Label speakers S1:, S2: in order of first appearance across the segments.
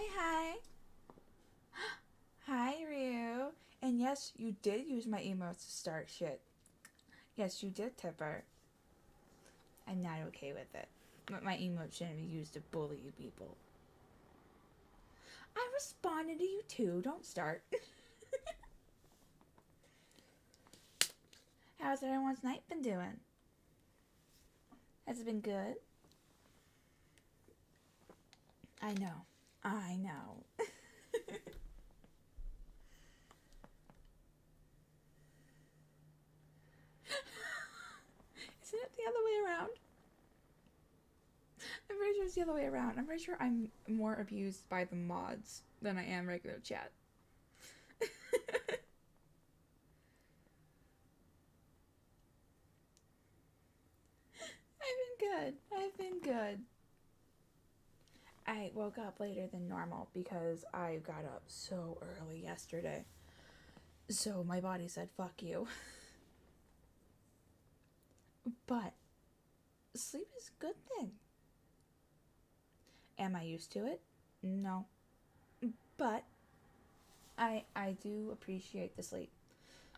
S1: Hi. Hi, Ryu. And yes, you did use my emotes to start shit. Yes, you did, Tipper. I'm not okay with it. But my emotes shouldn't be used to bully people. I responded to you too. Don't start. How's everyone's night been doing? Has it been good? I know. I know. Isn't it the other way around? I'm pretty sure it's the other way around. I'm pretty sure I'm more abused by the mods than I am regular chat. I've been good. I woke up later than normal because I got up so early yesterday. So my body said, fuck you. But sleep is a good thing. Am I used to it? No. But I do appreciate the sleep.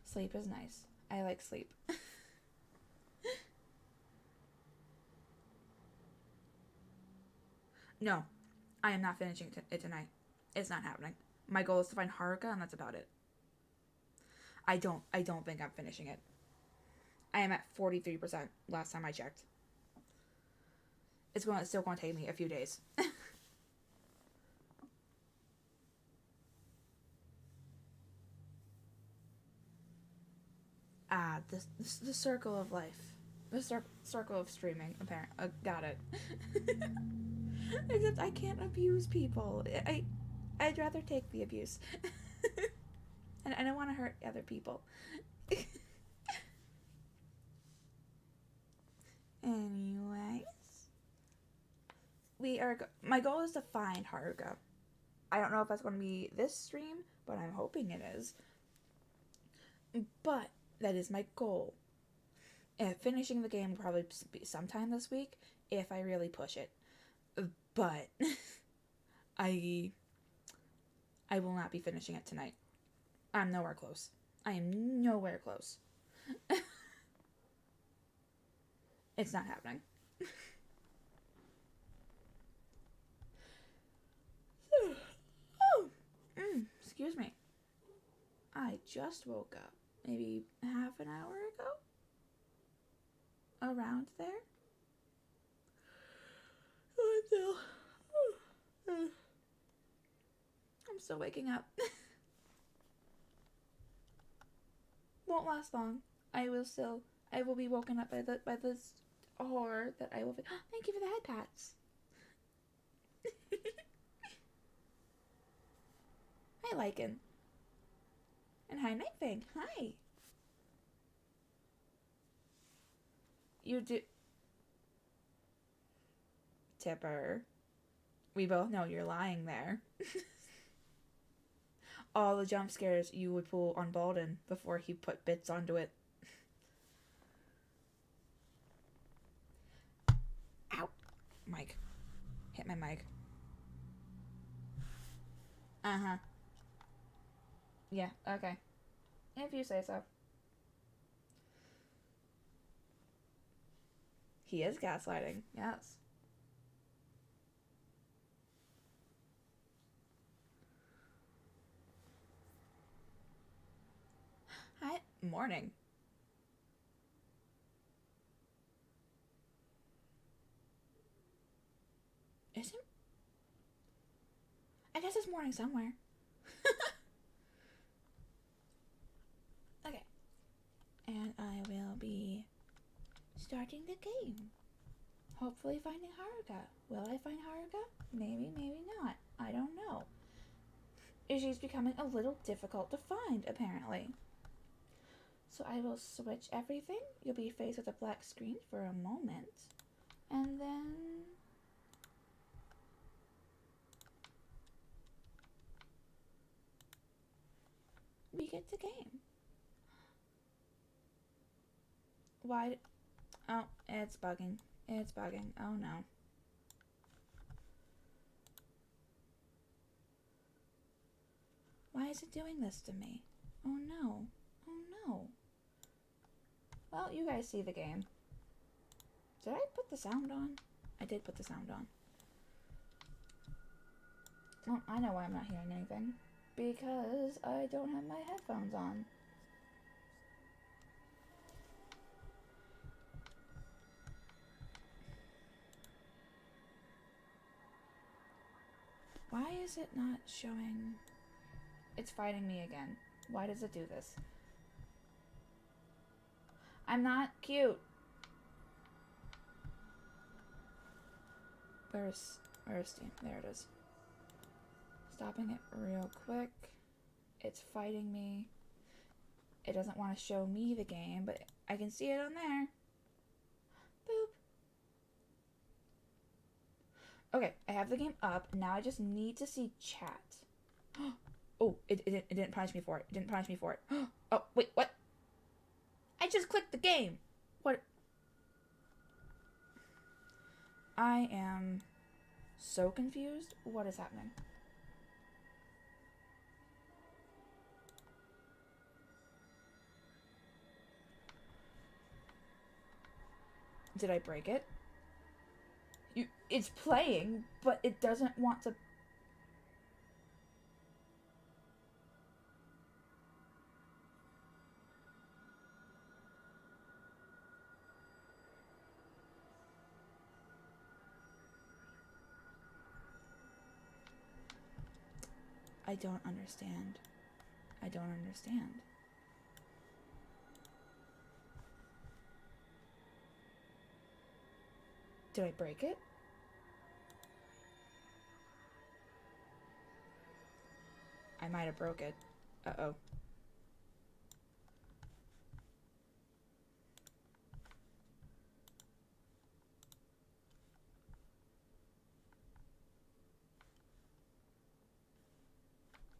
S1: Sleep is nice. I like sleep. No, I am not finishing it tonight. It's not happening. My goal is to find Haruka, and that's about it. I don't think I'm finishing it. I am at 43% last time I checked. It's still going to take me a few days. The circle of life. The circle of streaming, apparently. Got it. Except I can't abuse people. I'd rather take the abuse. And I don't want to hurt other people. Anyways. My goal is to find Haruka. I don't know if that's going to be this stream, but I'm hoping it is. But that is my goal. Finishing the game will probably be sometime this week if I really push it. But I will not be finishing it tonight. I'm nowhere close. I am nowhere close. It's not happening. Oh, excuse me. I just woke up. Maybe half an hour ago? Around there? I'm still waking up. Won't last long. I will be woken up by this horror that I will. Thank you for the head pats. Hi, Lycan. And hi, Nightfang. Hi. You do. Tipper. We both know you're lying there. All the jump scares you would pull on Balden before he put bits onto it. Ow. Mic. Hit my mic. Uh-huh. Yeah, okay. If you say so. He is gaslighting, yes. Hi. Morning. Is it? I guess it's morning somewhere. Okay. And I will be starting the game. Hopefully finding Haruka. Will I find Haruka? Maybe, maybe not. I don't know. She's becoming a little difficult to find, apparently. So I will switch everything. You'll be faced with a black screen for a moment. And then we get to game. Why? Oh, it's bugging. It's bugging. Oh no. Why is it doing this to me? Oh no. Oh no. Well, you guys see the game. Did I put the sound on? I did put the sound on. Well, I know why I'm not hearing anything. Because I don't have my headphones on. Why is it not showing? It's fighting me again. Why does it do this? I'm not cute. Where's Steam? There it is. Stopping it real quick. It's fighting me. It doesn't want to show me the game, but I can see it on there. Boop. Okay, I have the game up. Now I just need to see chat. Oh, it didn't punish me for it. It didn't punish me for it. Oh, wait, what? I just clicked the game. What? I am so confused. What is happening? Did I break it? It's playing, but it doesn't want to. I don't understand. I don't understand. Did I break it? I might have broke it. Uh-oh.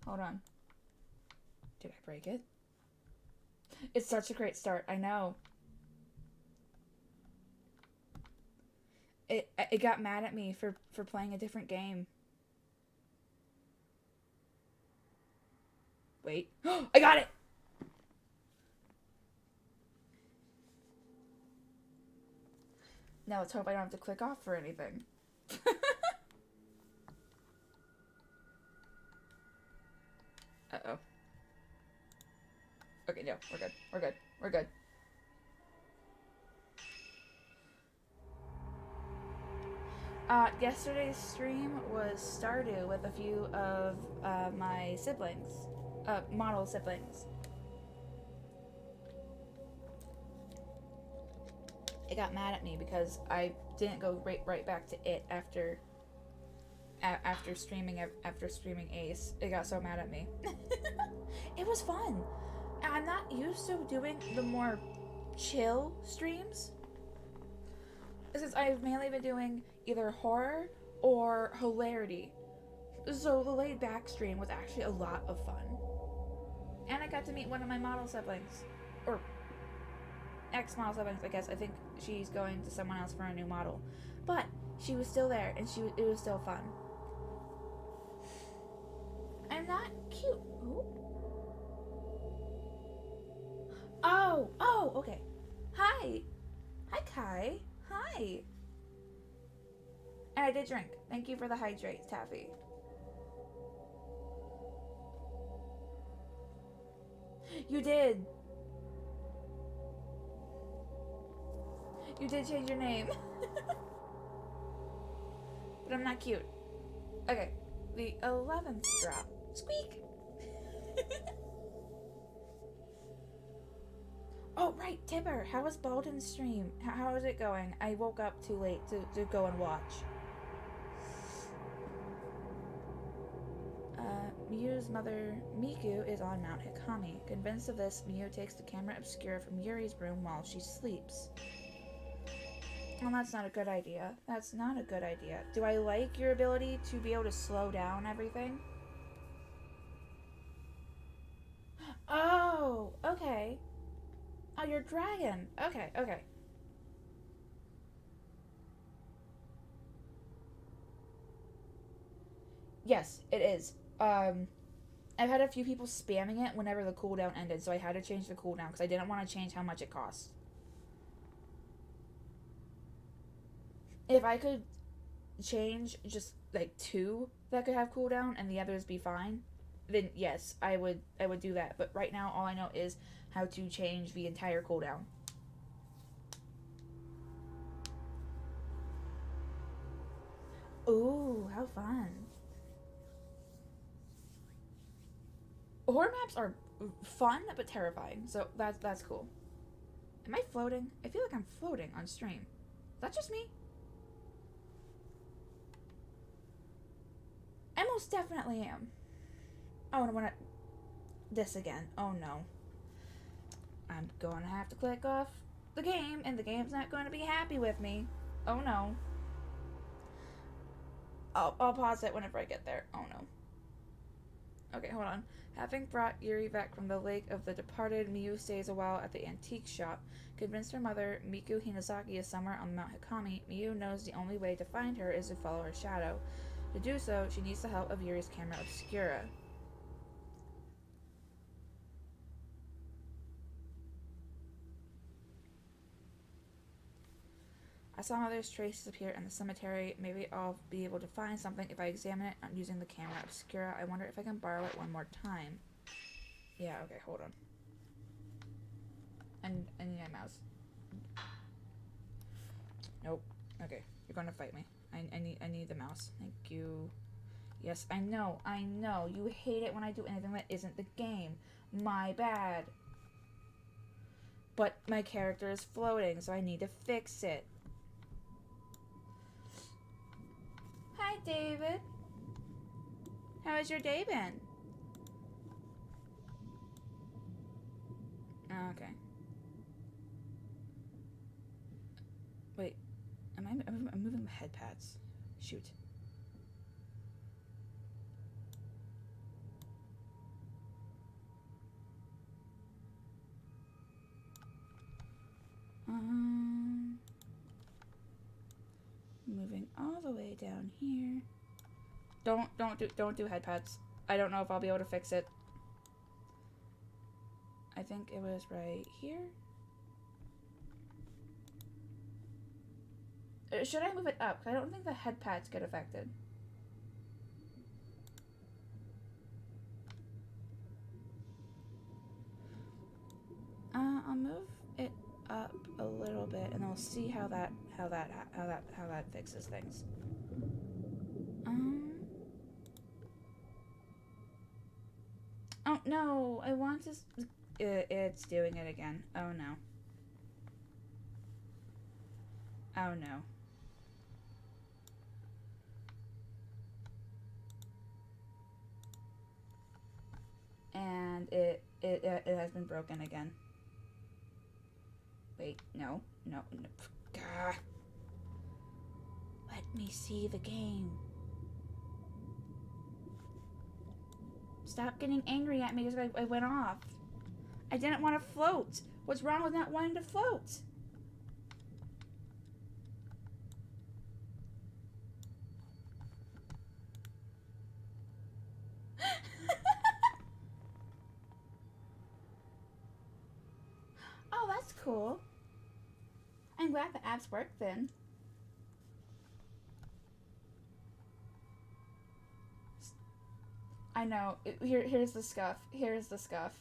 S1: Hold on. Did I break it? It's such a great start. I know. It got mad at me for playing a different game. Wait. I got it! Now let's hope I don't have to click off for anything. Uh-oh. Okay, no. We're good. We're good. We're good. Yesterday's stream was Stardew with a few of my siblings. Model siblings. It got mad at me because I didn't go right back to it after streaming Ace. It got so mad at me. It was fun. I'm not used to doing the more chill streams, since I've mainly been doing either horror or hilarity. So the laid back stream was actually a lot of fun. And I got to meet one of my model siblings. Or ex-model siblings, I guess. I think she's going to someone else for a new model. But she was still there, and it was still fun. I'm not cute. Ooh. Oh, okay. Hi, Kai. Hi. And I did drink. Thank you for the hydrate, Taffy. You did. You did change your name. But I'm not cute. Okay. The 11th drop. Squeak! Oh, right, Tipper. How was Balden's stream? How is it going? I woke up too late to go and watch. Miu's mother, Miku, is on Mount Hikami. Convinced of this, Miu takes the camera obscura from Yuri's room while she sleeps. Well, that's not a good idea. That's not a good idea. Do I like your ability to be able to slow down everything? Oh, okay. Oh, you're dragon. Okay. Yes, it is. And I've had a few people spamming it whenever the cooldown ended, so I had to change the cooldown because I didn't want to change how much it costs. If I could change just like 2 that could have cooldown and the others be fine, then yes, I would do that. But right now all I know is how to change the entire cooldown. Ooh, how fun. Horror maps are fun but terrifying, so that's cool. Am I floating? I feel like I'm floating on stream. Is that just me? I most definitely am. Oh, I want to... This again. Oh, no. I'm going to have to click off the game, and the game's not going to be happy with me. Oh, no. I'll pause it whenever I get there. Oh, no. Okay, hold on. Having brought Yuri back from the Lake of the Departed, Miyu stays a while at the antique shop. Convinced her mother, Miku Hinazaki, is somewhere on Mount Hikami, Miyu knows the only way to find her is to follow her shadow. To do so, she needs the help of Yuri's camera obscura. I saw Mother's traces appear in the cemetery. Maybe I'll be able to find something if I examine it using the camera obscura. I wonder if I can borrow it one more time. Yeah, okay, hold on. I need my mouse. Nope. Okay, you're gonna fight me. I need the mouse. Thank you. Yes, I know. You hate it when I do anything that isn't the game. My bad. But my character is floating, so I need to fix it. Hi, David. How has your day been? Oh, okay. Wait, I'm moving the head pads. Shoot. Moving all the way down here. Don't do head pads. I don't know if I'll be able to fix it. I think it was right here. Should I move it up? I don't think the head pads get affected. I'll move it up a little bit, and we'll see how that fixes things. Oh no! I want to. It's doing it again. Oh no. Oh no. And it has been broken again. Wait, no. Gah. Let me see the game. Stop getting angry at me because I went off. I didn't want to float. What's wrong with not wanting to float? Oh, that's cool. I'm glad the apps work then. I know. Here's the scuff. Here's the scuff.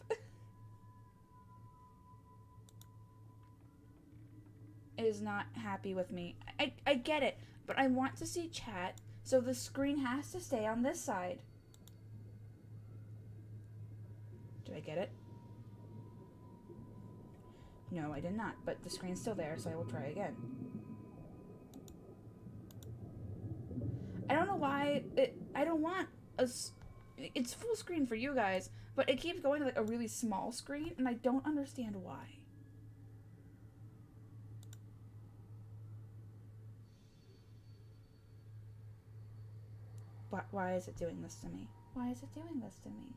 S1: It is not happy with me. I get it, but I want to see chat, so the screen has to stay on this side. Did I get it? No, I did not, but the screen's still there, so I will try again. I don't know why I don't want it's full screen for you guys, but it keeps going to like a really small screen, and I don't understand why. But why is it doing this to me? Why is it doing this to me?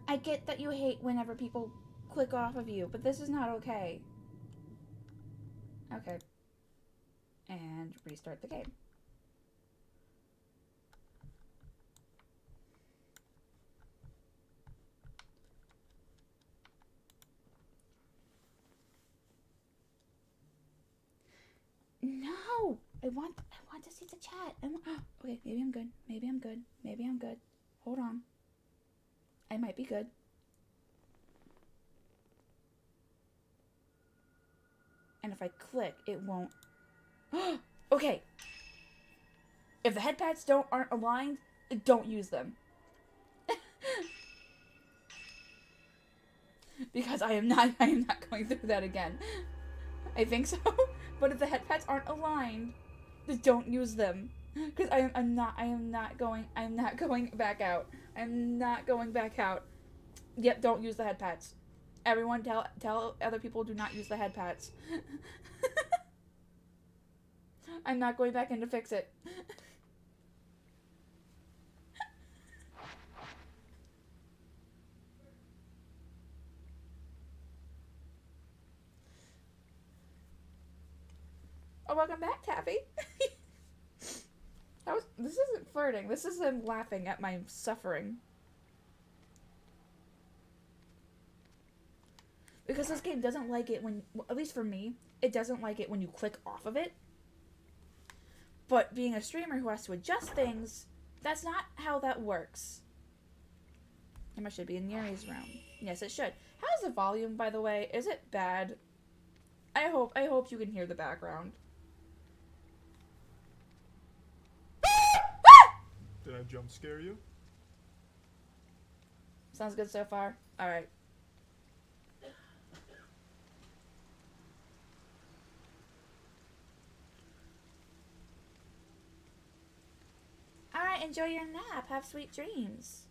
S1: I get that you hate whenever people click off of you, but this is not okay. Okay. And restart the game. No! I want to see the chat. Okay, maybe I'm good. Maybe I'm good. Maybe I'm good. Hold on. I might be good. And if I click, it won't. Okay. If the head pads aren't aligned, don't use them. Because I am not going through that again. I think so. But if the head pads aren't aligned, just don't use them. Because I'm not going back out. I'm not going back out. Yep, don't use the head pads. Everyone tell other people do not use the head pads. I'm not going back in to fix it. Oh, welcome back, Taffy. This isn't flirting. This is him laughing at my suffering. Because this game doesn't like it when, at least for me, it doesn't like it when you click off of it. But being a streamer who has to adjust things, that's not how that works. It should be in Yuri's room. Yes, it should. How's the volume, by the way? Is it bad? I hope you can hear the background.
S2: Did I jump scare you?
S1: Sounds good so far. Alright. Alright, enjoy your nap. Have sweet dreams.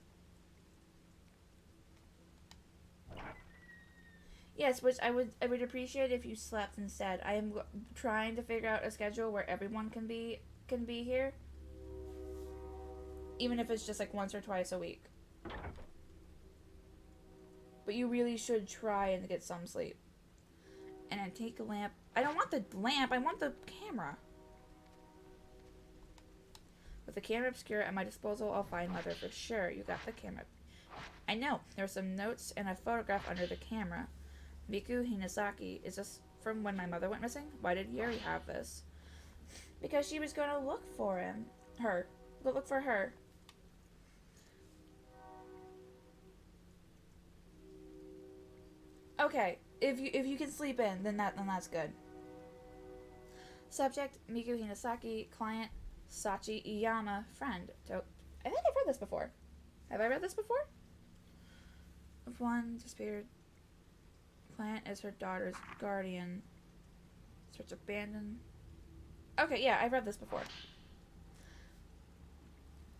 S1: Yes, which I would appreciate if you slept instead. I am trying to figure out a schedule where everyone can be here. Even if it's just like once or twice a week. But you really should try and get some sleep. And I take a lamp. I don't want the lamp, I want the camera. With the camera obscure at my disposal, I'll find Mother for sure. You got the camera. I know. There are some notes and a photograph under the camera. Miku Hinasaki. Is this from when my mother went missing? Why did Yuri have this? Because she was going to look for him. Look for her. Okay. If you can sleep in, then that's good. Subject, Miku Hinasaki. Client, Sachi Iyama. Friend. I think I've read this before. Have I read this before? One disappeared. Client is her daughter's guardian. Search abandoned. Okay, yeah, I've read this before.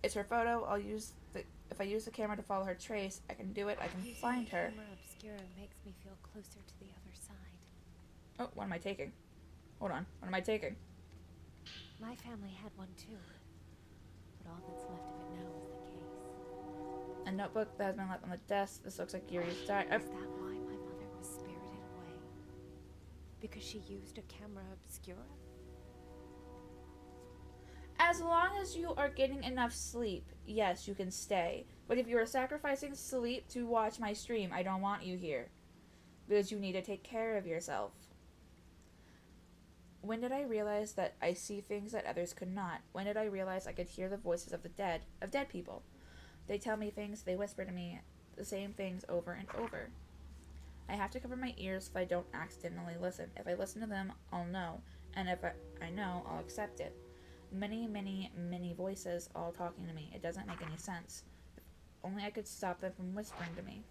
S1: It's her photo. If I use the camera to follow her trace, I can do it. I can find her.
S3: Camera obscura makes me feel closer to the other side.
S1: Oh, what am I taking? Hold on. What am I taking?
S3: My family had one too. But all that's left of it now is the case.
S1: A notebook that has been left on the desk. This looks like Yuri's diary.
S3: Is that why my mother was spirited away? Because she used a camera obscura?
S1: As long as you are getting enough sleep, yes, you can stay. But if you are sacrificing sleep to watch my stream, I don't want you here. Because you need to take care of yourself. When did I realize that I see things that others could not? When did I realize I could hear the voices of dead people? They tell me things, they whisper to me the same things over and over. I have to cover my ears so I don't accidentally listen. If I listen to them, I'll know. And if I know, I'll accept it. Many, many, many voices all talking to me. It doesn't make any sense. If only I could stop them from whispering to me.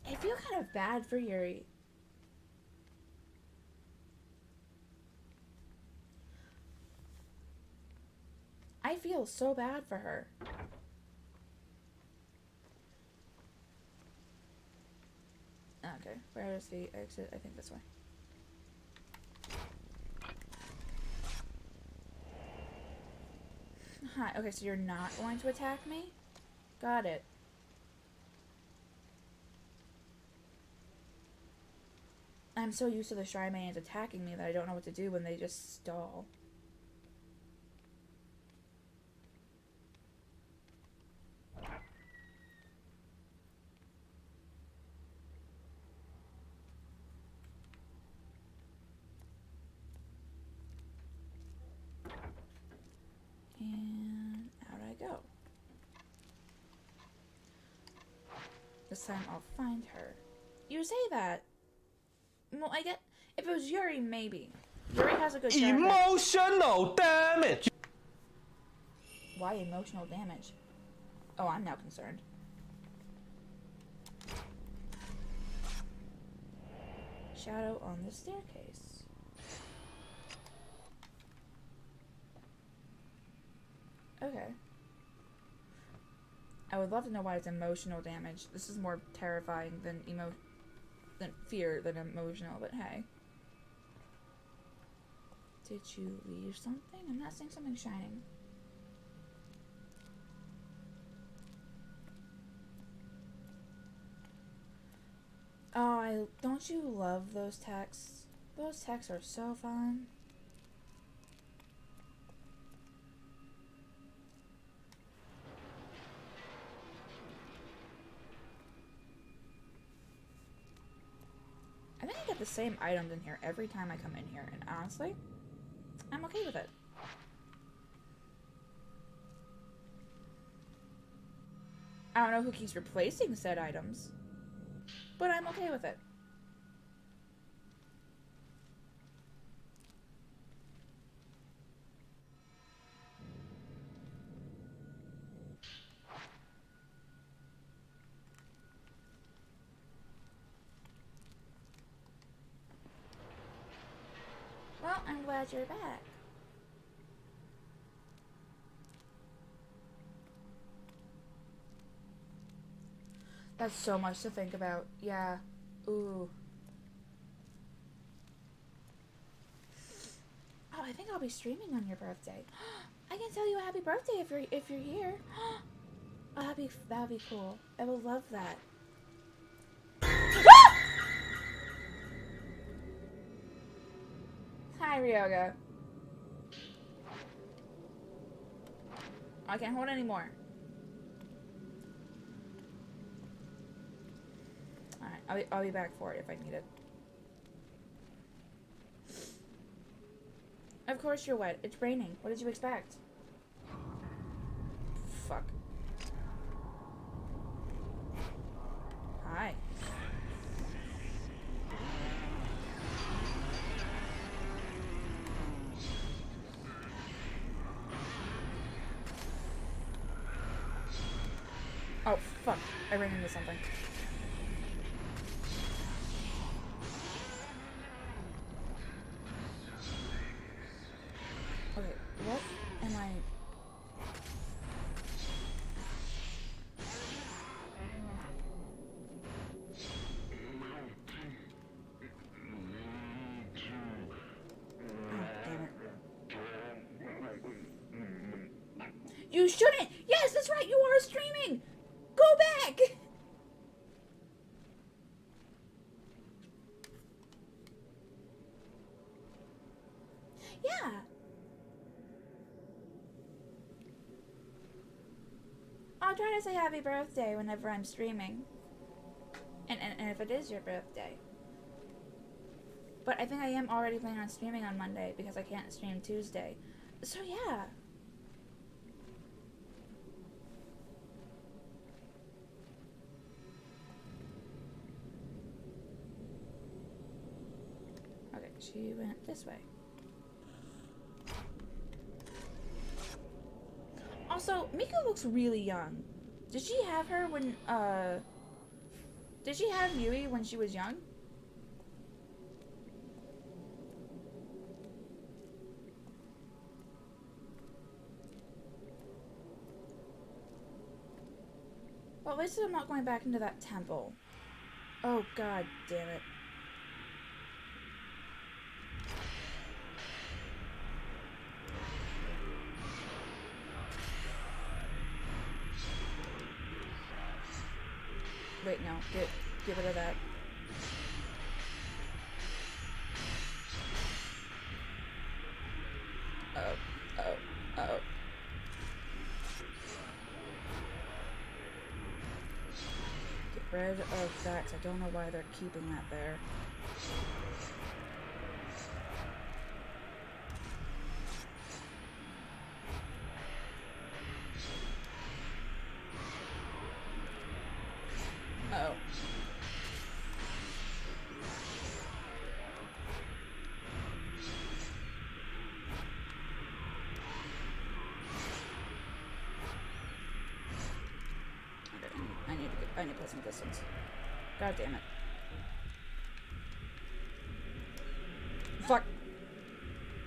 S1: I feel kind of bad for Yuri. I feel so bad for her. Okay, where is the exit? I think this way. Hi. Okay, so you're not going to attack me? Got it. I'm so used to the Shy Mans attacking me that I don't know what to do when they just stall. And out I go. This time I'll find her. You say that. Well, I get... If it was Yuri, maybe. Yuri has a good track record.
S4: Emotional damage.
S1: Why emotional damage? Oh, I'm now concerned. Shadow on the staircase. Okay. I would love to know why it's emotional damage. This is more terrifying than fear than emotional, but hey. Did you leave something? I'm not seeing something shining. Oh, don't you love those texts? Those texts are so fun. I think I get the same items in here every time I come in here, and honestly, I'm okay with it. I don't know who keeps replacing said items, but I'm okay with it. Well, I'm glad you're back. That's so much to think about. Yeah. Ooh. Oh, I think I'll be streaming on your birthday. I can tell you a happy birthday if you're here. Oh, that'd be cool. I will love that. Hi, Ryoga. I can't hold anymore. Alright, I'll be back for it if I need it. Of course you're wet. It's raining. What did you expect? Fuck. Hi. Oh, fuck. I ran into something. Okay, what am I... You shouldn't! Yes, that's right, you are streaming! Go back! Yeah. I'll try to say happy birthday whenever I'm streaming. And if it is your birthday. But I think I am already planning on streaming on Monday because I can't stream Tuesday. So yeah. Okay, she went this way. Also, Mika looks really young. Did she have her when, did she have Yui when she was young? Well, at least I'm not going back into that temple. Oh, god damn it. Wait, no. Get rid of that. Oh. Get rid of that, 'cause I don't know why they're keeping that there. Oh. Okay, I need to put some distance. God damn it. Fuck.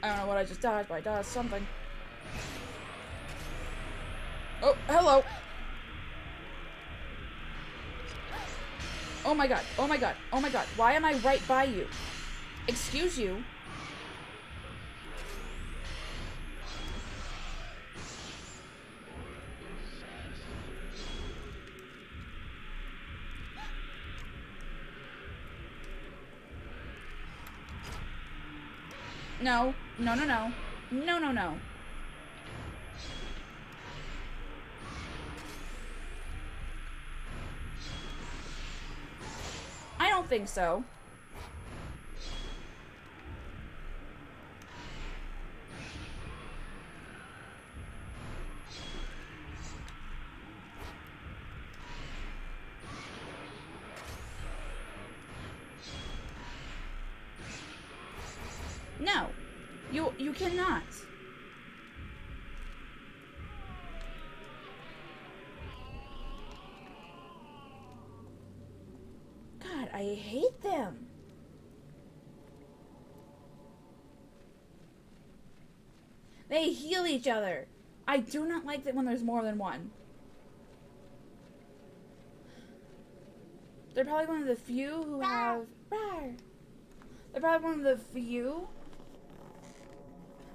S1: I don't know what I just dodged, but I dodged something. Oh, hello. Oh my god. Oh my god. Oh my god. Why am I right by you? Excuse you. No. No, no, no. No, no, no. I don't think so. No. You cannot. God, I hate them. They heal each other. I do not like that when there's more than one. They're probably one of the few who have... They're probably one of the few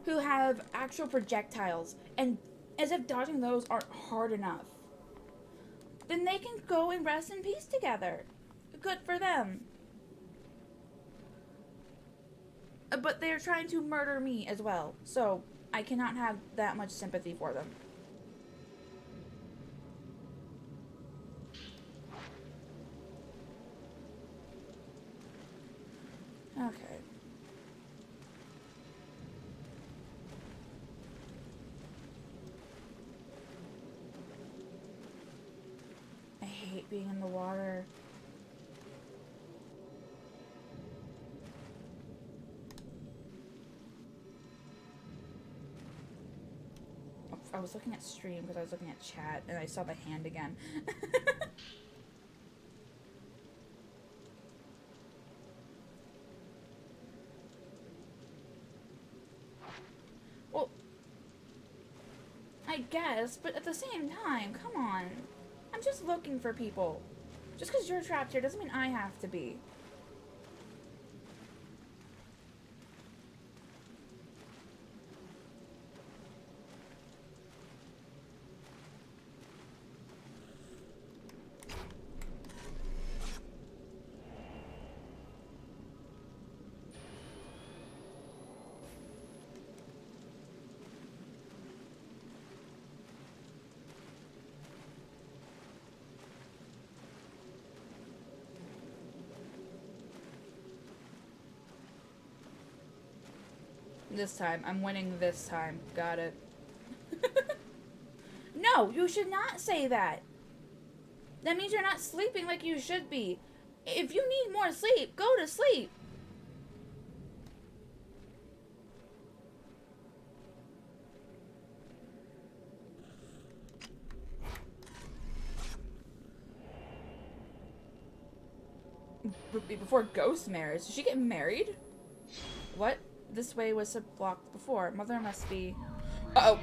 S1: who have actual projectiles. And as if dodging those aren't hard enough. Then they can go and rest in peace together. Good for them. But they're trying to murder me as well. So I cannot have that much sympathy for them. Okay. I hate being in the water. I was looking at stream because I was looking at chat and I saw the hand again. Well, I guess, but at the same time, come on. I'm just looking for people. Just because you're trapped here doesn't mean I have to be. This time. I'm winning this time. Got it. No, you should not say that. That means you're not sleeping like you should be. If you need more sleep, go to sleep. Before ghost marriage. Did she get married? What? This way was blocked before. Mother must be... Uh-oh.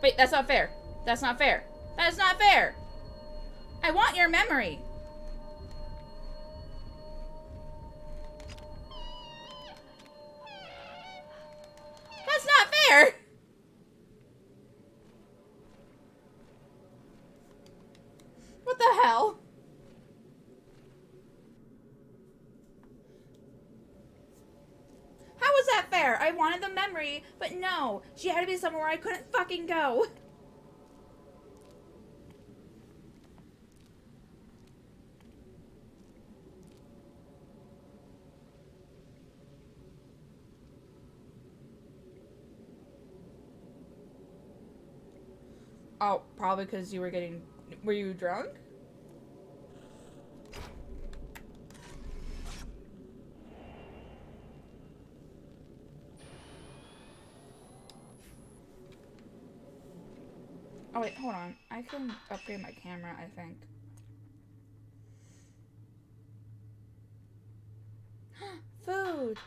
S1: Wait, that's not fair. That's not fair. That is not fair. I want your memory. That's not fair. What the hell? How was that fair? I wanted the memory, but no. She had to be somewhere I couldn't fucking go. Oh, probably because you were getting... Were you drunk? Oh wait, hold on. I can upgrade my camera, I think. Food!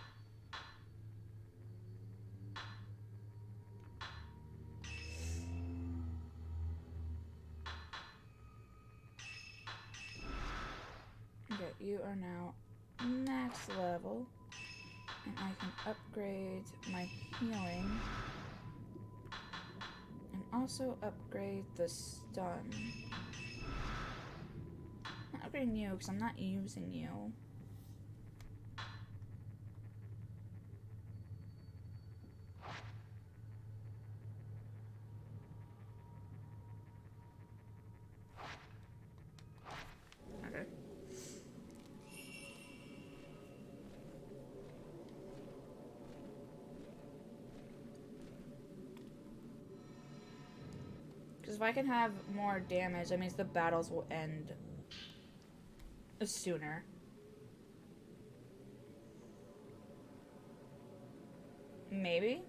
S1: Okay, you are now max level. And I can upgrade my healing. And also upgrade the stun. I'm not upgrading you because I'm not using you. Okay. Because if I can have more damage, that means the battles will end sooner. Maybe?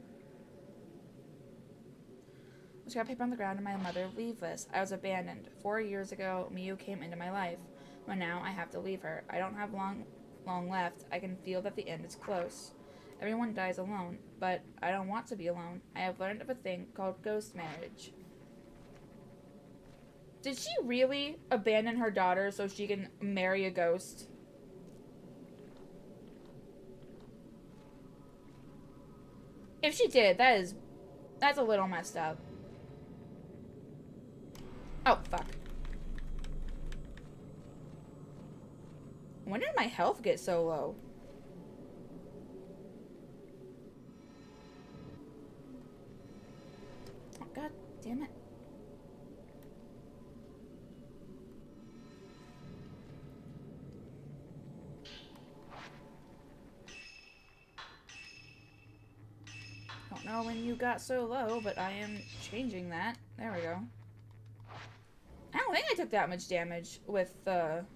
S1: I got paper on the ground and my mother leave list. I was abandoned. 4 years ago, Miyu came into my life. But now I have to leave her. I don't have long left. I can feel that the end is close. Everyone dies alone, but I don't want to be alone. I have learned of a thing called ghost marriage. Did she really abandon her daughter so she can marry a ghost? If she did, that's a little messed up. Oh, fuck. When did my health get so low? Oh, god damn it. Don't know when you got so low, but I am changing that. There we go. I don't think I took that much damage with Am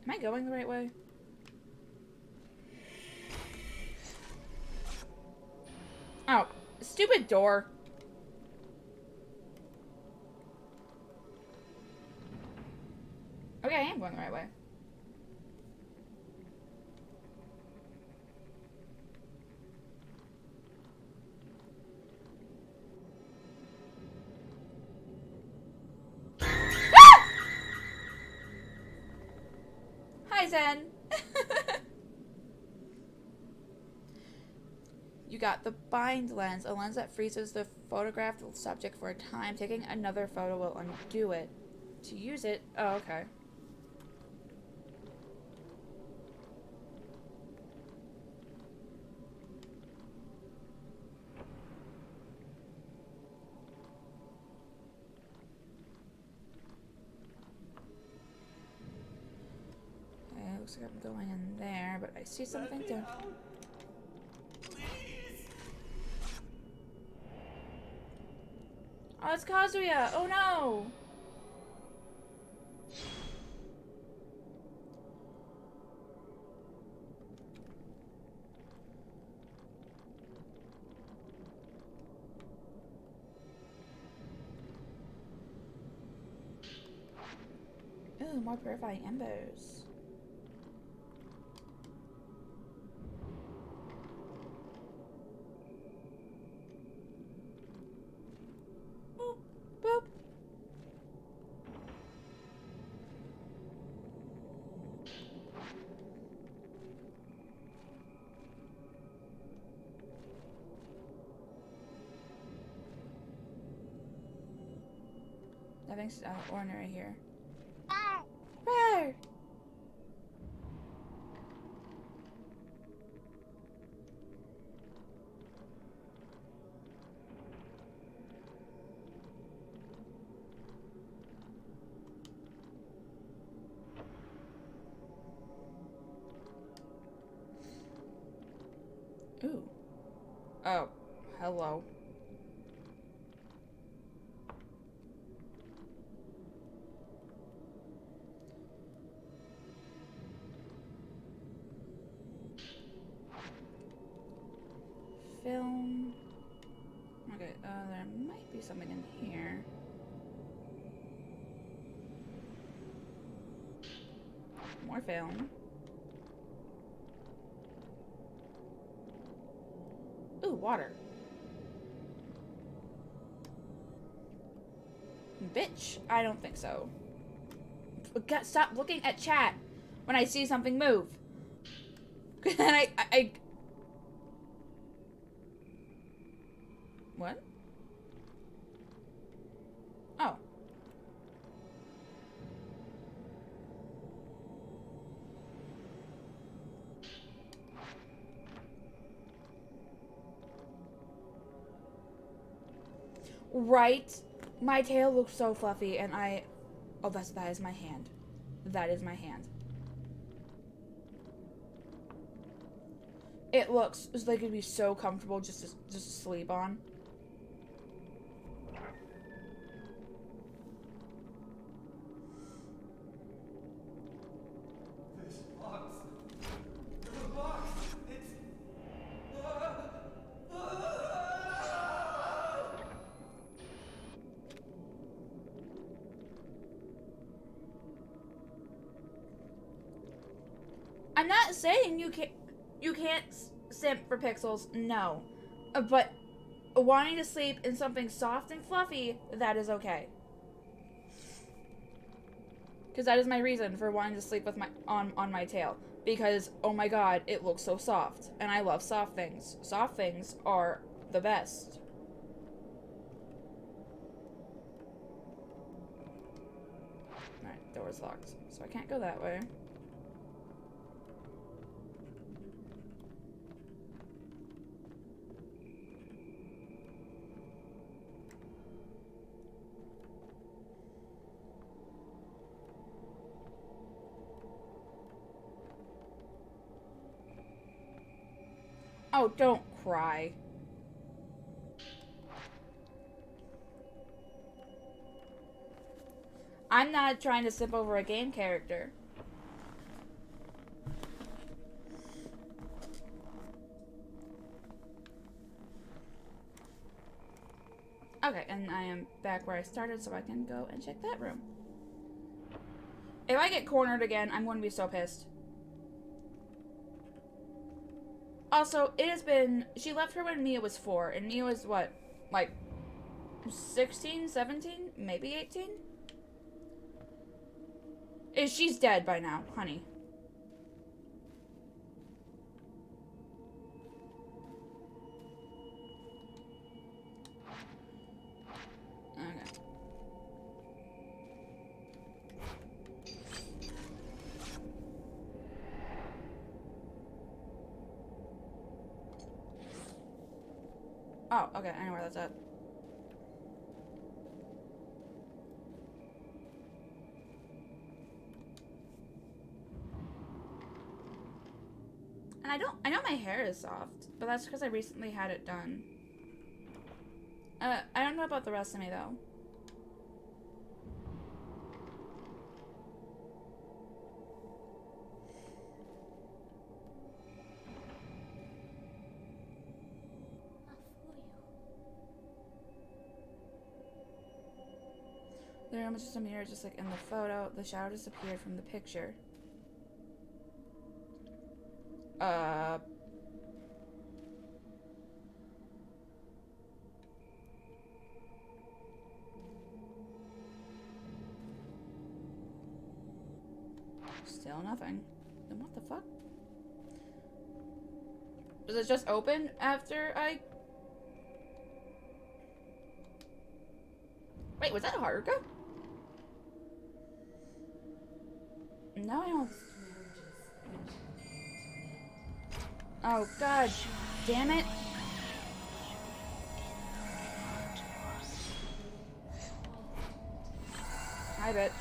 S1: I going the right way? Oh, stupid door. Okay, I am going the right way. Hi, Zen. You got the bind lens, a lens that freezes the photographed subject for a time. Taking another photo will undo it. To use it, oh, okay. Okay, looks like I'm going in there, but I see something too. Oh, it's Kazuya! Oh no! Ooh, more purifying embers. Nothing's ordinary here. Rawr! Ooh. Oh, hello. Film. Okay, there might be something in here. More film. Ooh, water. Bitch, I don't think so. Stop looking at chat when I see something move. And I... What? Oh. Right? My tail looks so fluffy and I... Oh, that is my hand. That is my hand. It looks like it'd be so comfortable just to sleep on.
S2: This box. There's a box. It's.
S1: I'm not saying you can't simp for pixels, no. But wanting to sleep in something soft and fluffy, that is okay. Because that is my reason for wanting to sleep with my on my tail. Because, oh my god, it looks so soft. And I love soft things. Soft things are the best. Alright, door's locked. So I can't go that way. Oh, don't cry. I'm not trying to simp over a game character. Okay, and I am back where I started, so I can go and check that room. If I get cornered again, I'm going to be so pissed. Also, it has been... She left her when Mia was 4, and Mia was, what, like, 16, 17, maybe 18? She's dead by now, honey. Okay. Oh, okay, I know where that's at. And I know my hair is soft, but that's because I recently had it done. I don't know about the rest of me, though. The room was just a mirror, just like in the photo. The shadow disappeared from the picture. Still nothing. Then what the fuck? Does it just open after I... Wait, was that a Haruka? No, I don't.
S5: Marriages eventually came to an end.
S1: Oh, God damn it. Hi, bitch.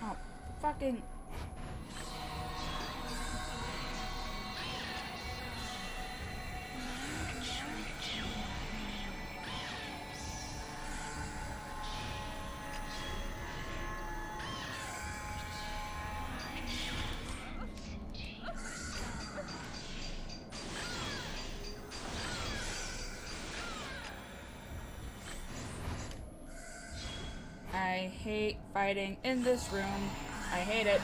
S1: Oh, fucking. I hate fighting in this room. I hate it.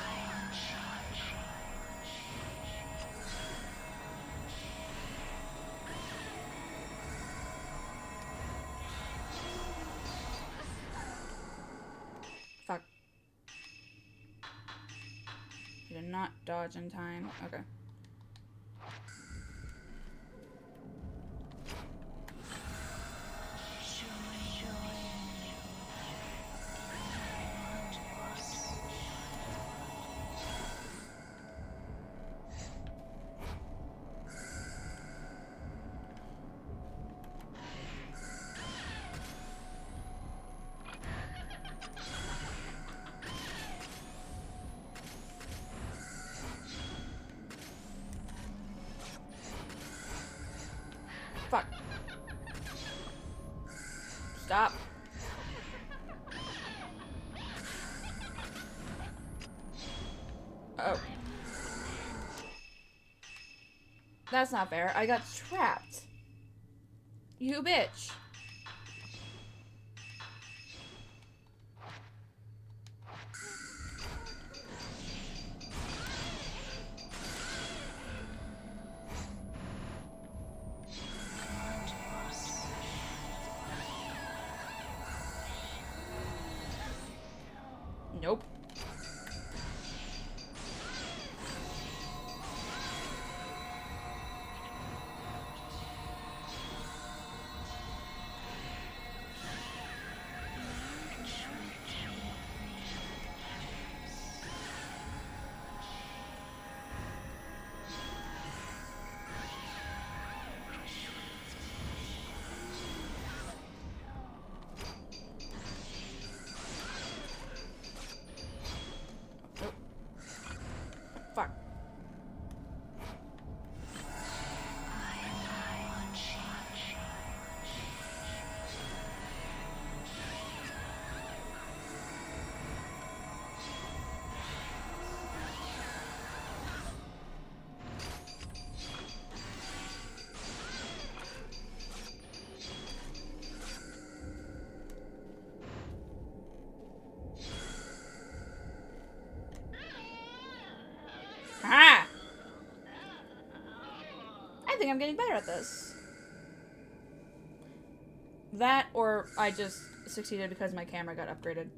S1: Fuck. You did not dodge in time. Okay. Fuck. Stop. Oh. That's not fair. I got trapped. You bitch. Nope. Nope. Fuck. Ah! I think I'm getting better at this. That, or I just succeeded because my camera got upgraded.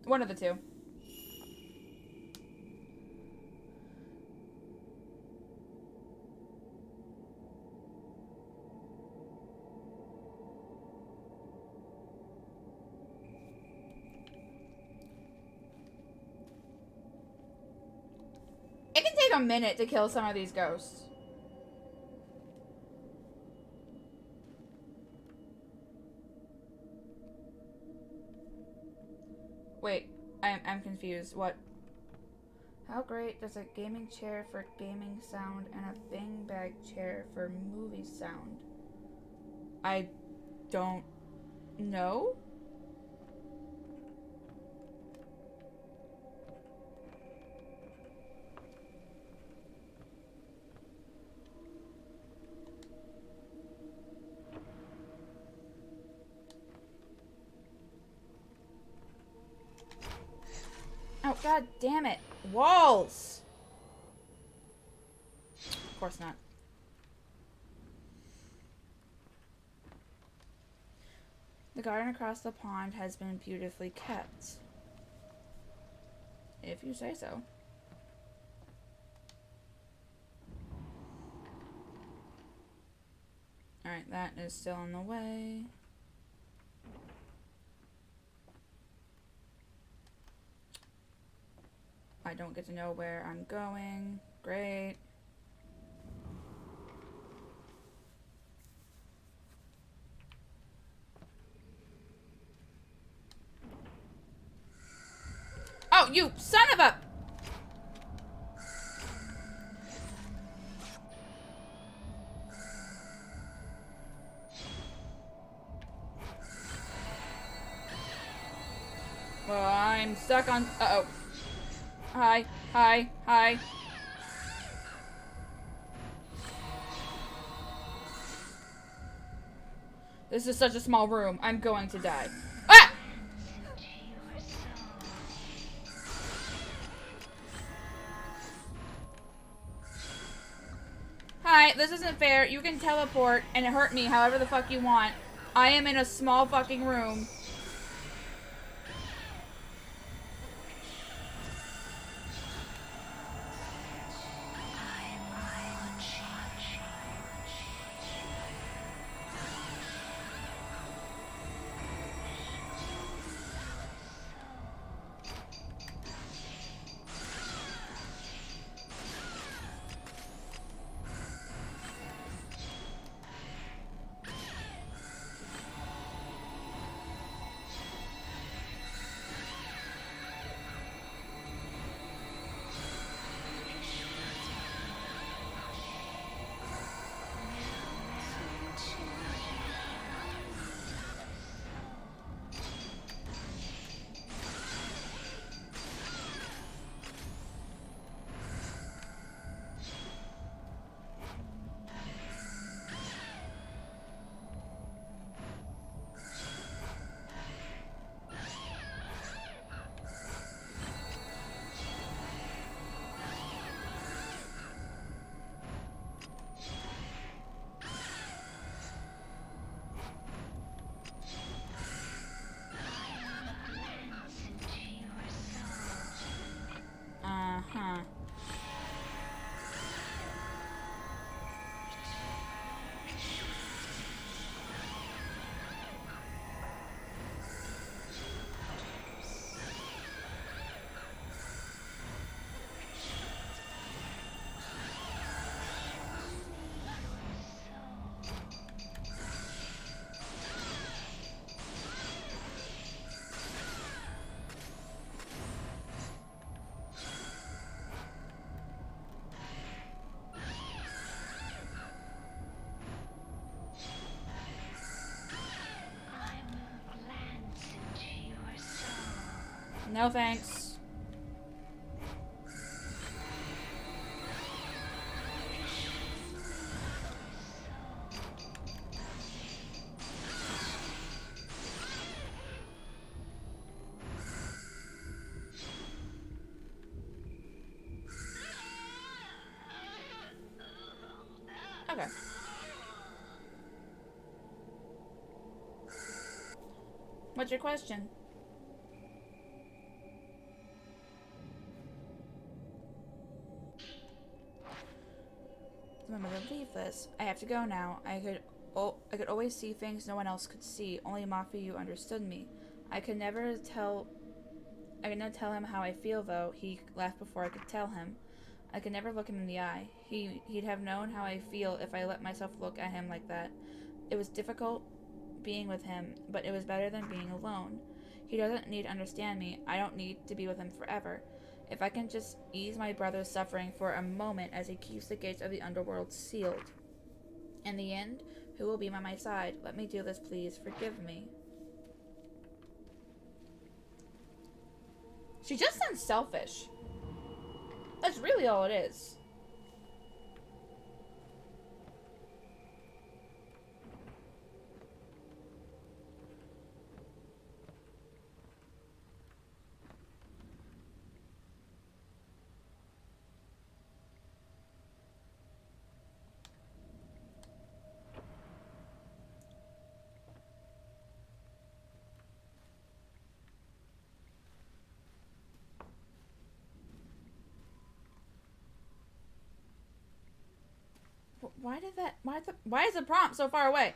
S1: One of the two. It can take a minute to kill some of these ghosts. Wait, I'm confused. What? How great does a gaming chair for gaming sound and a beanbag chair for movie sound? I don't know. Oh, god damn it. Walls! Of course not. The garden across the pond has been beautifully kept. If you say so. Alright. that is still in the way. I don't get to know where I'm going. Great. Oh, you son of a... Well, I'm stuck on... Uh-oh. Hi. Hi. Hi. This is such a small room. I'm going to die. Ah! Hi, this isn't fair. You can teleport and hurt me however the fuck you want. I am in a small fucking room. Uh-huh. No thanks. Okay. What's your question? Remember to leave this. I have to go now. I could always see things no one else could see. Only Mafuyu understood me. I could never tell him how I feel though. He left before I could tell him. I could never look him in the eye. He'd have known how I feel if I let myself look at him like that. It was difficult being with him, but it was better than being alone. He doesn't need to understand me. I don't need to be with him forever. If I can just ease my brother's suffering for a moment as he keeps the gates of the underworld sealed. In the end, who will be by my side? Let me do this, please. Forgive me. She just sounds selfish. That's really all it is. Why is the prompt so far away?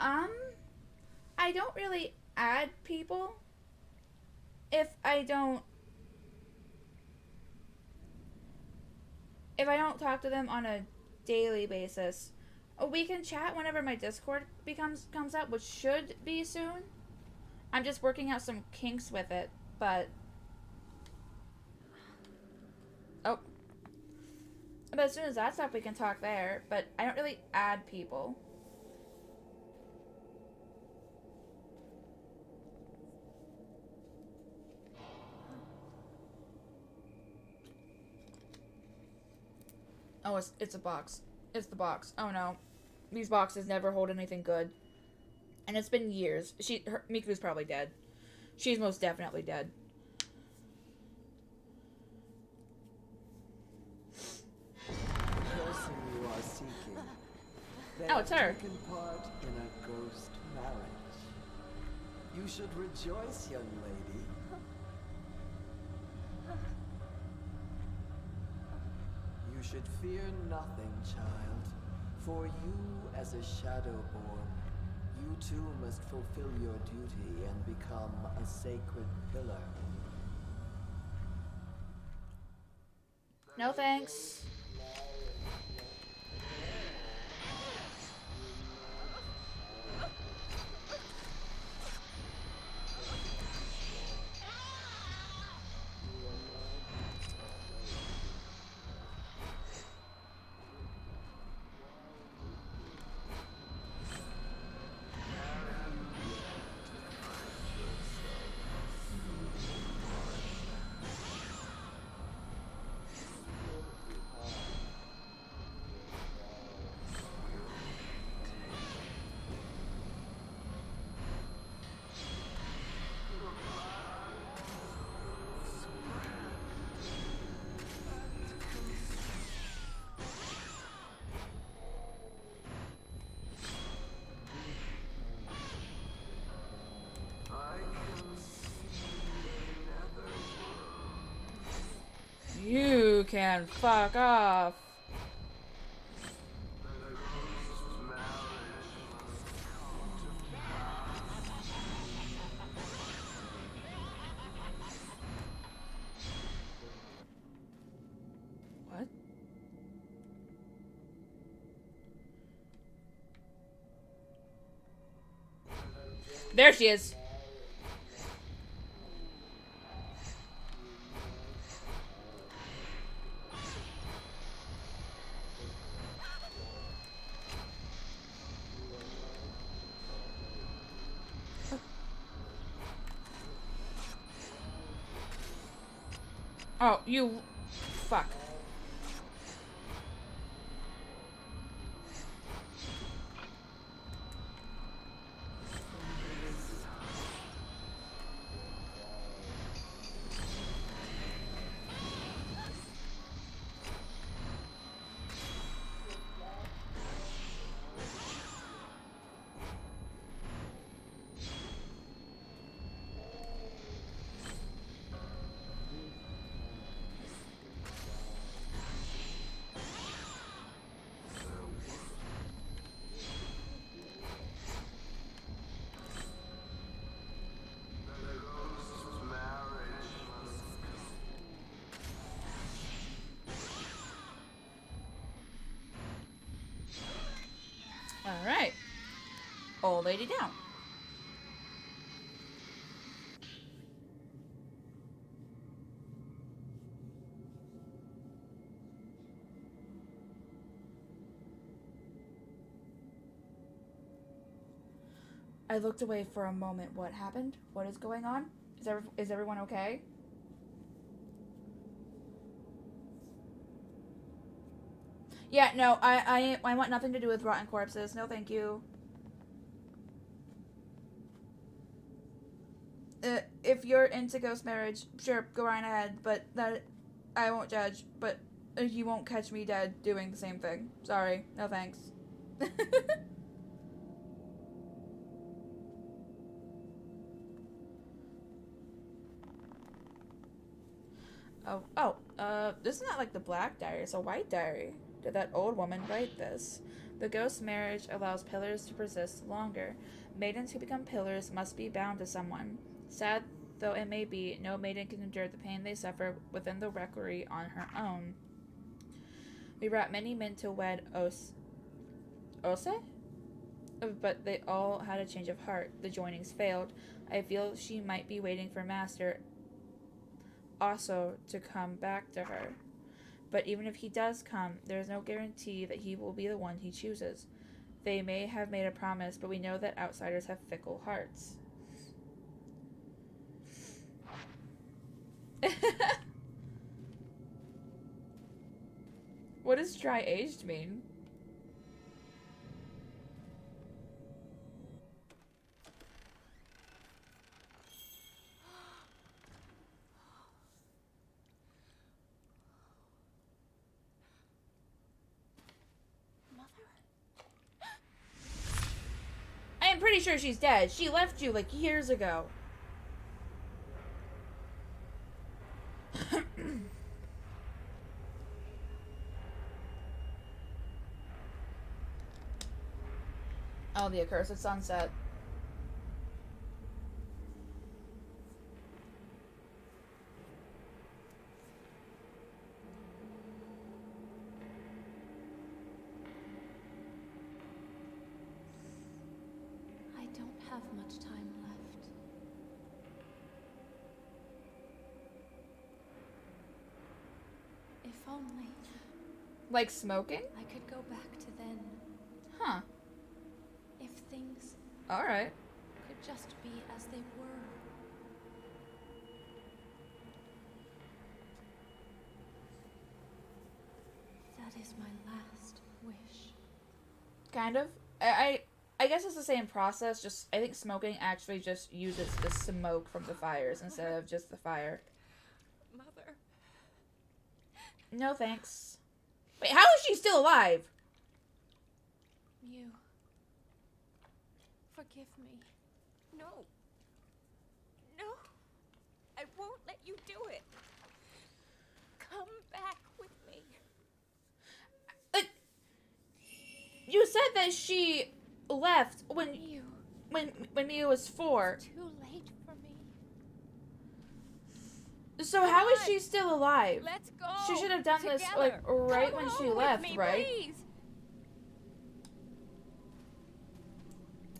S1: I don't really add people if I don't talk to them on a daily basis. We can chat whenever my Discord comes up, which should be soon. I'm just working out some kinks with it, but oh. But as soon as that's up, we can talk there. But I don't really add people. Oh, it's a box. It's the box. Oh no. These boxes never hold anything good. And it's been years. Miku's probably dead. She's most definitely dead.
S6: The person you are seeking. They
S1: Oh, it's her.
S6: have taken part in a ghost marriage. You should rejoice, young lady. You should fear nothing, child. For you, as a Shadowborn, you too must fulfill your duty and become a sacred pillar.
S1: No thanks. You can fuck off. What? There she is. Oh, you... Fuck. Alright. Old lady down. I looked away for a moment. What happened? What is going on? Is everyone okay? Yeah, no, I want nothing to do with rotten corpses. No, thank you. If you're into ghost marriage, sure, go right ahead. But that I won't judge. But you won't catch me dead doing the same thing. Sorry, no thanks. This is not like the Black Diary, it's a White Diary. Did that old woman write this? The ghost marriage allows pillars to persist longer. Maidens who become pillars must be bound to someone. Sad though it may be, no maiden can endure the pain they suffer within the rectory on her own. We brought many men to wed Ose? But they all had a change of heart. The joinings failed. I feel she might be waiting for Master also to come back to her. But even if he does come, there is no guarantee that he will be the one he chooses. They may have made a promise, but we know that outsiders have fickle hearts. What does dry aged mean? I am pretty sure she's dead. She left you like years ago. Oh, the accursed sunset.
S3: I don't have much time left. If only
S1: Like smoking?
S3: I could go back to then.
S1: Huh.
S3: If things
S1: Alright.
S3: could just be as they were. That is my last wish.
S1: Kind of. I guess it's the same process, just I think smoking actually just uses the smoke from the fires instead of just the fire.
S3: Mother.
S1: No thanks. Wait, how is she still alive?
S3: You. Forgive me.
S7: No. No. I won't let you do it. Come back with me.
S1: You said that she left when
S3: You.
S1: Mia was 4.
S3: Too late for me.
S1: So
S7: Come
S1: how is
S7: on.
S1: she still alive?
S7: Let's go.
S1: She should have done this
S7: together.
S1: like right
S7: Come
S1: when she
S7: home with
S1: left,
S7: me,
S1: right?
S7: Please.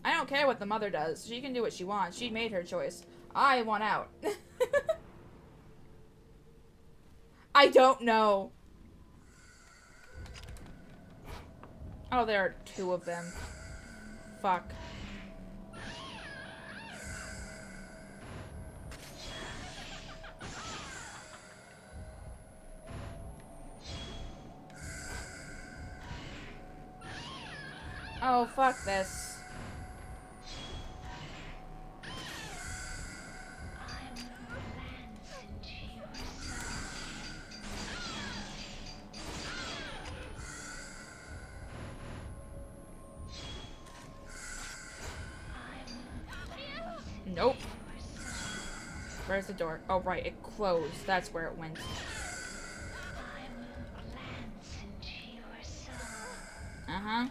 S1: I don't care what the mother does. She can do what she wants. She made her choice. I want out. I don't know. Oh, there are 2 of them. Fuck. Oh, fuck this. Nope. Where's the door? Oh, right, it closed. That's where it went. Uh-huh.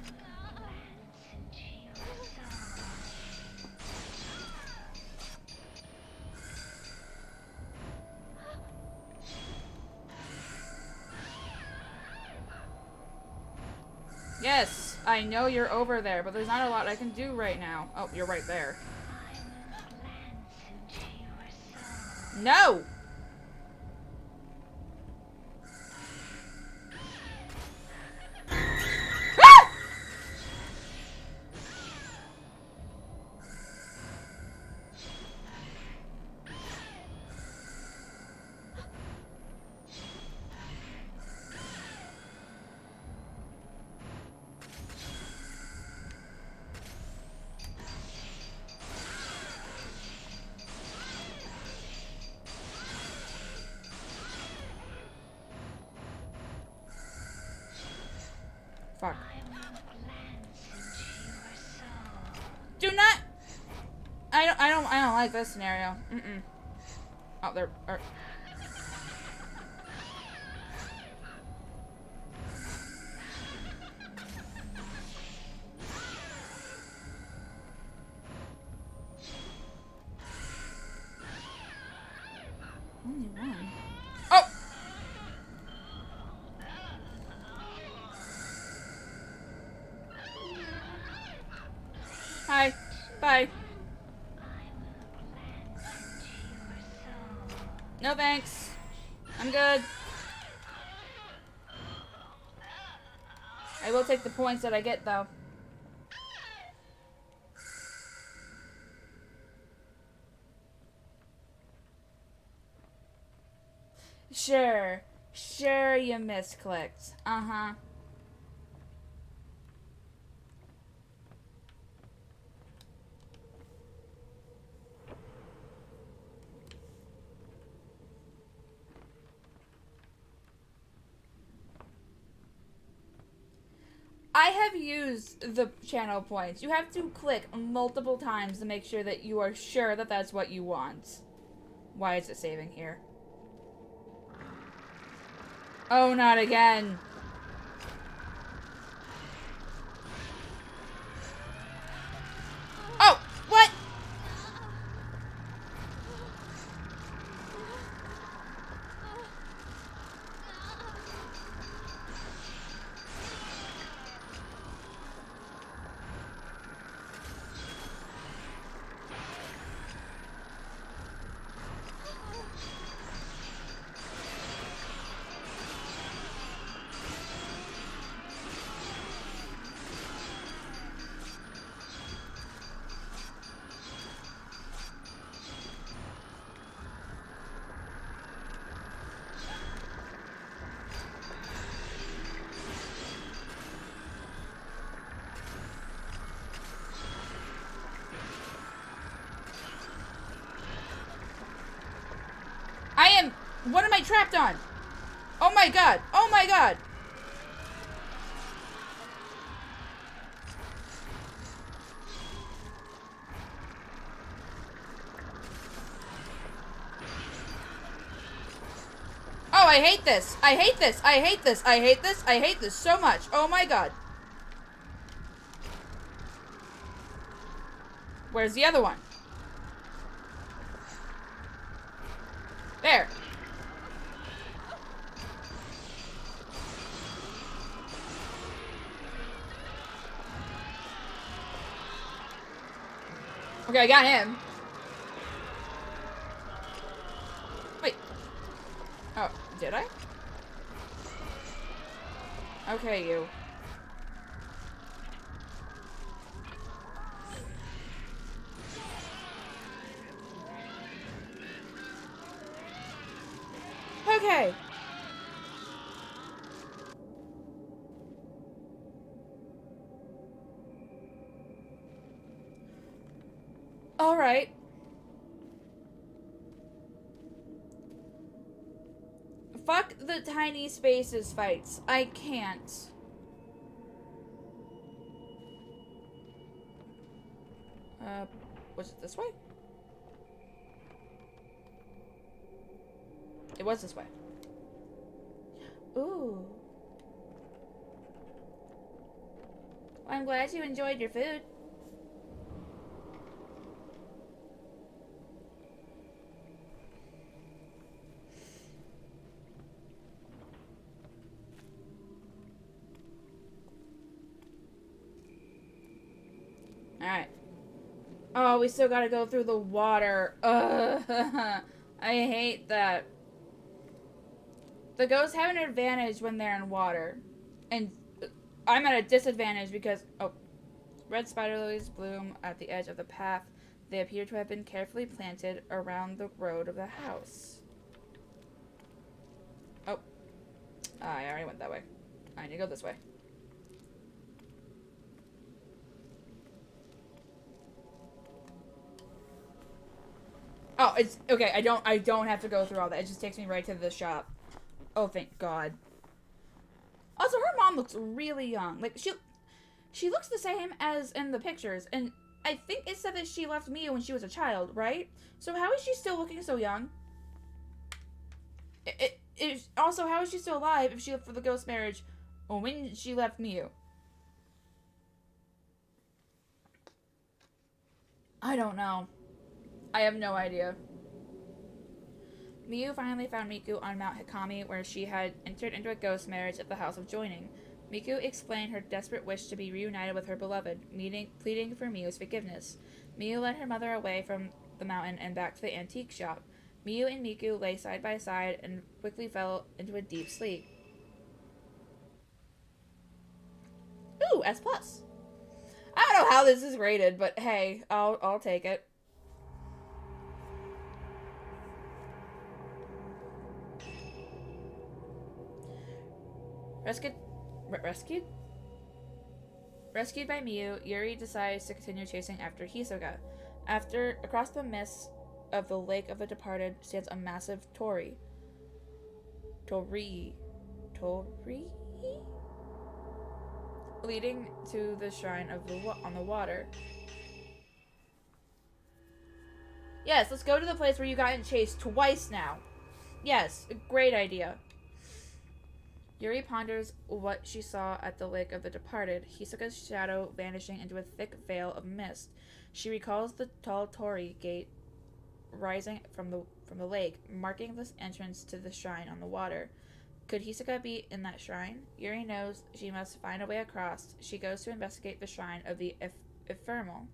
S1: Yes, I know you're over there, but there's not a lot I can do right now. Oh, you're right there. No! Ah! Fuck. Do not. I don't like this scenario. Mm-mm. Oh, there. Only one. Oh! Hi. Bye. No thanks. I'm good. I will take the points that I get, though. Sure. Sure you misclicked. Uh-huh. I have used the channel points. You have to click multiple times to make sure that you are sure that that's what you want. Why is it saving here? Oh, not again. Oh, what? I am... What am I trapped on? Oh my god. Oh my god. Oh, I hate this. I hate this. I hate this. I hate this. I hate this so much. Oh my god. Where's the other one? There. Okay, I got him. Wait. Oh, did I? Okay, you. Okay. Alright. Fuck the tiny spaces fights. I can't. Was it this way? It was this way. Ooh. Well, I'm glad you enjoyed your food. Alright. Oh, we still gotta go through the water. Ugh. I hate that. The ghosts have an advantage when they're in water. And I'm at a disadvantage because... Oh. Red spider lilies bloom at the edge of the path. They appear to have been carefully planted around the road of the house. Oh. I already went that way. I need to go this way. Oh, it's okay. I don't have to go through all that. It just takes me right to the shop. Oh, thank God. Also, her mom looks really young. Like she looks the same as in the pictures, and I think it said that she left Mia when she was a child, right? So how is she still looking so young? Also, how is she still alive if she left for the ghost marriage when she left Miu? I don't know. I have no idea. Miyu finally found Miku on Mount Hikami, where she had entered into a ghost marriage at the House of Joining. Miku explained her desperate wish to be reunited with her beloved, pleading for Miyu's forgiveness. Miyu led her mother away from the mountain and back to the antique shop. Miyu and Miku lay side by side and quickly fell into a deep sleep. Ooh, S+. I don't know how this is rated, but hey, I'll take it. Rescued by Miyu, Yuri decides to continue chasing after Hisoka. Across the mist of the Lake of the Departed stands a massive torii. Leading to the shrine of on the water. Yes, let's go to the place where you got chased twice now. Yes, a great idea. Yuri ponders what she saw at the Lake of the Departed, Hisoka's shadow vanishing into a thick veil of mist. She recalls the tall torii gate rising from the lake, marking the entrance to the shrine on the water. Could Hisoka be in that shrine? Yuri knows she must find a way across. She goes to investigate the shrine of the ephemeral.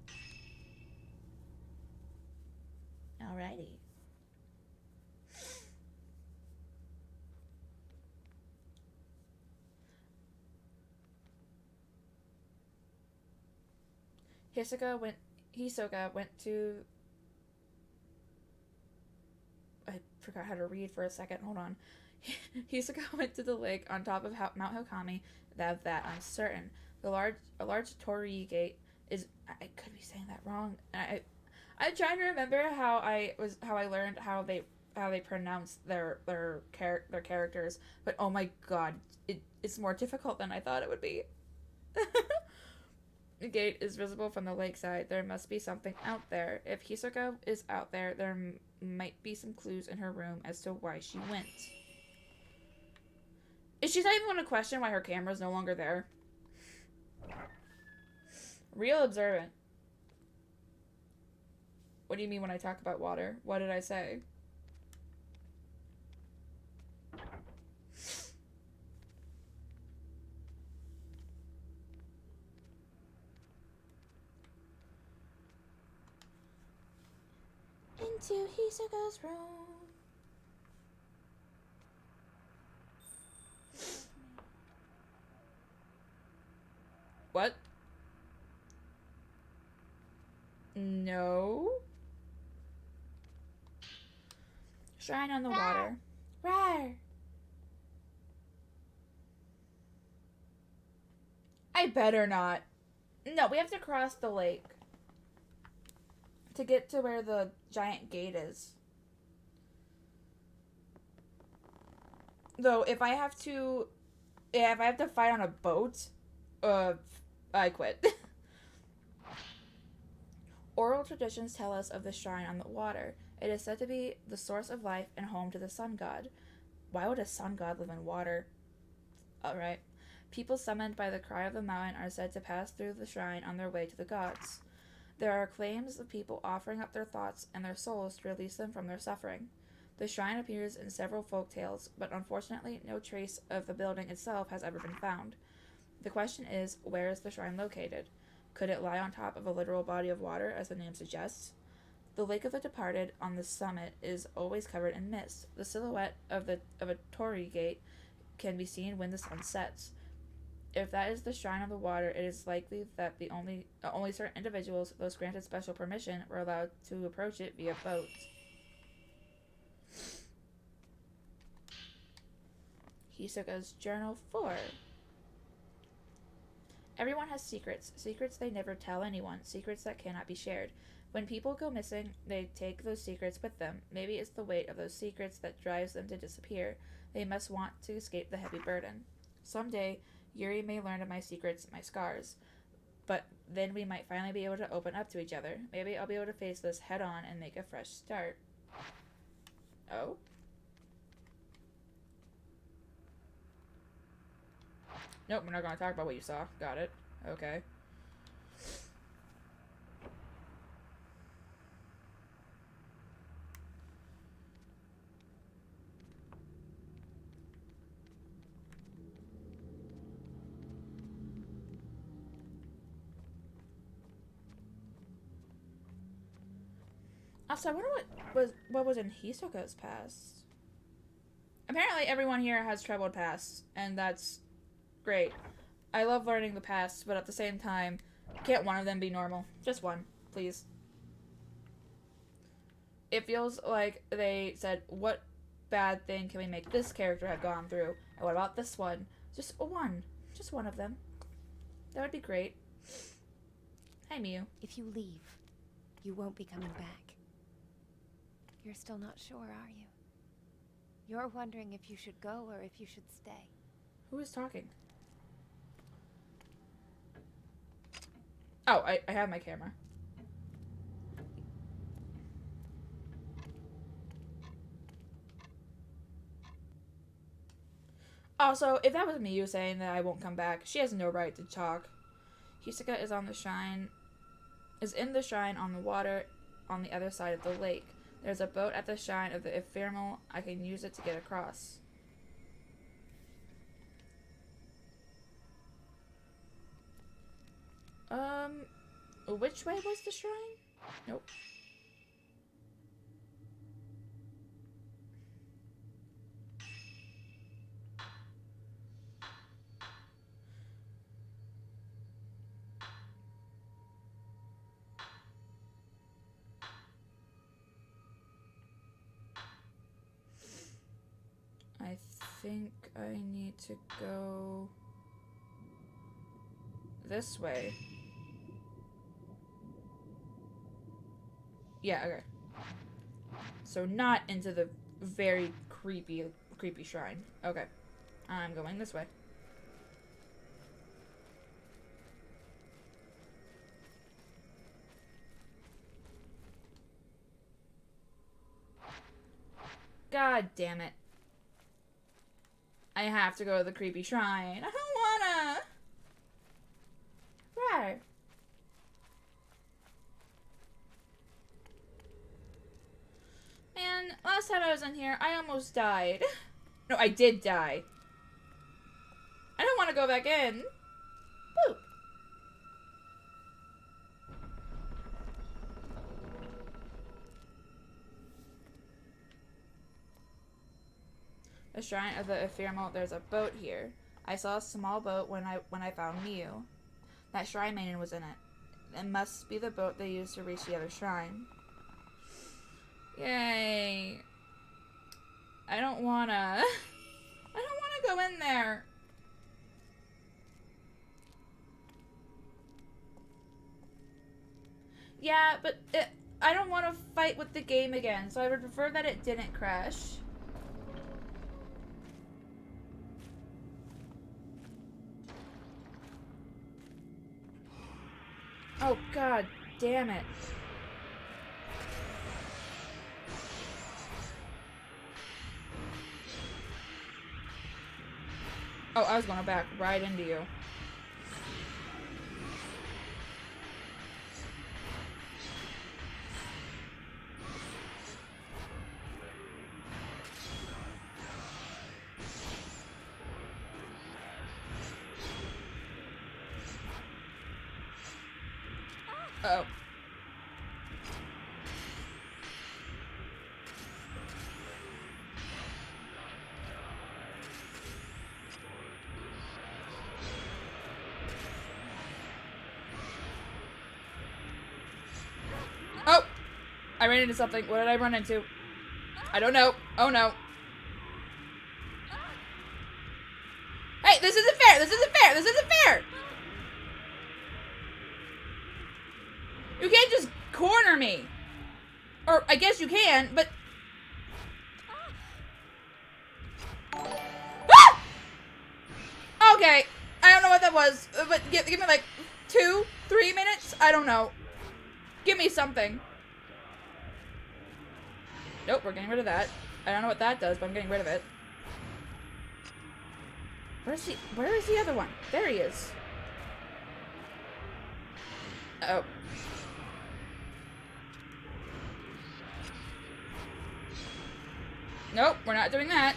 S1: Alrighty. Hisoka went to... I forgot how to read for a second. Hold on. Hisoka went to the lake on top of Mount Hokami. That I'm certain. A large torii gate is... I could be saying that wrong. I'm trying to remember how I learned how they pronounce their characters. But oh my god, it's more difficult than I thought it would be. The gate is visible from the lakeside. There must be something out there. If Hisoka is out there, there might be some clues in her room as to why she went. Is she not even going to question why her camera's no longer there? Real observant. What do you mean when I talk about water? What did I say? Into Hisoka's room. What? No. Shrine on the water. Rawr. I better not. No, we have to cross the lake to get to where the giant gate is. Though, if I have to fight on a boat, I quit. Oral traditions tell us of the shrine on the water. It is said to be the source of life and home to the sun god. Why would a sun god live in water? Alright. People summoned by the cry of the mountain are said to pass through the shrine on their way to the gods. There are claims of people offering up their thoughts and their souls to release them from their suffering. The shrine appears in several folk tales, but unfortunately no trace of the building itself has ever been found. The question is, where is the shrine located? Could it lie on top of a literal body of water, as the name suggests? The Lake of the Departed on the summit is always covered in mist. The silhouette of a torii gate can be seen when the sun sets. If that is the shrine on the water, it is likely that the only certain individuals, those granted special permission, were allowed to approach it via boat. Hisoka's Journal 4. Everyone has secrets. Secrets they never tell anyone. Secrets that cannot be shared. When people go missing, they take those secrets with them. Maybe it's the weight of those secrets that drives them to disappear. They must want to escape the heavy burden. Someday, Yuri may learn of my secrets, my scars. But then we might finally be able to open up to each other. Maybe I'll be able to face this head on and make a fresh start. Oh? Nope, we're not going to talk about what you saw. Got it. Okay. Also, I wonder what was in Hisoka's past. Apparently, everyone here has troubled pasts, and that's great. I love learning the past, but at the same time, can't one of them be normal? Just one, please. It feels like they said, what bad thing can we make this character have gone through? And what about this one? Just one. Just one of them. That would be great. Hi, Miu.
S3: If you leave, you won't be coming back. You're still not sure, are you? You're wondering if you should go or if you should stay.
S1: Who is talking? Oh, I have my camera. Also, if that was Miyu saying that I won't come back, she has no right to talk. Hisoka is on the shrine, is in the shrine on the water on the other side of the lake. There's a boat at the shrine of the ephemeral. I can use it to get across. Which way was the shrine? Nope. I think I need to go this way. Yeah, okay. So not into the very creepy shrine. Okay. I'm going this way. God damn it. I have to go to the creepy shrine. I don't wanna. Right. Man, last time I was in here, I almost died. No, I did die. I don't want to go back in. Boop. The shrine of the ephemeral. There's a boat here. I saw a small boat when I found Miu. That shrine maiden was in it. It must be the boat they used to reach the other shrine. Yay. I don't wanna. I don't wanna go in there. Yeah, but I don't want to fight with the game again, so I would prefer that it didn't crash. Oh, god damn it. Oh, I was gonna back right into you. Uh-oh. Oh! I ran into something. What did I run into? I don't know. Oh no. Hey, this isn't fair! This isn't fair! This isn't fair! You can't just corner me! Or, I guess you can, but... Ah! Okay. I don't know what that was, but give me like 2, 3 minutes? I don't know. Give me something. Nope, we're getting rid of that. I don't know what that does, but I'm getting rid of it. Where is the other one? There he is. Uh-oh. Nope, we're not doing that.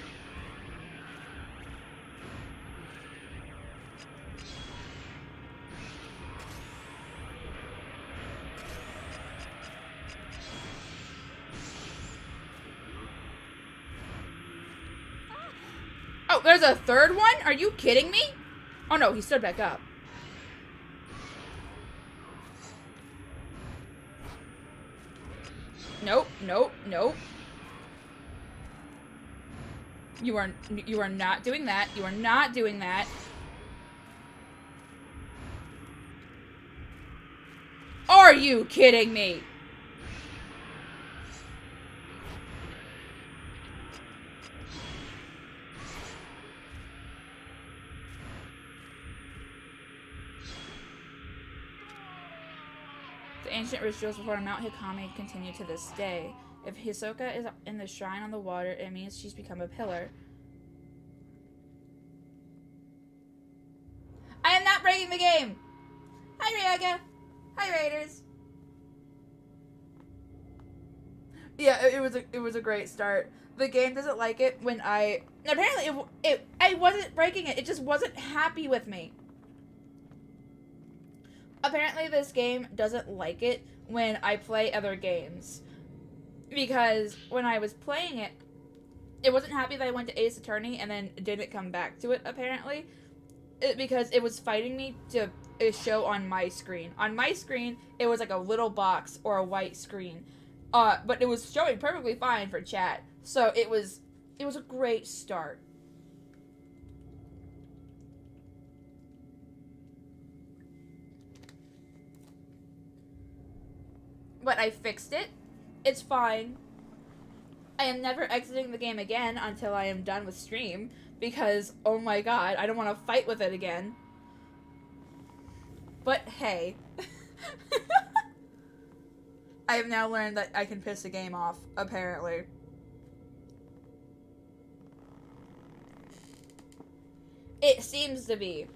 S1: Oh, there's a third one? Are you kidding me? Oh no, he stood back up. Nope, nope, nope. You are not doing that. You are not doing that. Are you kidding me? The ancient rituals before Mount Hikami continue to this day. If Hisoka is in the shrine on the water, it means she's become a pillar. I am not breaking the game! Hi, Ryoga! Hi, Raiders! Yeah, it was a great start. The game doesn't like it when apparently I wasn't breaking it. It just wasn't happy with me. Apparently this game doesn't like it when I play other games. Because when I was playing it, it wasn't happy that I went to Ace Attorney and then didn't come back to it, apparently. Because it was fighting me to show on my screen. On my screen, it was like a little box or a white screen. But it was showing perfectly fine for chat. So it was a great start. But I fixed it. It's fine. I am never exiting the game again until I am done with stream. Because, oh my god, I don't want to fight with it again. But hey. I have now learned that I can piss a game off, apparently. It seems to be.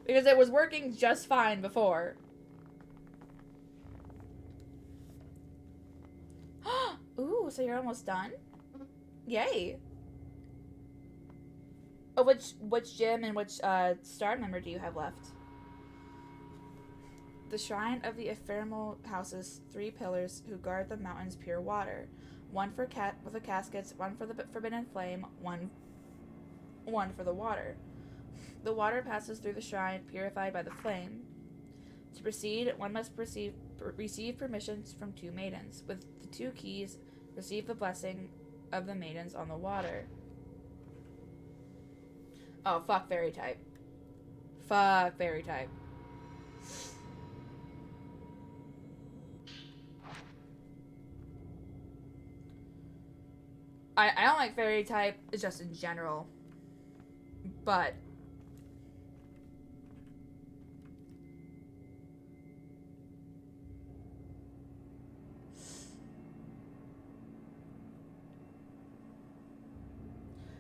S1: Because it was working just fine before. Ooh, so you're almost done? Yay. Oh, which gym and which star member do you have left? The shrine of the ephemeral houses 3 pillars who guard the mountain's pure water. One for the caskets, one for the forbidden flame, one for the water. The water passes through the shrine, purified by the flame. To proceed, one must receive permissions from 2 maidens. With the 2 keys, receive the blessing of the maidens on the water. Oh, fuck fairy type. Fuck fairy type. I don't like fairy type, it's just in general. But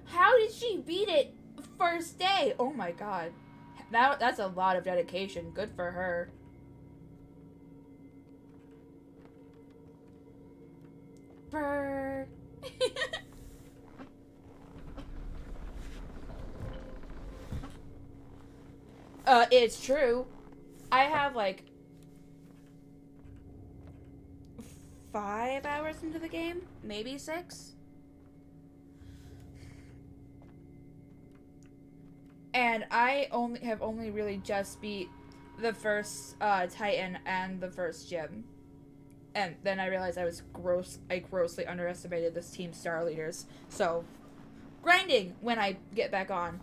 S1: how did she beat it first day? Oh my god. That's a lot of dedication. Good for her. Brr. It's true. I have like 5 hours into the game, maybe 6. And I have only really just beat the first Titan and the first gym. And then I realized I grossly underestimated this team star leaders. So, grinding when I get back on.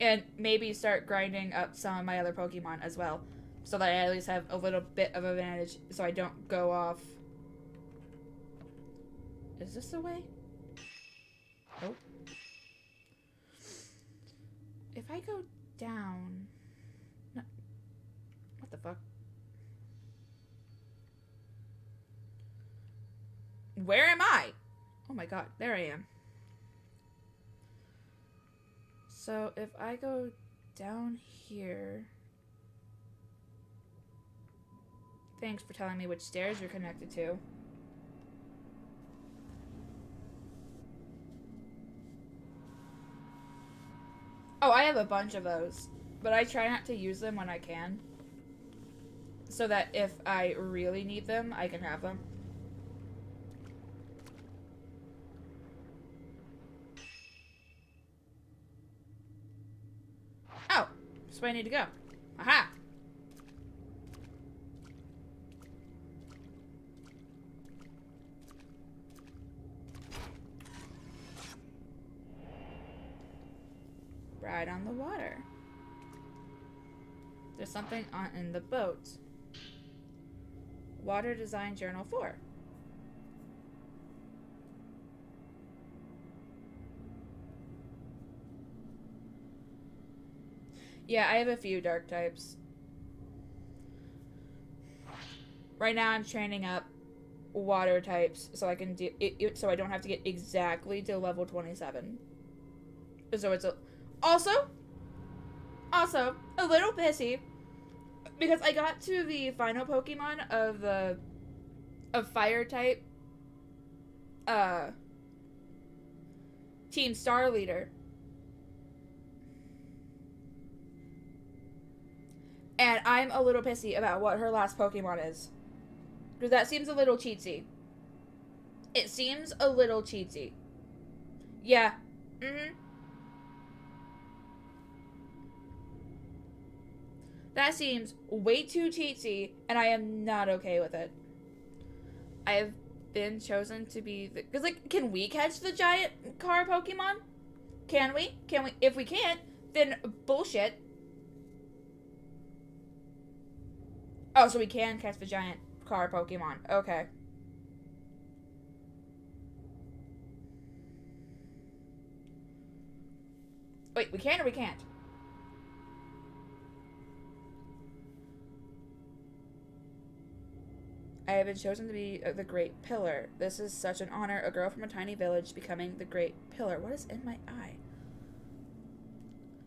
S1: And maybe start grinding up some of my other Pokemon as well. So that I at least have a little bit of advantage so I don't go off. Is this the way? Nope. If I go down... No. What the fuck? Where am I? Oh my god, there I am. So if I go down here... Thanks for telling me which stairs you're connected to. Oh, I have a bunch of those, but I try not to use them when I can. So that if I really need them, I can have them. That's where I need to go. Aha! Ride on the water. There's something on in the boat. Water Design Journal 4. Yeah, I have a few dark types. Right now I'm training up water types so I can do it, so I don't have to get exactly to level 27. So it's also a little pissy because I got to the final Pokemon of fire type Team Star Leader. And I'm a little pissy about what her last Pokemon is. Because that seems a little cheatsy. It seems a little cheatsy. Yeah. Mm-hmm. That seems way too cheatsy, and I am not okay with it. I have been chosen to be the... Because, like, can we catch the giant car Pokemon? Can we? Can we? If we can't, then bullshit. Oh, so we can catch the giant car Pokemon. Okay. Wait, we can or we can't? I have been chosen to be the Great Pillar. This is such an honor. A girl from a tiny village becoming the Great Pillar. What is in my eye?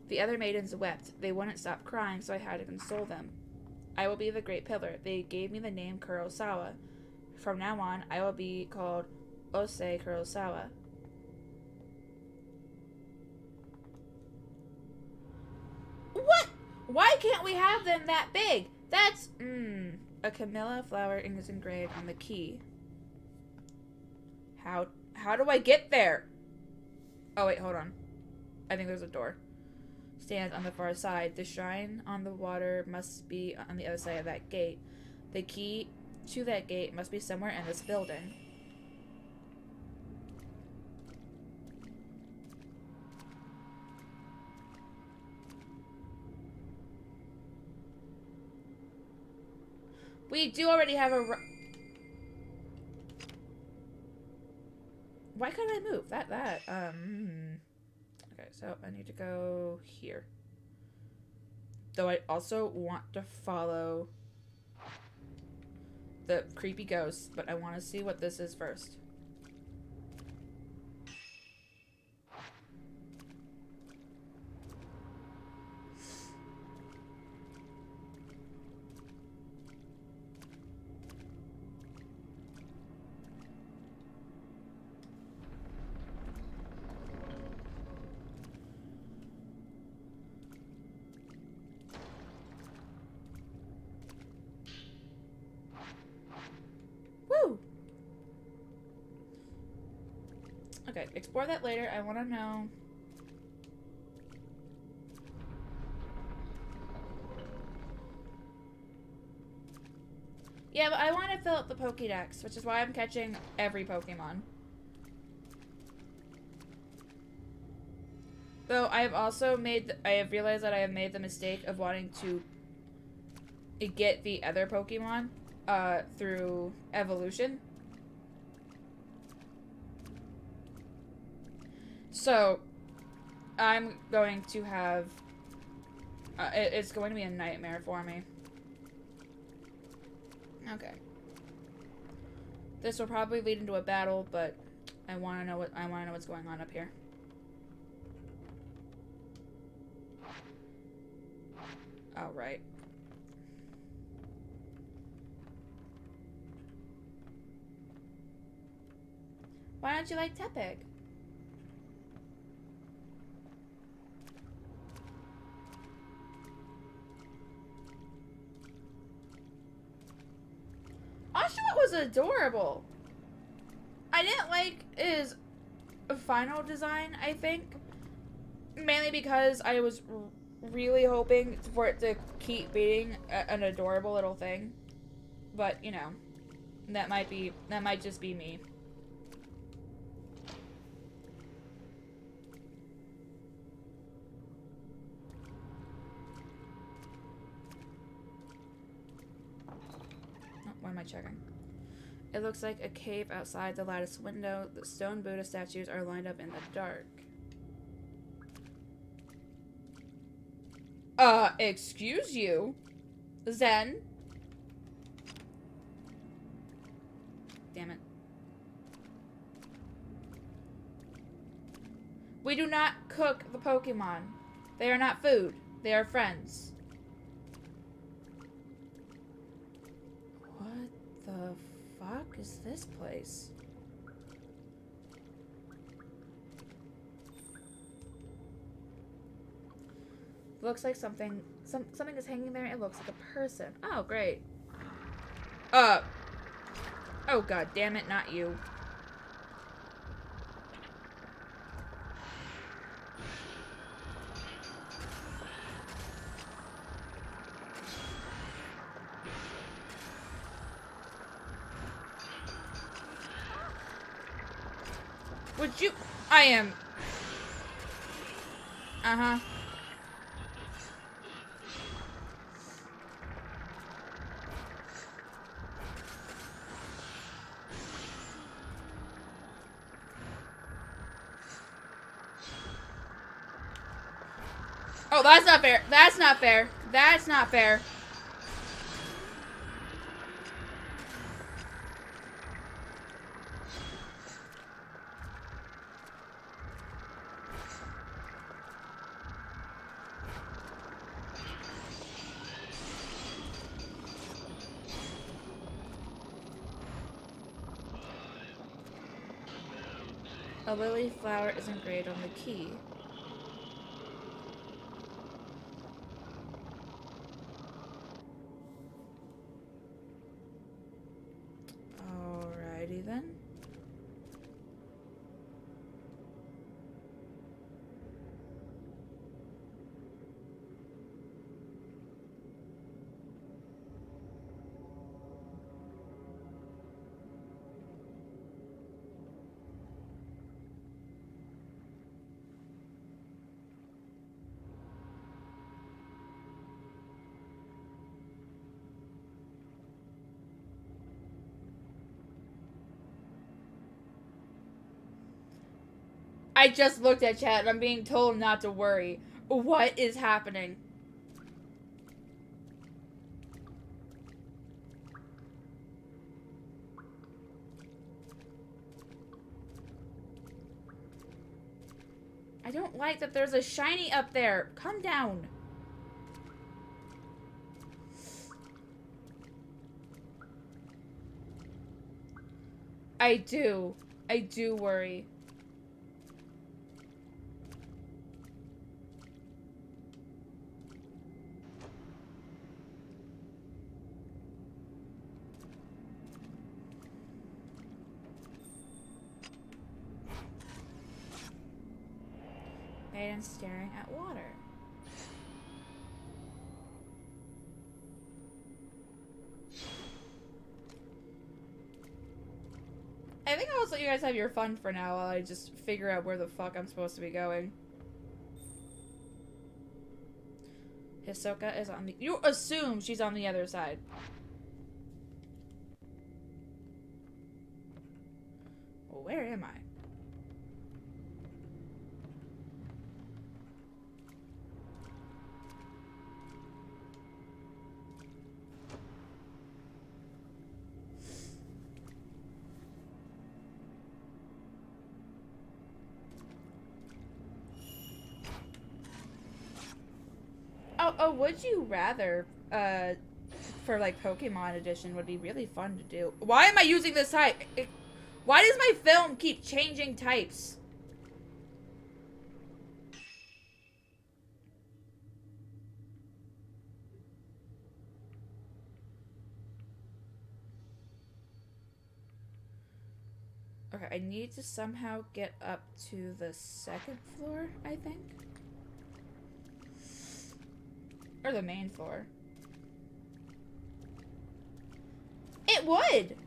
S1: The other maidens wept. They wouldn't stop crying, so I had to console them. I will be the Great Pillar. They gave me the name Kurosawa. From now on, I will be called Ose Kurosawa. What? Why can't we have them that big? That's, a camellia flower is engraved on the key. How do I get there? Oh, wait, hold on. I think there's a door. Stands on the far side. The shrine on the water must be on the other side of that gate. The key to that gate must be somewhere in this building. We do already have a... Why can't I move? Okay, so I need to go here. Though I also want to follow the creepy ghost, but I want to see what this is first. Woo! Okay, explore that later. I want to know... Yeah, but I want to fill up the Pokédex, which is why I'm catching every Pokemon. Though I have also I have realized that I have made the mistake of wanting to get the other Pokemon through evolution. So I'm going to have it's going to be a nightmare for me. Okay. This will probably lead into a battle, but I want to know what's going on up here. All right. Why don't you like Tepig? Oshawott was adorable. I didn't like his final design, I think. Mainly because I was really hoping for it to keep being an adorable little thing. But, you know, that might just be me. Oh, why am I checking? It looks like a cave outside the lattice window. The stone Buddha statues are lined up in the dark. Excuse you? Zen? Damn it. We do not cook the Pokemon. They are not food. They are friends. What the fuck is this place? Looks like something is hanging there. It looks like a person. Oh, great. Oh god damn it, not you. Would you? I am. Uh-huh. Oh, that's not fair. That's not fair. That's not fair. A lily flower is engraved on the key. Alrighty then. I just looked at chat and I'm being told not to worry. What is happening? I don't like that there's a shiny up there. Come down. I do. I do worry. Maiden staring at water. I think I'll just let you guys have your fun for now while I just figure out where the fuck I'm supposed to be going. Hisoka is on the— you assume she's on the other side. Well, where am I? Oh, would you rather, for like Pokemon edition would be really fun to do. Why am I using this type? Why does my film keep changing types? Okay, I need to somehow get up to the second floor, I think. Or the main floor. It would!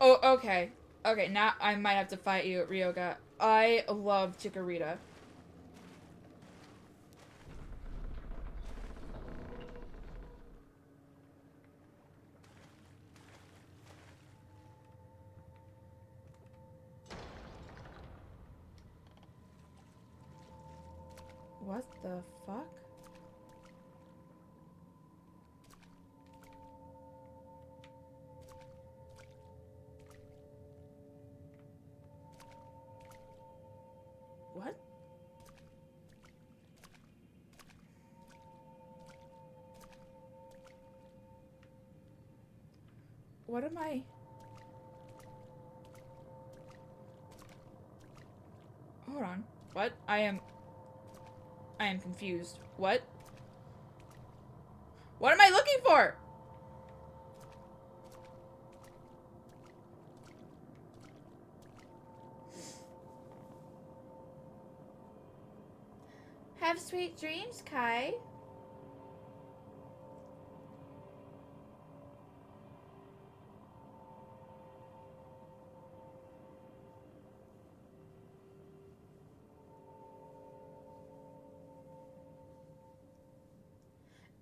S1: Oh, okay. Okay, now I might have to fight you, Ryoga. I love Chikorita. What the fuck? What? What am I? Hold on. What? I am confused. What? What am I looking for? Have sweet dreams, Kai.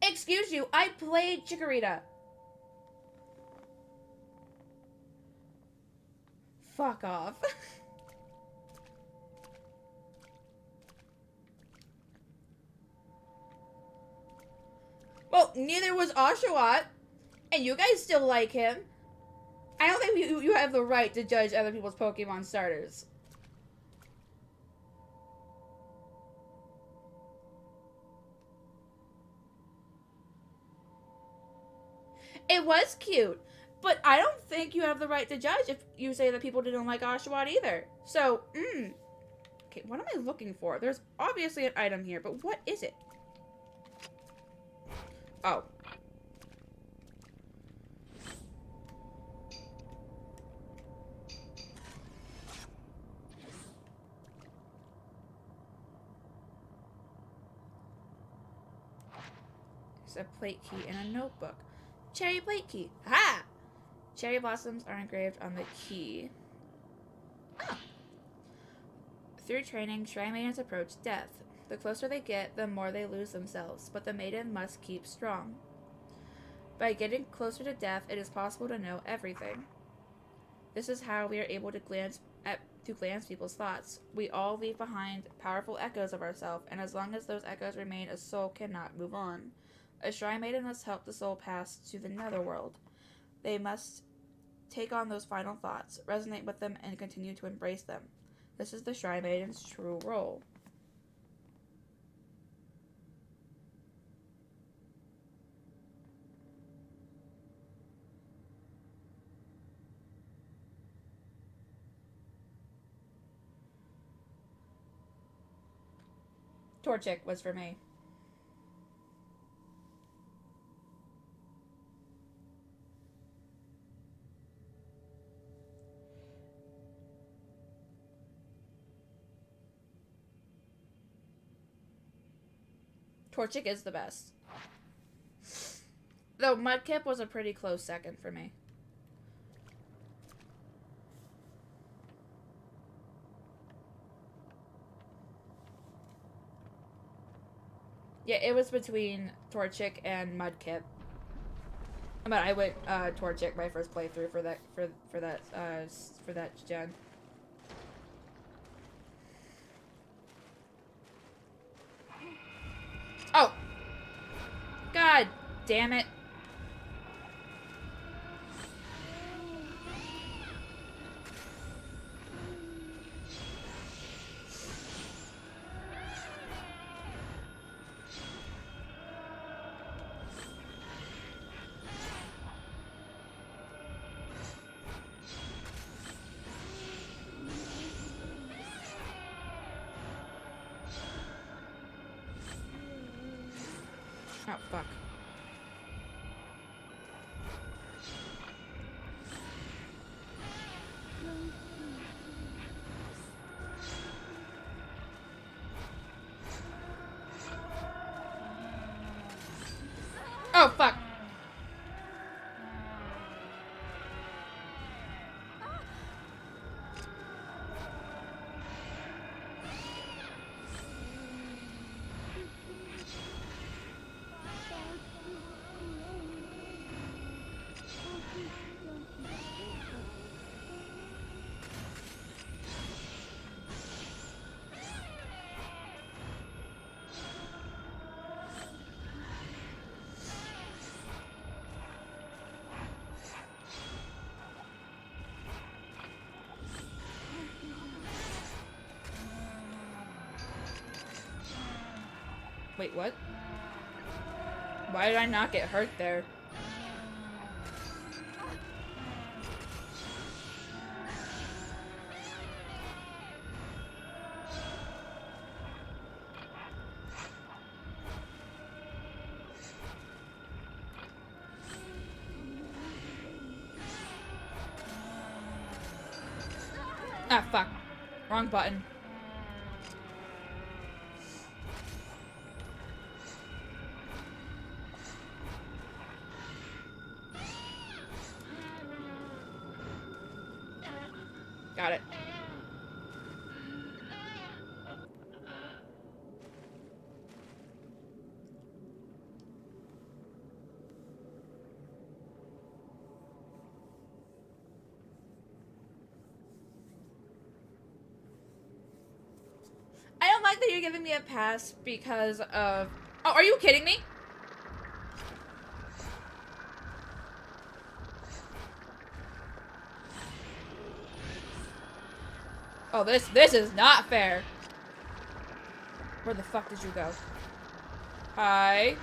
S1: Excuse you, I played Chikorita. Fuck off. Well, neither was Oshawott. And you guys still like him. I don't think you have the right to judge other people's Pokemon starters. It was cute. But I don't think you have the right to judge if you say that people didn't like Oshawott either. So, Okay, what am I looking for? There's obviously an item here, but what is it? Oh. It's a plate key and a notebook. Cherry plate key. Ha! Cherry blossoms are engraved on the key. Oh. Through training, Shrine Maidens approach death. The closer they get, the more they lose themselves, but the maiden must keep strong. By getting closer to death, it is possible to know everything. This is how we are able to glance people's thoughts. We all leave behind powerful echoes of ourselves, and as long as those echoes remain, a soul cannot move on. A Shrine Maiden must help the soul pass to the netherworld. They must take on those final thoughts, resonate with them, and continue to embrace them. This is the Shrine Maiden's true role. Torchic was for me. Torchic is the best. Though Mudkip was a pretty close second for me. Yeah, it was between Torchic and Mudkip. But I went Torchic my first playthrough for that gen. Oh! God damn it. Oh, fuck. Oh, fuck. Wait, what? Why did I not get hurt there? Ah, fuck. Wrong button. Got it. I don't like that you're giving me a pass because of... Oh, are you kidding me? Oh, this is not fair. Where the fuck did you go? Hi.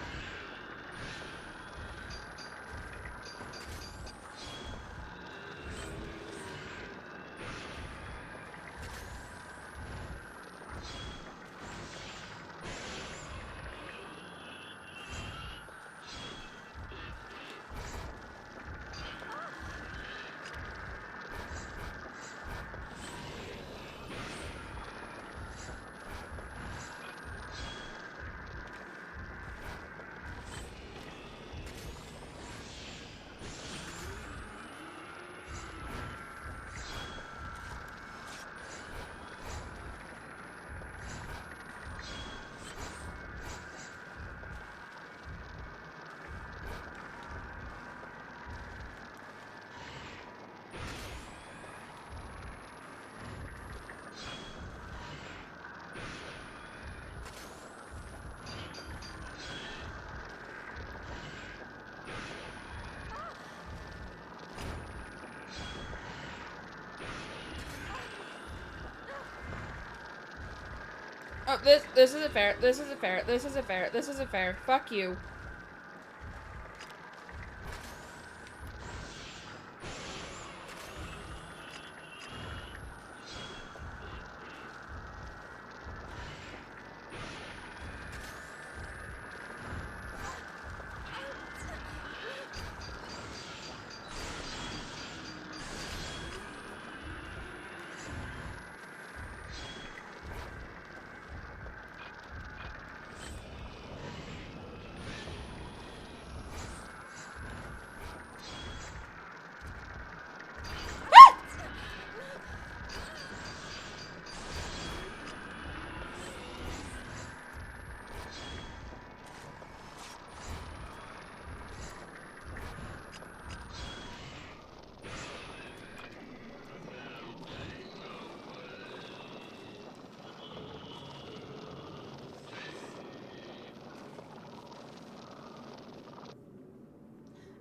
S1: Oh, this isn't fair. This isn't fair. This isn't fair. This isn't fair. Fuck you.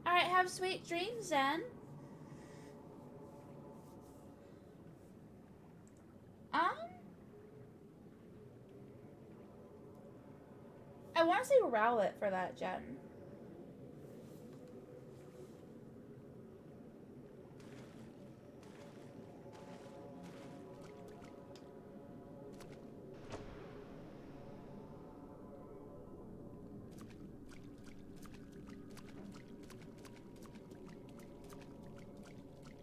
S1: Alright, have sweet dreams then. I want to say Rowlet for that gen.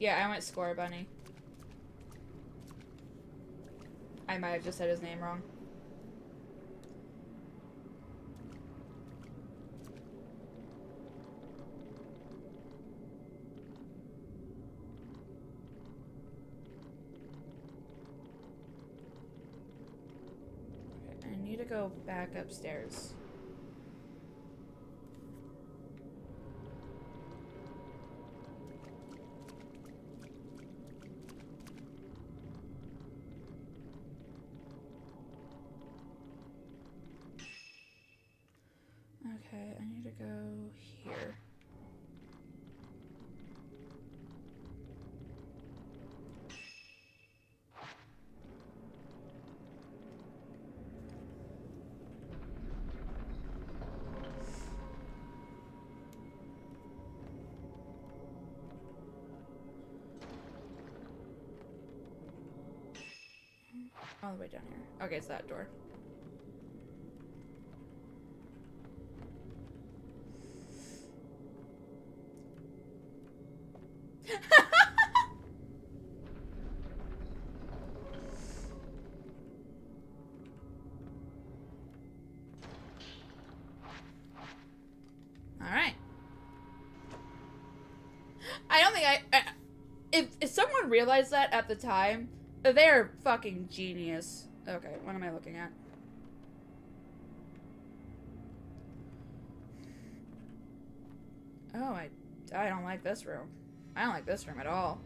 S1: Yeah, I went Score Bunny. I might have just said his name wrong. Okay, I need to go back upstairs. Okay, I need to go here. All the way down here. Okay, it's that door. Alright. I don't think if someone realized that at the time, they're fucking genius. Okay, what am I looking at? Oh, I don't like this room. I don't like this room at all.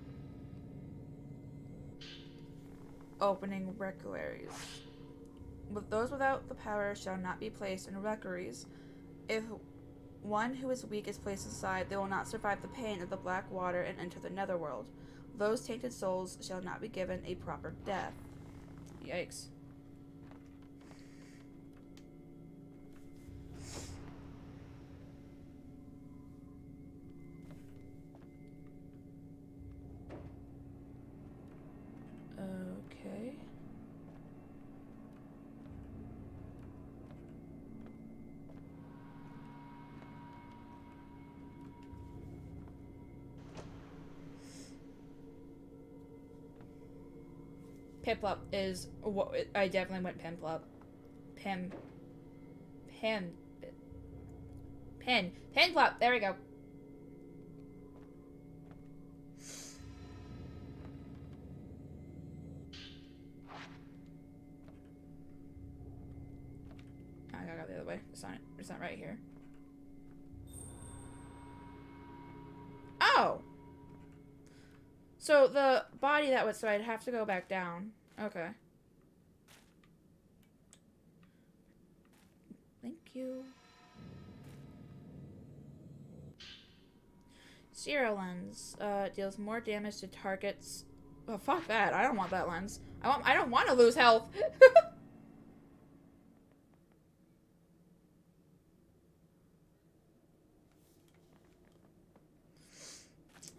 S1: Opening requeries. With those without the power shall not be placed in requeries. If one who is weak is placed inside, they will not survive the pain of the black water and enter the netherworld. Those tainted souls shall not be given a proper death. Yikes. Okay. Piplup is what I definitely went Pimplop. Pinplop. There we go. I gotta go the other way. It's not right here. Oh! So the body that was, so I'd have to go back down. Okay. Thank you. Zero lens. Deals more damage to targets. Oh, fuck that. I don't want that lens. I don't want to lose health.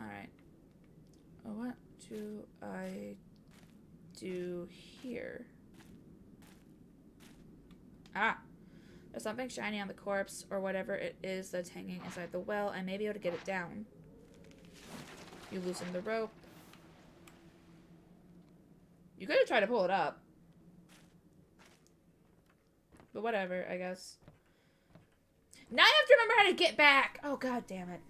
S1: Alright. What do I do here? Ah! There's something shiny on the corpse, or whatever it is that's hanging inside the well. I may be able to get it down. You loosen the rope. You could have tried to pull it up. But whatever, I guess. Now I have to remember how to get back! Oh, god damn it.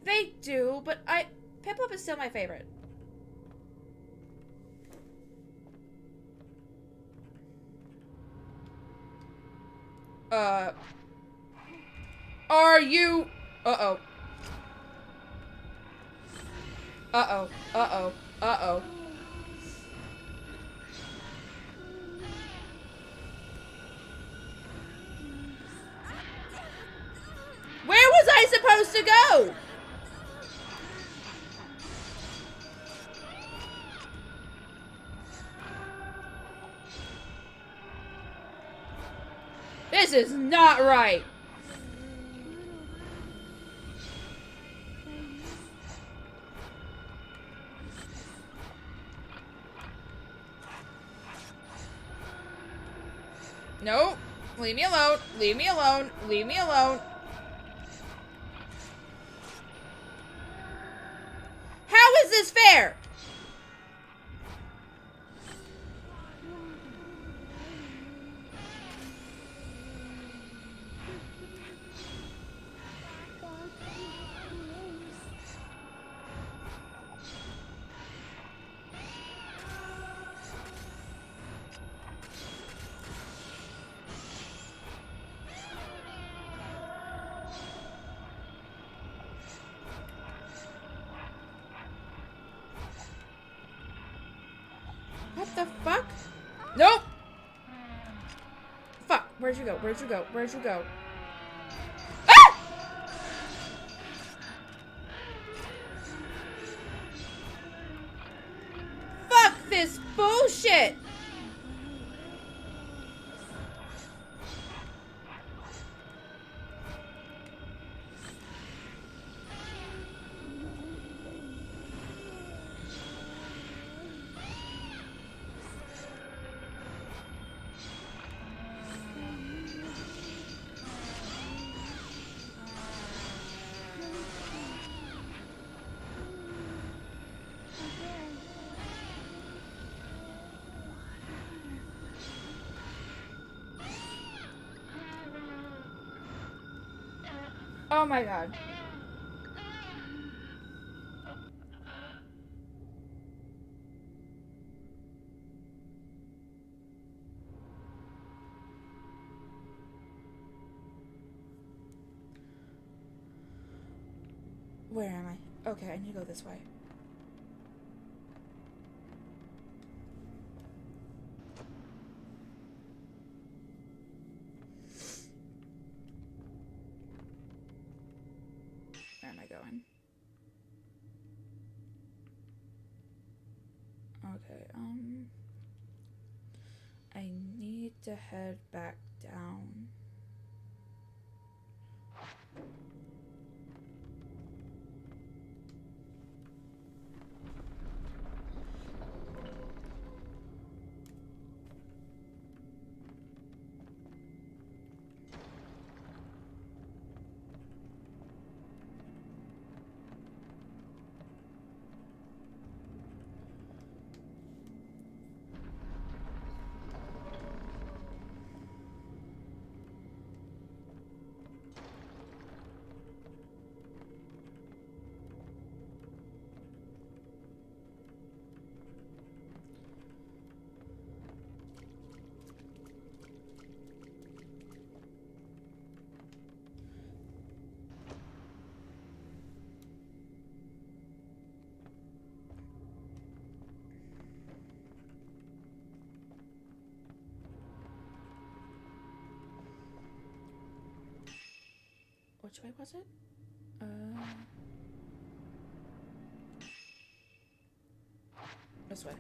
S1: They do, but Piplup is still my favorite. Are you... Uh-oh. Uh-oh. Uh-oh. Uh-oh. Where was I supposed to go? This is not right. No. Leave me alone. Leave me alone. Leave me alone. How is this fair? What the fuck? Nope. Fuck. Where'd you go? Where'd you go? Where'd you go? Ah! Fuck this bullshit. Oh my god. Where am I? Okay, I need to go this way. Where am I going? Okay, I need to head back down. Which way was it? This way.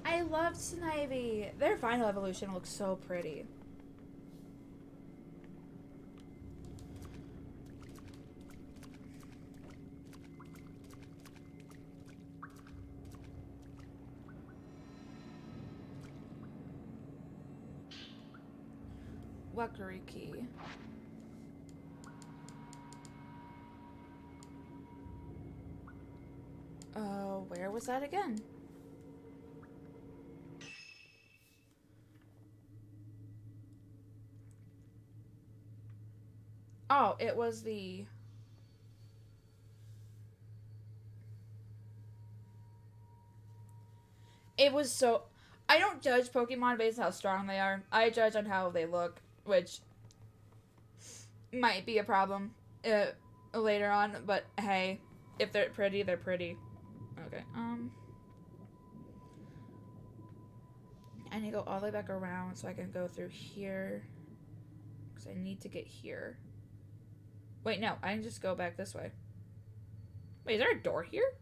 S1: I love Snivy. Their final evolution looks so pretty. Luxury key. Where was that again? Oh, it was the... It was so... I don't judge Pokemon based on how strong they are. I judge on how they look, which might be a problem later on, but hey, if they're pretty, they're pretty. Okay, I need to go all the way back around so I can go through here. Because I need to get here. Wait, no, I can just go back this way. Wait, is there a door here?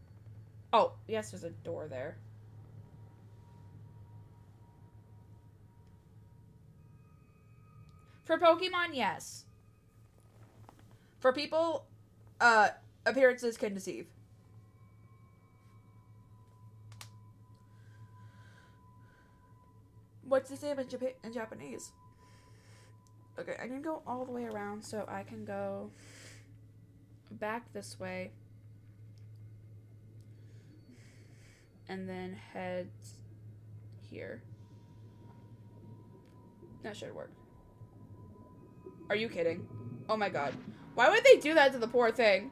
S1: Oh, yes, there's a door there. For Pokemon, yes. For people, appearances can deceive. What's the same in Japanese? Okay, I can go all the way around, so I can go back this way. And then head here. That should work. Are you kidding? Oh my god. Why would they do that to the poor thing?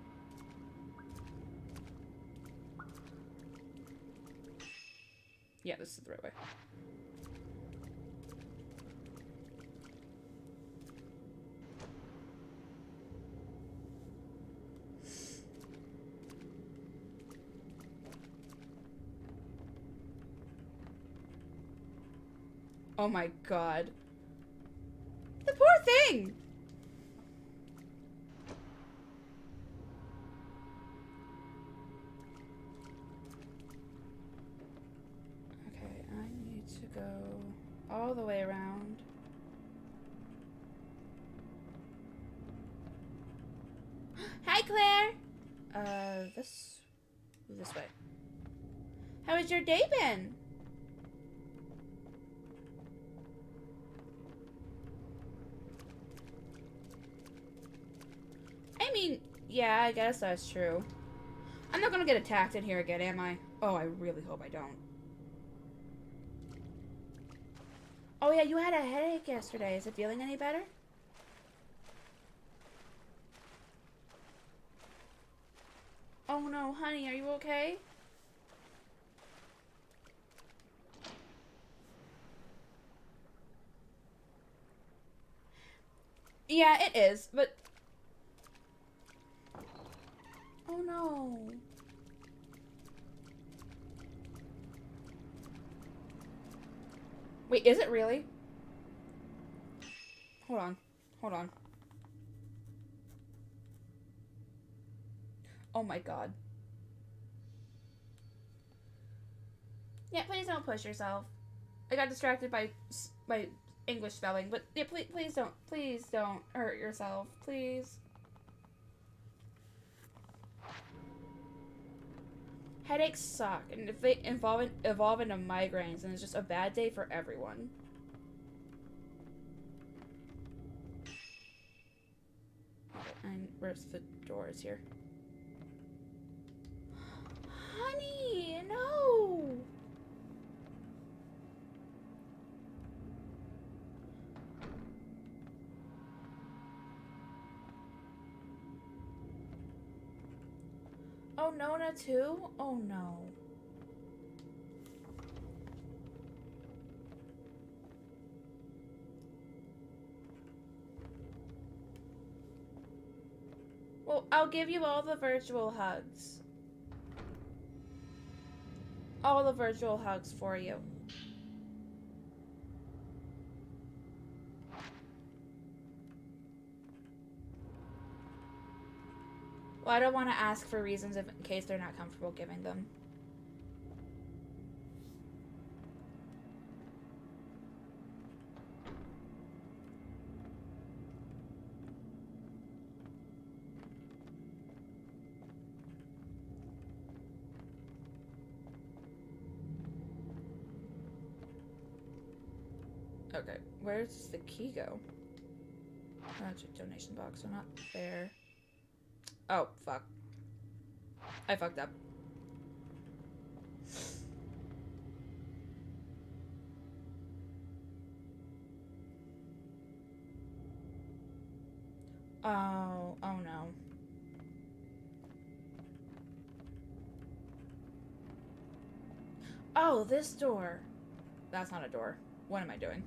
S1: Yeah, this is the right way. Oh my god. The poor thing! Okay, I need to go all the way around. Hi, Claire! This way. How has your day been? I mean, yeah, I guess that's true. I'm not gonna get attacked in here again, am I? Oh, I really hope I don't. Oh yeah, you had a headache yesterday. Is it feeling any better? Oh no, honey, are you okay? Yeah, it is, but... Oh no. Wait, is it really? Hold on. Hold on. Oh my god. Yeah, please don't push yourself. I got distracted by English spelling, but yeah, please don't hurt yourself, please. Headaches suck, and if they evolve into migraines, then it's just a bad day for everyone. Okay, and where's the doors here? Honey, no! Oh, Nona too? Oh no. Well, I'll give you all the virtual hugs. All the virtual hugs for you. Well, I don't want to ask for reasons in case they're not comfortable giving them. Okay, where's the key go? Oh, it's a donation box, so not there. Oh, fuck. I fucked up. Oh, oh no. Oh, this door. That's not a door. What am I doing?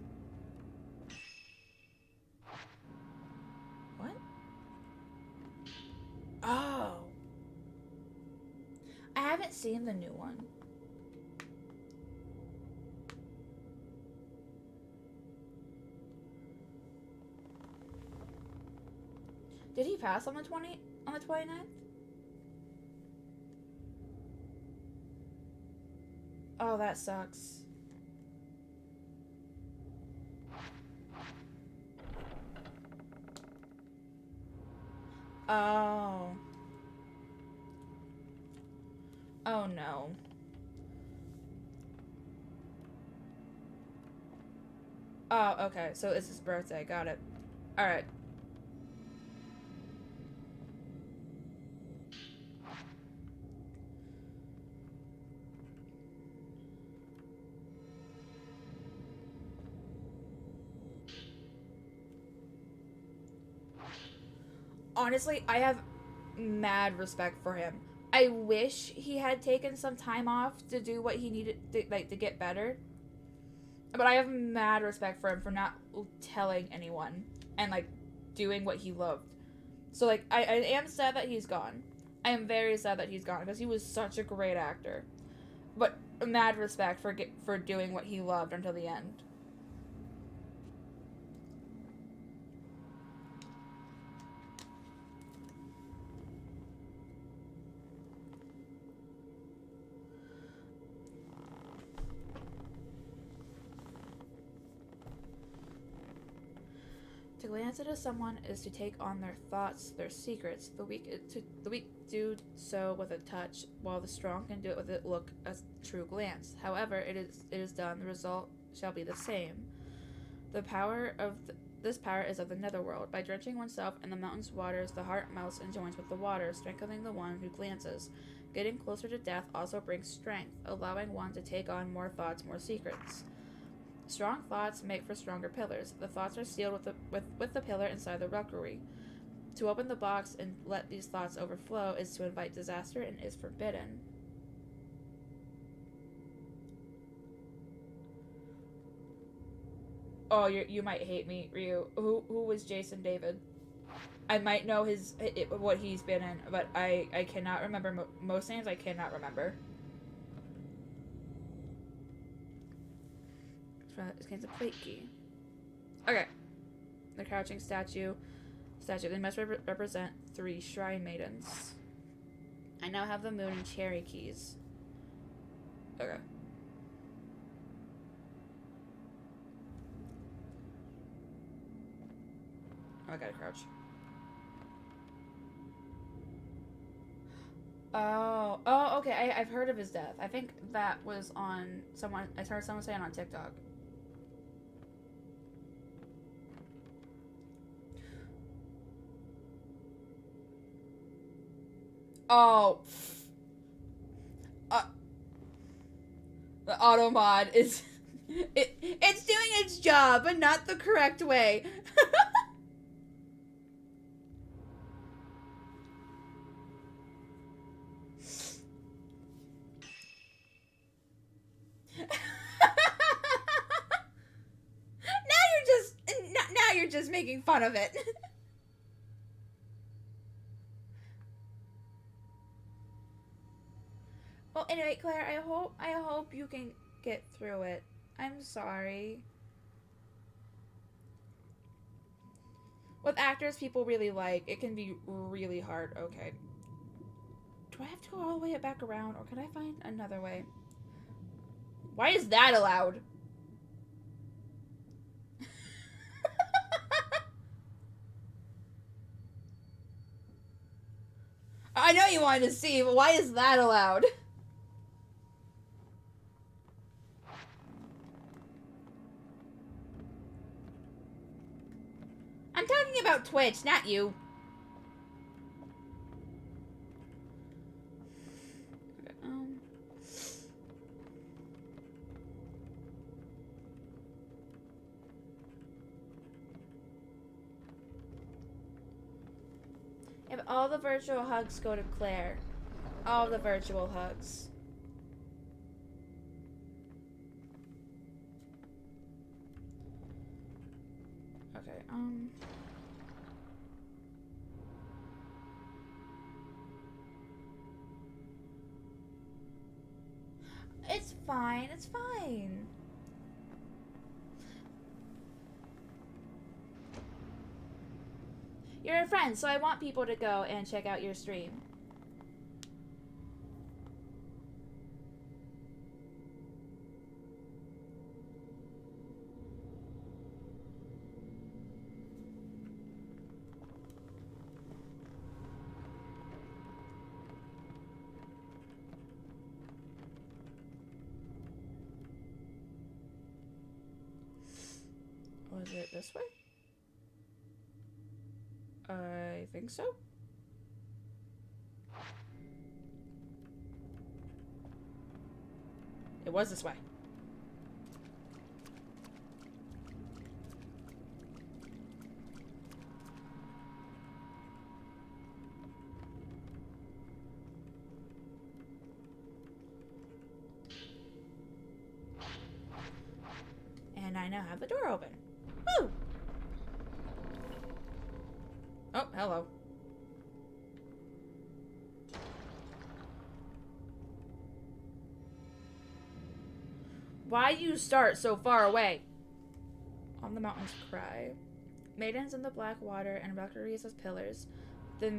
S1: What? Oh. I haven't seen the new one. Did he pass on the 29th? Oh, that sucks. Oh. Oh no. Oh, okay. So it's his birthday. Got it. Alright. Honestly, I have mad respect for him. I wish he had taken some time off to do what he needed to, like, to get better. But I have mad respect for him for not telling anyone and, like, doing what he loved. So, like, I am sad that he's gone. I am very sad that he's gone because he was such a great actor. But mad respect for doing what he loved until the end. To glance into someone is to take on their thoughts, their secrets. The weak do so with a touch, while the strong can do it with a look, a true glance. However, it is done. The result shall be the same. The power of this power is of the netherworld. By drenching oneself in the mountain's waters, the heart melts and joins with the water, strengthening the one who glances. Getting closer to death also brings strength, allowing one to take on more thoughts, more secrets. Strong thoughts make for stronger pillars. The thoughts are sealed with the pillar inside the rookery. To open the box and let these thoughts overflow is to invite disaster and is forbidden. Oh, you might hate me, Ryu. Who was Jason David? I might know what he's been in, but I cannot remember most names. I cannot remember. It's kind of a plate key. Okay. The crouching statue. They must represent 3 shrine maidens. I now have the moon and cherry keys. Okay. Oh, I gotta crouch. Oh, okay. I've heard of his death. I think that was on someone. I heard someone saying on TikTok. Oh. The auto mod is it's doing its job, but not the correct way. Now you're just making fun of it. Well, anyway, Claire, I hope you can get through it. I'm sorry. With actors people really like, it can be really hard. Okay. Do I have to go all the way back around, or can I find another way? Why is that allowed? I know you wanted to see, but why is that allowed? I'm talking about Twitch, not you. If all the virtual hugs go to Claire. All the virtual hugs. Okay, It's fine, it's fine. You're a friend, so I want people to go and check out your stream. it this way? I think so. It was this way. And I now have the door open. Woo! Oh, hello. Why you start so far away? On the mountains cry. Maidens in the black water and Valkyries as pillars. The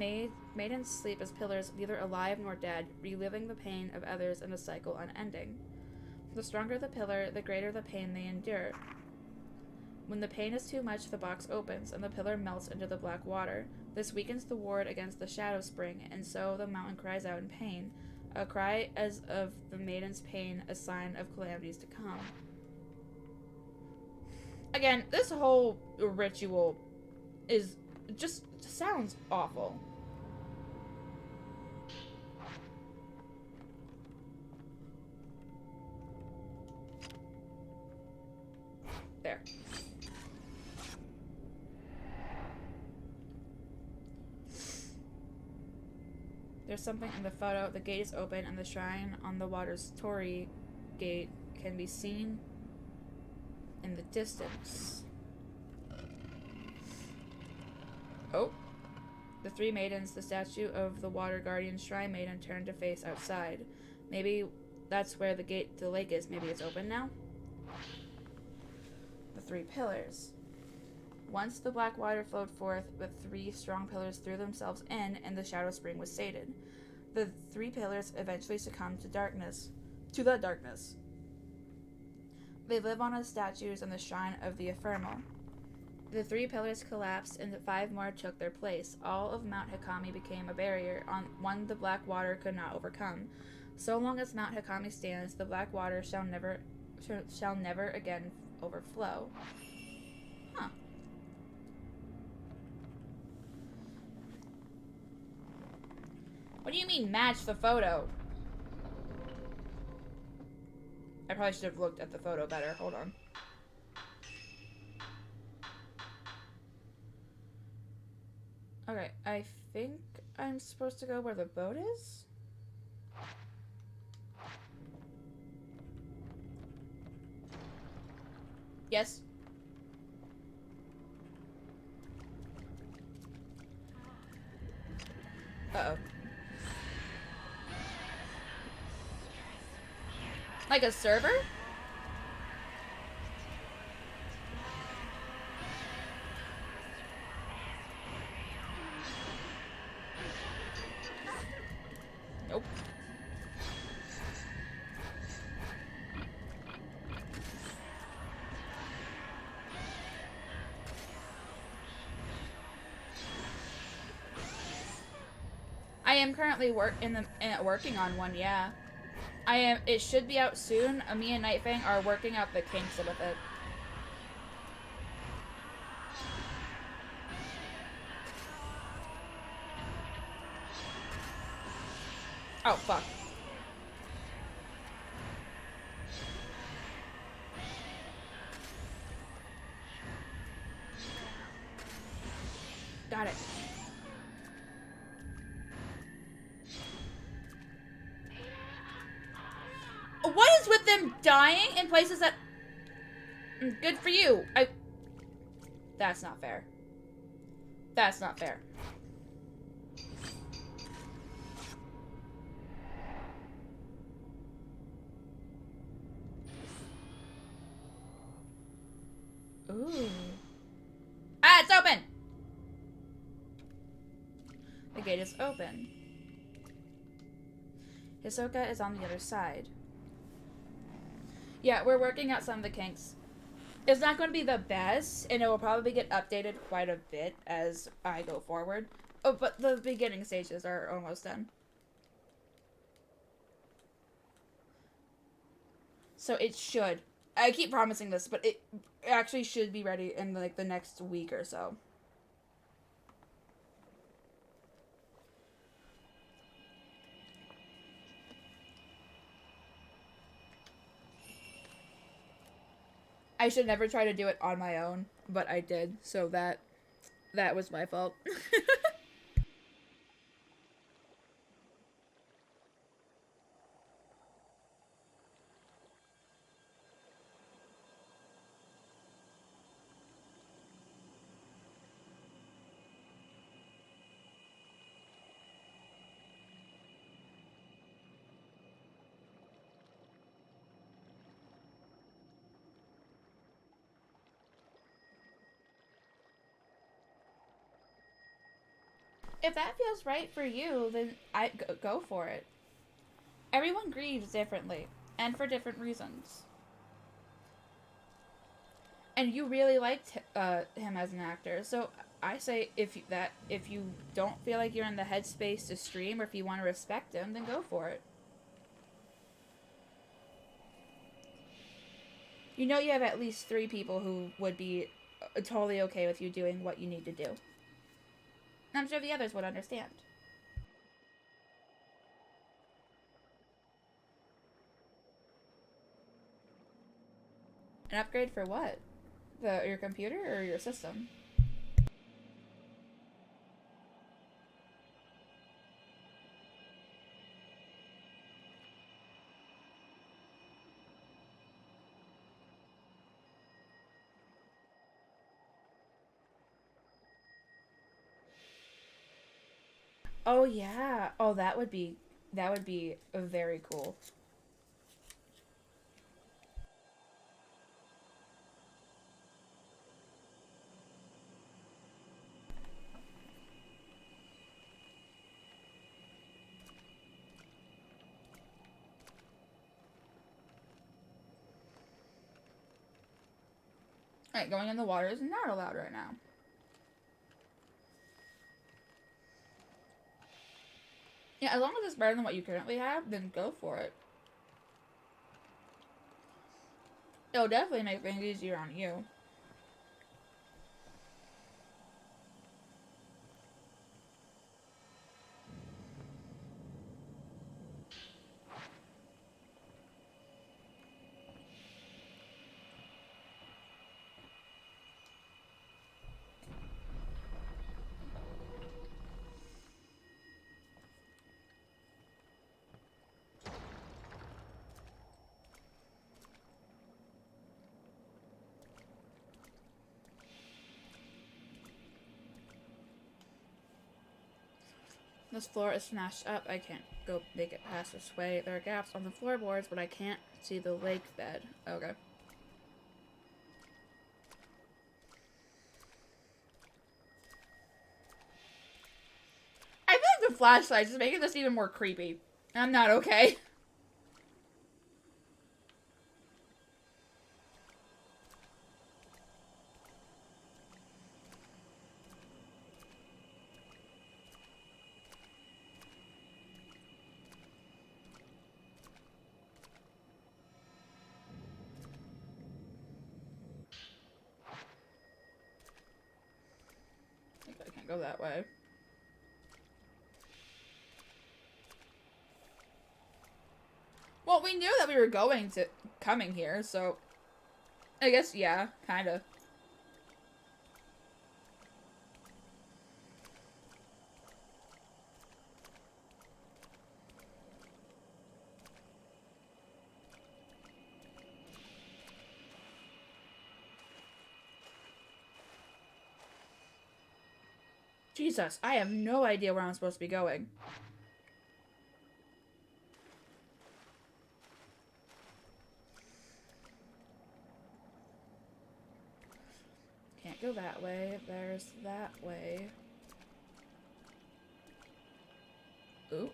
S1: maidens sleep as pillars, neither alive nor dead, reliving the pain of others in a cycle unending. The stronger the pillar, the greater the pain they endure. When the pain is too much, the box opens, and the pillar melts into the black water. This weakens the ward against the shadow spring, and so the mountain cries out in pain. A cry as of the maiden's pain, a sign of calamities to come. Again, this whole ritual is just sounds awful. There. There's something in the photo. The gate is open and the shrine on the water's Torii gate can be seen in the distance. Oh. The three maidens, the statue of the water guardian shrine maiden turned to face outside. Maybe that's where the gate to the lake is. Maybe it's open now? The three pillars. Once the black water flowed forth, the three strong pillars threw themselves in, and the shadow spring was sated. The three pillars eventually succumbed to darkness. To the darkness. They live on as statues in the shrine of the Ephemeral. The three pillars collapsed, and 5 more took their place. All of Mount Hikami became a barrier, on one the black water could not overcome. So long as Mount Hikami stands, the black water shall never again overflow. Huh. What do you mean, match the photo? I probably should have looked at the photo better. Hold on. Okay, I think I'm supposed to go where the boat is? Yes? Uh-oh. Like a server? Nope. I am currently working on one, yeah. It should be out soon. Me and Nightfang are working out the kinks with it. Oh, fuck. Got it. What is with them dying in places that... Good for you. That's not fair. That's not fair. Ooh. Ah, it's open! The gate is open. Hisoka is on the other side. Yeah, we're working out some of the kinks. It's not going to be the best, and it will probably get updated quite a bit as I go forward. Oh, but the beginning stages are almost done. So it should. I keep promising this, but actually should be ready in like the next week or so. I should never try to do it on my own, but I did, so that was my fault. If that feels right for you, then go for it. Everyone grieves differently, and for different reasons. And you really liked him as an actor, so I say if you don't feel like you're in the headspace to stream, or if you want to respect him, then go for it. You know you have at least 3 people who would be totally okay with you doing what you need to do. And I'm sure the others would understand. An upgrade for what? Your computer or your system? Oh yeah. Oh, that would be very cool. Alright, going in the water is not allowed right now. Yeah, as long as it's better than what you currently have, then go for it. It'll definitely make things easier on you. This floor is smashed up. I can't go make it past this way. There are gaps on the floorboards, but I can't see the lake bed. Okay. I feel like the flashlight is making this even more creepy. I'm not okay. I can't go that way. Well, we knew that we were coming here, so I guess, yeah, kinda. Jesus, I have no idea where I'm supposed to be going. Can't go that way. There's that way. Ooh.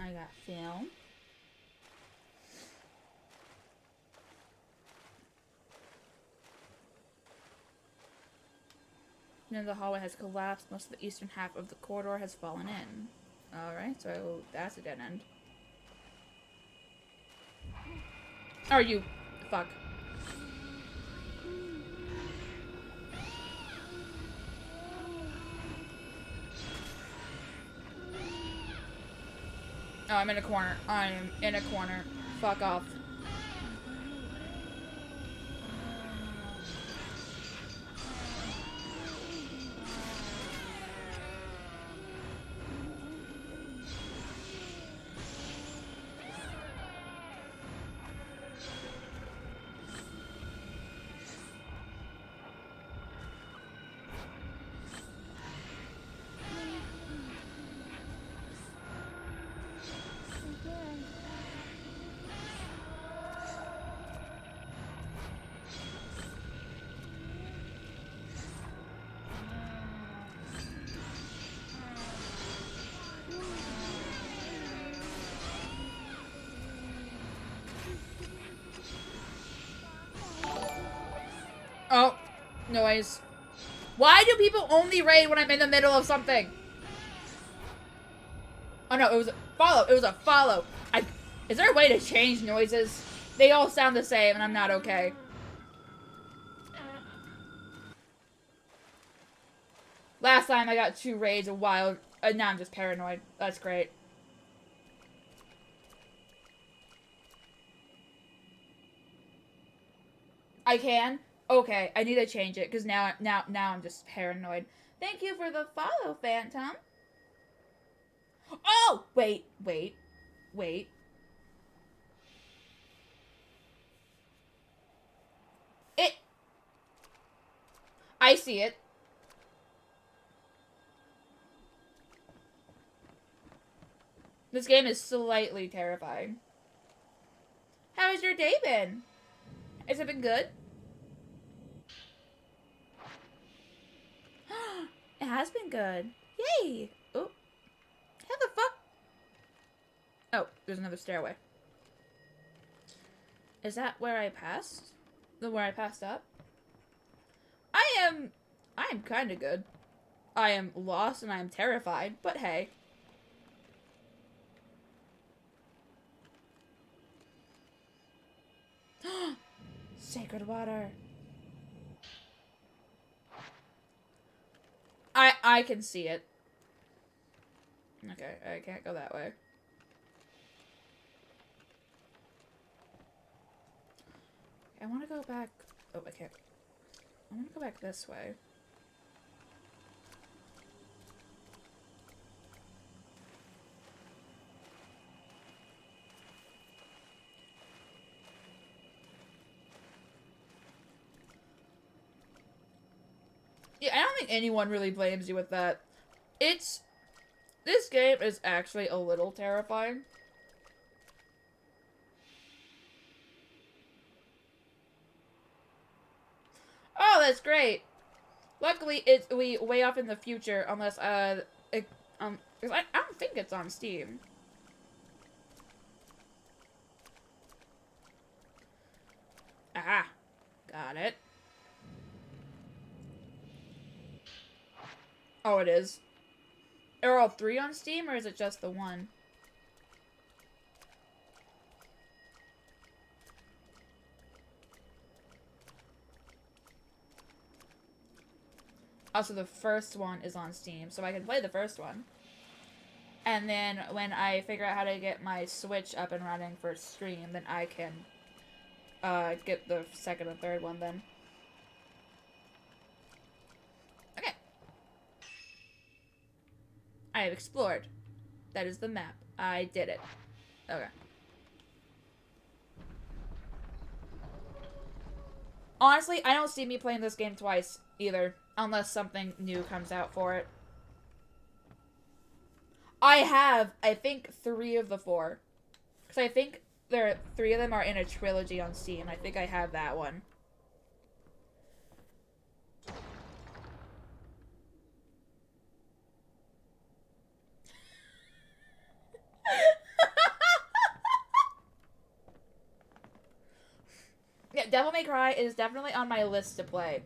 S1: I got film. Then the hallway has collapsed. Most of the eastern half of the corridor has fallen in. Alright, so that's a dead end. Are you... Fuck. Oh, I'm in a corner. I am in a corner. Fuck off. Oh, noise. Why do people only raid when I'm in the middle of something? Oh no, it was a follow. It was a follow. Is there a way to change noises? They all sound the same and I'm not okay. Last time I got 2 raids of wild, now I'm just paranoid. That's great. I can? Okay, I need to change it because now I'm just paranoid. Thank you for the follow, Phantom. Oh! Wait. I see it. This game is slightly terrifying. How has your day been? Has it been good? It has been good. Yay! Oh. How the fuck? Oh, there's another stairway. Is that where I passed? Where I passed up? I am kind of good. I am lost and I am terrified, but hey. Sacred water. I can see it. Okay, I can't go that way. I want to go back. Oh, I can't. I want to go back this way. Yeah, I don't think anyone really blames you with that. This game is actually a little terrifying. Oh, that's great. Luckily, it's way off in the future, unless, 'cause I don't think it's on Steam. Aha. Got it. Oh, it is. Are all 3 on Steam, or is it just the 1? Also, the first one is on Steam, so I can play the first one. And then when I figure out how to get my Switch up and running for stream, then I can get the second and third one then. Okay. I have explored. That is the map. I did it. Okay. Honestly, I don't see me playing this game twice either, unless something new comes out for it. I have, I think, 3 of the 4. Because I think 3 of them are in a trilogy on Steam. I think I have that one. Yeah, Devil May Cry is definitely on my list to play.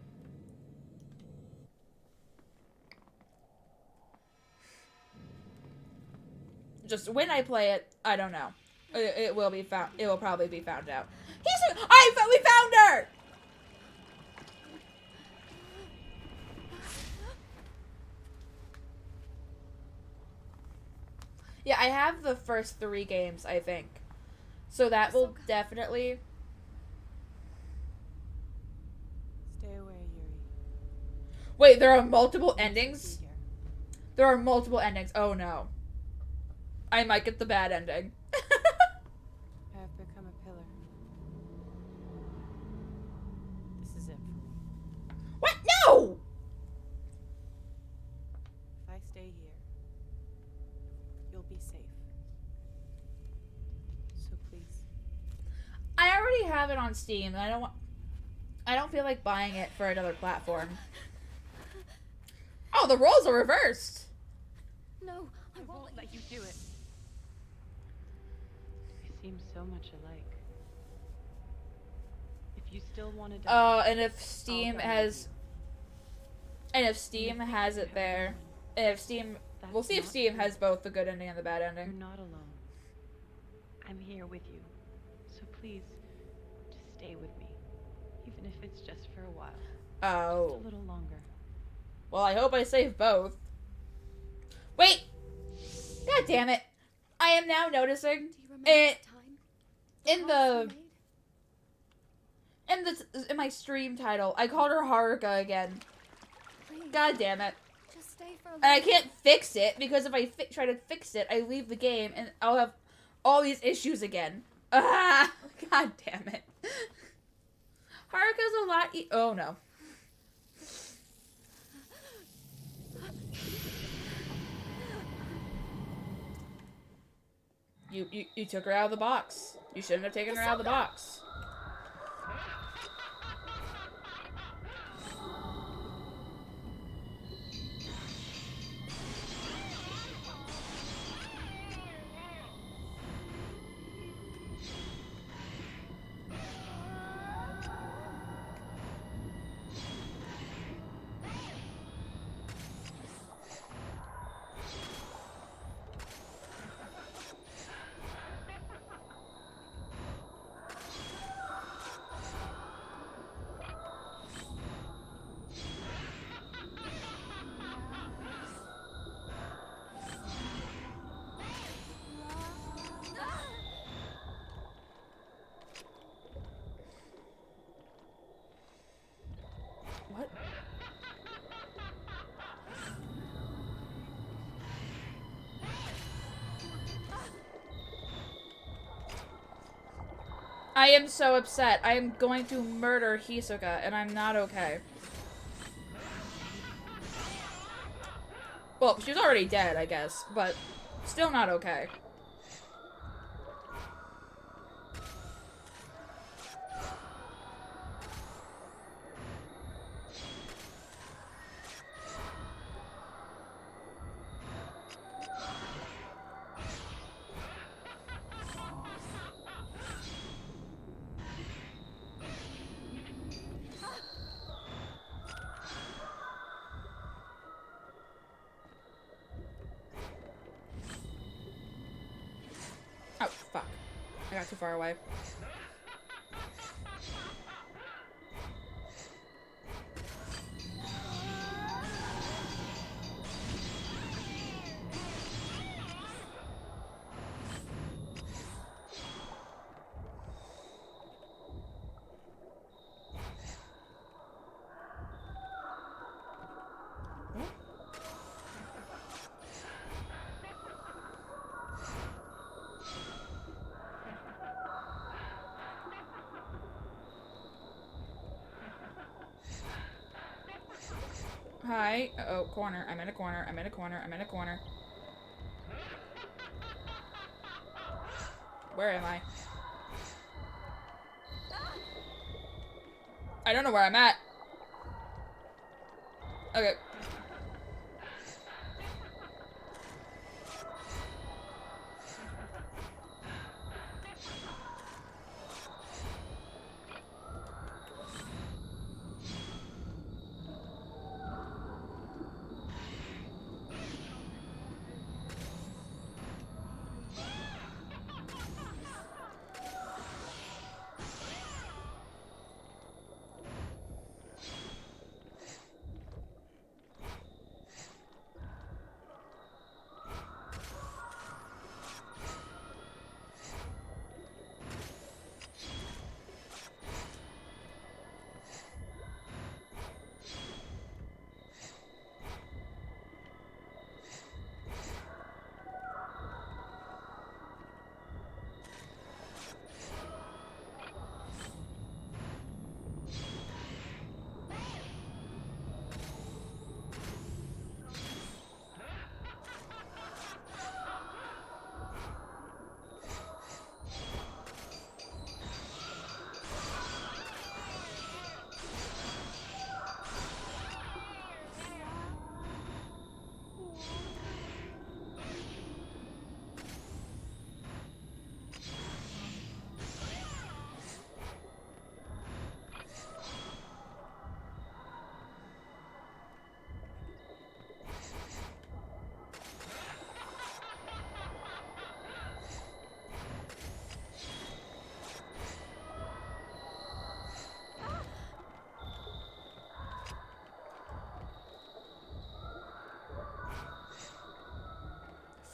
S1: just when I play it, I don't know. It will be found. It will probably be found out. We found her. Yeah, I have the first 3 games, I think. So that will
S7: Hisoka.
S1: definitely...
S5: Stay away, Yuri.
S1: Wait, there are multiple
S5: You mustn't
S1: endings?
S5: be here.
S1: There are multiple endings. Oh no. I might get the bad ending.
S5: I have become a pillar. This is it for me.
S1: What? No!
S5: If I stay here, you'll be safe. So please,
S1: I already have it on Steam, and I don't feel like buying it for another platform. Oh, the roles are reversed.
S7: No, I
S5: I
S7: won't
S5: won't
S7: let
S5: let you do it. We seem so much alike. If you still want to die,
S1: And if Steam
S5: die
S1: has...
S5: with
S1: And if Steam has it there... And if Steam... We'll see if Steam has both the good ending and the bad
S5: You're
S1: ending.
S5: not alone. I'm here with you. So please, just stay with me. Even if it's just for a while.
S1: Oh.
S5: Just a little longer.
S1: Well, I hope I save both. Wait! God damn it. I am now noticing
S7: Do you remember
S1: it
S7: that time?
S1: in
S7: Promise we
S1: the
S7: made?
S1: in my stream title. I called her Haruka again.
S7: Please,
S1: God damn it.
S7: just stay for a
S1: And I
S7: little.
S1: can't fix it because if I try to fix it, I leave the game and I'll have all these issues again. Ah! God damn it. Haruka's a lot oh no. You took her out of the box. You shouldn't have taken her out of the box. What? I am so upset. I am going to murder Hisoka, and I'm not okay. Well, she was already dead, I guess, but still not okay. Oh, fuck. I got too far away. Hi. Uh-oh, corner. I'm in a corner. I'm in a corner. I'm in a corner. Where am I? I don't know where I'm at. Okay.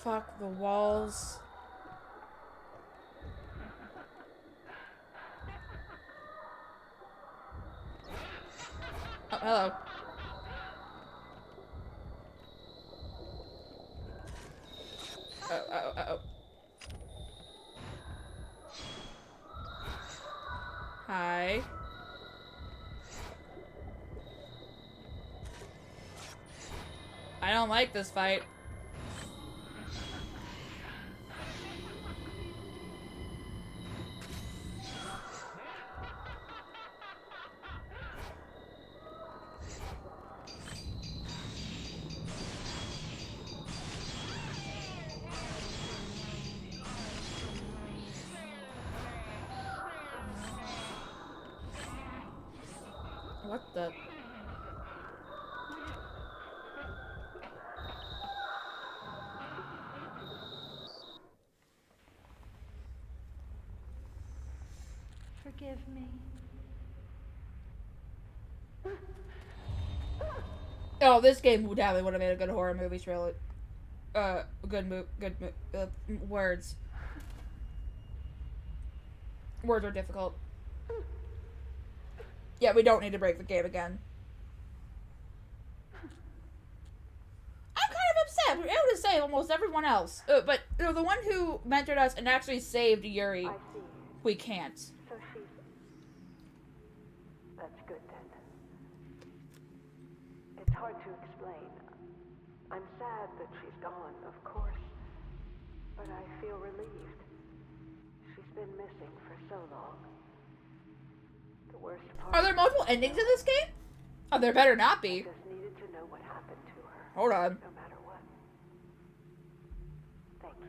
S1: Fuck the walls. Oh, hello. Oh. Hi. I don't like this fight. What the?
S5: Forgive me.
S1: Oh, this game definitely would have made a good horror movie trailer. Words. Words are difficult. Yeah, we don't need to break the game again. I'm kind of upset. We were able to save almost everyone else. But you know, the one who mentored us and actually saved Yuri, we can't.
S8: So she's... That's good then. It's hard to explain. I'm sad that she's gone, of course. But I feel relieved. She's been missing for so long. The worst part...
S1: Are there multiple endings in this game? Oh, there better not be.
S8: I just needed to know what happened to her.
S1: Hold on.
S8: No matter what. Thank you.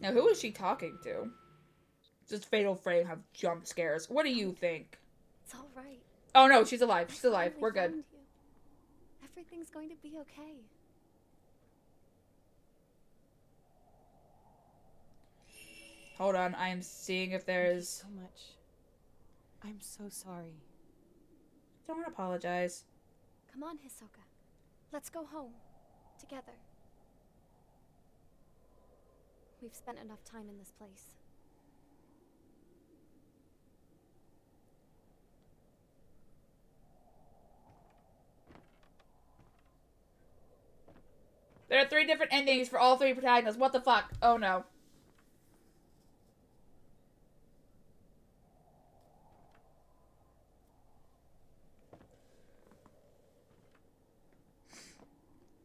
S1: Now, who is she talking to? Does Fatal Frame have jump scares? What do you think?
S3: It's all right.
S1: Oh no, she's alive. She's alive.
S3: Finally
S1: We're good.
S3: found you. Everything's going to be okay.
S1: Hold on, I am seeing if there's...
S9: so much. I'm so sorry.
S1: Don't apologize.
S3: Come on, Hisoka. Let's go home. Together. We've spent enough time in this place.
S1: There are 3 different endings for all 3 protagonists. What the fuck? Oh no.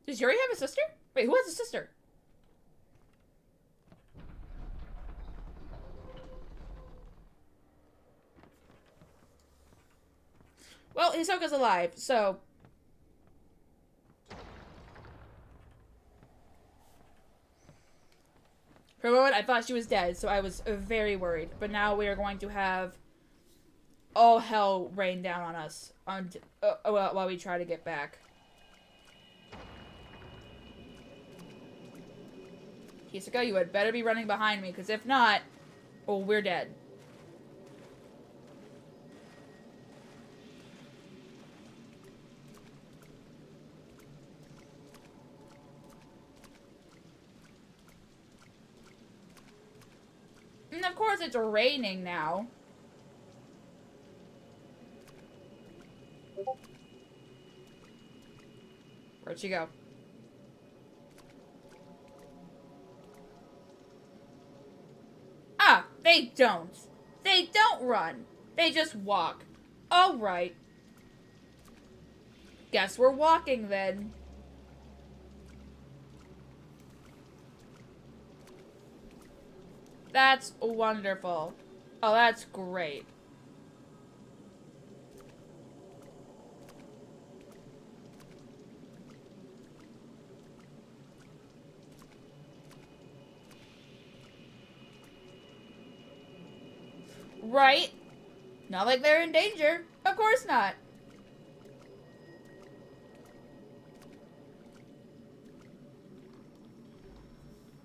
S1: Does Yuri have a sister? Wait, who has a sister? Well, Hisoka's alive, so... For a moment, I thought she was dead, so I was very worried. But now we are going to have all hell rain down on us while we try to get back. Hisoka, you had better be running behind me, because if not, oh, we're dead. And of course it's raining now. Where'd she go? Ah, they don't. They don't run. They just walk. Alright. Guess we're walking then. That's wonderful. Oh, that's great. Right? Not like they're in danger. Of course not.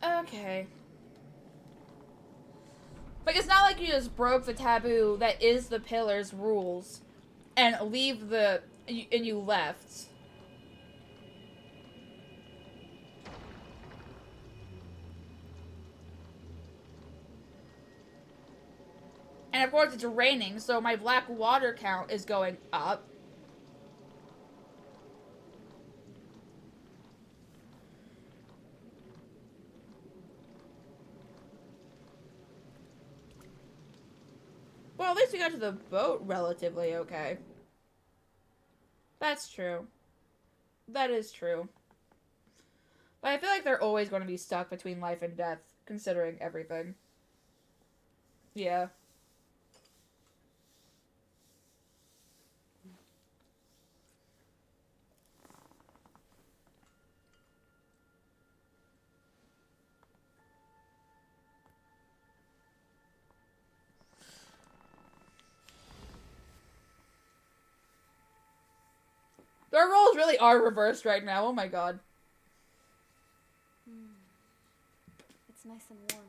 S1: Okay. Like, it's not like you just broke the taboo that is the pillar's rules and leave the... and you left. And of course it's raining, so my black water count is going up. Well, at least we got to the boat relatively okay. That's true. That is true. But I feel like they're always going to be stuck between life and death, considering everything. Yeah. Their roles really are reversed right now. Oh my god.
S3: It's nice and warm.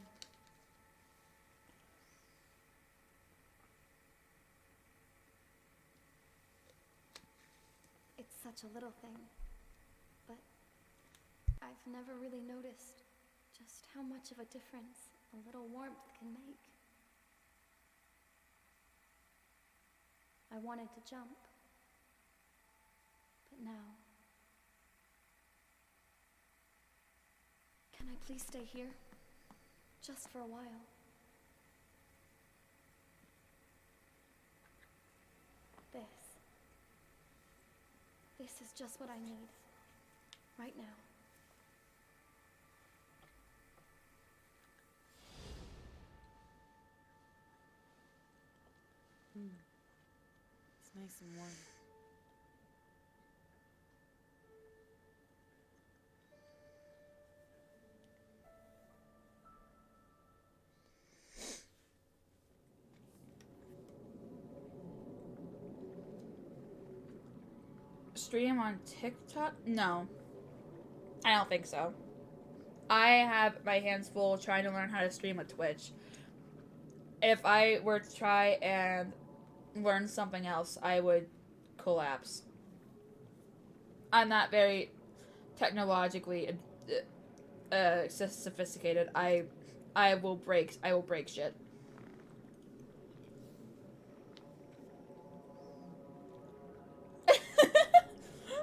S3: It's such a little thing, but I've never really noticed just how much of a difference a little warmth can make. I wanted to jump, but now... Can I please stay here? Just for a while. This is just what I need. Right now.
S9: It's nice and warm.
S1: Stream on TikTok? No. I don't think so. I have my hands full trying to learn how to stream with Twitch. If I were to try and learn something else, I would collapse. I'm not very technologically sophisticated. I will break shit.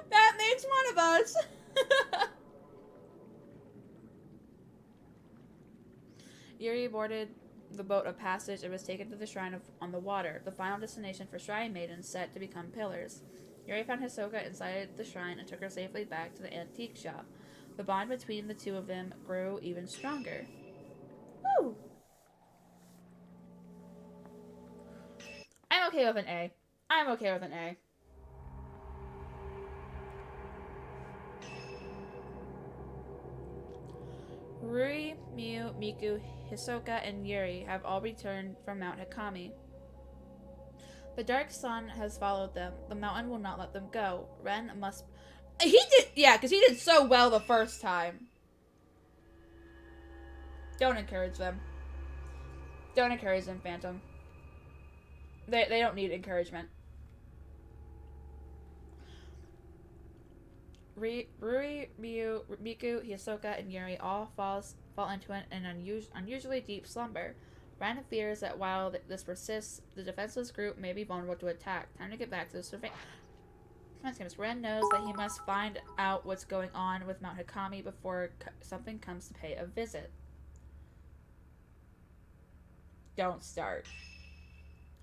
S1: That makes one of us. Yuri boarded the boat of passage and was taken to the shrine on the water, the final destination for shrine maidens set to become pillars. Yuri found Hisoka inside the shrine and took her safely back to the antique shop. The bond between the two of them grew even stronger. Woo! I'm okay with an A. I'm okay with an A. Rui, Miu, Miku, Hisoka, and Yuri have all returned from Mount Hikami. The dark sun has followed them. The mountain will not let them go. Ren must... He did... Yeah, because he did so well the first time. Don't encourage them. Don't encourage them, Phantom. They don't need encouragement. Rui, Miu, Miku, Hisoka, and Yuri all fall into an unusually deep slumber. Ren fears that while this persists, the defenseless group may be vulnerable to attack. Time to get back to the surveillance. Ren knows that he must find out what's going on with Mount Hikami before something comes to pay a visit. Don't start.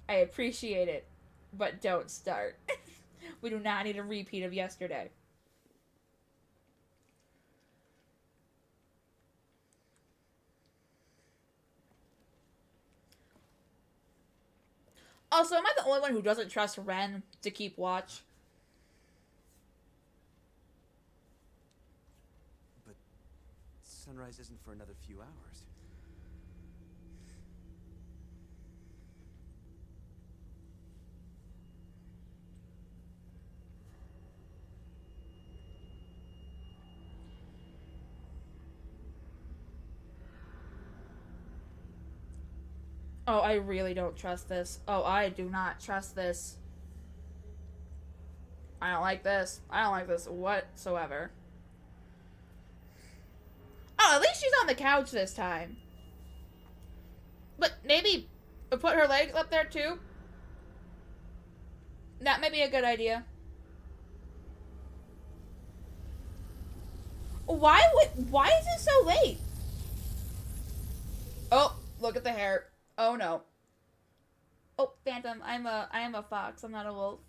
S1: I appreciate it, but don't start. We do not need a repeat of yesterday. Also, am I the only one who doesn't trust Ren to keep watch?
S2: But sunrise isn't for another few hours.
S1: Oh, I really don't trust this. Oh, I do not trust this. I don't like this. I don't like this whatsoever. Oh, at least she's on the couch this time. But maybe Put her legs up there too? That may be a good idea. Why is it so late? Oh, look at the hair. Oh no. Oh, Phantom, I am a fox, I'm not a wolf.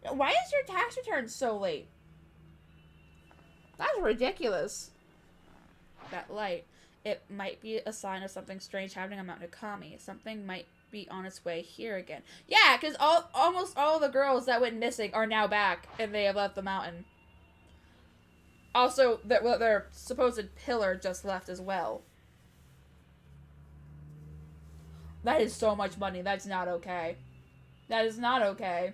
S1: Why is your tax return so late? That's ridiculous. That light. It might be a sign of something strange happening on Mount Nakami. Something might be on its way here again. Yeah, because almost all the girls that went missing are now back, and they have left the mountain. Also, their supposed pillar just left as well. That is so much money. That's not okay. That is not okay.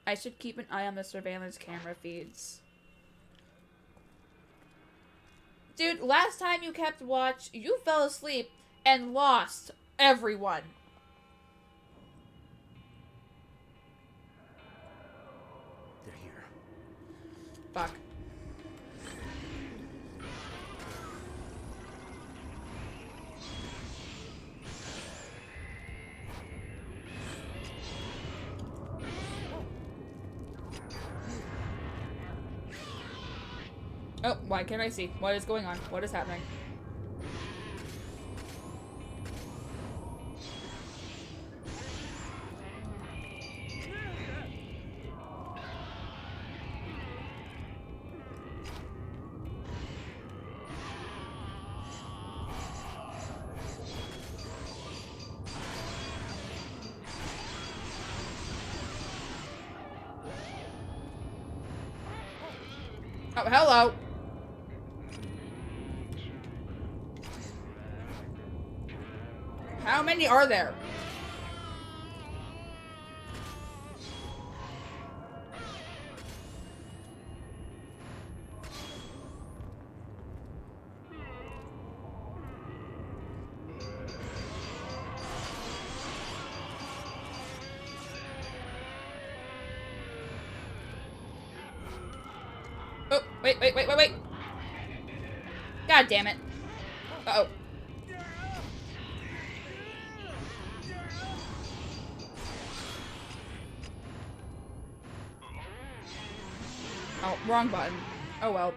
S1: I should keep an eye on the surveillance camera feeds. Dude, last time you kept watch, you fell asleep and lost everyone.
S10: They're here.
S1: Fuck. Oh, why can't I see? What is going on? What is happening? Oh, hello. How many are there? Oh, wait. God damn it. Uh-oh. Oh, wrong button. Oh well.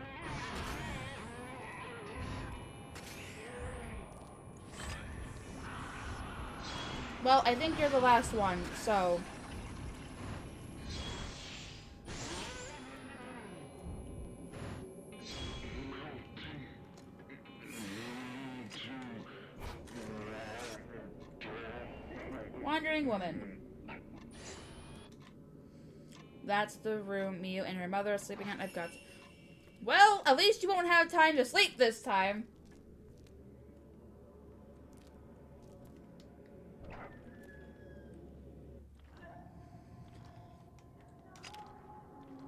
S1: Well, I think you're the last one, so... Wandering woman. That's the room Miu and her mother are sleeping at. I've got... Well, at least you won't have time to sleep this time.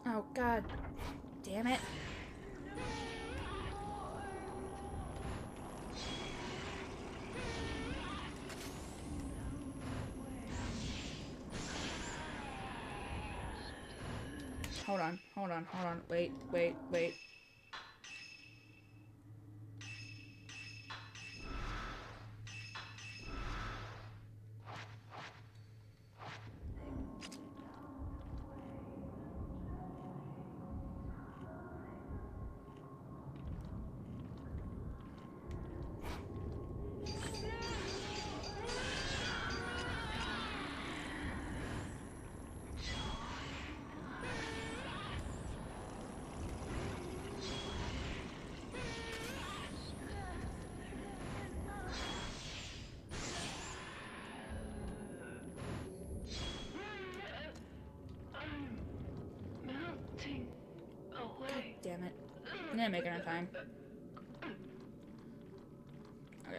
S1: Oh, God. Damn it. Hold on. Wait. Damn it. I'm gonna make it on time. Okay,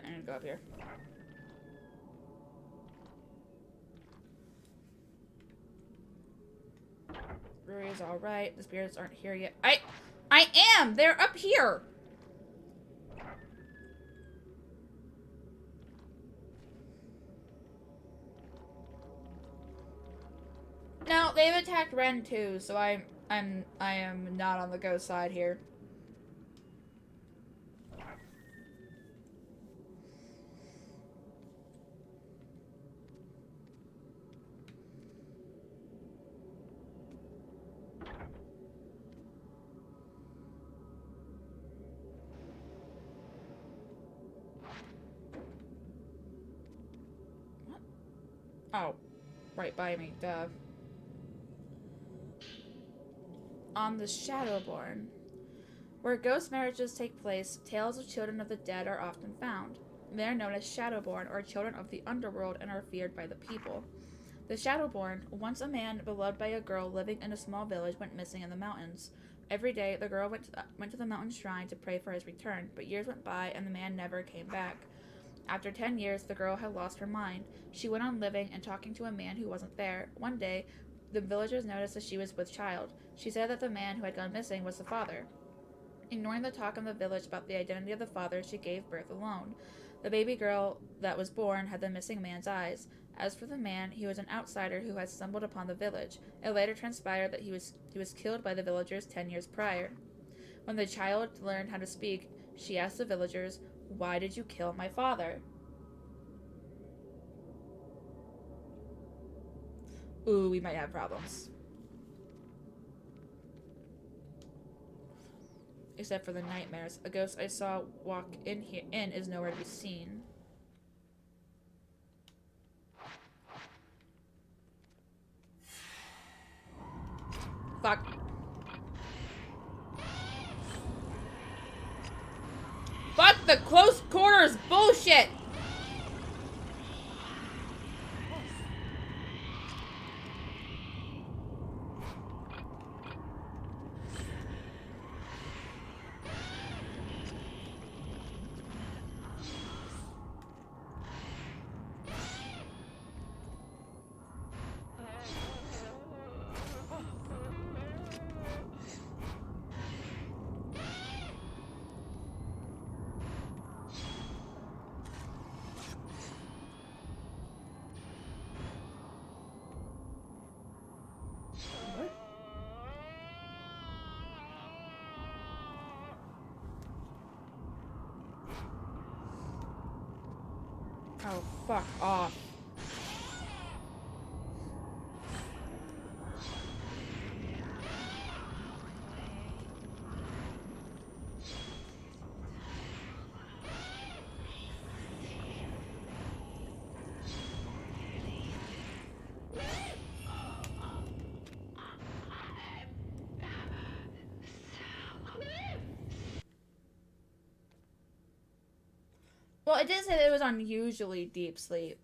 S1: I'm gonna go up here. Brewery is alright. The spirits aren't here yet. I am! They're up here! No, they've attacked Ren too, so I am not on the ghost side here. Oh, right by me, duh. On the Shadowborn. Where ghost marriages take place, tales of children of the dead are often found. They are known as Shadowborn, or children of the underworld, and are feared by the people. The Shadowborn, once a man beloved by a girl living in a small village, went missing in the mountains. Every day, the girl went to the mountain shrine to pray for his return, but years went by and the man never came back. After 10 years, the girl had lost her mind. She went on living and talking to a man who wasn't there. One day, the villagers noticed that she was with child. She said that the man who had gone missing was the father. Ignoring the talk in the village about the identity of the father, she gave birth alone. The baby girl that was born had the missing man's eyes. As for the man, he was an outsider who had stumbled upon the village. It later transpired that he was killed by the villagers 10 years prior. When the child learned how to speak, she asked the villagers, "Why did you kill my father?" Ooh, we might have problems. Except for the nightmares. A ghost I saw walk in is nowhere to be seen. Fuck. Fuck the close quarters bullshit! Oh, fuck off. Well, it did say that it was unusually deep sleep.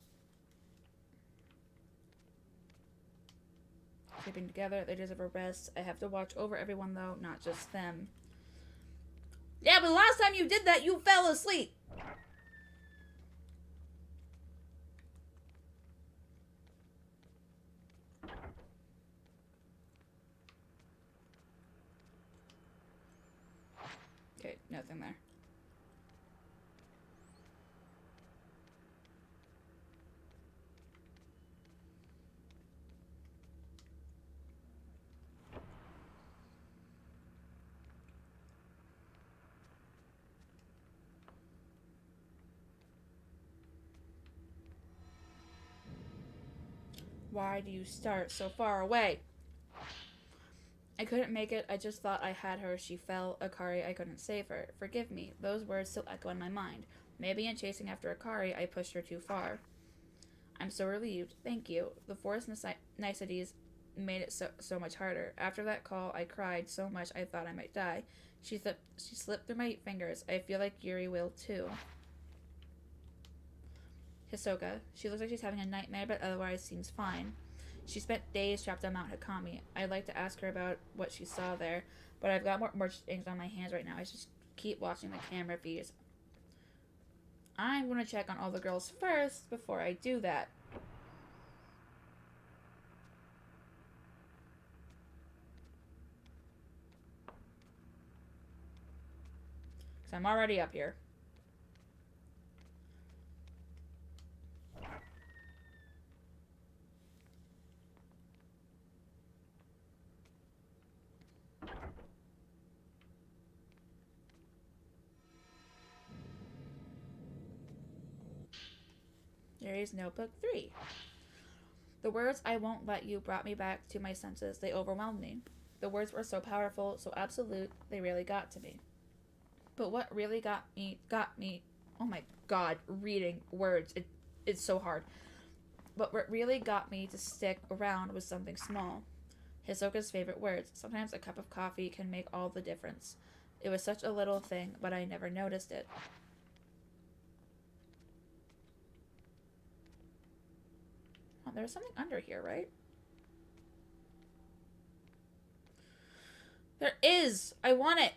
S1: Sleeping together, they deserve a rest. I have to watch over everyone, though, not just them. Yeah, but last time you did that, you fell asleep! Okay, nothing there. Why do you start so far away? I couldn't make it. I just thought I had her. She fell. Akari, I couldn't save her. Forgive me. Those words still echo in my mind. Maybe in chasing after Akari, I pushed her too far. I'm so relieved. Thank you. The forest niceties made it so much harder. After that call, I cried so much I thought I might die. She slipped through my fingers. I feel like Yuri will too. Hisoka. She looks like she's having a nightmare, but otherwise seems fine. She spent days trapped on Mount Hakami. I'd like to ask her about what she saw there, but I've got more things on my hands right now. I should keep watching the camera feeds. I'm going to check on all the girls first before I do that. Because I'm already up here. There is Notebook 3. The words "I won't let you" brought me back to my senses. They overwhelmed me. The words were so powerful, so absolute, they really got to me. But what really got me, oh my god, reading words, it's so hard. But what really got me to stick around was something small. Hisoka's favorite words. Sometimes a cup of coffee can make all the difference. It was such a little thing, but I never noticed it. Oh, there's something under here, right? There is! I want it!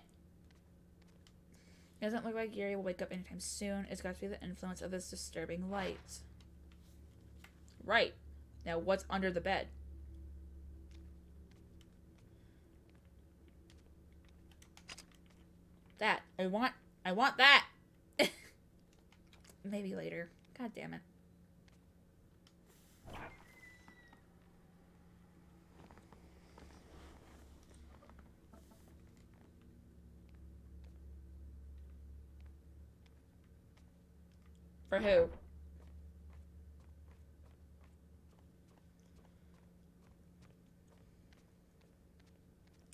S1: It doesn't look like Yuri will wake up anytime soon. It's got to be the influence of this disturbing light. Right. Now, what's under the bed? That. I want that! Maybe later. God damn it. For who?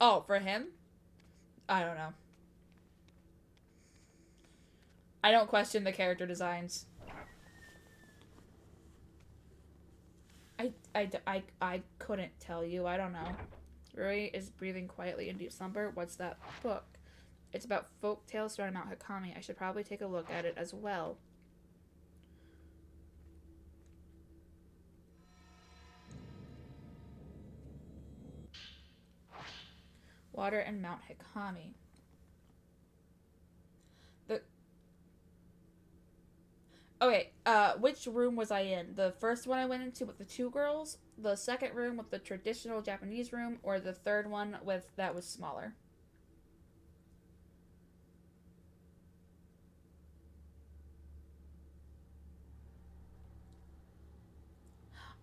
S1: Oh, for him? I don't know. I don't question the character designs. I couldn't tell you. I don't know. Rui is breathing quietly in deep slumber. What's that book? It's about folk tales surrounding Mount Hikami. I should probably take a look at it as well. Water and Mount Hikami. Okay, which room was I in? The first one I went into with the 2 girls, the second room with the traditional Japanese room, or the third one with that was smaller?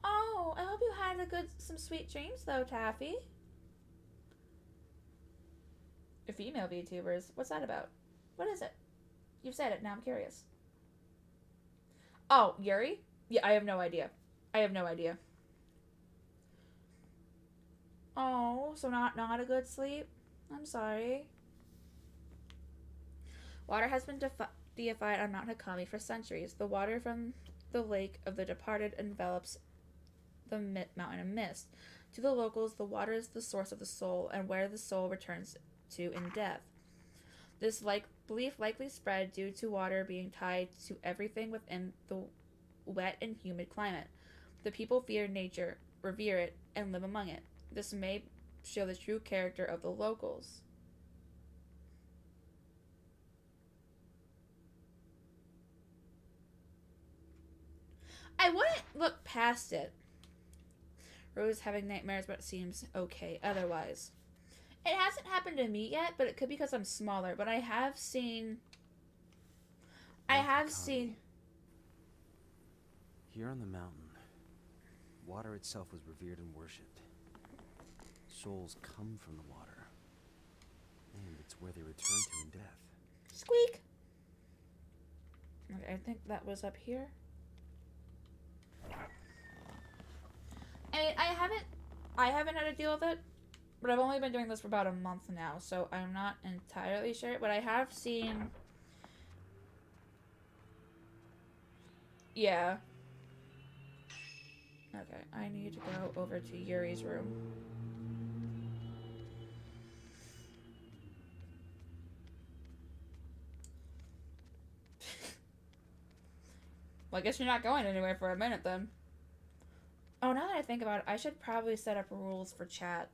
S1: Oh, I hope you had some sweet dreams though, Taffy. Female VTubers? What's that about? What is it? You've said it, now I'm curious. Oh, Yuri? Yeah, I have no idea. Oh, so not a good sleep? I'm sorry. Water has been deified on Mount Hikami for centuries. The water from the lake of the departed envelops the mountain in mist. To the locals, the water is the source of the soul and where the soul returns to in death. This belief likely spread due to water being tied to everything within the wet and humid climate. The people fear nature, revere it, and live among it. This may show the true character of the locals. I wouldn't look past it. Rose having nightmares, but it seems okay otherwise. It hasn't happened to me yet, but it could be because I'm smaller. But I have seen...
S10: Here on the mountain, water itself was revered and worshipped. Souls come from the water, and it's where they return to in death.
S1: Squeak! Okay, I think that was up here. I mean, I haven't had to deal with it, but I've only been doing this for about a month now, so I'm not entirely sure. But I have seen... Yeah. Okay, I need to go over to Yuri's room. Well, I guess you're not going anywhere for a minute then. Oh, now that I think about it, I should probably set up rules for chat.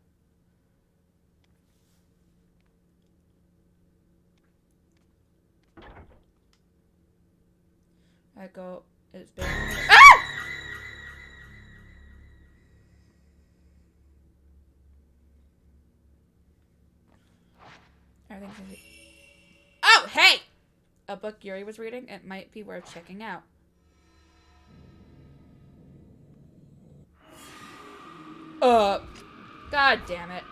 S1: I go... It's been... Ah! Everything's gonna be... Oh, hey! A book Yuri was reading. It might be worth checking out. God damn it.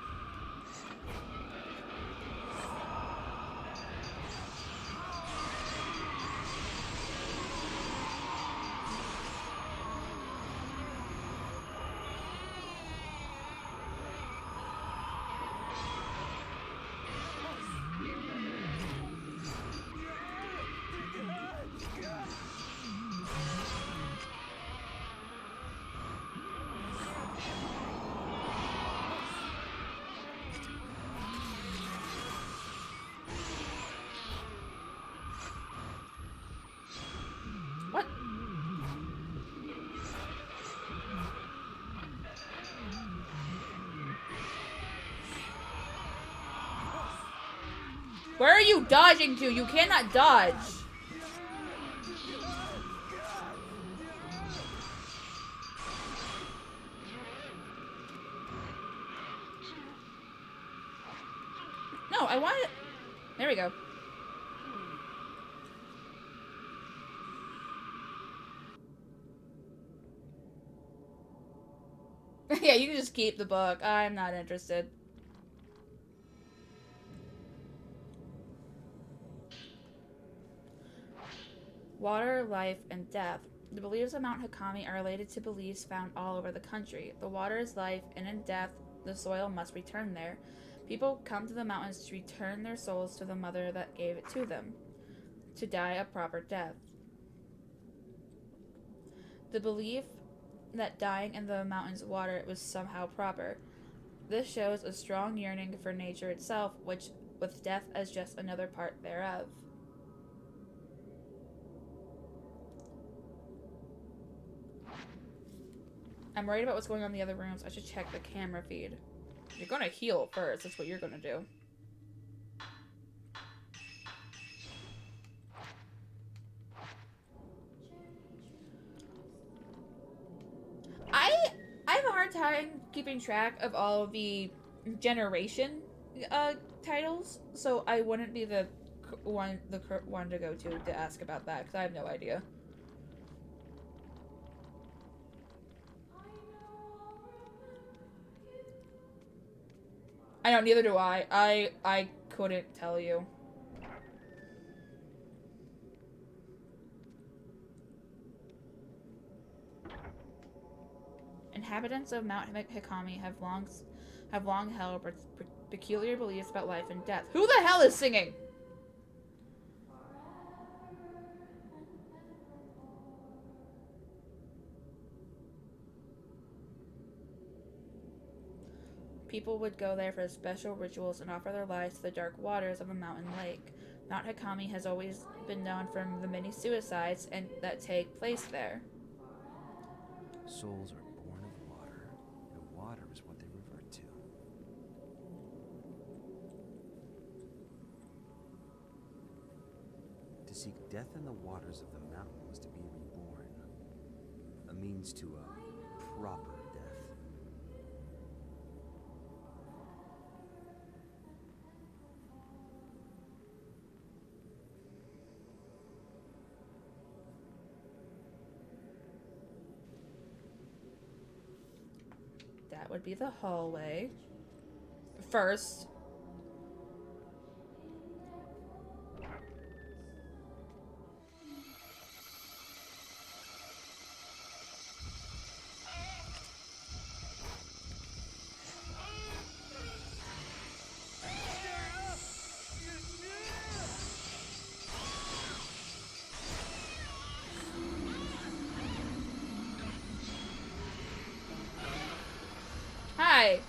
S1: Where are you dodging to? You cannot dodge. No, I want it. There we go. Yeah, you can just keep the book. I'm not interested. Water, life, and death. The beliefs of Mount Hakami are related to beliefs found all over the country. The water is life, and in death, the soil must return there. People come to the mountains to return their souls to the mother that gave it to them, to die a proper death. The belief that dying in the mountain's water was somehow proper. This shows a strong yearning for nature itself, which with death as just another part thereof. I'm worried about what's going on in the other rooms. I should check the camera feed. You're gonna heal first. That's what you're gonna do. I have a hard time keeping track of all of the generation titles, so I wouldn't be the one to go to ask about that because I have no idea. I know, neither do I. I couldn't tell you. Inhabitants of Mount Hikami have long held peculiar beliefs about life and death. Who the hell is singing? People would go there for special rituals and offer their lives to the dark waters of a mountain lake. Mount Hikami has always been known for the many suicides that take place there.
S10: Souls are born of water, and water is what they revert to. To seek death in the waters of the mountain was to be reborn, a means to a proper death.
S1: That would be the hallway. First. Hi.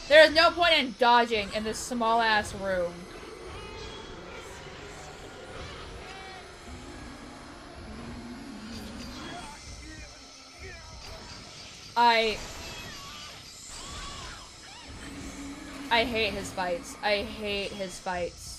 S1: There is no point in dodging in this small ass room. I hate his fights. I hate his fights.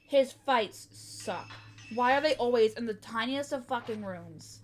S1: His fights suck. Why are they always in the tiniest of fucking rooms?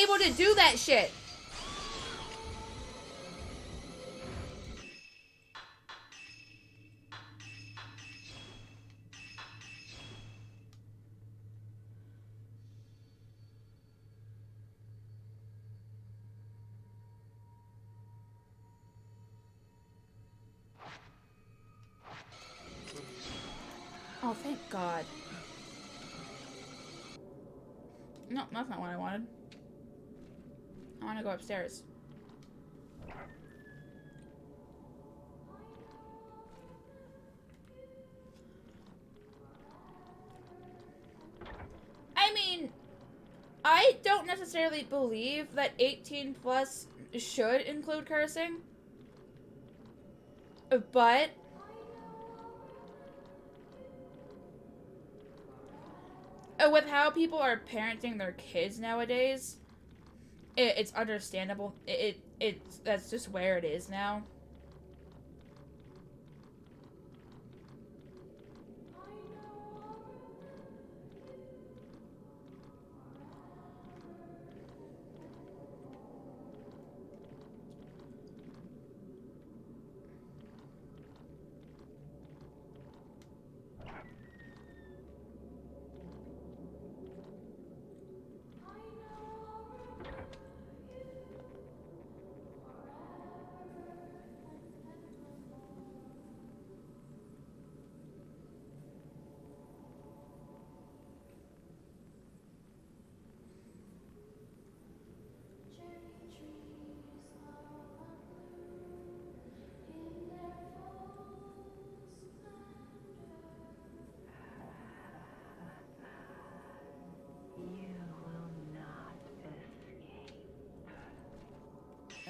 S1: able to do that shit. Oh, thank God. No, that's not what I wanted. I want to go upstairs. I mean, I don't necessarily believe that 18 plus should include cursing. But with how people are parenting their kids nowadays, it's understandable. It's that's just where it is now.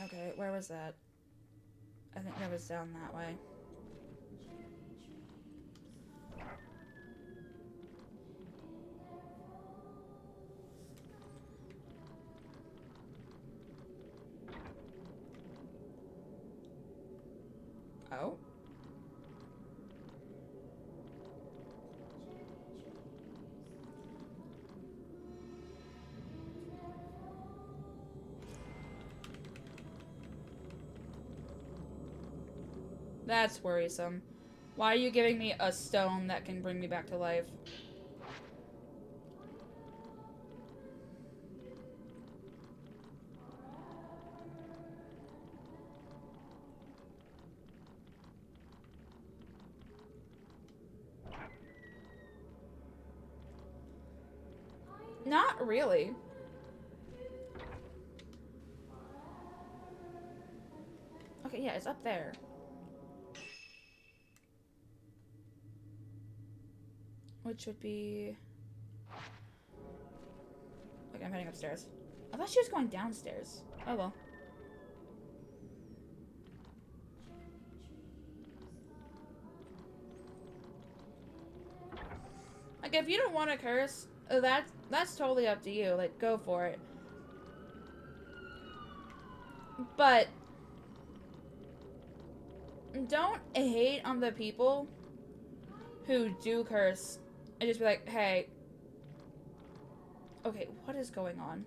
S1: Okay, where was that? I think that was down that way. Oh. That's worrisome. Why are you giving me a stone that can bring me back to life? Not really. Okay, yeah, it's up there. Which would be... Okay, I'm heading upstairs. I thought she was going downstairs. Oh well. Like, if you don't want to curse, that's totally up to you. Like, go for it. But don't hate on the people who do curse and just be like, hey, okay, what is going on?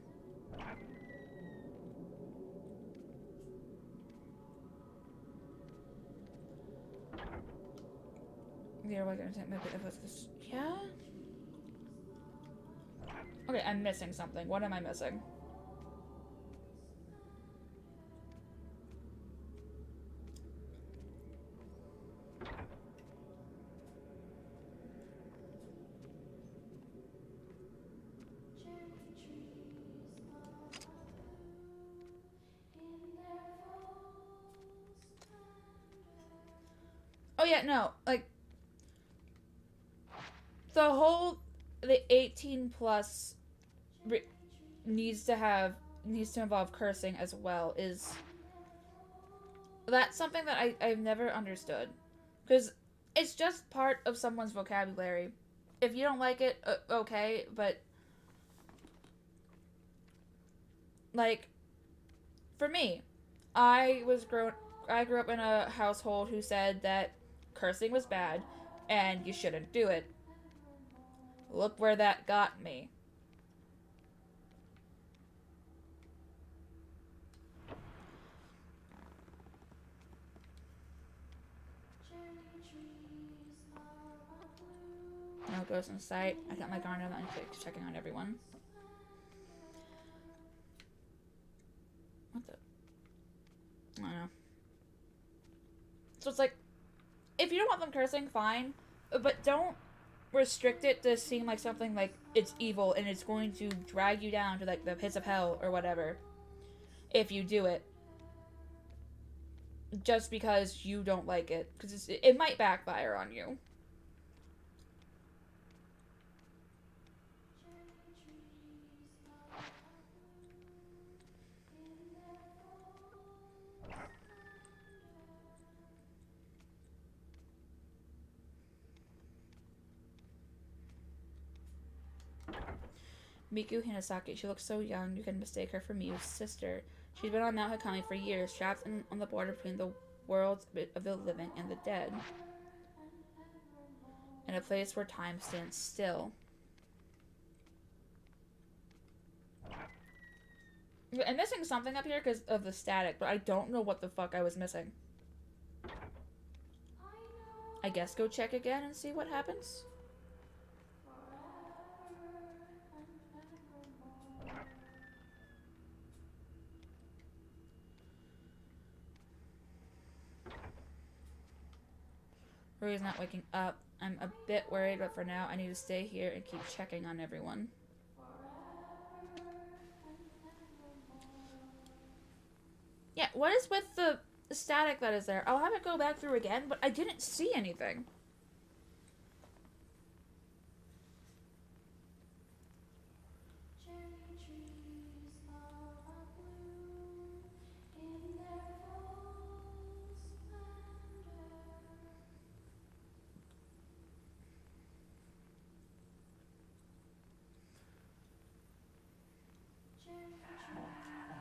S1: Yeah, we're gonna take maybe if it's this. Yeah? Okay, I'm missing something. What am I missing? Oh yeah, no, like the 18 plus needs to involve cursing as well. Is that's something that I've never understood, because it's just part of someone's vocabulary. If you don't like it, okay, but like for me, I grew up in a household who said that cursing was bad and you shouldn't do it. Look where that got me. No ghosts in sight. I got my guard down and checking on everyone. What the? I don't know. So it's like, if you don't want them cursing, fine. But don't restrict it to seem like something like it's evil and it's going to drag you down to like the pits of hell or whatever. If you do it. Just because you don't like it. Because it might backfire on you. Miku Hinasaki, she looks so young, you can mistake her for Miyu's sister. She's been on Mount Hakami for years, trapped on the border between the worlds of the living and the dead. In a place where time stands still. I'm missing something up here because of the static, but I don't know what the fuck I was missing. I guess go check again and see what happens. Rui's not waking up. I'm a bit worried, but for now, I need to stay here and keep checking on everyone. Yeah, what is with the static that is there? I'll have it go back through again, but I didn't see anything.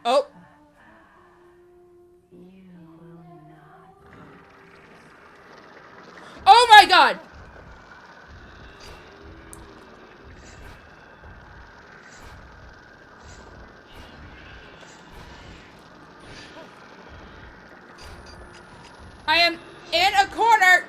S1: Oh! Oh my god! I am in a corner!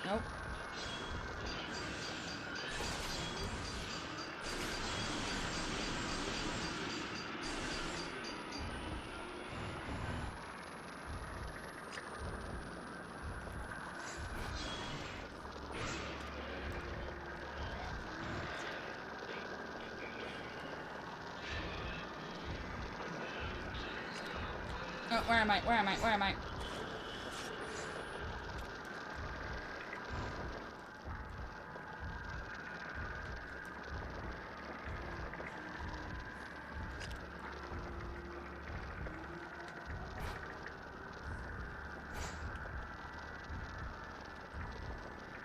S1: Nope. Oh, where am I? Where am I? Where am I?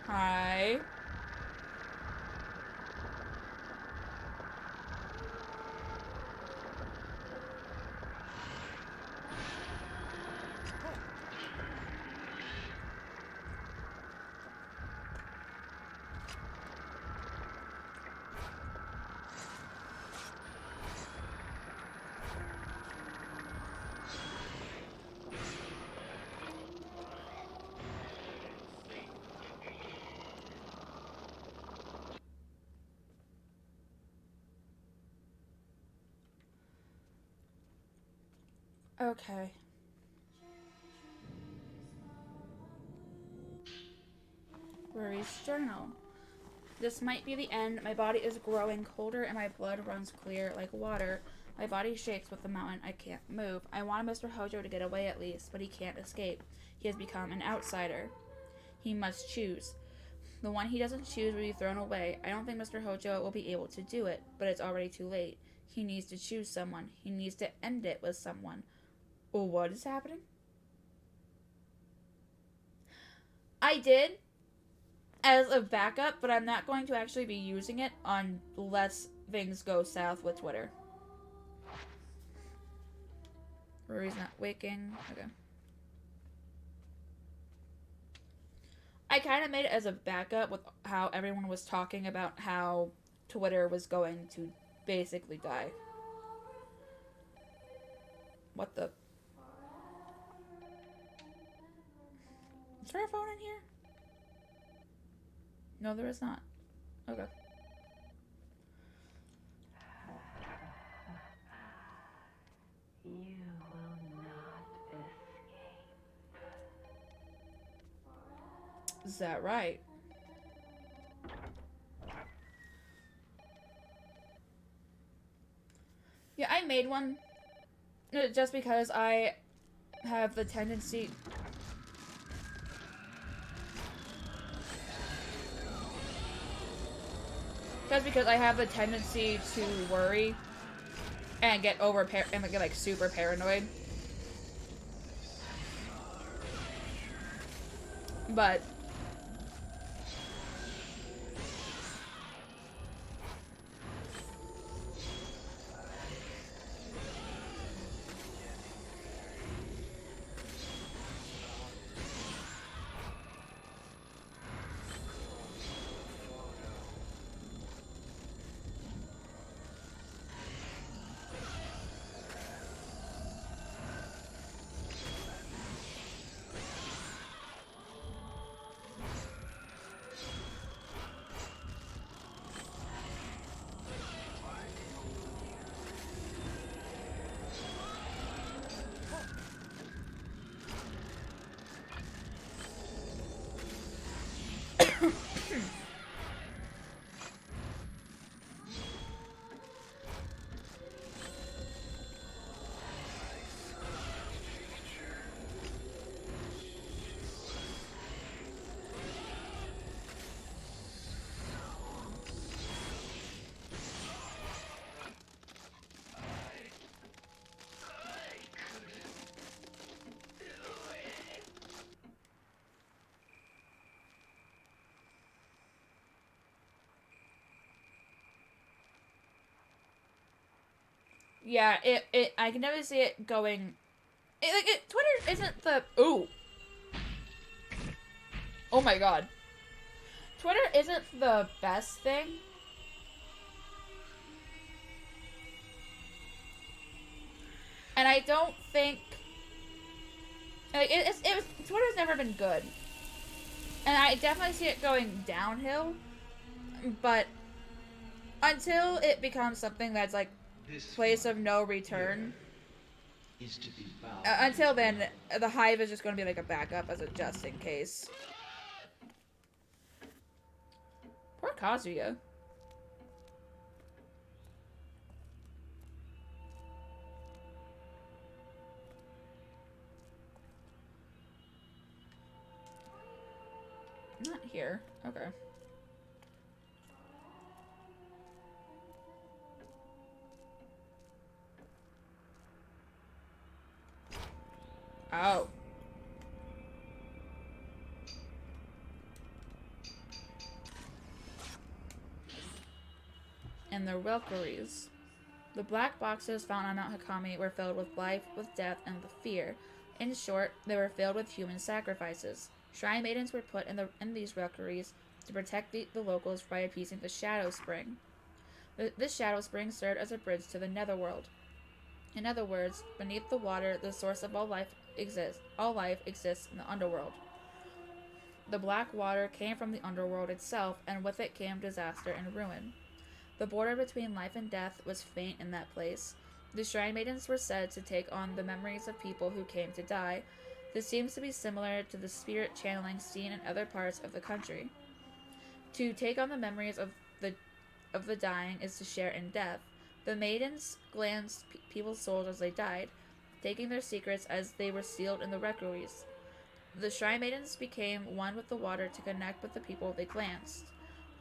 S1: Hi. Okay. Worries journal. This might be the end. My body is growing colder and my blood runs clear like water. My body shakes with the mountain. I can't move. I want Mr. Hojo to get away at least, but he can't escape. He has become an outsider. He must choose. The one he doesn't choose will be thrown away. I don't think Mr. Hojo will be able to do it, but it's already too late. He needs to choose someone. He needs to end it with someone. Oh, what is happening? I did as a backup, but I'm not going to actually be using it unless things go south with Twitter. Rory's not waking. Okay. I kind of made it as a backup with how everyone was talking about how Twitter was going to basically die. What the? Is there a phone in here? No, there is not. Okay.
S5: You will not escape.
S1: Is that right? Yeah, I made one just because I have the tendency... Just because I have the tendency to worry and get and get like super paranoid. But yeah, I can never see it going. Twitter isn't the oh my god. Twitter isn't the best thing. And I don't think Twitter's never been good. And I definitely see it going downhill, but until it becomes something that's like place of no return,
S2: is to be bound.
S1: Until then, the Hive is just going to be like a backup as a just in case. Poor Kazuya. Not here. Okay. Oh. And the Welkeries. The black boxes found on Mount Hakami were filled with life, with death, and with fear. In short, they were filled with human sacrifices. Shrine maidens were put in these Welkeries to protect the locals by appeasing the Shadow Spring. This Shadow Spring served as a bridge to the Netherworld. In other words, beneath the water, the source of all life exists. All life exists in the underworld. The black water came from the underworld itself, and with it came disaster and ruin. The border between life and death was faint in that place. The Shrine Maidens were said to take on the memories of people who came to die. This seems to be similar to the spirit channeling seen in other parts of the country. To take on the memories of the dying is to share in death. The maidens glanced people's souls as they died, taking their secrets as they were sealed in the requeries. The Shrine Maidens became one with the water to connect with the people they cleansed.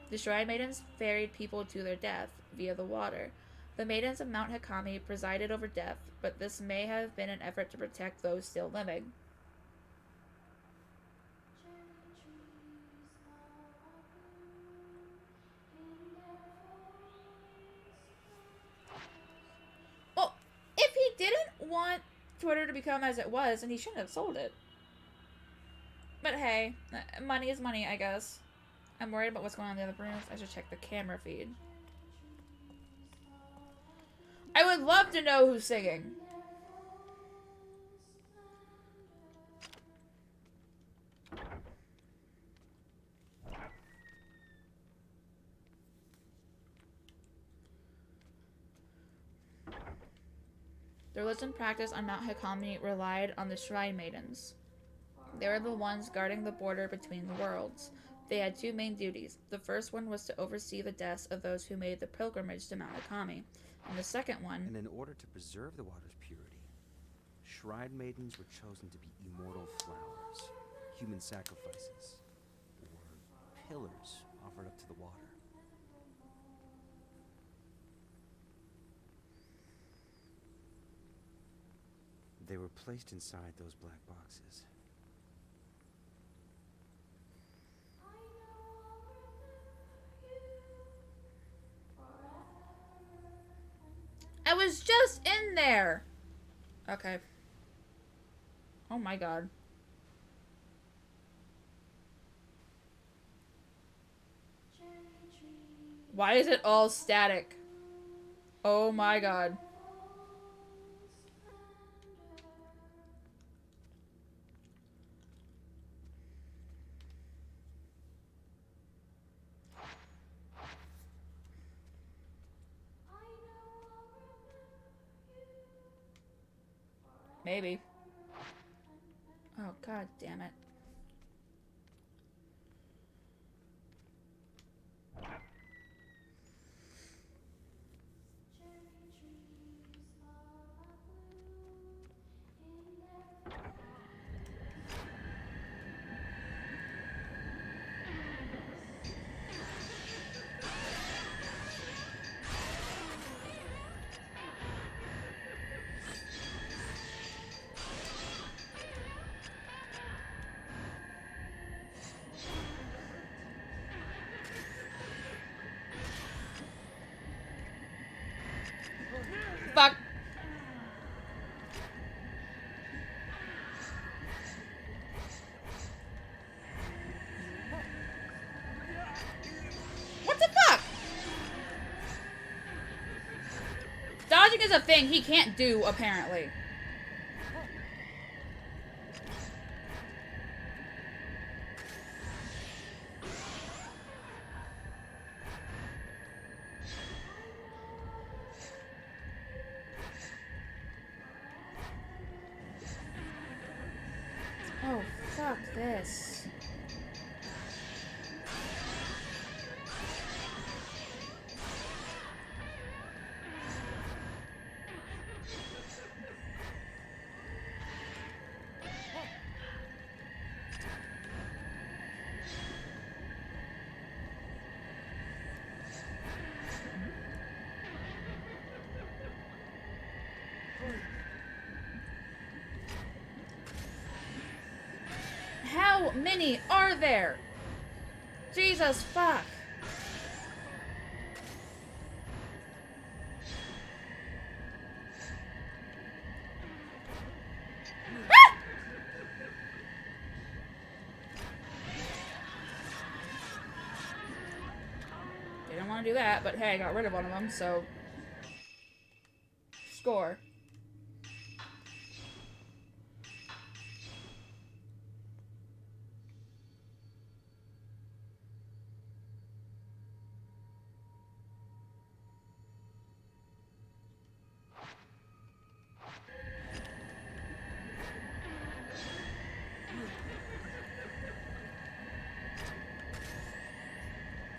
S1: The Shrine Maidens ferried people to their death via the water. The Maidens of Mount Hikami presided over death, but this may have been an effort to protect those still living. Well, if he didn't want Twitter to become as it was, then he shouldn't have sold it. But hey, money is money, I guess. I'm worried about what's going on in the other rooms. I should check the camera feed. I would love to know who's singing. The religion practice on Mount Hikami relied on the Shrine Maidens. They were the ones guarding the border between the worlds. They had two main duties. The first one was to oversee the deaths of those who made the pilgrimage to Mount Hikami. And the second one...
S10: And in order to preserve the water's purity, Shrine Maidens were chosen to be immortal flowers, human sacrifices, or pillars offered up to the water. They were placed inside those black boxes.
S1: I was just in there! Okay. Oh my god. Why is it all static? Oh my god. Maybe. Oh, god damn it. Fuck. What the fuck? Dodging is a thing he can't do, apparently. Oh, fuck this. How many are there? Jesus fuck. Ah! Didn't want to do that, but hey, I got rid of one of them, so... Score.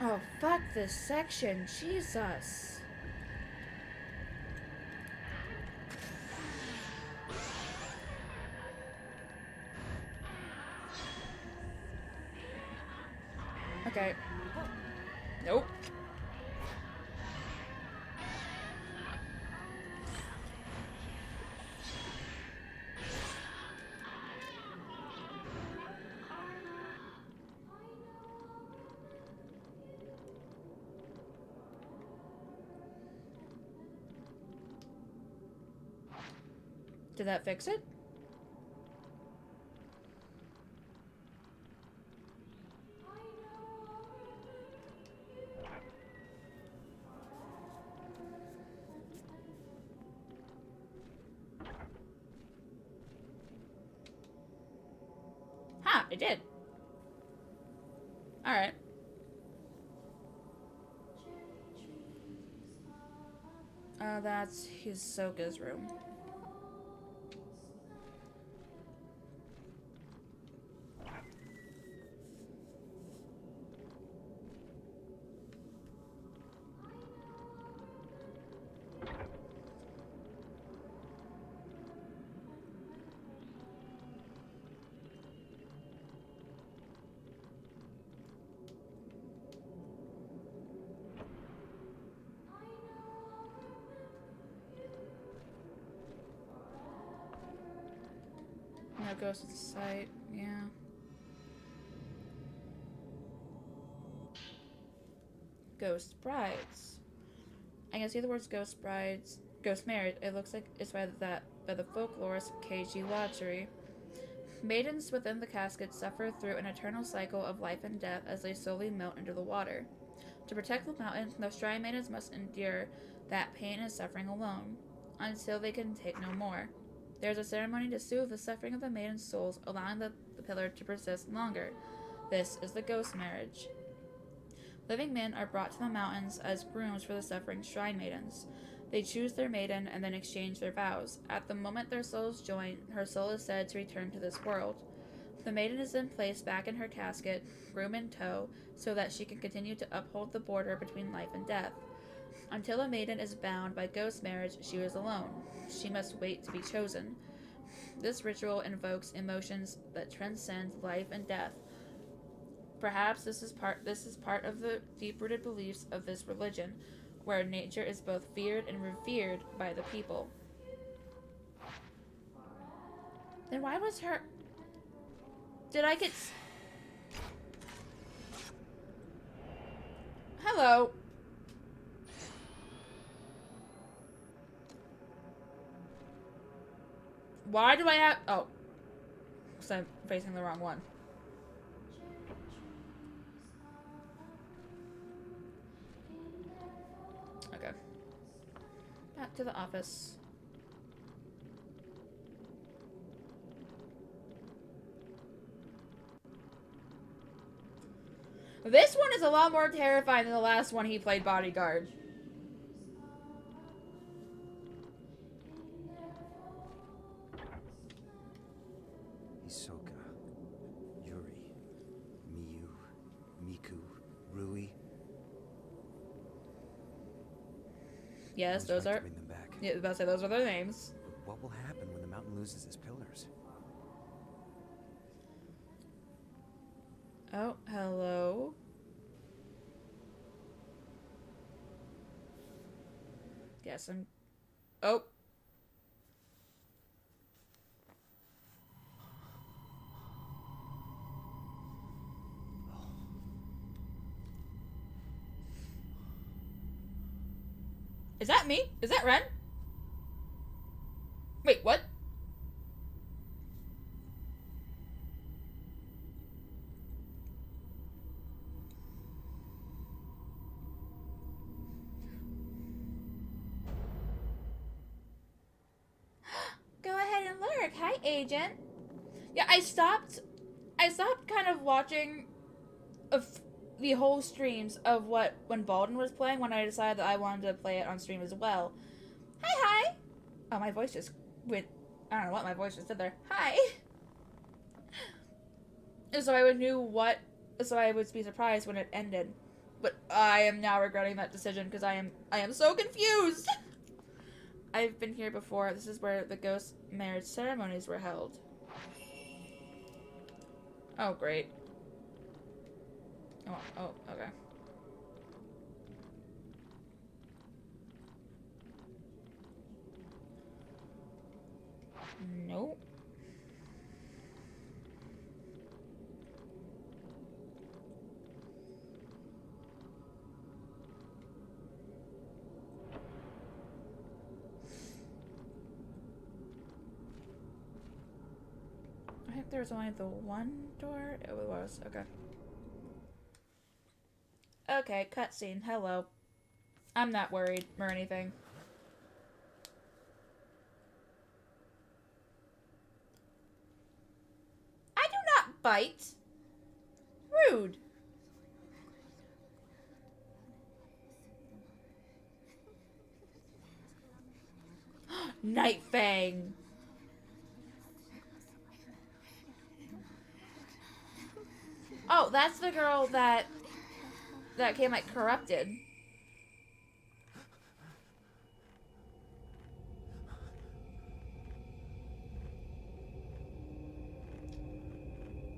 S1: Oh, fuck this section. Jesus. Did that fix it? Huh, it did. Alright. That's Hisoka's room. No ghost at the site, yeah. Ghost brides. I can see the words ghost brides, ghost marriage. It looks like it's by the folklorist Keiji Watchery. Maidens within the casket suffer through an eternal cycle of life and death as they slowly melt into the water. To protect the mountain, the shrine maidens must endure that pain and suffering alone, until they can take no more. There is a ceremony to soothe the suffering of the maiden's souls, allowing the pillar to persist longer. This is the ghost marriage. Living men are brought to the mountains as grooms for the suffering shrine maidens. They choose their maiden and then exchange their vows. At the moment their souls join, her soul is said to return to this world. The maiden is then placed back in her casket, groom in tow, so that she can continue to uphold the border between life and death. Until a maiden is bound by ghost marriage, she is alone. She must wait to be chosen. This ritual invokes emotions that transcend life and death. Perhaps this is part of the deep-rooted beliefs of this religion, where nature is both feared and revered by the people. Then why was her... Did I get... Hello. Why do I have... Oh. Because I'm facing the wrong one. Okay. Back to the office. This one is a lot more terrifying than the last one he played bodyguard.
S10: Hisoka, Yuri, Miyu, Miku, Rui.
S1: Yes, those
S10: Right
S1: are...
S10: to bring them back.
S1: Yeah, I was about to say those are their names.
S10: But what will happen when the mountain loses its pillars?
S1: Oh, hello. Guess I'm... Oh. Is that me? Is that Ren? Wait, what? Go ahead and lurk. Hi, Agent. Yeah, I stopped kind of watching the whole streams of when Baldwin was playing when I decided that I wanted to play it on stream as well. Hi. Oh, my voice just went... I don't know what my voice just did there. Hi. And so I would so I would be surprised when it ended. But I am now regretting that decision because I am so confused. I've been here before. This is where the ghost marriage ceremonies were held. Oh, great. Oh, okay. Nope. think there was only the one door. It was. Okay. Okay, cutscene. Hello. I'm not worried or anything. I do not bite. Rude. Night Fang. Oh, that's the girl that came like corrupted.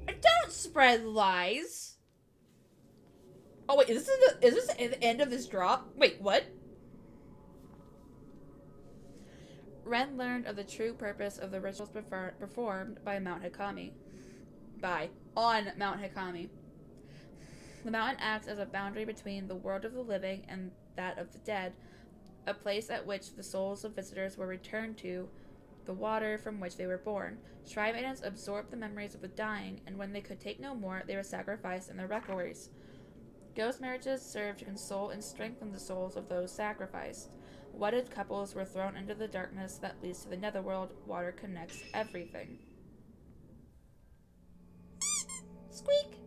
S1: Don't spread lies. Oh wait, is this the end of this drop? Wait, what? Ren learned of the true purpose of the rituals performed by Mount Hikami. On Mount Hikami. The mountain acts as a boundary between the world of the living and that of the dead, a place at which the souls of visitors were returned to the water from which they were born. Shrine maidens absorbed the memories of the dying, and when they could take no more, they were sacrificed in their requiems. Ghost marriages served to console and strengthen the souls of those sacrificed. Wedded couples were thrown into the darkness that leads to the netherworld. Water connects everything. Squeak!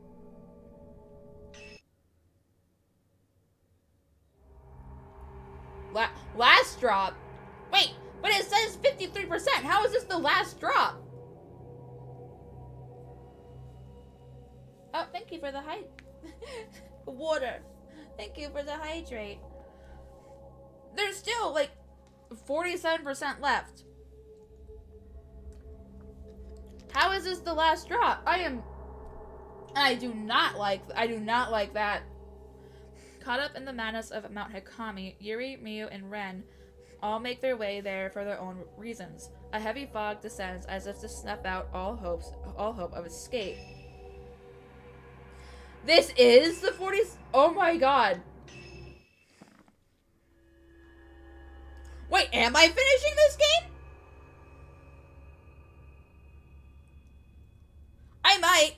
S1: Last drop? Wait, but it says 53%. How is this the last drop? Oh, thank you for the water. Thank you for the hydrate. There's still like 47% left. How is this the last drop? I do not like that. Caught up in the madness of Mount Hikami, Yuri, Miu, and Ren all make their way there for their own reasons. A heavy fog descends as if to snuff out all hope of escape. This is the 40s. Oh my god. Wait, am I finishing this game? I might.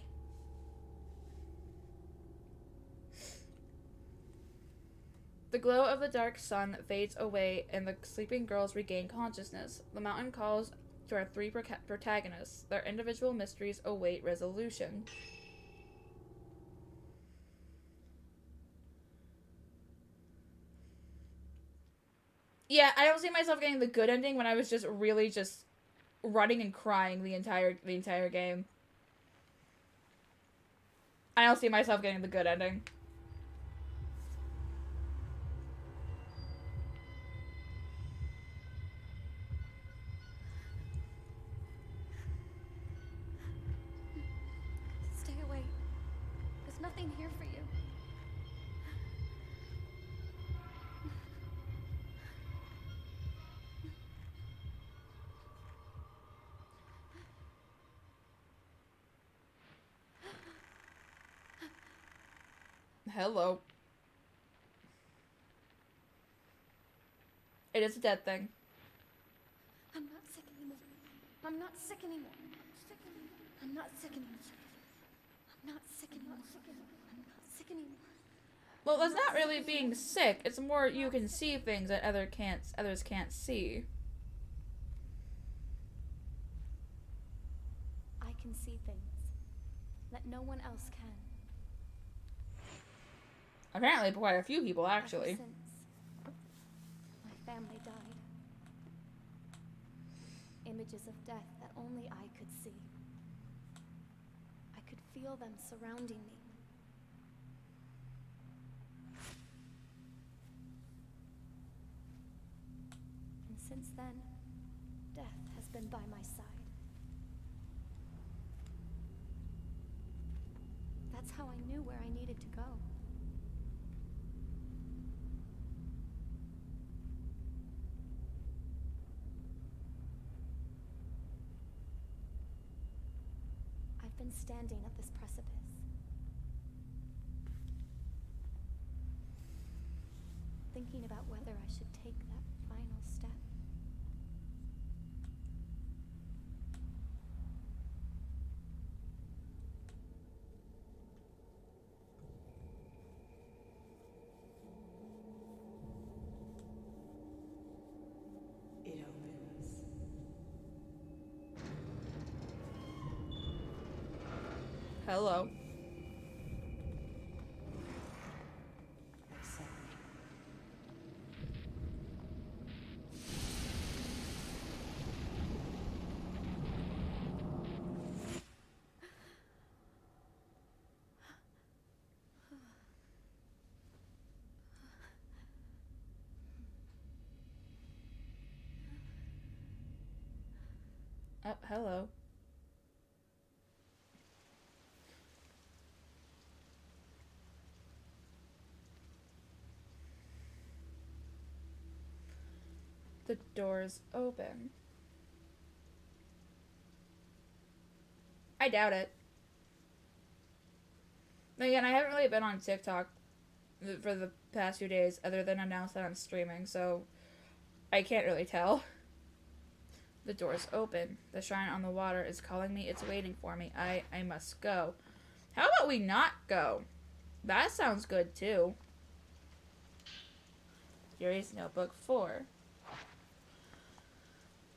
S1: The glow of the dark sun fades away and the sleeping girls regain consciousness. The mountain calls to our three protagonists. Their individual mysteries await resolution. Yeah, I don't see myself getting the good ending when I was just really just running and crying the entire game. I don't see myself getting the good ending.
S3: Stay away. There's nothing here for you.
S1: Hello. It is a dead thing.
S3: I'm not sick anymore. I'm not sick anymore. I'm not sick anymore. I'm not sick anymore. I'm not sick anymore.
S1: Well, that's not really being sick. It's more you can see things that others can't see.
S3: I can see things that no one else can.
S1: Apparently, quite a few people, actually.
S3: Ever since my family died. Images of death that only I could see. I could feel them surrounding me. And since then, death has been by my side. That's how I knew where I needed to go. I've been standing at this precipice. Thinking about whether I should take that final step.
S1: Hello. Oh, hello. The door's open. I doubt it. Again, I haven't really been on TikTok for the past few days, other than announce that I'm streaming, so I can't really tell. The door's open. The shrine on the water is calling me. It's waiting for me. I must go. How about we not go? That sounds good, too. Yuri's Notebook 4.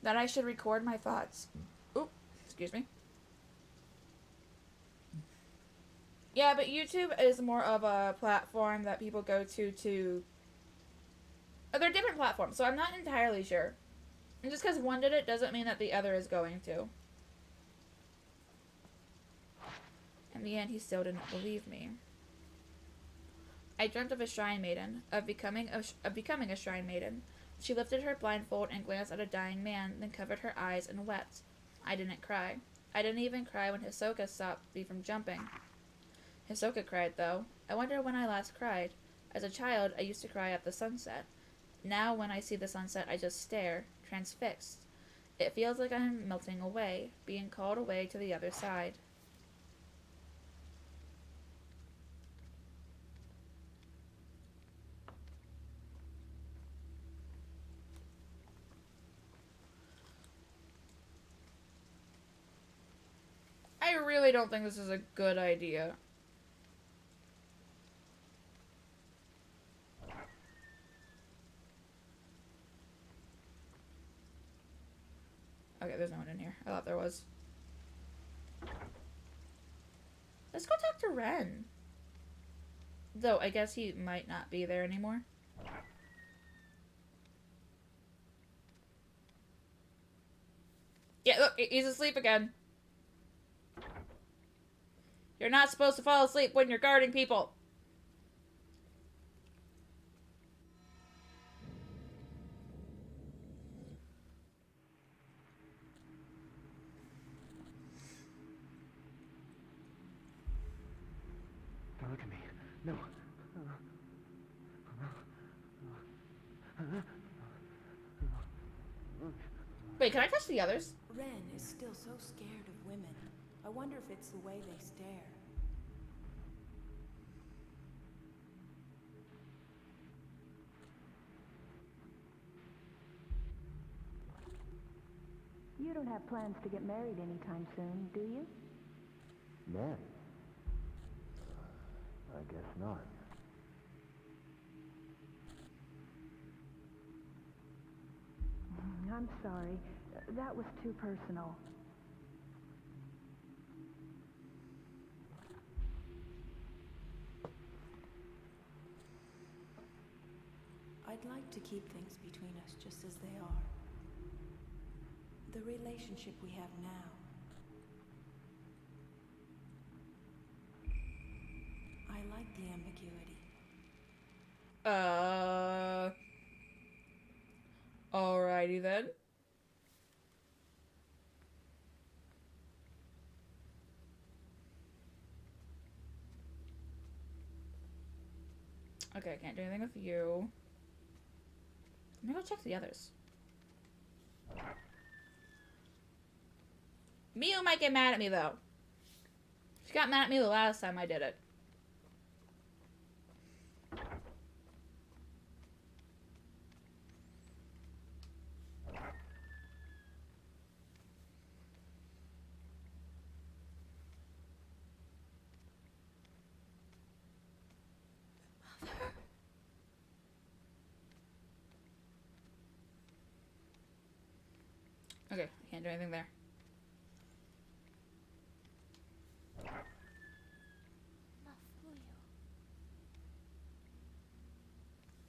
S1: That I should record my thoughts. Oop, excuse me. Yeah, but YouTube is more of a platform that people go to... They're different platforms, so I'm not entirely sure. And just because one did it doesn't mean that the other is going to. In the end, he still didn't believe me. I dreamt of a shrine maiden, of becoming a shrine maiden. She lifted her blindfold and glanced at a dying man, then covered her eyes and wept. I didn't cry. I didn't even cry when Hisoka stopped me from jumping. Hisoka cried, though. I wonder when I last cried. As a child, I used to cry at the sunset. Now, when I see the sunset, I just stare, transfixed. It feels like I'm melting away, being called away to the other side. I really don't think this is a good idea. Okay, there's no one in here. I thought there was. Let's go talk to Ren. Though, I guess he might not be there anymore. Yeah, look, he's asleep again. You're not supposed to fall asleep when you're guarding people.
S2: Don't look at me. No.
S1: Wait, can I touch the others?
S8: Ren is still so scared of women. I wonder if it's the way they stare. You don't have plans to get married anytime soon, do you?
S6: Married? I guess not.
S8: I'm sorry. That was too personal. I'd like to keep things between us just as they are. The relationship we have now. I like the ambiguity.
S1: Alrighty then. Okay, I can't do anything with you. Let me go check the others. Miu might get mad at me, though. She got mad at me the last time I did it. Okay, I can't do anything there.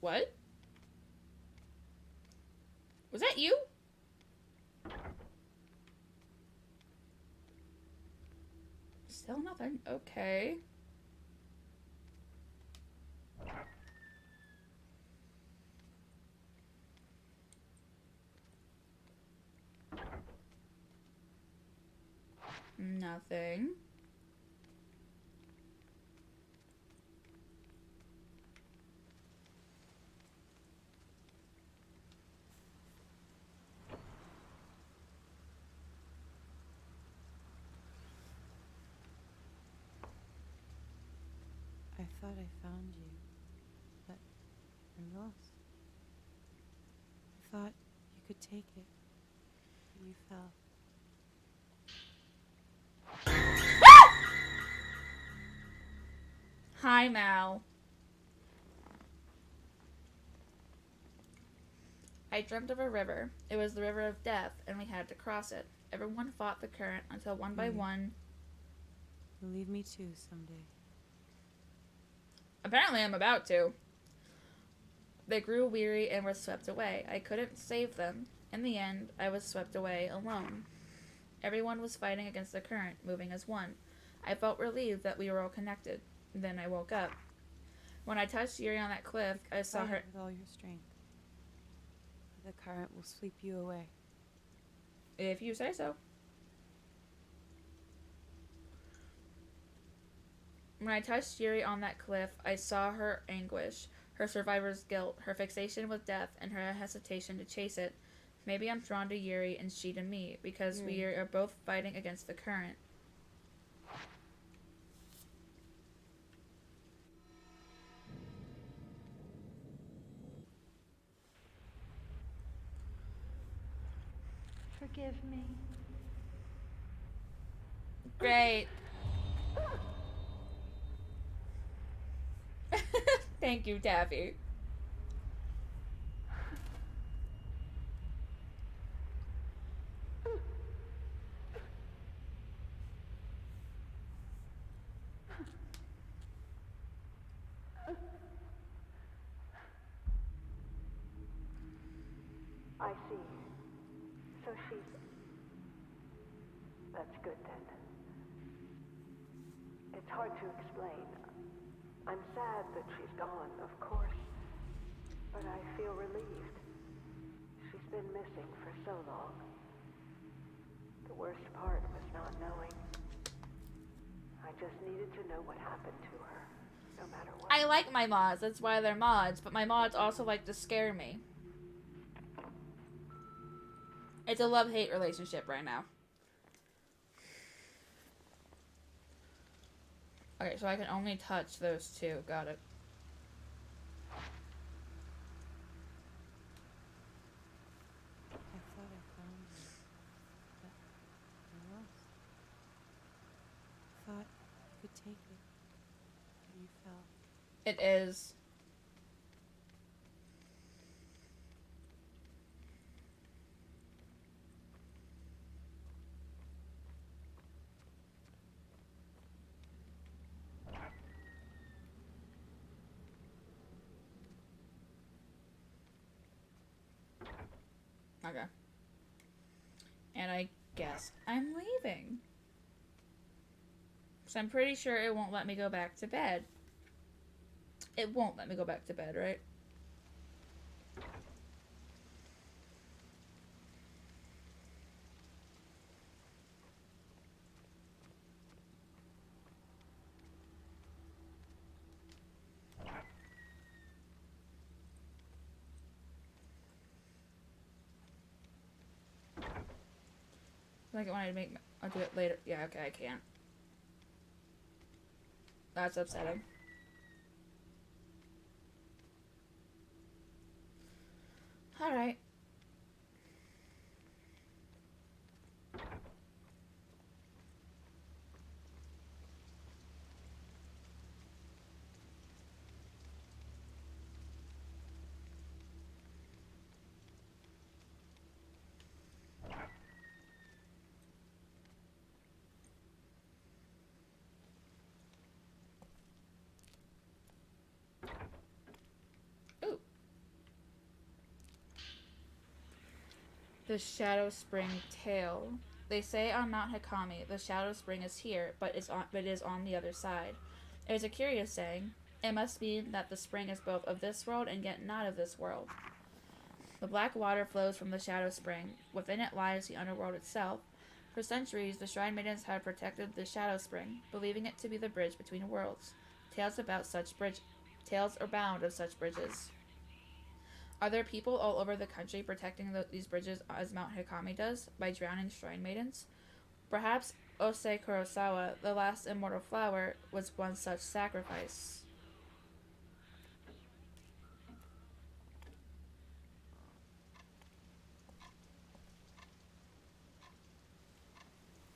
S1: What? Was that you? Still nothing. Okay. Nothing.
S9: I thought I found you, but I'm lost. I thought you could take it, but you fell.
S1: Hi, Mal. I dreamt of a river. It was the river of death, and we had to cross it. Everyone fought the current until one by one...
S9: You'll leave me too someday.
S1: Apparently I'm about to. They grew weary and were swept away. I couldn't save them. In the end, I was swept away alone. Everyone was fighting against the current, moving as one. I felt relieved that we were all connected. Then I woke up. When I touched Yuri on that cliff, I saw
S9: Fight
S1: her...
S9: it with all your strength. The current will sweep you away.
S1: If you say so. When I touched Yuri on that cliff, I saw her anguish, her survivor's guilt, her fixation with death, and her hesitation to chase it. Maybe I'm drawn to Yuri and she to me, because we are both fighting against the current.
S5: Forgive me.
S1: Great. Thank you, Taffy.
S8: I see. So she's... That's good then. It's hard to explain. I'm sad that she's gone, of course, but I feel relieved. She's been missing for so long. The worst part was not knowing. I just needed to know what happened to her, no matter what.
S1: I like my mods, that's why they're mods, but my mods also like to scare me. It's a love-hate relationship right now. Okay, so I can only touch those two. Got it.
S9: I thought I found you, but I'm lost. I thought you could take it, but you fell.
S1: It is. Okay. And I guess I'm leaving. So I'm pretty sure it won't let me go back to bed. It won't let me go back to bed, right? Like I wanted to make. I'll do it later. Yeah, okay, I can't. That's upsetting. Alright. Ooh, The Shadow Spring Tail. They say on Mount Hikami, the Shadow Spring is here, but it is on the other side. It is a curious saying. It must mean that the spring is both of this world and yet not of this world. The black water flows from the Shadow Spring. Within it lies the underworld itself. For centuries, the Shrine Maidens have protected the Shadow Spring, believing it to be the bridge between worlds. Tales abound of such bridges. Are there people all over the country protecting these bridges as Mount Hikami does, by drowning Shrine Maidens? Perhaps Osei Kurosawa, the last immortal flower, was one such sacrifice.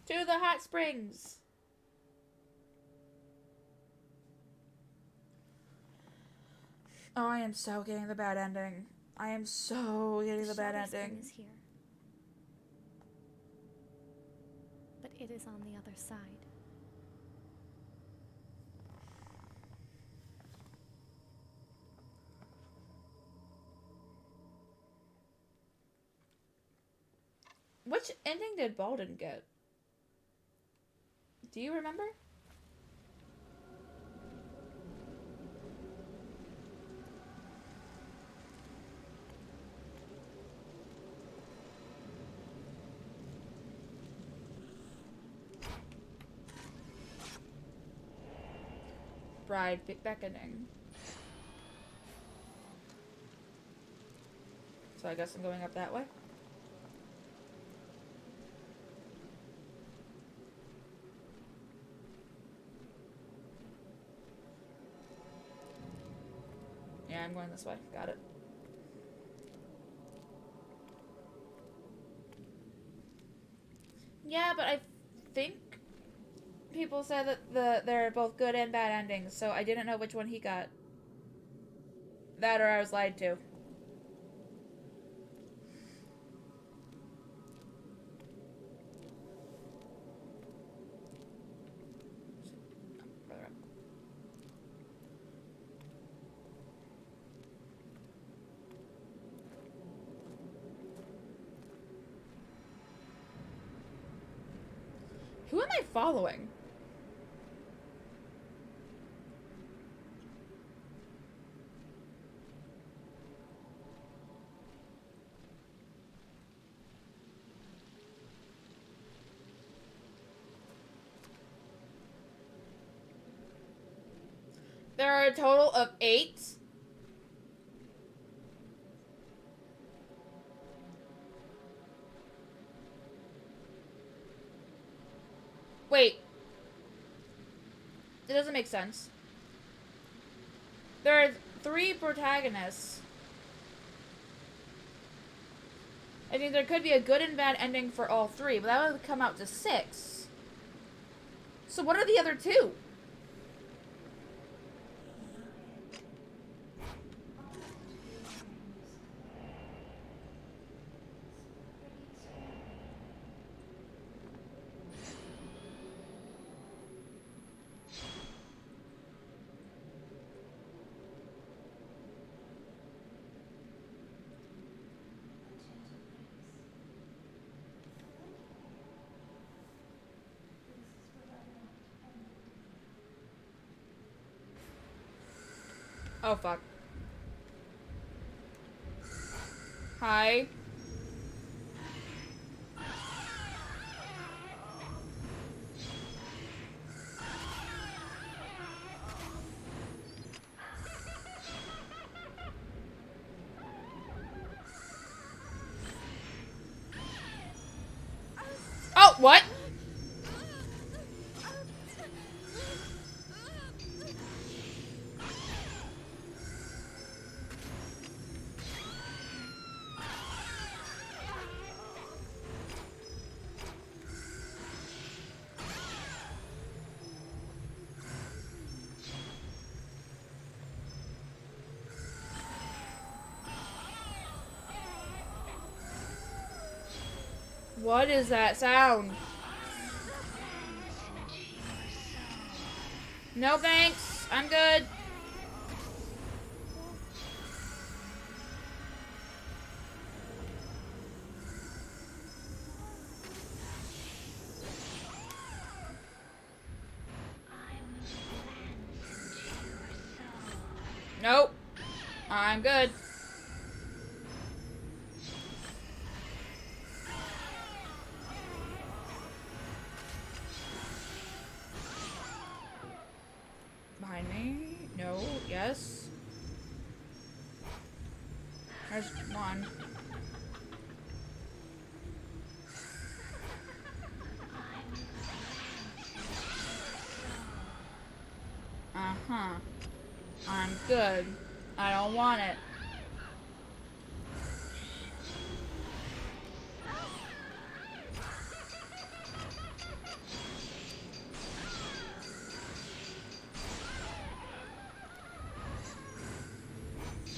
S1: To the hot springs! Oh, I am so getting the bad ending. I am so getting the bad ending.
S3: Is here. But it is on the other side.
S1: Which ending did Baldwin get? Do you remember? Bride beckoning. So I guess I'm going up that way. Yeah, I'm going this way. Got it. Yeah, but I think people said that they're both good and bad endings, so I didn't know which one he got. That or I was lied to. Who am I following? There are a total of 8. Wait. It doesn't make sense. There are 3 protagonists. I think there could be a good and bad ending for all 3, but that would come out to 6. So what are the other 2? Oh, fuck. Hi. Oh, what? What is that sound? No thanks. I'm good. Nope. I'm good. Behind me? No. Yes. There's one. Uh-huh. I'm good. I don't want it.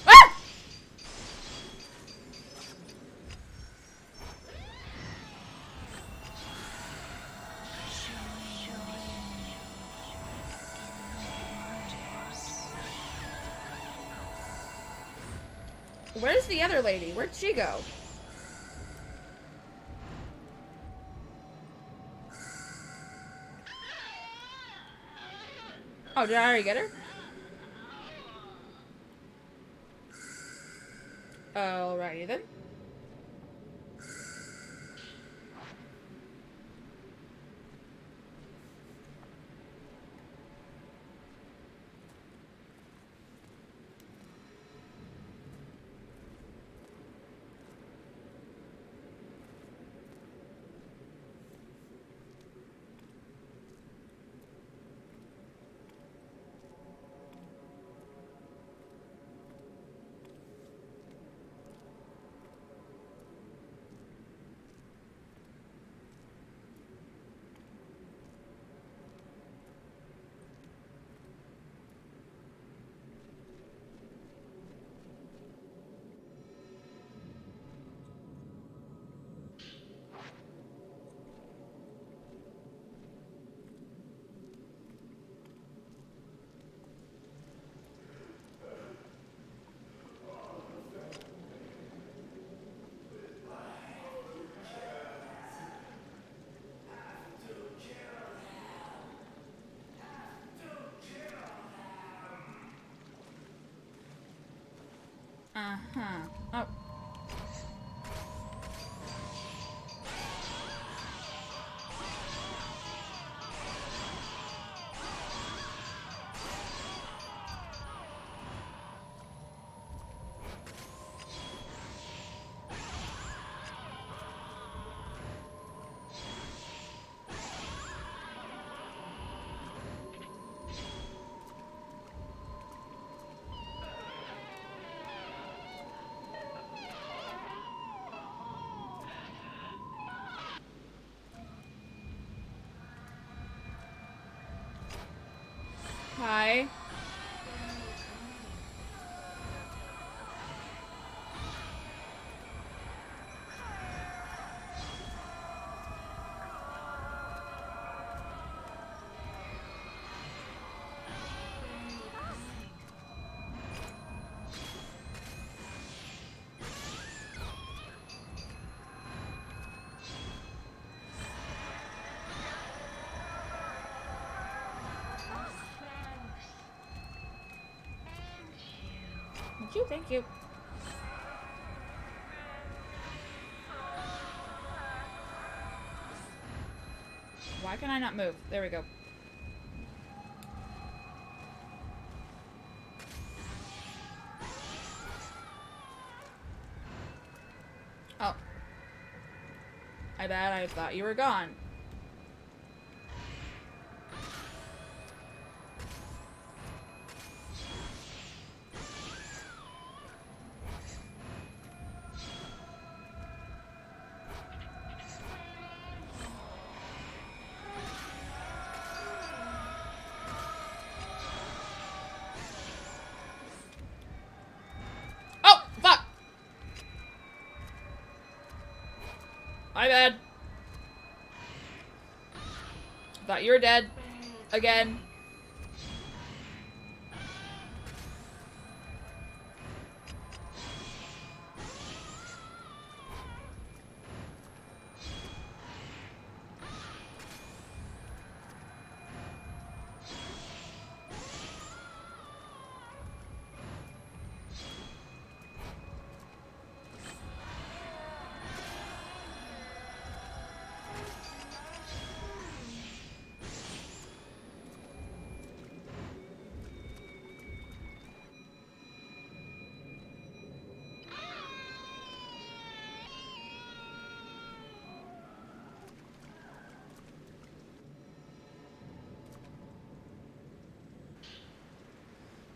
S1: Ah! Where's the other lady? Where'd she go? Oh, did I already get her? Alrighty then. Uh-huh. Oh. Hi. Thank you, thank you. Why can I not move? There we go. Oh. I bet I thought you were gone. Oh, fuck! My bad. Thought you were dead. Again.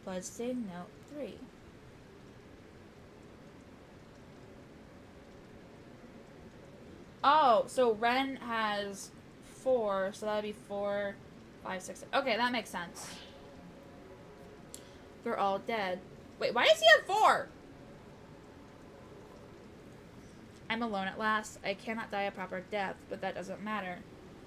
S1: Bloodstain note 3. Oh, so Ren has 4, so that'd be 4, 5, 6. Okay, that makes sense. They're all dead. Wait, why does he have 4? I'm alone at last. I cannot die a proper death, but that doesn't matter.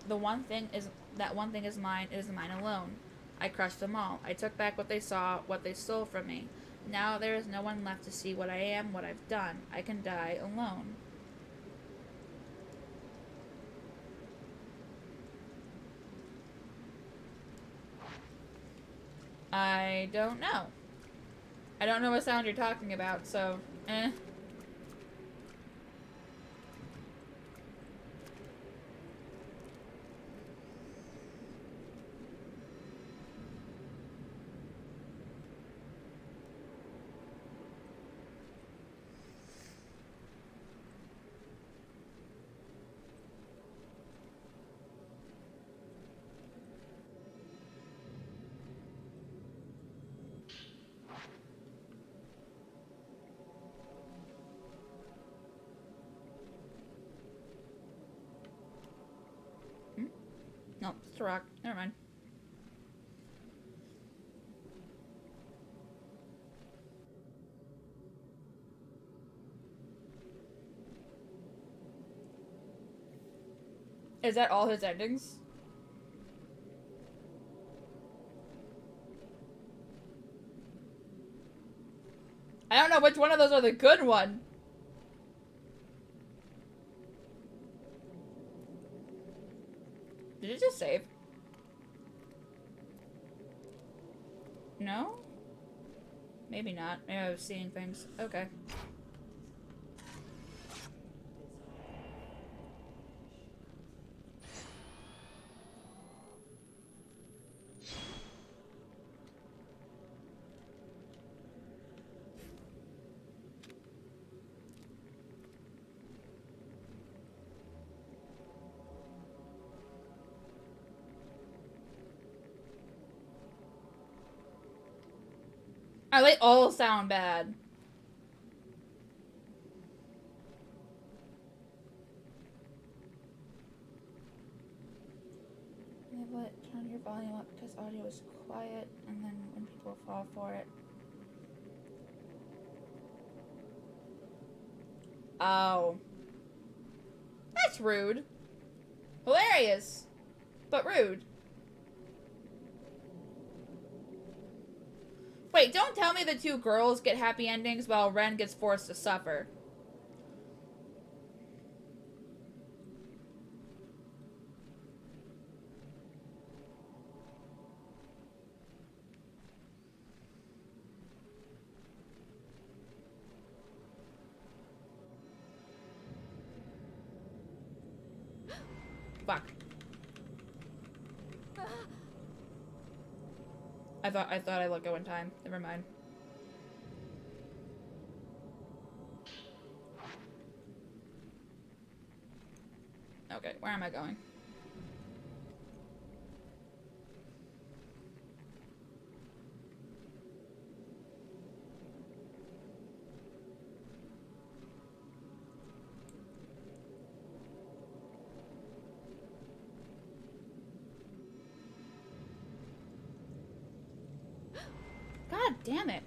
S1: That one thing is mine. It is mine alone. I crushed them all. I took back what they saw, what they stole from me. Now there is no one left to see what I am, what I've done. I can die alone. I don't know. I don't know what sound you're talking about, so, eh. No, it's a rock. Never mind. Is that all his endings? I don't know which one of those are the good one. Did it just save? No? Maybe not. Maybe I was seeing things. Okay. Oh, they all sound bad. Turn your volume up because audio is quiet, and then when people fall for it. Oh. That's rude. Hilarious. But rude. Wait, don't tell me the 2 girls get happy endings while Ren gets forced to suffer. Fuck. I thought I let go in time. Never mind. Okay, where am I going? God damn it.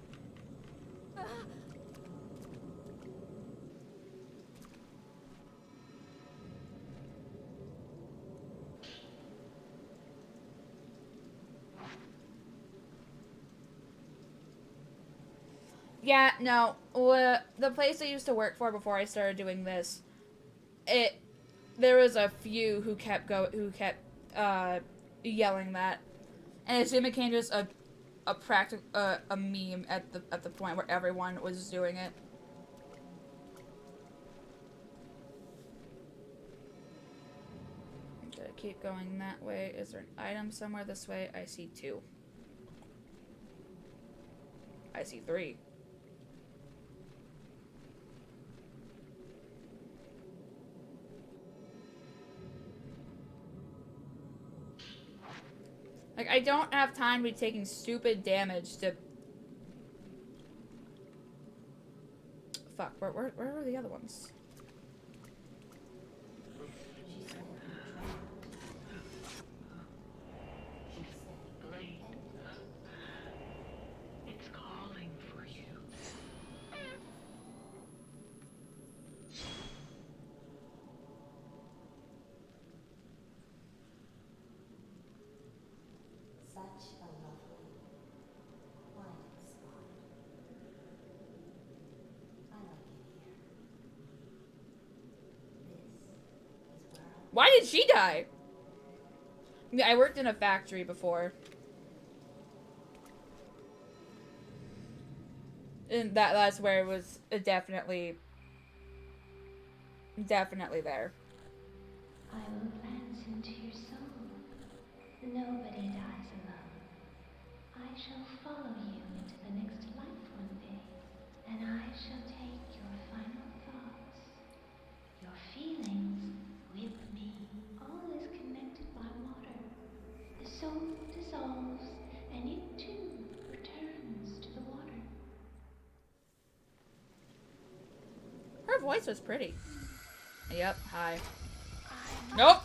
S1: Yeah, no. The place I used to work for before I started doing this, there was a few who kept yelling that, and it soon became just a meme at the point where everyone was doing it. Okay, keep going that way. Is there an item somewhere this way? I see 2. I see 3. Like, I don't have time to be taking stupid damage to fuck? Where were the other ones?
S5: It's calling for you.
S11: Such a lovely, quiet spot. I like it here. This is where I'll...
S1: Why did she die? Yeah, I worked in a factory before. And that's where it was definitely there.
S11: I will glance into your soul. Nobody dies alone. I shall follow you into the next life one day, and I shall take your final thoughts, your feelings with me. All is connected by water. The soul dissolves, and it too returns to the water.
S1: Her voice was pretty. Yep, hi. Nope.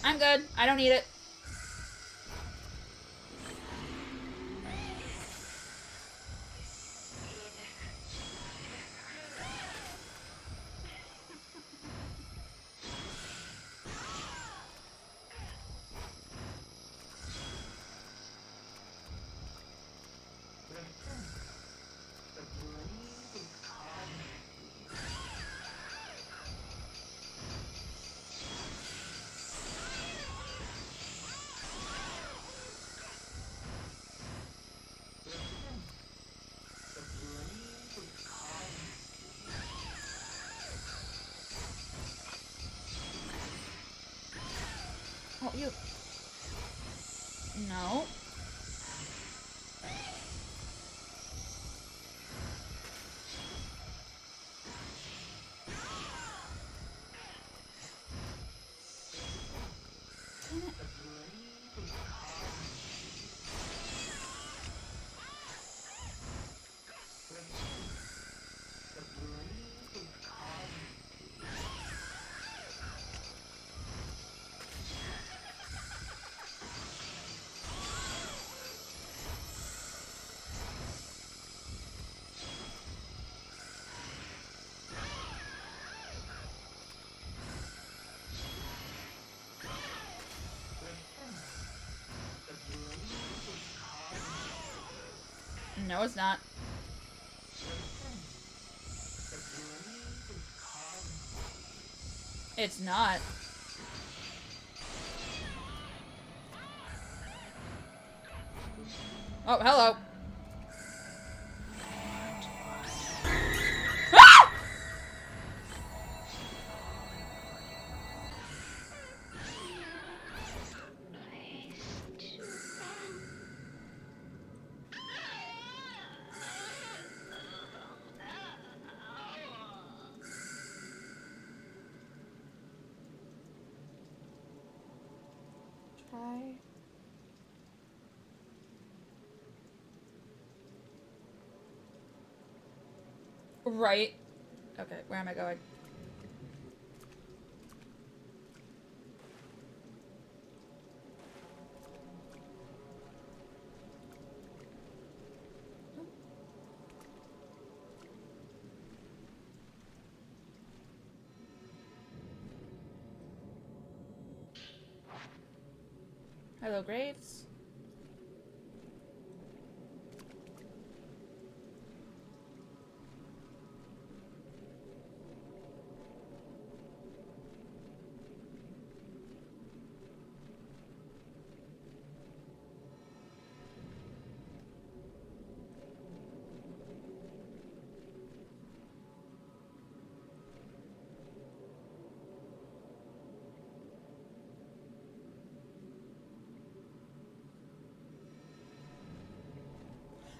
S1: I'm good. I don't need it. Oh, you. No. No, it's not. It's not. Oh, hello. Ah! Try. Right. Okay, where am I going? Hello, Graves.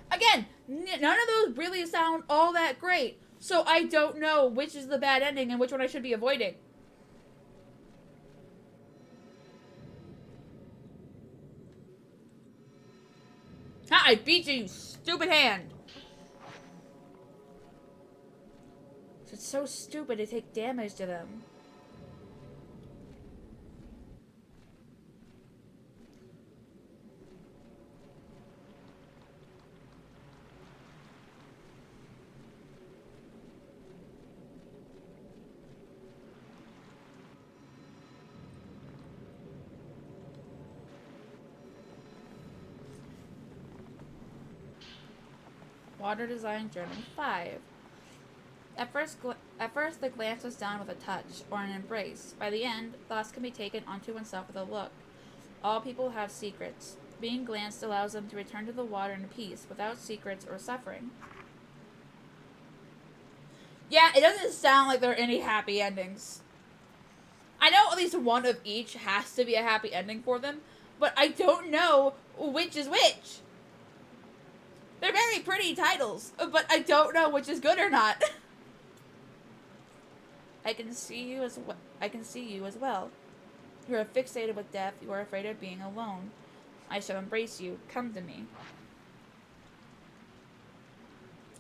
S1: Again, none of those really sound all that great. So I don't know which is the bad ending and which one I should be avoiding. Ha! I beat you, you stupid hand! It's so stupid to take damage to them. Water Design Journal 5. At first, the glance was done with a touch, or an embrace. By the end, thoughts can be taken onto oneself with a look. All people have secrets. Being glanced allows them to return to the water in peace, without secrets or suffering. Yeah, it doesn't sound like there are any happy endings. I know at least one of each has to be a happy ending for them, but I don't know which is which. They're very pretty titles, but I don't know which is good or not. I can see you as well. You are fixated with death. You are afraid of being alone. I shall embrace you. Come to me.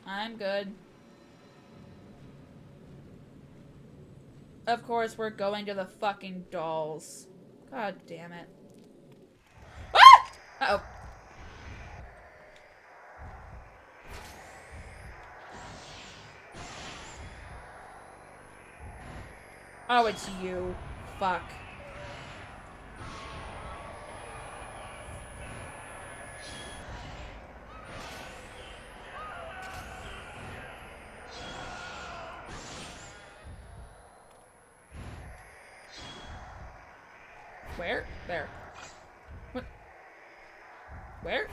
S1: I'm good. Of course, we're going to the fucking dolls. God damn it. Ah! Uh-oh. Oh, it's you. Fuck. Where? There. What? Where?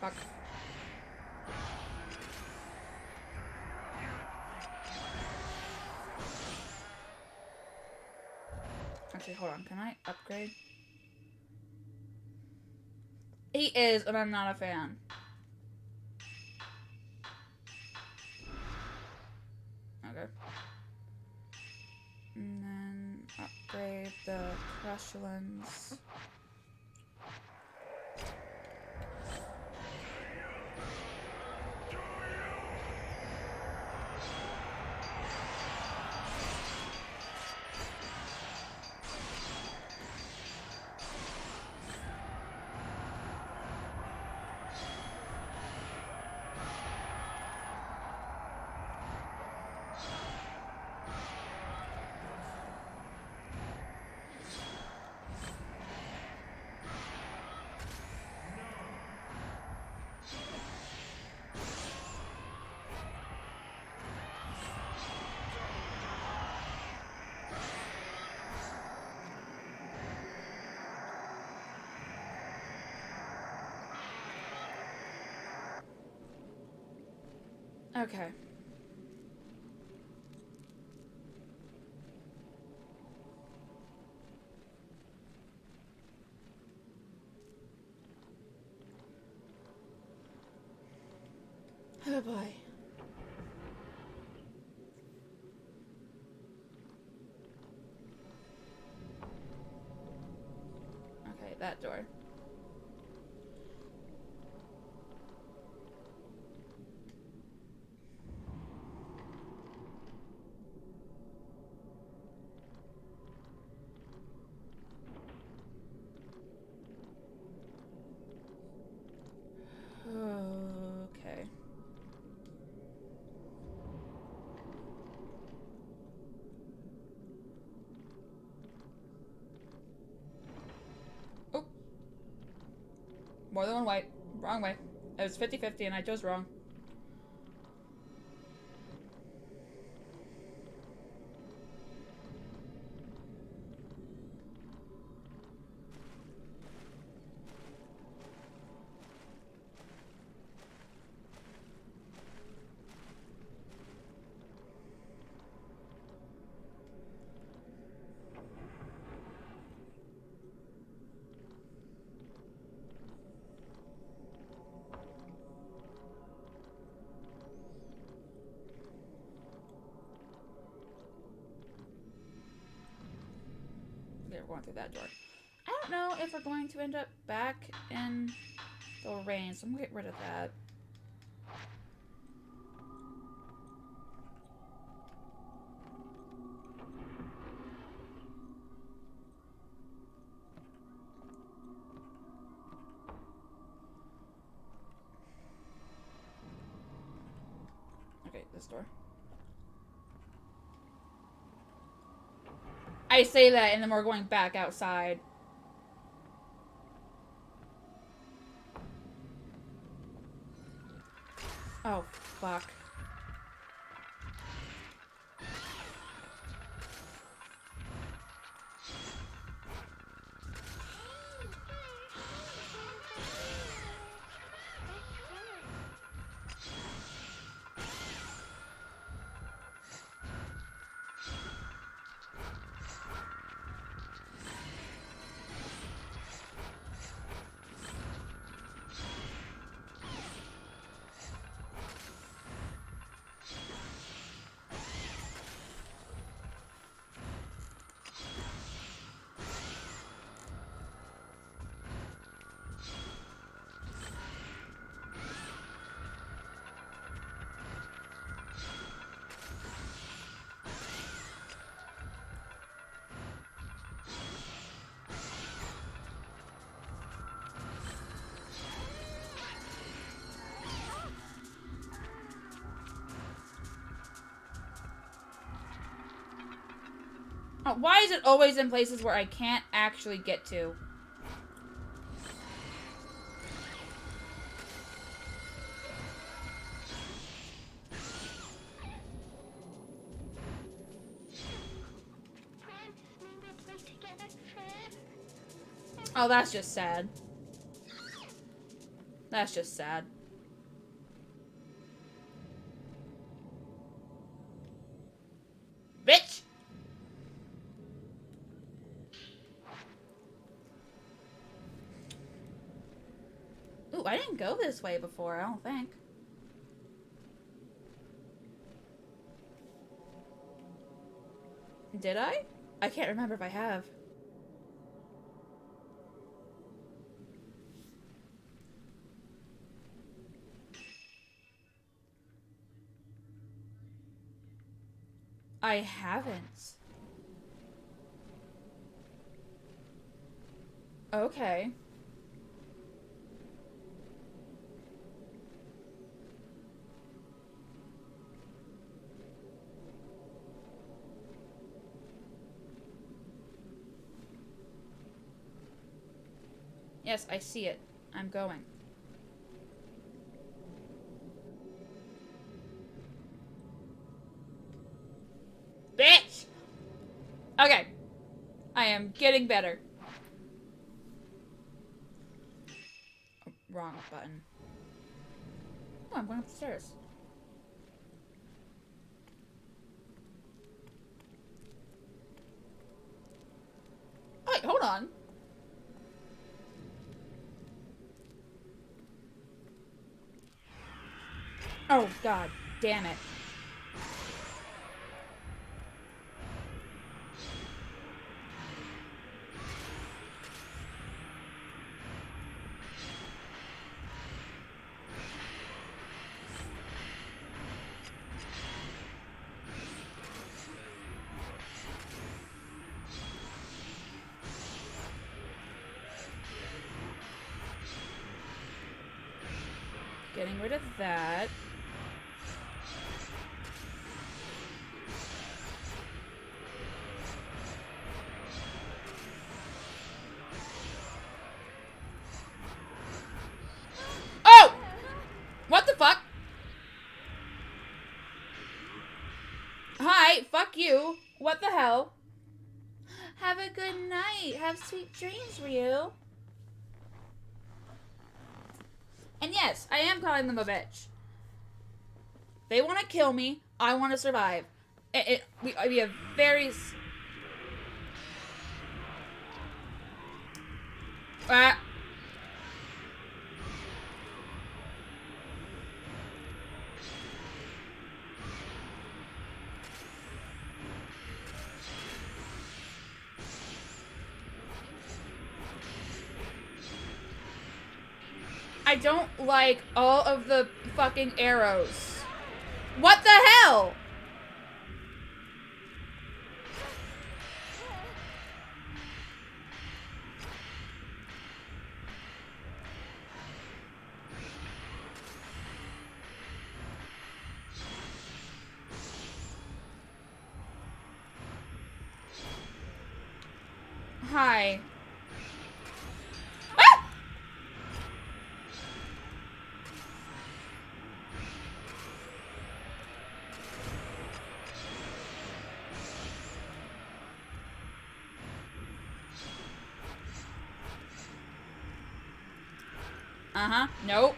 S1: Fuck. Actually, hold on. Can I upgrade? He is, and I'm not a fan. Okay. And then upgrade the crush lens. Okay. Oh boy. Okay, that door. Okay. Oh. More than one way. Wrong way. It was 50-50 and I chose wrong. we're going through that door. I don't know if we're going to end up back in the rain, so I'm gonna get rid of that. Okay, this door. I say that, and then we're going back outside. Oh, fuck. Why is it always in places where I can't actually get to? Oh, that's just sad. That's just sad. Bitch! Ooh, I didn't go this way before, I don't think. Did I? I can't remember if I have. I haven't. Okay. Yes, I see it. I'm going. Bitch! Okay. I am getting better. Oh, wrong button. Oh, I'm going upstairs. Wait, hold on. Oh, god damn it. Getting rid of that. Oh! What the fuck? Hi, fuck you. What the hell? Have a good night. Have sweet dreams, Ryu. And yes, I am calling them a bitch. They want to kill me. I want to survive. We have very... I don't like all of the fucking arrows. What the hell? Hi. Ah! Uh-huh. Nope.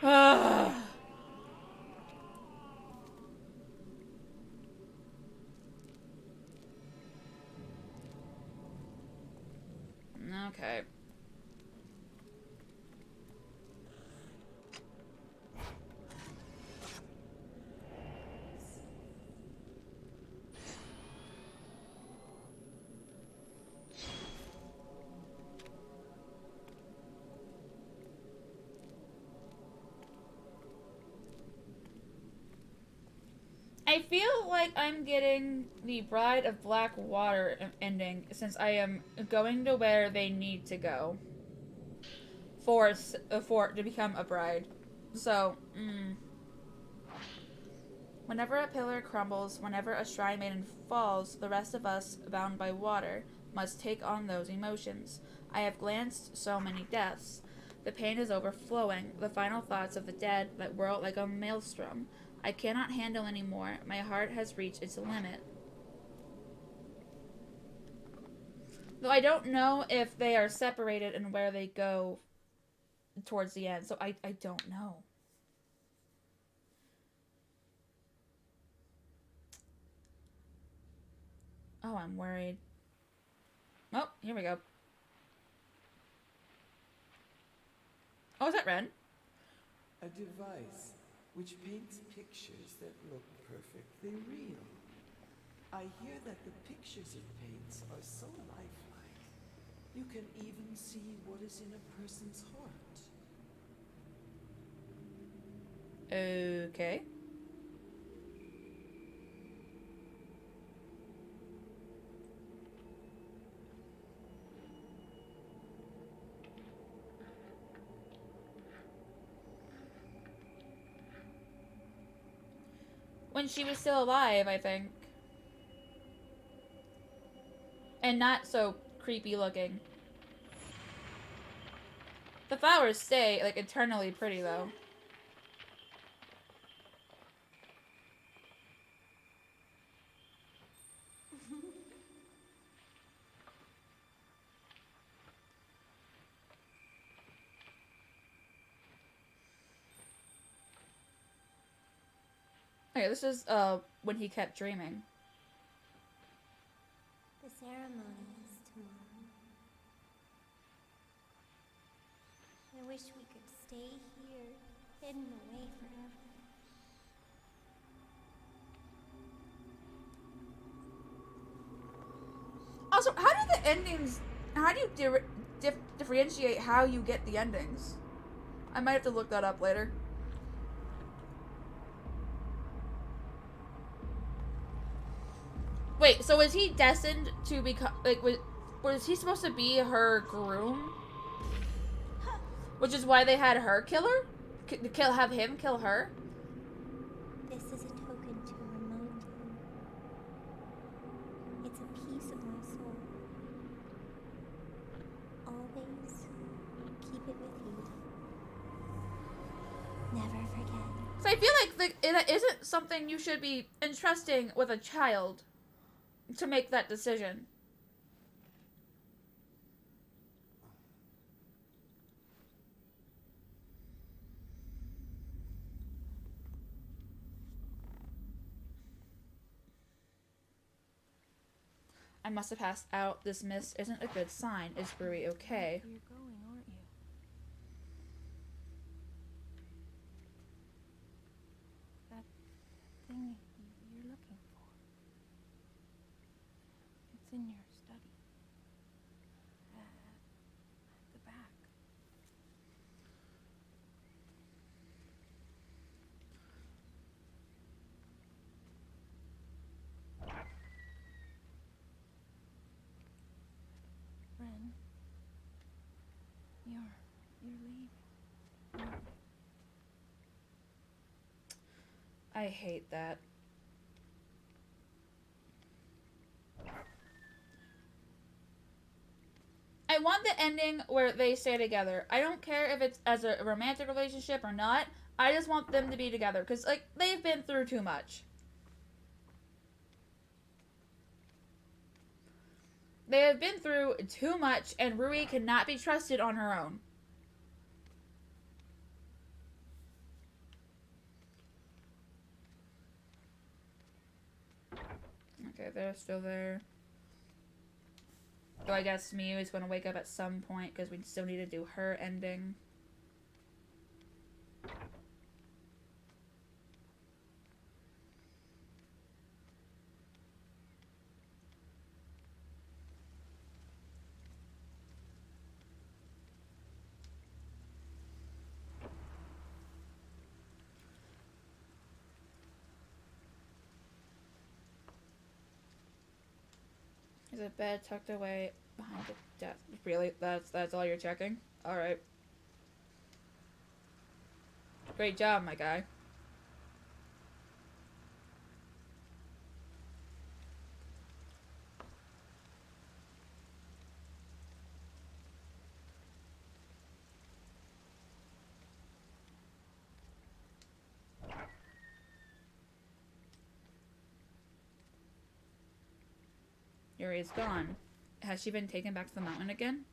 S1: Ugh. Okay. I feel like I'm getting the Bride of Black Water ending since I am going to where they need to go for to become a bride. So, whenever a pillar crumbles, whenever a shrine maiden falls, the rest of us, bound by water, must take on those emotions. I have glanced so many deaths. The pain is overflowing, the final thoughts of the dead that whirl like a maelstrom. I cannot handle any more. My heart has reached its limit. Though I don't know if they are separated and where they go towards the end, so I don't know. Oh, I'm worried. Oh, here we go. Oh, is that Ren?
S6: A device which paints pictures that look perfectly real. I hear that the pictures it paints are so lifelike. You can even see what is in a person's heart.
S1: Okay. When she was still alive, I think. And not so creepy looking. The flowers stay, like, eternally pretty, though. Okay, this is, when he kept dreaming.
S11: The ceremony is tomorrow. I wish we could stay here, hidden away forever.
S1: Also, how do the endings... How do you differentiate how you get the endings? I might have to look that up later. Wait, so is he destined to become... Like, was he supposed to be her groom? Which is why they had her kill her? Have him kill her?
S11: This is a token to remind you. It's a piece of my soul. Always keep it with you. Never forget.
S1: So I feel like it isn't something you should be entrusting with a child to make that decision. I must have passed out. This mist isn't a good sign. Is Rui okay?
S7: You're going, aren't you? That thing you're looking for. It's in your study. At the back. Ren, you're leaving.
S1: I hate that. I want the ending where they stay together. I don't care if it's as a romantic relationship or not. I just want them to be together because, like, they've been through too much. They have been through too much, and Rui cannot be trusted on her own. Okay, they're still there. So I guess Miu is going to wake up at some point because we still need to do her ending. Is a bed tucked away behind the desk? Really? That's all you're checking? Alright. Great job, my guy. Yuri is gone. Has she been taken back to the mountain again?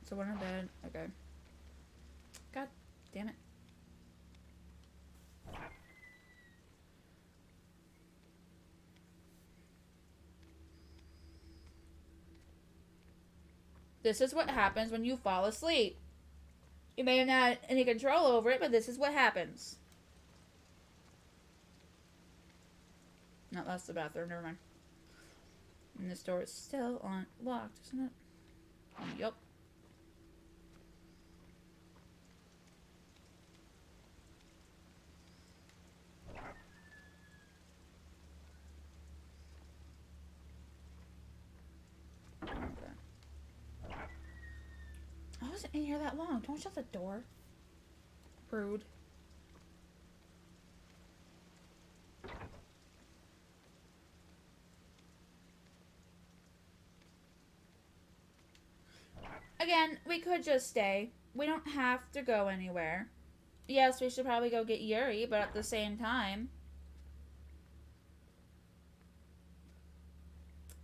S1: So we're in bed. Okay. God damn it. This is what happens when you fall asleep. You may have not had any control over it, but this is what happens. No, that's the bathroom. Never mind. And this door is still unlocked, isn't it? Yup. Okay. I wasn't in here that long. Don't shut the door. Rude. Again, we could just stay. We don't have to go anywhere. Yes, we should probably go get Yuri, but at the same time...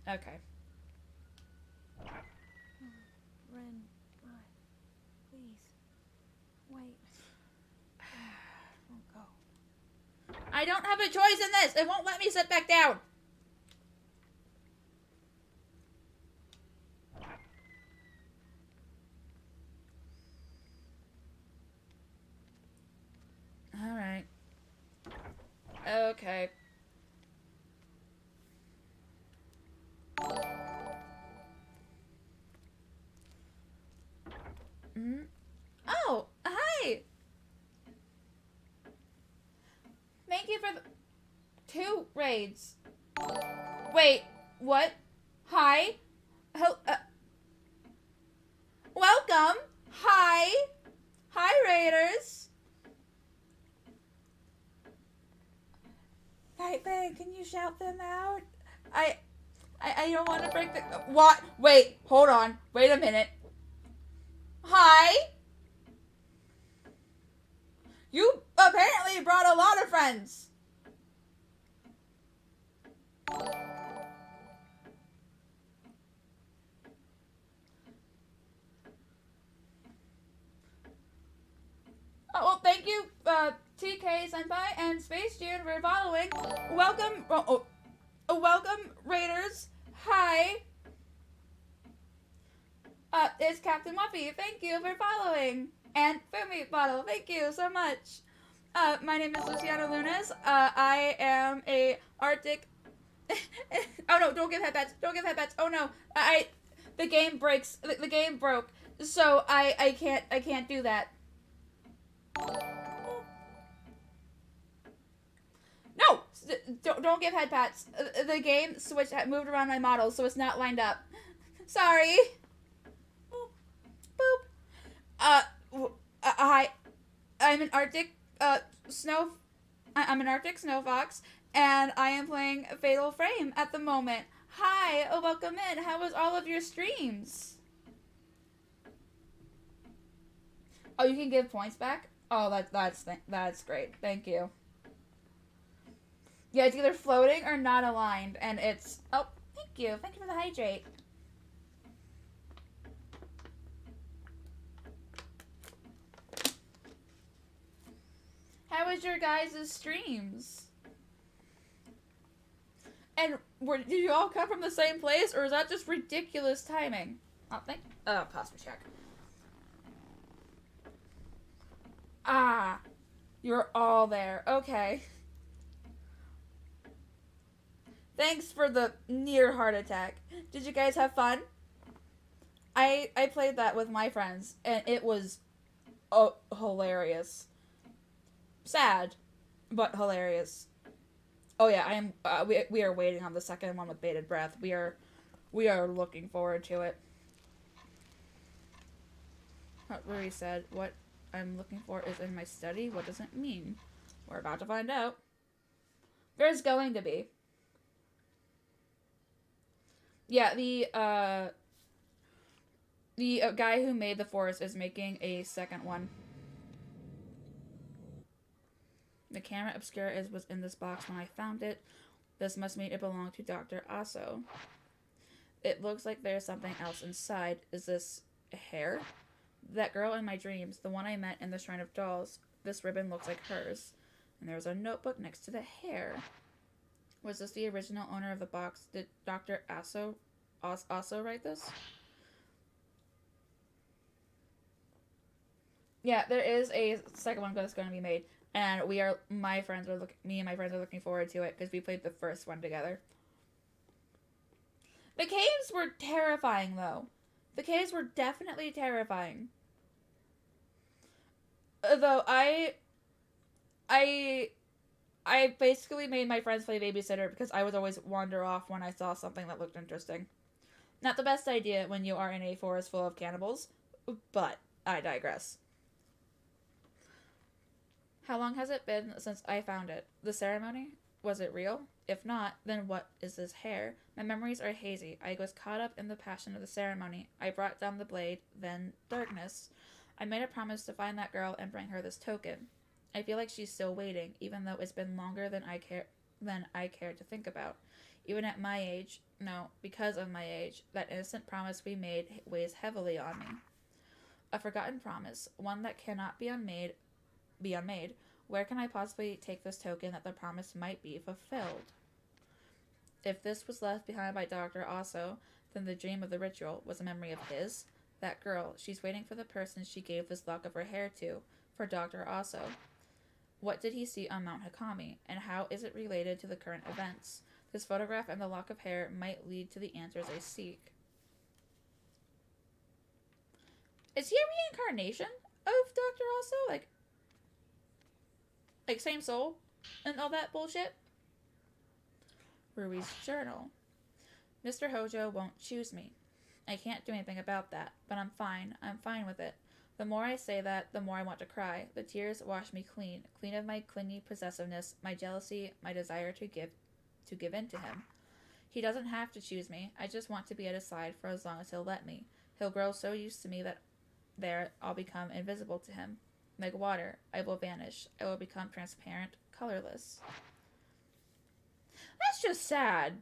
S1: Okay.
S7: Ren, please. Wait. Don't go.
S1: I don't have a choice in this! It won't let me sit back down! Alright. Okay. Oh, hi! Thank you for the 2 raids. Wait, what? Hi? Welcome! Hi! Hi, raiders! Nightbang, can you shout them out? I don't want to break the... What? Wait, hold on. Wait a minute. Hi? You apparently brought a lot of friends. Oh, well, thank you TK Senpai and Space June for following. Welcome, welcome, Raiders. Hi. It's Captain Muffy. Thank you for following. And Fumi Bottle, thank you so much. My name is Luciana Lunas. I am a Arctic. Oh no! Don't give headbats. Don't give headbats. Oh no! The game breaks. The game broke. So I can't do that. No! Don't give head pats. The game moved around my model, so it's not lined up. Sorry. Boop. Hi. I'm an Arctic I'm an Arctic snow fox, and I am playing Fatal Frame at the moment. Hi. Welcome in. How was all of your streams? Oh, you can give points back? Oh, that's great. Thank you. Yeah, it's either floating or not aligned, and it's... Oh, thank you. Thank you for the hydrate. How was your guys' streams? And did you all come from the same place, or is that just ridiculous timing? Oh, pause me check. Ah, you're all there. Okay. Thanks for the near heart attack. Did you guys have fun? I played that with my friends, and it was hilarious. Sad, but hilarious. Oh yeah, I am. We are waiting on the second one with bated breath. We are looking forward to it. What Ruri said. What I'm looking for is in my study. What does it mean? We're about to find out. There's going to be. Yeah, the guy who made the forest is making a second one. The camera obscura was in this box when I found it. This must mean it belonged to Dr. Aso. It looks like there's something else inside. Is this hair? That girl in my dreams, the one I met in the Shrine of Dolls, this ribbon looks like hers. And there's a notebook next to the hair. Was this the original owner of the box? Did Dr. Aso also write this? Yeah, there is a second one that's going to be made. And me and my friends are looking forward to it because we played the first one together. The caves were terrifying, though. The caves were definitely terrifying. Though I basically made my friends play babysitter because I would always wander off when I saw something that looked interesting. Not the best idea when you are in a forest full of cannibals, but I digress. How long has it been since I found it? The ceremony? Was it real? If not, then what is this hair? My memories are hazy. I was caught up in the passion of the ceremony. I brought down the blade, then darkness. I made a promise to find that girl and bring her this token. I feel like she's still waiting, even though it's been longer than I care to think about. Even at my age, no, because of my age, that innocent promise we made weighs heavily on me. A forgotten promise, one that cannot be unmade. Where can I possibly take this token that the promise might be fulfilled? If this was left behind by Dr. Aso, then the dream of the ritual was a memory of his. That girl, she's waiting for the person she gave this lock of her hair to, for Dr. Aso. What did he see on Mount Hikami, and how is it related to the current events? This photograph and the lock of hair might lead to the answers I seek. Is he a reincarnation of Dr. Aso? Like same soul and all that bullshit? Rui's journal. Mr. Hojo won't choose me. I can't do anything about that, but I'm fine. I'm fine with it. The more I say that, the more I want to cry. The tears wash me clean of my clingy possessiveness, my jealousy, my desire to give in to him. He doesn't have to choose me. I just want to be at his side for as long as he'll let me. He'll grow so used to me that I'll become invisible to him. Like water, I will vanish. I will become transparent, colorless. That's just sad.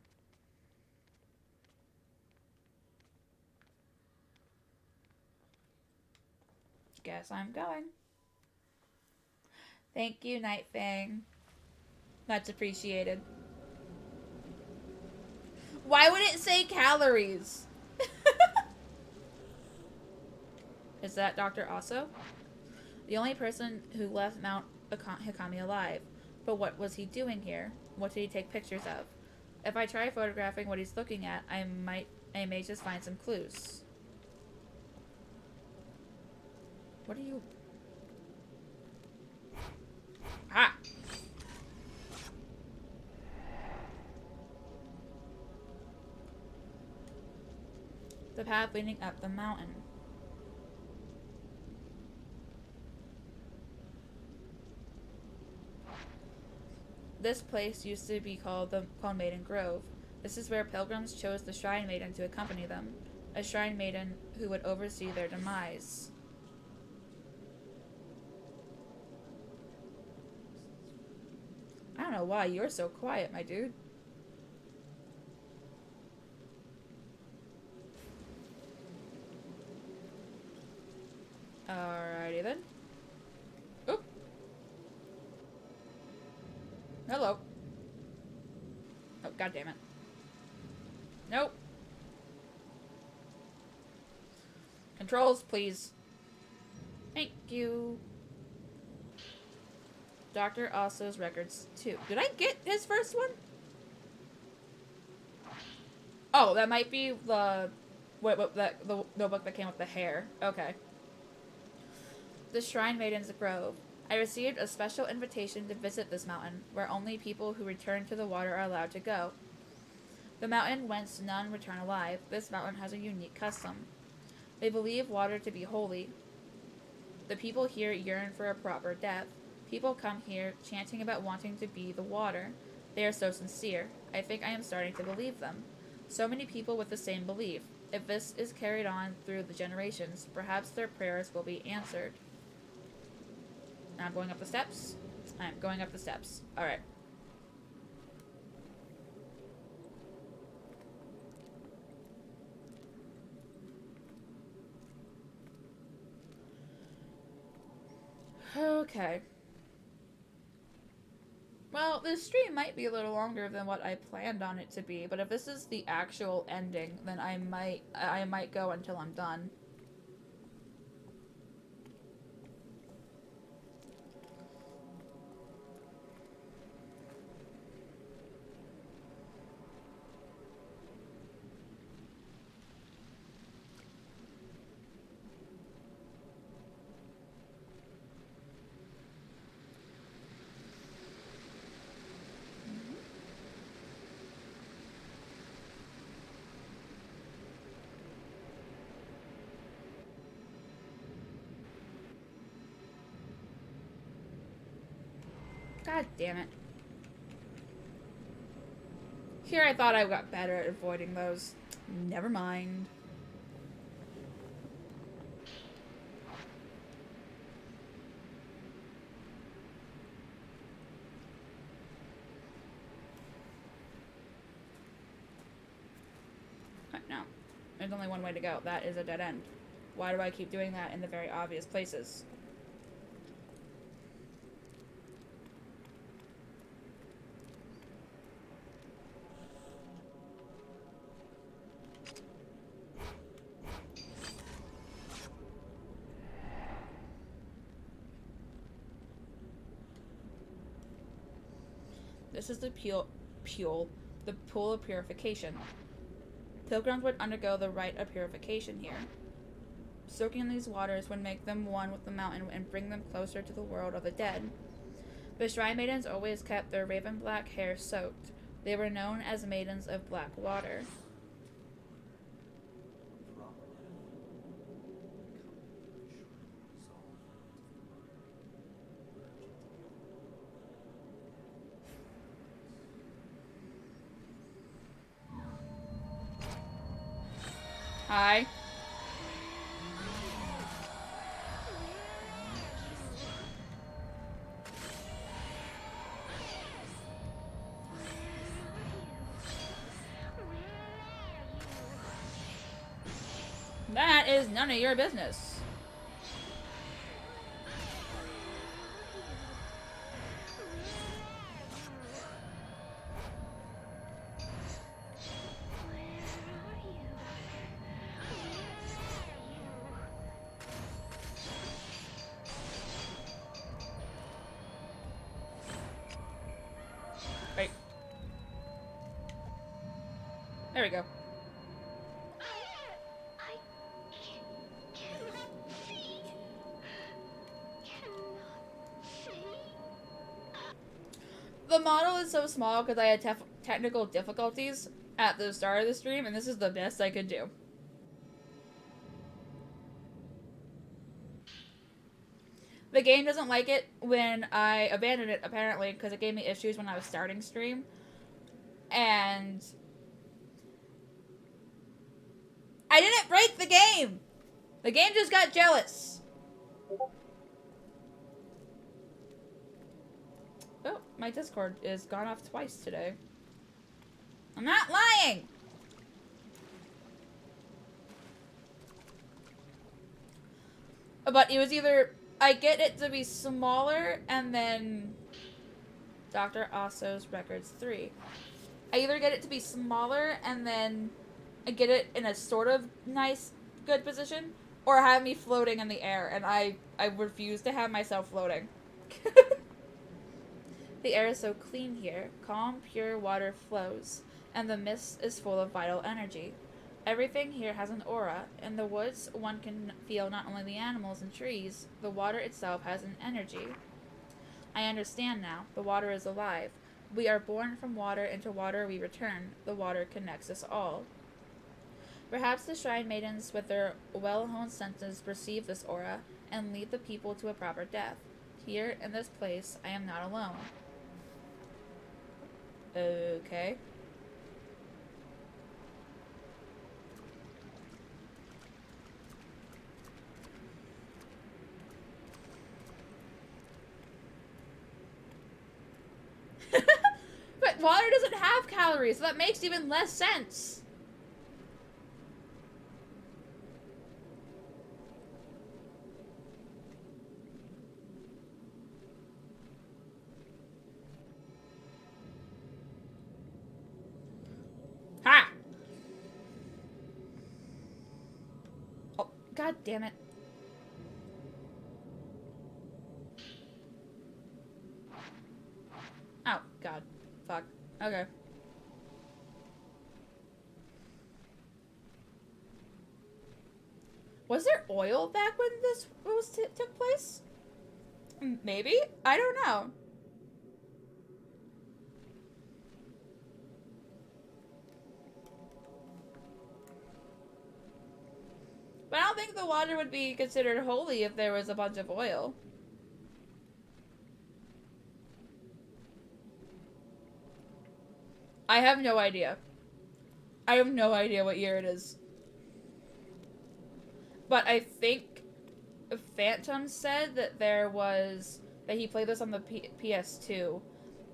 S1: Guess I'm going. Thank you, Night Fang. Much appreciated. Why would it say calories? Is that Dr. Aso? The only person who left Mount Hikami alive. But what was he doing here? What did he take pictures of? If I try photographing what he's looking at, I may just find some clues. What are you... Ah! The path leading up the mountain. This place used to be called Maiden Grove. This is where pilgrims chose the Shrine Maiden to accompany them. A Shrine Maiden who would oversee their demise. I don't know why you're so quiet, my dude. Alrighty then. Oop. Hello. Oh, god damn it. Nope. Controls, please. Thank you. Dr. Aso's records, too. Did I get his first one? Oh, that might be the... the notebook that came with the hair. Okay. The Shrine Maiden's Grove. I received a special invitation to visit this mountain, where only people who return to the water are allowed to go. The mountain whence none return alive. This mountain has a unique custom. They believe water to be holy. The people here yearn for a proper death. People come here chanting about wanting to be the water. They are so sincere. I think I am starting to believe them. So many people with the same belief. If this is carried on through the generations, perhaps their prayers will be answered. Now I'm going up the steps. I'm going up the steps. Alright. Okay. Well, this stream might be a little longer than what I planned on it to be, but if this is the actual ending, then I might go until I'm done. God damn it. Here I thought I got better at avoiding those. Never mind. No. There's only one way to go. That is a dead end. Why do I keep doing that in the very obvious places? This is the the pool of purification. Pilgrims would undergo the rite of purification here. Soaking in these waters would make them one with the mountain and bring them closer to the world of the dead. The Shrine Maidens always kept their raven black hair soaked. They were known as Maidens of Black Water. Hi. That is none of your business. There we go.
S11: I cannot see. Cannot see.
S1: The model is so small because I had technical difficulties at the start of the stream, and this is the best I could do. The game doesn't like it when I abandoned it, apparently, because it gave me issues when I was starting stream. And I didn't break the game! The game just got jealous. Oh, my Discord is gone off twice today. I'm not lying! But it was either I get it to be smaller and then Dr. Osso's Records 3. I either get it to be smaller and then I get it in a sort of nice, good position, or have me floating in the air, and I refuse to have myself floating. The air is so clean here. Calm, pure water flows, and the mist is full of vital energy. Everything here has an aura. In the woods, one can feel not only the animals and trees, the water itself has an energy. I understand now. The water is alive. We are born from water, into water we return. The water connects us all. Perhaps the shrine maidens with their well-honed senses perceive this aura and lead the people to a proper death. Here, in this place, I am not alone. Okay. But water doesn't have calories, so that makes even less sense. Ha! Oh, god damn it. Oh, god. Fuck. Okay. Was there oil back when this took place? Maybe? I don't know. But I don't think the water would be considered holy if there was a bunch of oil. I have no idea. I have no idea what year it is. But I think Phantom said that that he played this on the PS2.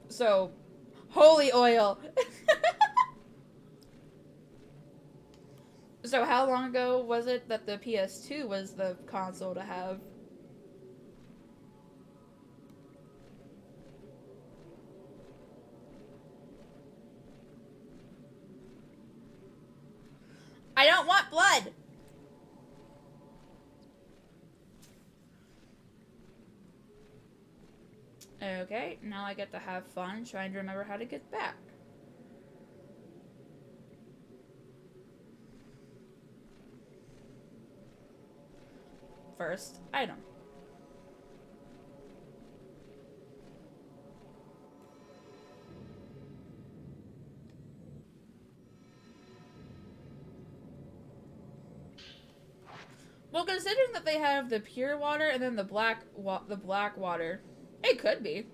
S1: So, holy oil! So how long ago was it that the PS2 was the console to have? I don't want blood! Okay, now I get to have fun trying to remember how to get back. First item. Well, considering that they have the pure water and then the black water, it could be.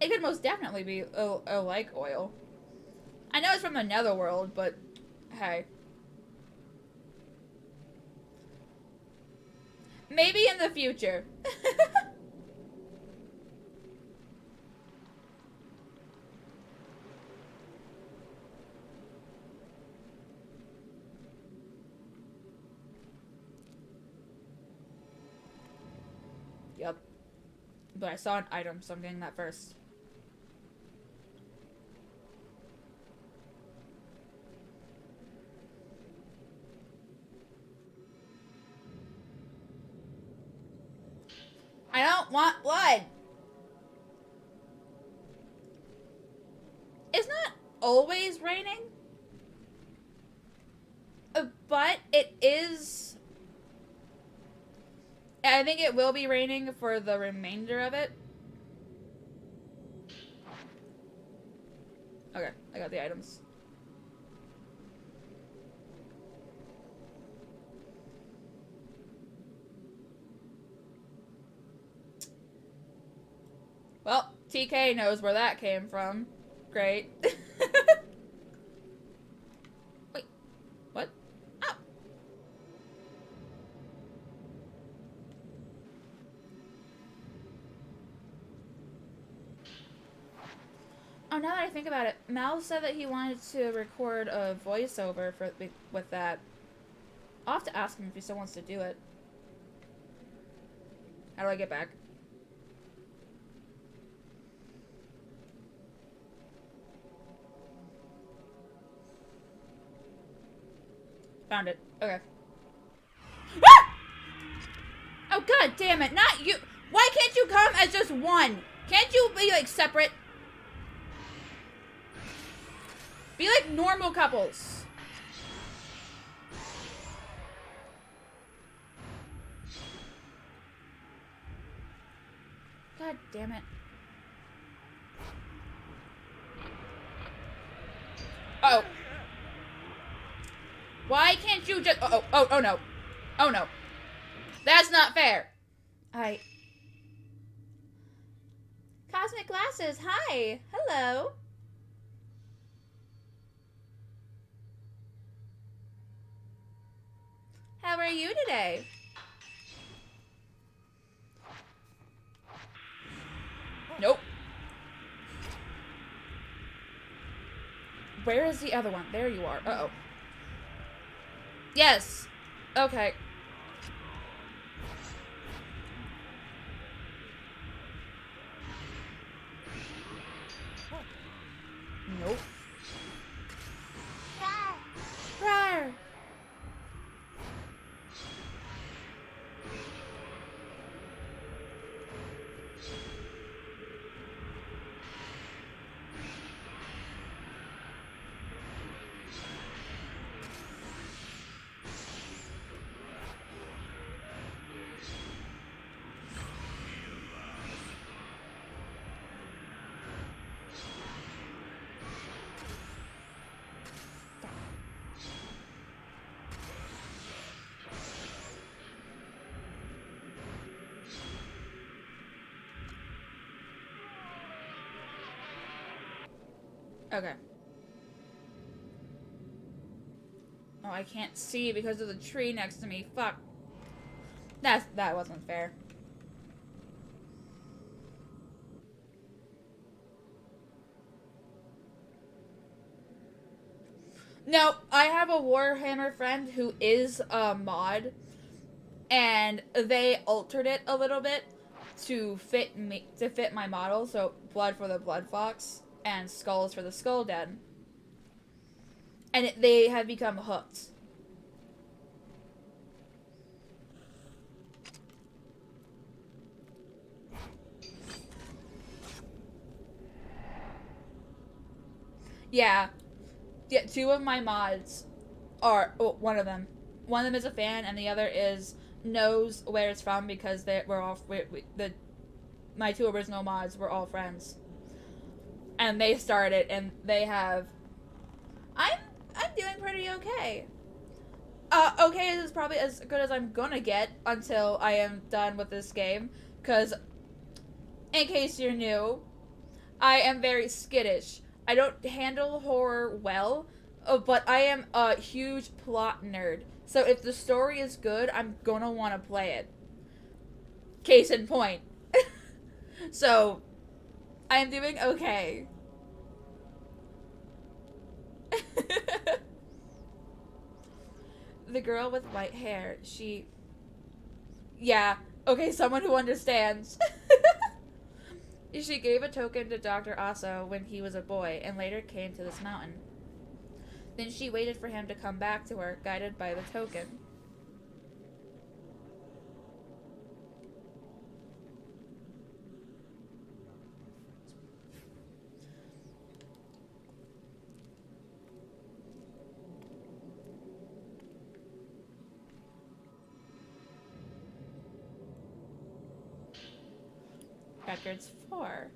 S1: It could most definitely be a like oil. I know it's from the netherworld, but hey. Maybe in the future. Yep. But I saw an item, so I'm getting that first. I don't want blood! It's not always raining. But it is... I think it will be raining for the remainder of it. Okay, I got the items. Well, TK knows where that came from. Great. Wait, what? Oh. Oh, now that I think about it, Mal said that he wanted to record a voiceover for with that. I'll have to ask him if he still wants to do it. How do I get back? Found it. Okay. Ah! Oh, god damn it. Not you. Why can't you come as just one? Can't you be, like, separate? Be like normal couples. God damn it. Oh. Why can't you just... Oh no. Oh no. That's not fair. Cosmic Glasses, hi. Hello. How are you today? Nope. Where is the other one? There you are. Uh-oh. Yes. Okay. Nope. Rawr. Okay. Oh, I can't see because of the tree next to me. Fuck. That wasn't fair. No, I have a Warhammer friend who is a mod, and they altered it a little bit to fit me, to fit my model. So blood for the blood fox and skulls for the skull den, and they have become hooked. Yeah, two of my mods are one of them. One of them is a fan, and the other knows where it's from because we're all my two original mods were all friends, and they started, and they have. I'm doing pretty okay. Okay is probably as good as I'm gonna get until I am done with this game. Cause, in case you're new, I am very skittish. I don't handle horror well, but I am a huge plot nerd. So if the story is good, I'm gonna want to play it. Case in point. So, I am doing okay. The girl with white hair, she... Yeah, okay, someone who understands. She gave a token to Dr. Aso when he was a boy, and later came to this mountain. Then she waited for him to come back to her, guided by the token. records for.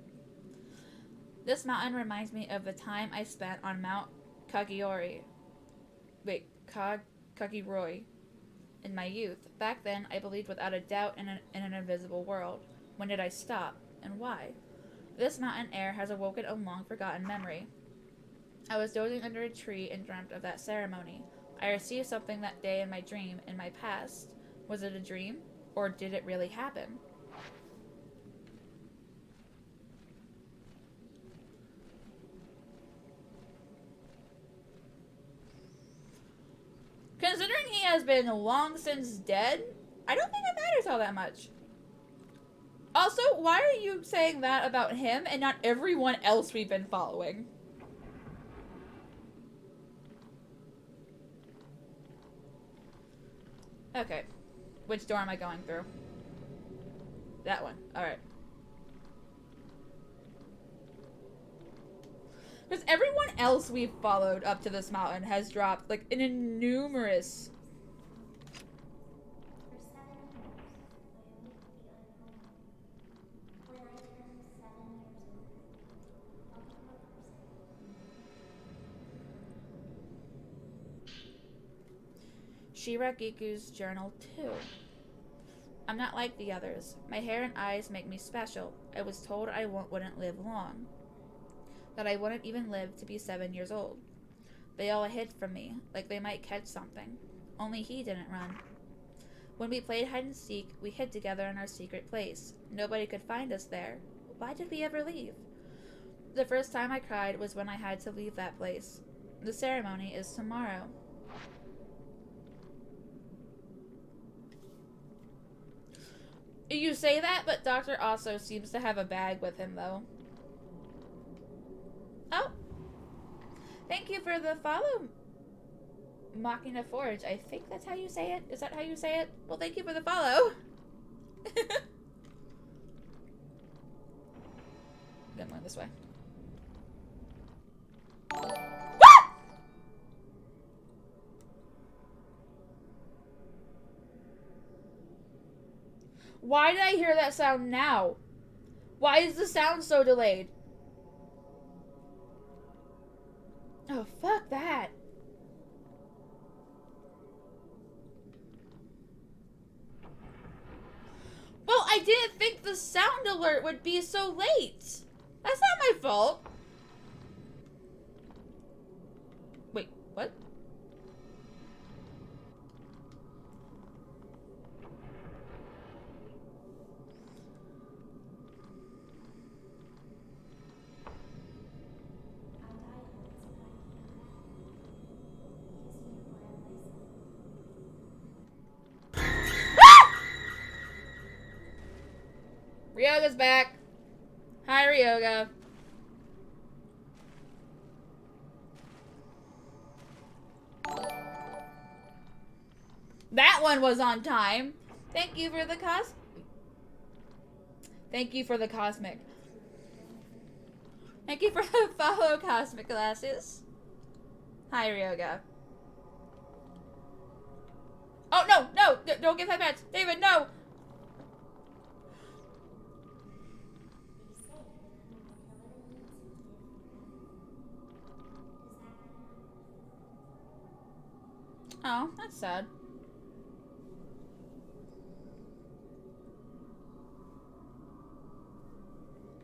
S1: This mountain reminds me of the time I spent on Mount Kagiroi. Kagiroi in my youth. Back then, I believed without a doubt in an invisible world. When did I stop? And why? This mountain air has awoken a long-forgotten memory. I was dozing under a tree and dreamt of that ceremony. I received something that day in my dream, in my past. Was it a dream? Or did it really happen? Considering he has been long since dead, I don't think it matters all that much. Also, why are you saying that about him and not everyone else we've been following? Okay. Which door am I going through? That one. Alright. Because everyone else we've followed up to this mountain has dropped, like, an innumerous... Shiragiku's journal, too. I'm not like the others. My hair and eyes make me special. I was told I wouldn't live long. That I wouldn't even live to be 7 years old. They all hid from me, like they might catch something. Only he didn't run. When we played hide and seek, we hid together in our secret place. Nobody could find us there. Why did we ever leave? The first time I cried was when I had to leave that place. The ceremony is tomorrow. You say that, but Dr. also seems to have a bag with him, though. Oh! Thank you for the follow, Machina Forge. I think that's how you say it. Is that how you say it? Well, thank you for the follow. I'm going this way. Why did I hear that sound now? Why is the sound so delayed? Oh, fuck that. Well, I didn't think the sound alert would be so late. That's not my fault. Wait, what? Ryoga's back. Hi, Ryoga. That one was on time. Thank you for the Thank you for the cosmic. Thank you for the follow, cosmic glasses. Hi, Ryoga. Oh, no, no, don't give that match. David, no. Oh, that's sad.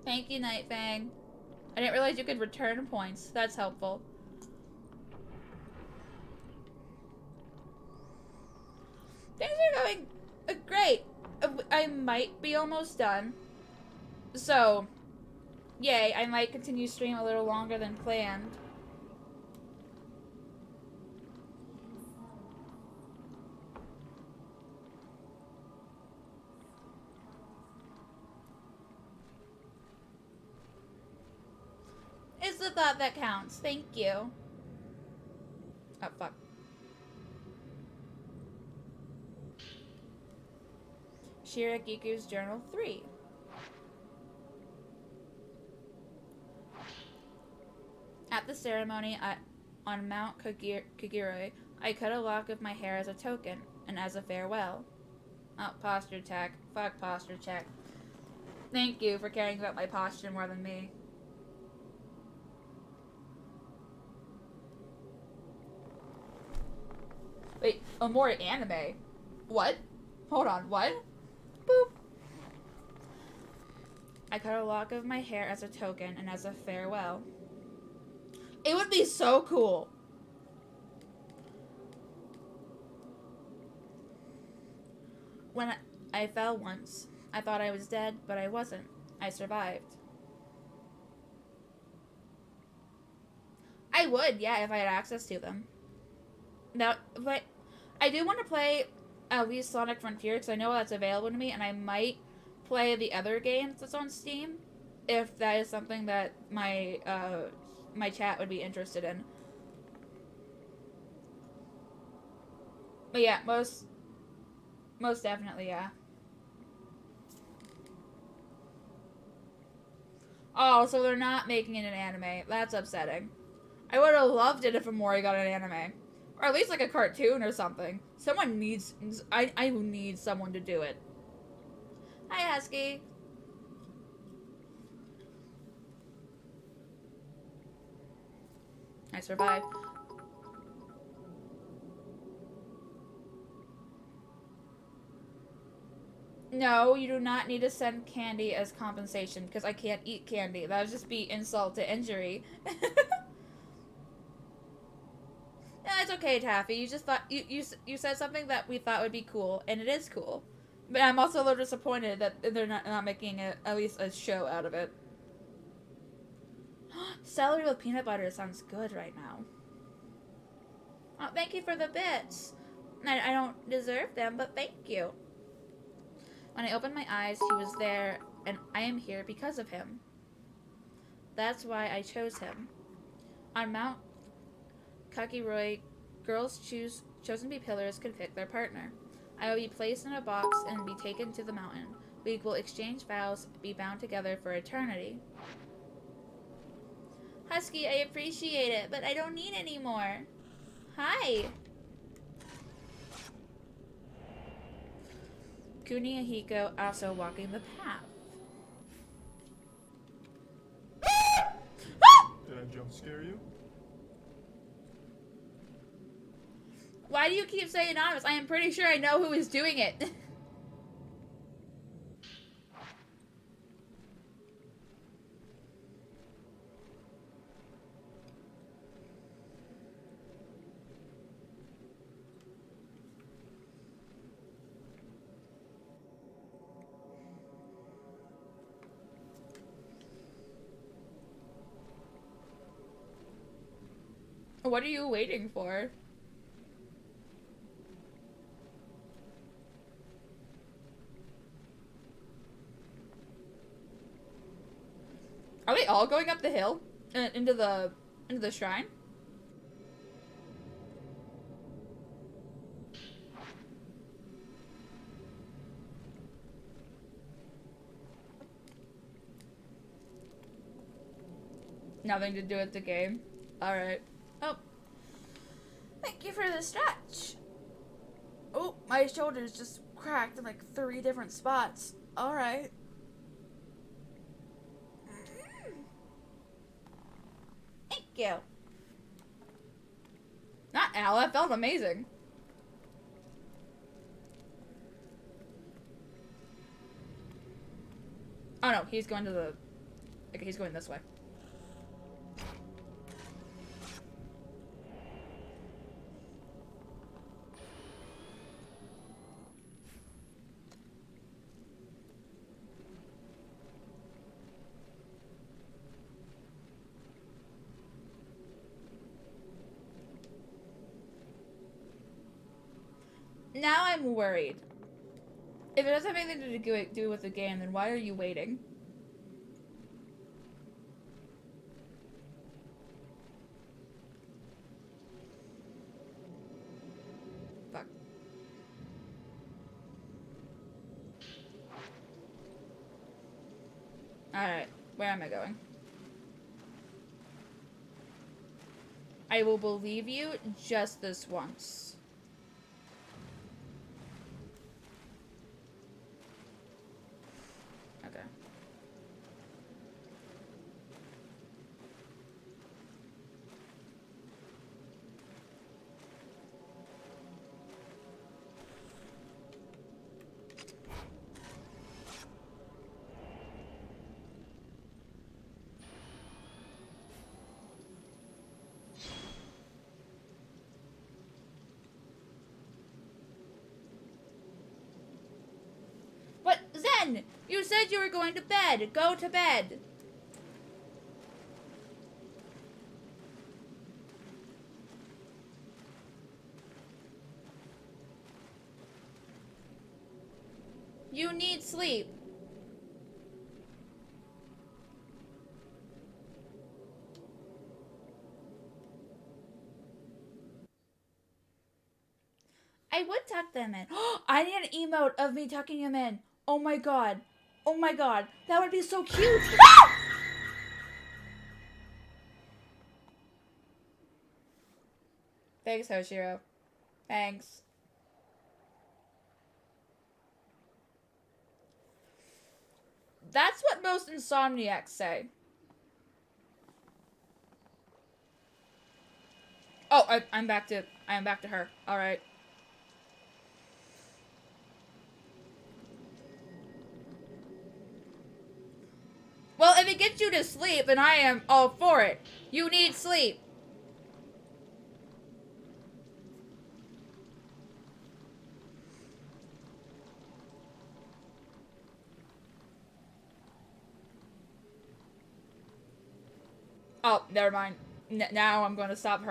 S1: Thank you, Nightfang. I didn't realize you could return points. That's helpful. Things are going great. I might be almost done. So, yay, I might continue stream a little longer than planned. It's the thought that counts. Thank you. Oh, fuck. Shiragiku's Journal 3. At the ceremony on Mount Kagiroi, I cut a lock of my hair as a token, and as a farewell. Oh, posture check. Fuck posture check. Thank you for caring about my posture more than me. Wait, oh, more anime. What? Hold on, what? Boop. I cut a lock of my hair as a token and as a farewell. It would be so cool. When I fell once, I thought I was dead, but I wasn't. I survived. I would, yeah, if I had access to them. Now, but I do want to play at least Sonic Frontier, because I know that's available to me, and I might play the other games that's on Steam, if that is something that my my chat would be interested in. But yeah, most definitely, yeah. Oh, so they're not making it an anime. That's upsetting. I would have loved it if Amori got an anime. Or at least like a cartoon or something. Someone needs... I need someone to do it. Hi, Husky. I survived. No, you do not need to send candy as compensation, because I can't eat candy. That would just be insult to injury. No, it's okay, Taffy. You just thought... You said something that we thought would be cool, and it is cool. But I'm also a little disappointed that they're not making at least a show out of it. Celery with peanut butter sounds good right now. Oh, thank you for the bits. I don't deserve them, but thank you. When I opened my eyes, he was there, and I am here because of him. That's why I chose him. On Mount Kakiroy, girls chosen to be pillars can pick their partner. I will be placed in a box and be taken to the mountain. We will exchange vows, be bound together for eternity. Husky, I appreciate it, but I don't need any more. Hi! Kuni and Hiko also walking the path.
S2: Did I jump scare you?
S1: Why do you keep saying anonymous? I am pretty sure I know who is doing it. What are you waiting for? Are they all going up the hill? Into the shrine? Nothing to do with the game. Alright. Oh. Thank you for the stretch. Oh, my shoulders just cracked in like 3 different spots. Alright. Thank you. Not Al, that felt amazing. Oh no, he's going to the... Okay, he's going this way. Now I'm worried. If it doesn't have anything to do with the game, then why are you waiting? Fuck. Alright, where am I going? I will believe you just this once. Okay. You said you were going to bed. Go to bed. You need sleep. I would tuck them in. I need an emote of me tucking him in. Oh my god. Oh my god. That would be so cute. Thanks, Hoshiro. Thanks. That's what most insomniacs say. Oh, I am back to her. All right. Well, if it gets you to sleep, then I am all for it. You need sleep. Oh, never mind. Now I'm going to stop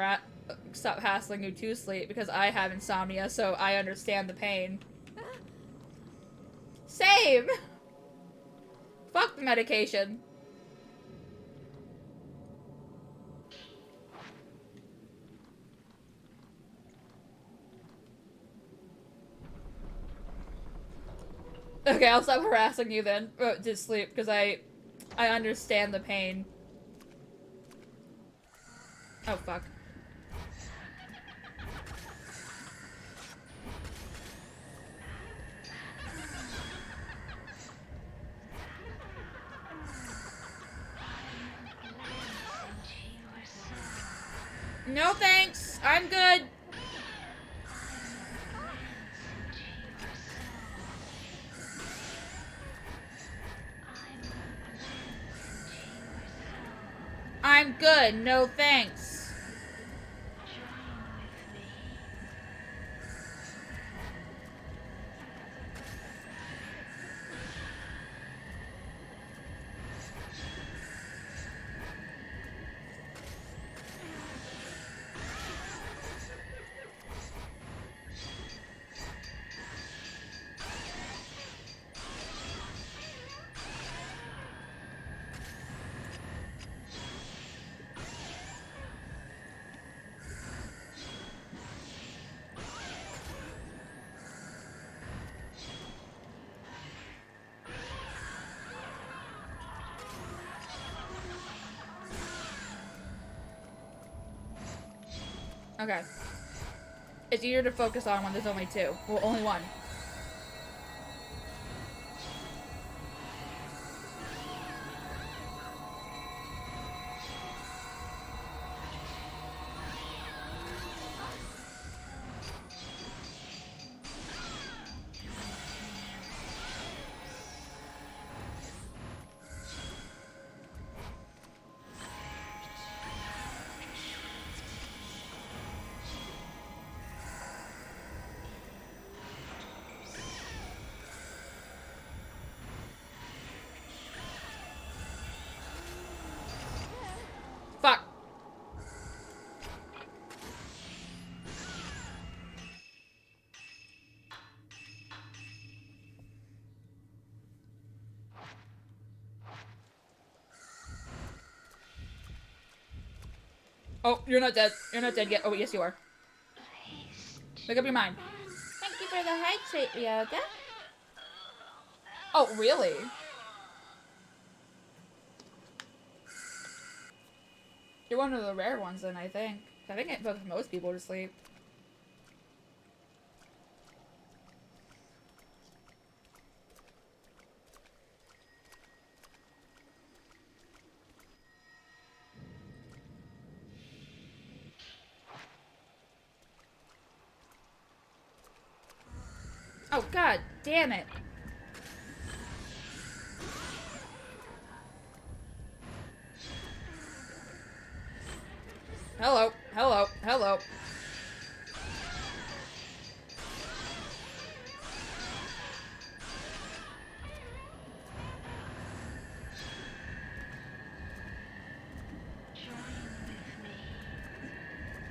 S1: hassling you to sleep because I have insomnia, so I understand the pain. Save! Fuck the medication. Okay, I'll stop harassing you then to sleep because I understand the pain. Oh fuck. No thanks. I'm good. I'm good. No thanks. Okay. It's easier to focus on when there's only two. Well, only one. Fuck. Oh, you're not dead. You're not dead yet. Oh, yes, you are. Make up your mind. Thank you for the hydrate, Ryoga. Oh, really? You're one of the rare ones, then, I think. I think it puts most people to sleep. Oh, god damn it. Hello, hello, hello.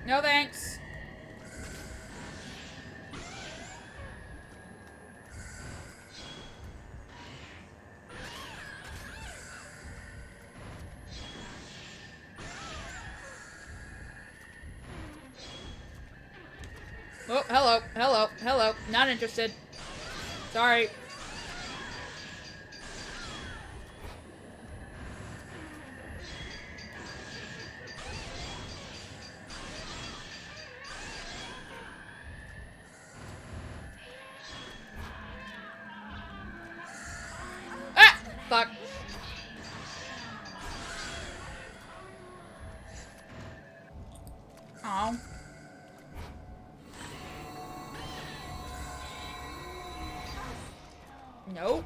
S1: No thanks. Oh, hello, hello, hello. Not interested. Sorry. Ah! Fuck. Oh. Nope.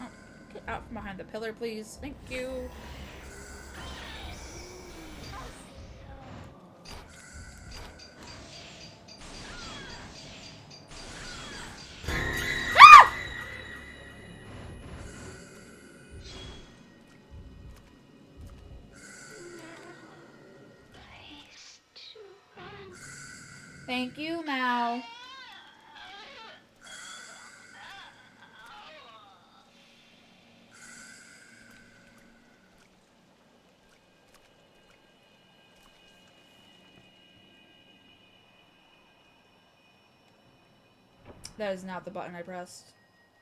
S1: Oh, get out from behind the pillar, please. Thank you. Thank you, Mal. That is not the button I pressed.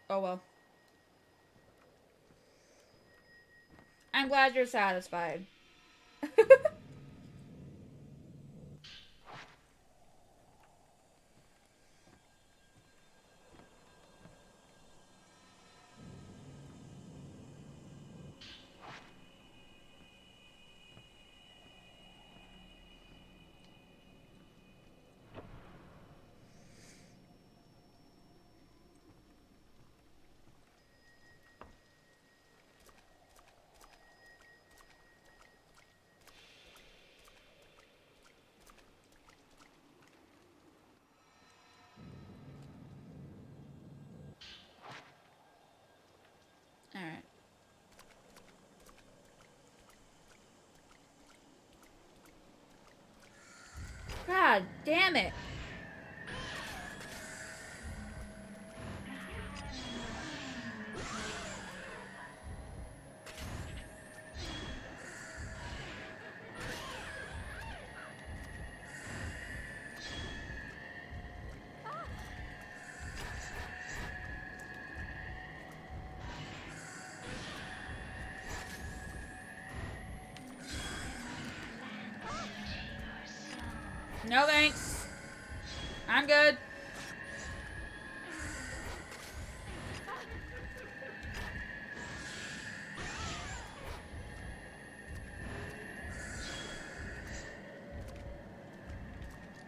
S1: Oh well. I'm glad you're satisfied. Alright. God damn it. No thanks. I'm good.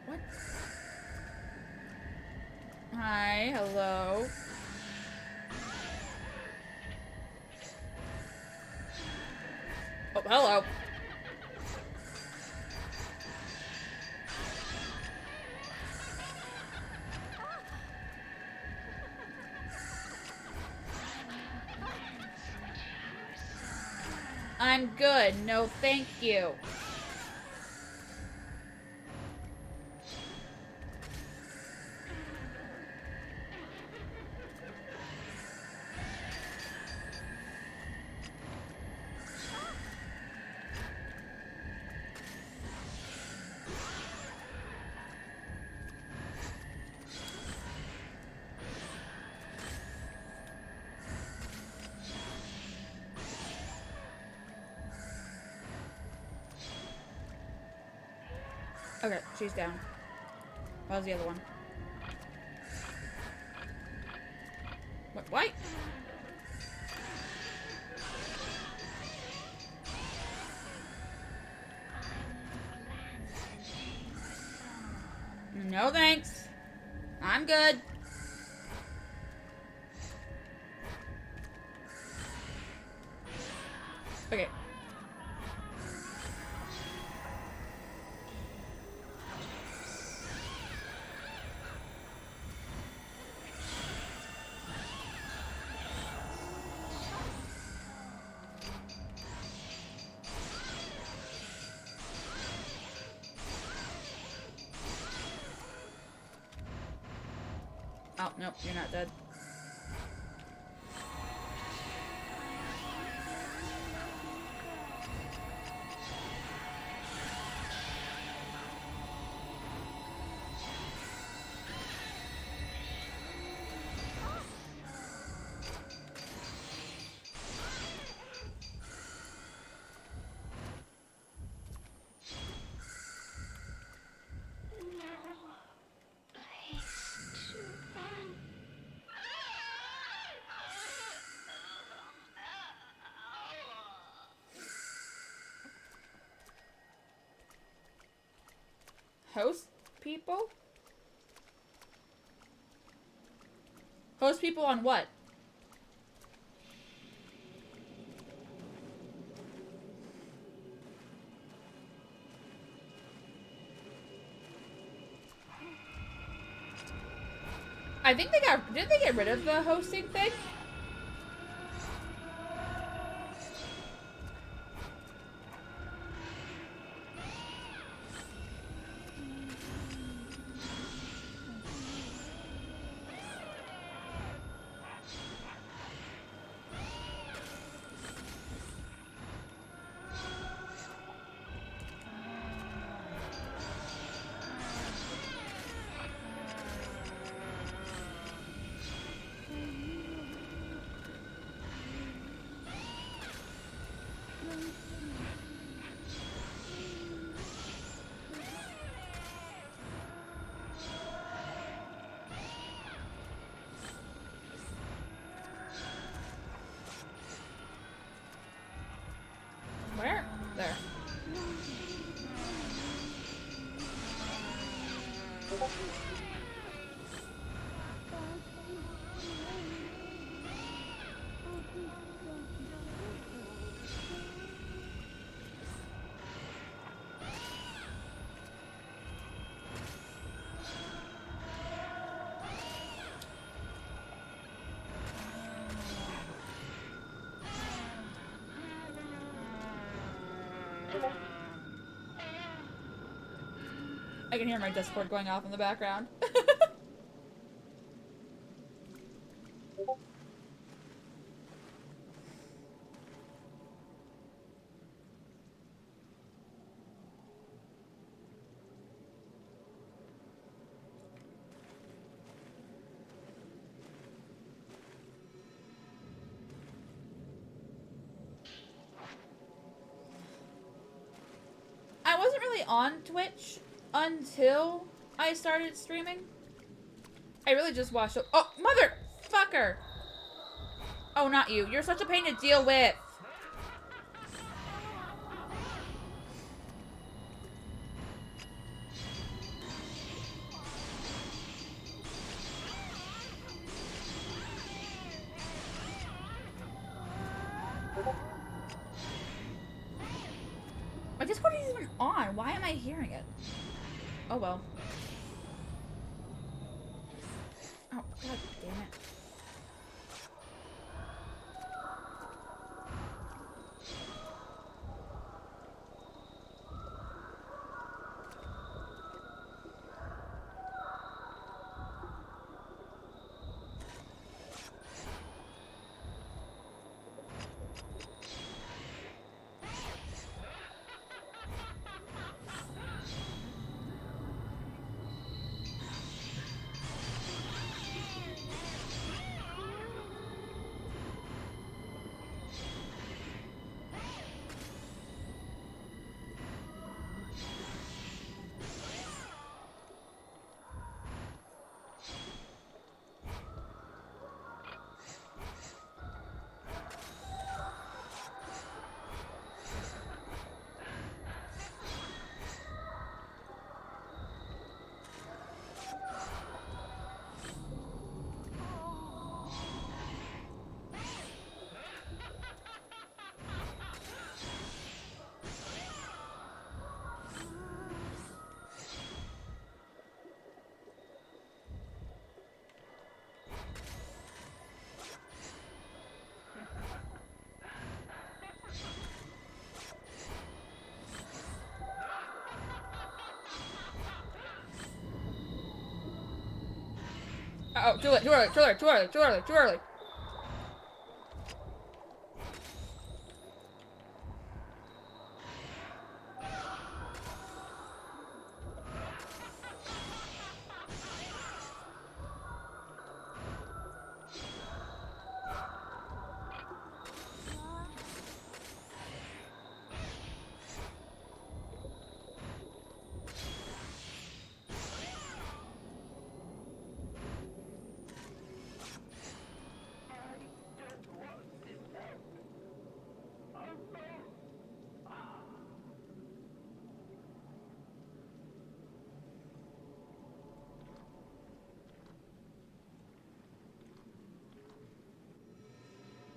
S1: What? Hi, hello. Oh, hello. I'm good. No, thank you. Okay, she's down. How's the other one? What? No thanks. I'm good. Okay. Nope, you're not dead. Host people? Host people on what? I think they got, didn't they get rid of the hosting thing? Where? There. I can hear my Discord going off in the background. I wasn't really on Twitch until I started streaming. I really just watched it. Oh, motherfucker! Oh, not you. You're such a pain to deal with. My Discord isn't even on. Why am I hearing it? Oh well. Oh, god damn it. Oh, too late, too early, too early, too early, too early, too early.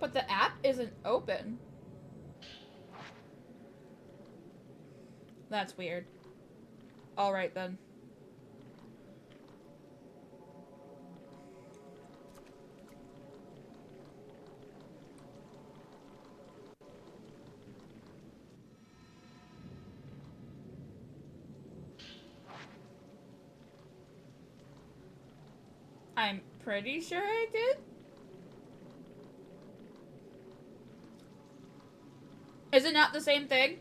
S1: But the app isn't open. That's weird. Alright then. I'm pretty sure I did. Is it not the same thing?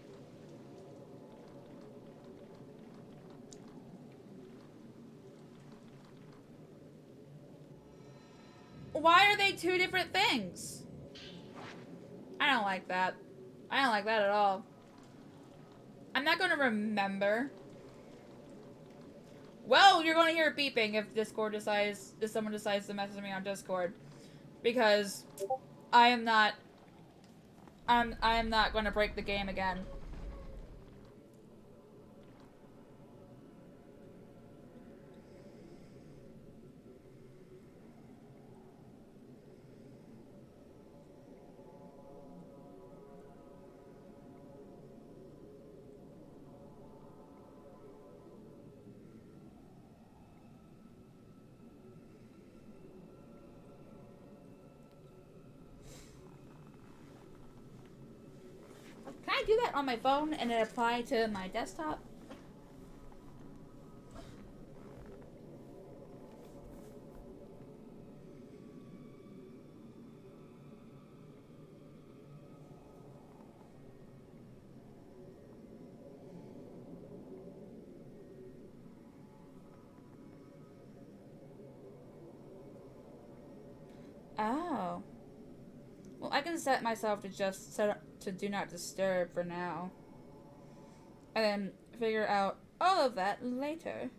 S1: Why are they two different things? I don't like that. I don't like that at all. I'm not gonna remember. Well, you're gonna hear beeping if someone decides to message me on Discord. Because I am not gonna break the game again. Can I do that on my phone and it apply to my desktop? Oh. Well, I can set myself to just set up to do not disturb for now. And then figure out all of that later.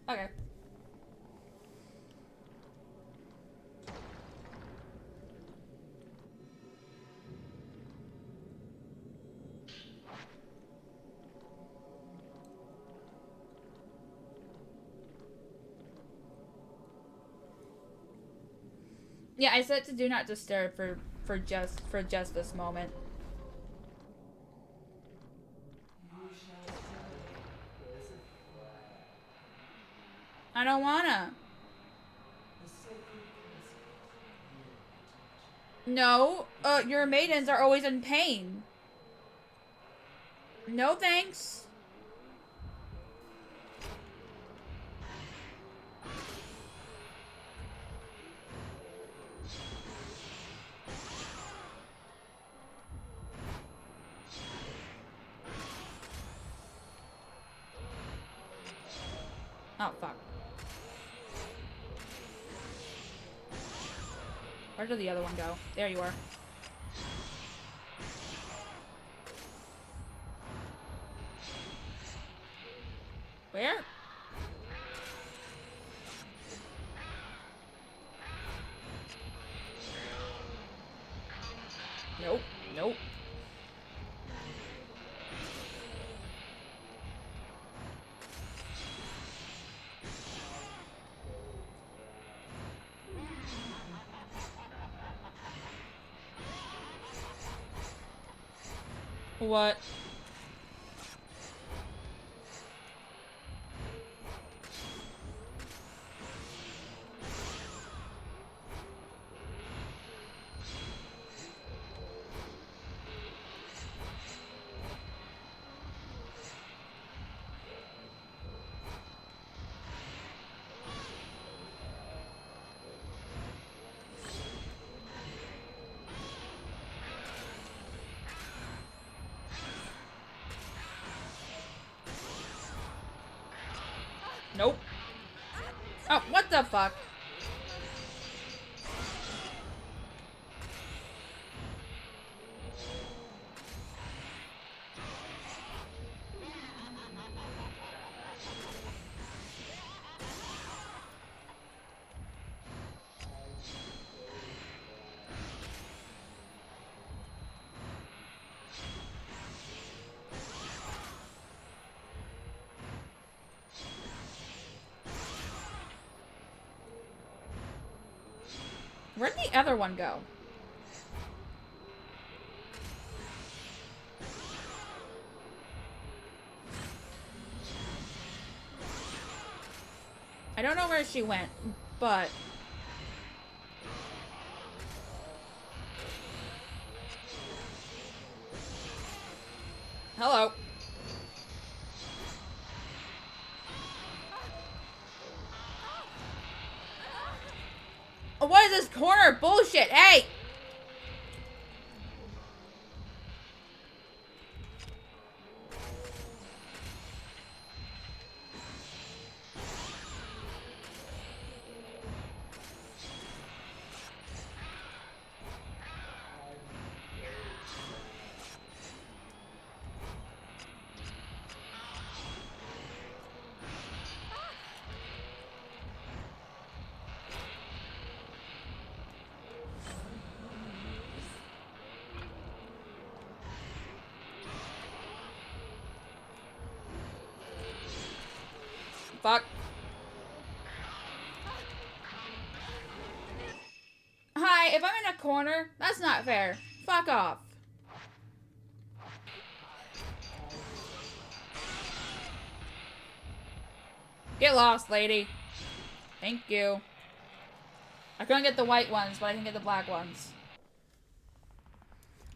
S1: Okay. Yeah, I set to do not disturb for just this moment. I don't wanna. No, your maidens are always in pain. No thanks. Oh, fuck. Where did the other one go? There you are. Where? Nope. Nope. What? Oh, what the fuck? Where'd the other one go? I don't know where she went, but... Hello. Oh, what is this corner bullshit? Hey! Fuck. Hi, if I'm in a corner, that's not fair. Fuck off. Get lost, lady. Thank you. I couldn't get the white ones, but I can get the black ones.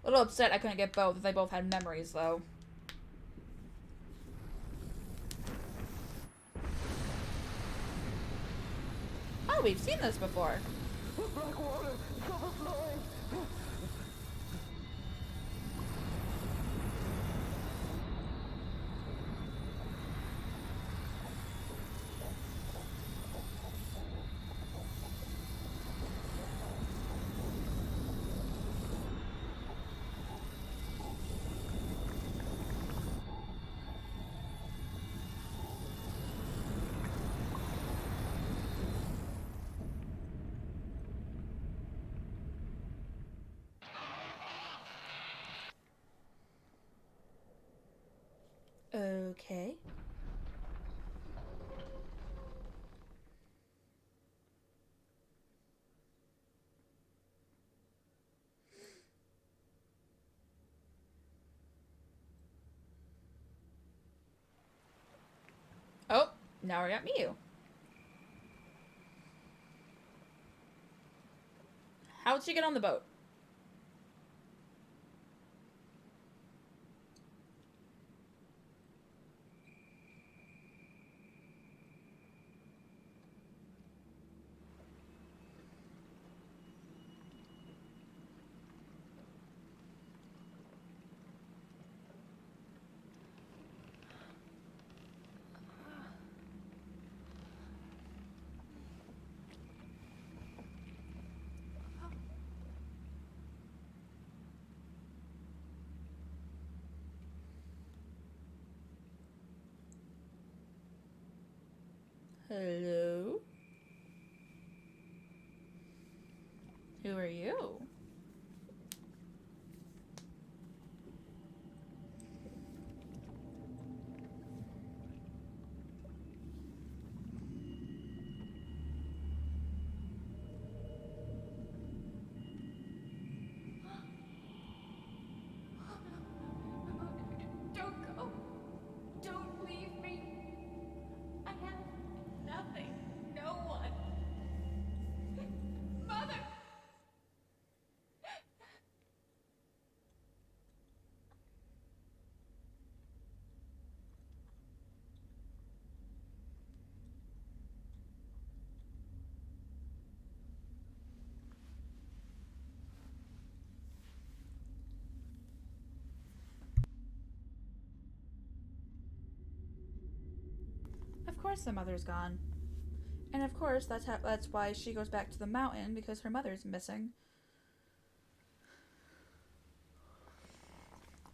S1: A little upset I couldn't get both. They both had memories, though. Oh, we've seen this before.
S6: Black water! It's overflowing!
S1: Okay. Oh, now we got Miu. How'd she get on the boat? Hello? Who are you?
S7: Don't go. Don't leave me. I have nothing. No one. Mother!
S1: Of course the mother's gone. And of course, that's why she goes back to the mountain, because her mother's missing.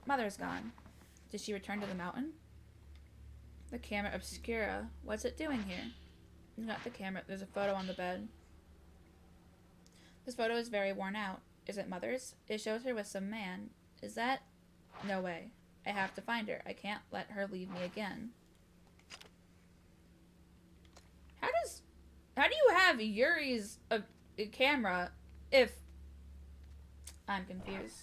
S1: Mother's gone. Did she return to the mountain? The camera obscura. What's it doing here? Not the camera. There's a photo on the bed. This photo is very worn out. Is it Mother's? It shows her with some man. Is that? No way. I have to find her. I can't let her leave me again. How do you have Yuri's camera if... I'm confused.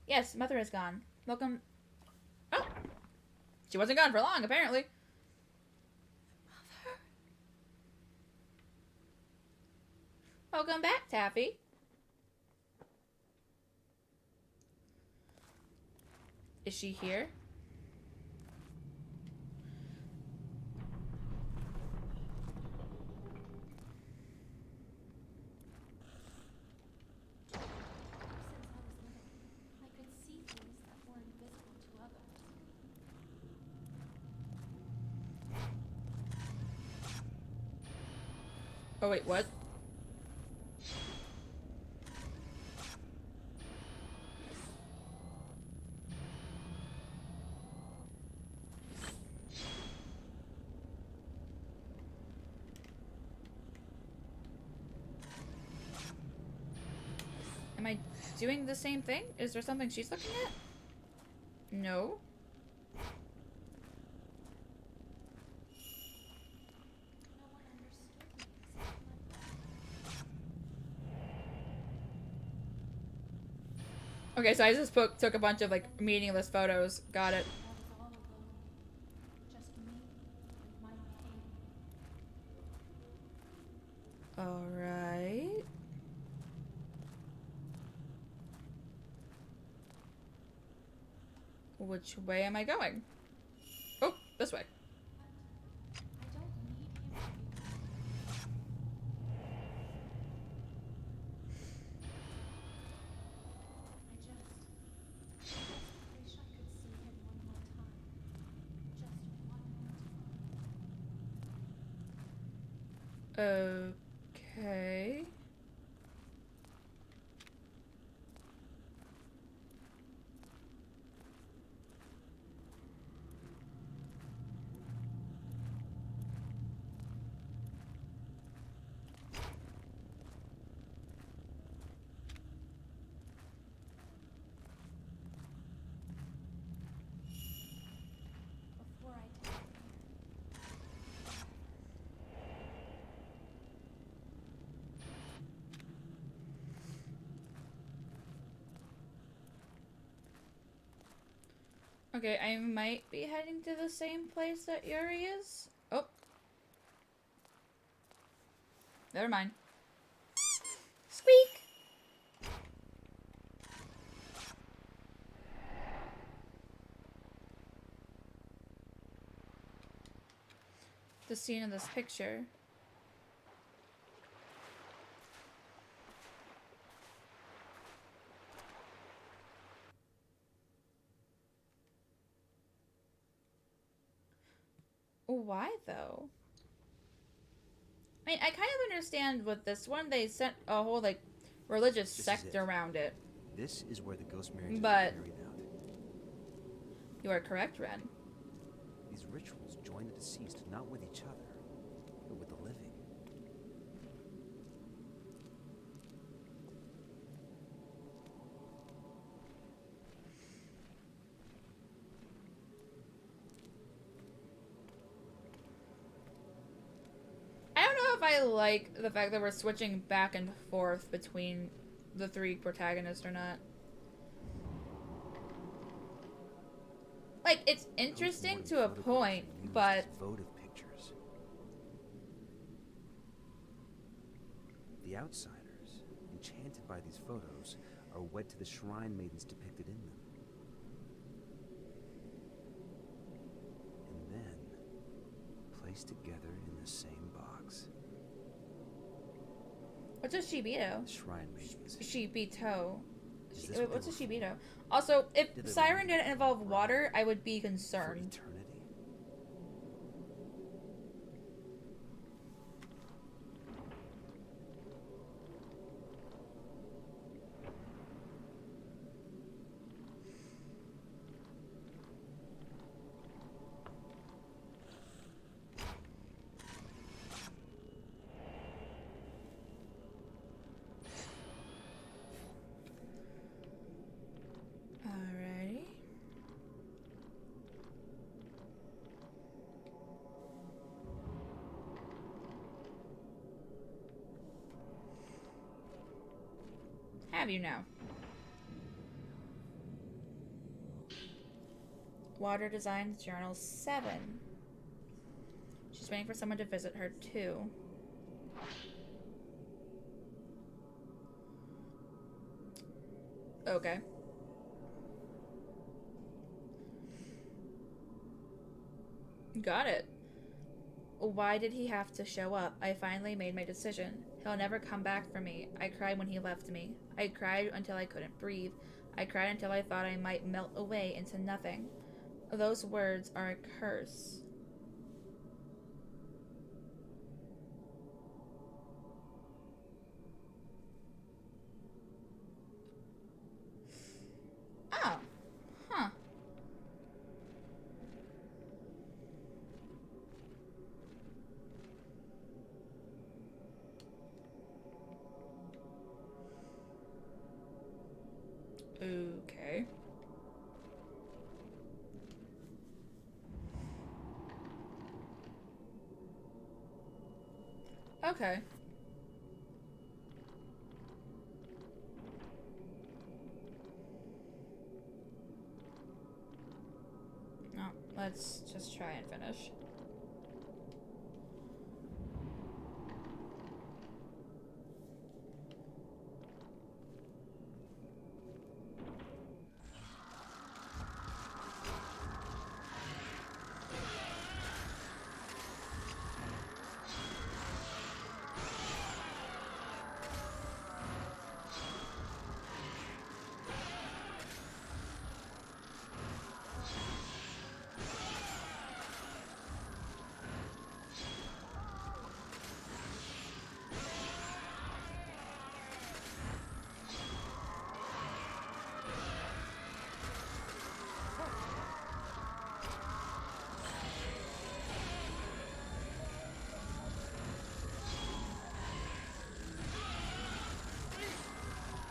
S1: Yes, Mother is gone. Welcome... Oh! She wasn't gone for long, apparently. Mother. Welcome back, Taffy. Is she here? Oh wait, what? Am I doing the same thing? Is there something she's looking at? No. Okay, so I just took a bunch of, like, meaningless photos. Got it. Alright. Which way am I going? Oh, this way. Okay. Okay, I might be heading to the same place that Yuri is. Oh. Never mind. Squeak! The scene of this picture. Why, though? I mean, I kind of understand with this one. They sent a whole, like, religious sect around it.
S10: This is where the ghost marriages
S1: But
S10: are carried out.
S1: You are correct, Ren.
S10: These rituals join the deceased not with each other, but with the living.
S1: I don't know if I like the fact that we're switching back and forth between the three protagonists or not. Like, it's interesting to a point, but...
S10: Votive pictures. The outsiders, enchanted by these photos, are wed to the shrine maidens depicted in them. And then, placed together in the same box.
S1: What's a shibito?
S10: Shrine maidens.
S1: Shibito. What's a shibito? Also, if Siren didn't involve water, I would be concerned.
S10: For eternity?
S1: Have you now? Water Designs Journal 7. She's waiting for someone to visit her too. Okay. Got it. Why did he have to show up? I finally made my decision. He'll never come back for me. I cried when he left me. I cried until I couldn't breathe. I cried until I thought I might melt away into nothing. Those words are a curse. Oh. Huh. Okay. Okay. No, let's just try and finish.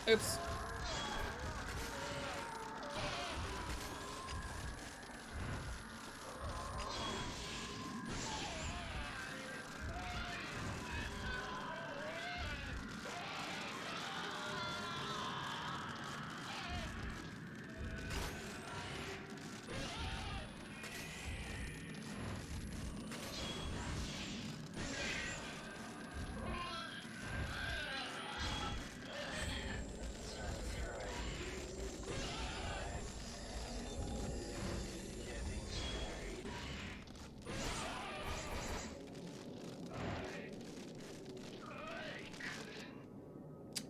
S1: Oops.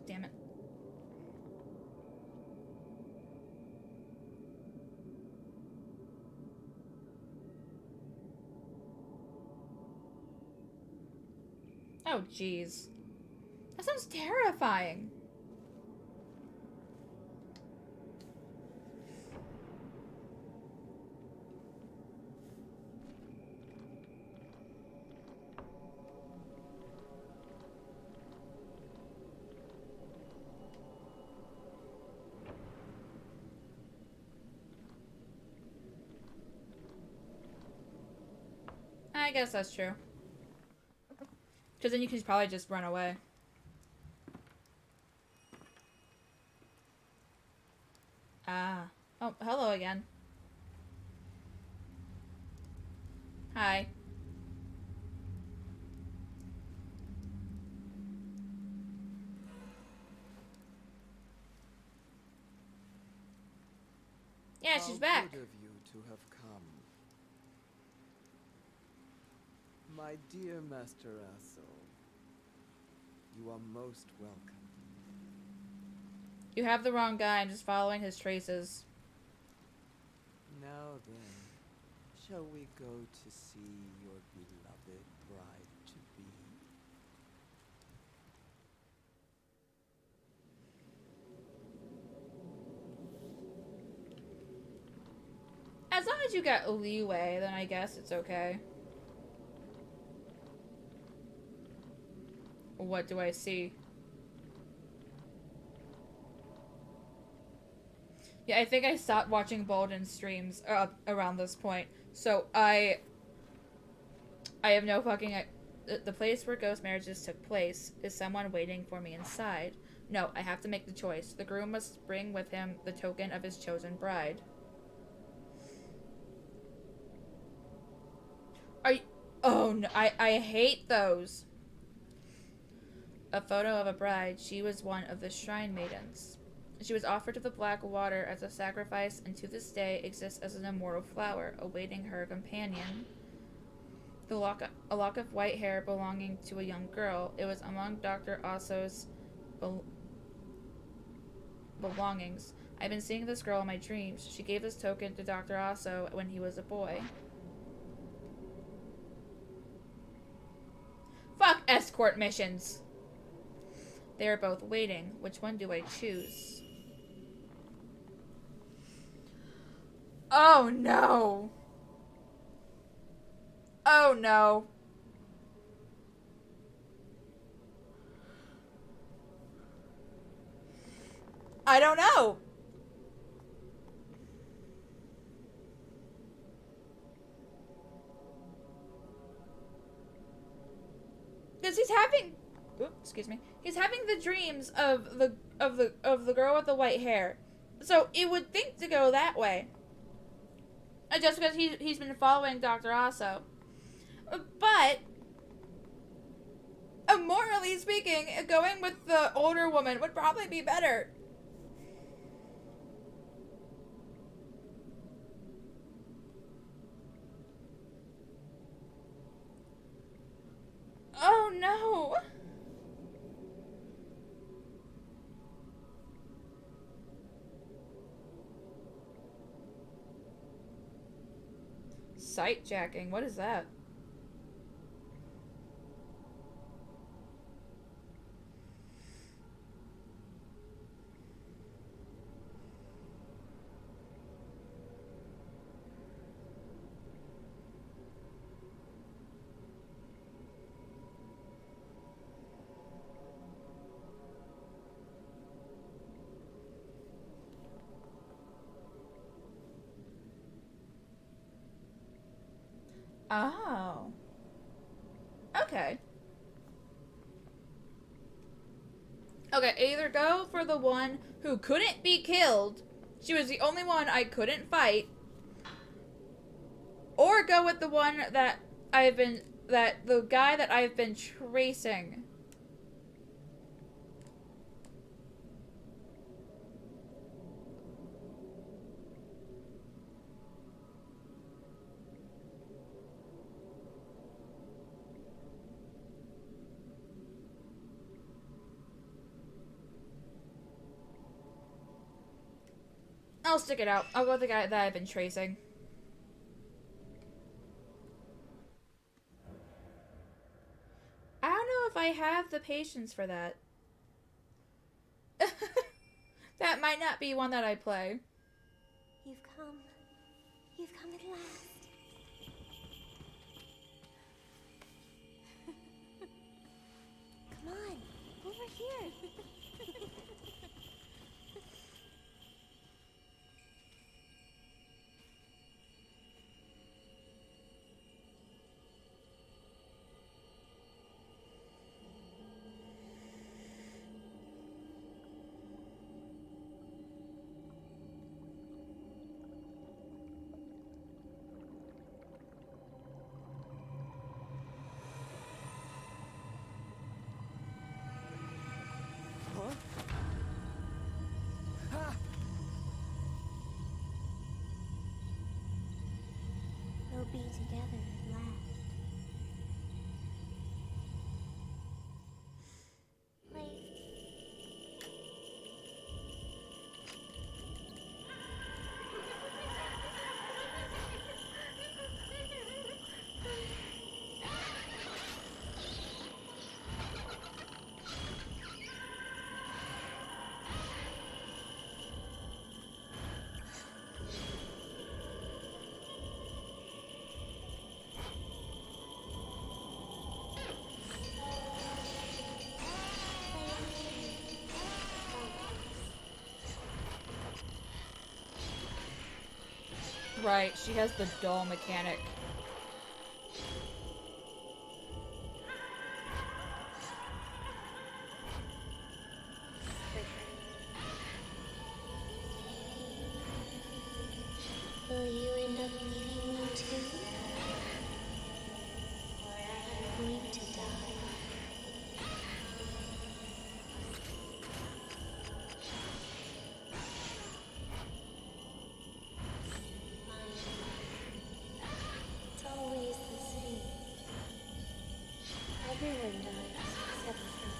S1: Damn it. Oh, jeez. That sounds terrifying. I guess that's true. Because then you can probably just run away. Ah. Oh, hello again. Hi. Yeah, she's
S6: How
S1: back.
S6: good of you to have come. My dear Master Asso, you are most welcome.
S1: You have the wrong guy. I'm just following his traces.
S6: Now then, shall we go to see your beloved bride-to-be?
S1: As long as you got leeway, then I guess it's okay. What do I see? Yeah, I think I stopped watching Bolden's streams around this point. So I have no fucking... the place where ghost marriages took place is someone waiting for me inside. No, I have to make the choice. The groom must bring with him the token of his chosen bride. Oh no, I hate those. A photo of a bride. She was one of the shrine maidens. She was offered to the black water as a sacrifice and to this day exists as an immortal flower, awaiting her companion. A lock of white hair belonging to a young girl. It was among Dr. Oso's belongings. I've been seeing this girl in my dreams. She gave this token to Dr. Oso when he was a boy. Fuck escort missions! They are both waiting. Which one do I choose? Oh no! Oh no! I don't know! Because he's having... Oops, excuse me. He's having the dreams of the girl with the white hair. So it would think to go that way. Just because he's been following Dr. Oso. But morally speaking, going with the older woman would probably be better. Oh no! Sight jacking, what is that? Oh. Okay. Okay, either go for the one who couldn't be killed. She was the only one I couldn't fight. Or go with the one that the guy that I've been tracing. I'll stick it out. I'll go with the guy that I've been tracing. I don't know if I have the patience for that. That might not be one that I play.
S3: You've come. You've come at last. Come on, over here. We'll be together at last. Wait.
S1: Right, she has the dull mechanic.
S11: Will you end up leaving me too? Or am I going to die? It's always the same. Everyone dies except for me.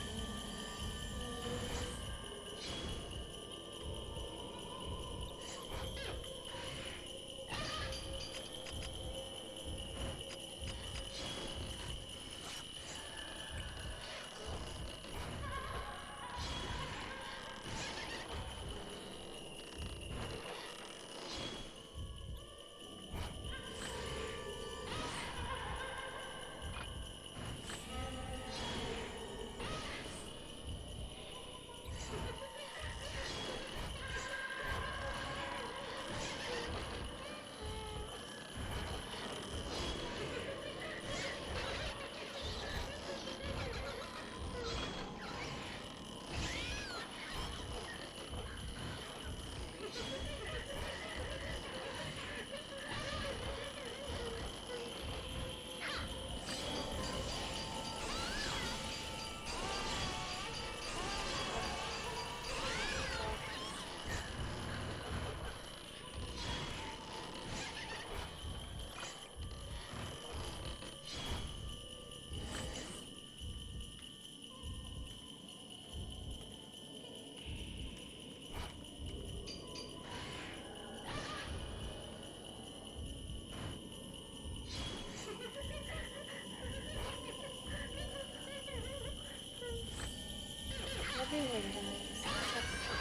S11: Everyone dies except for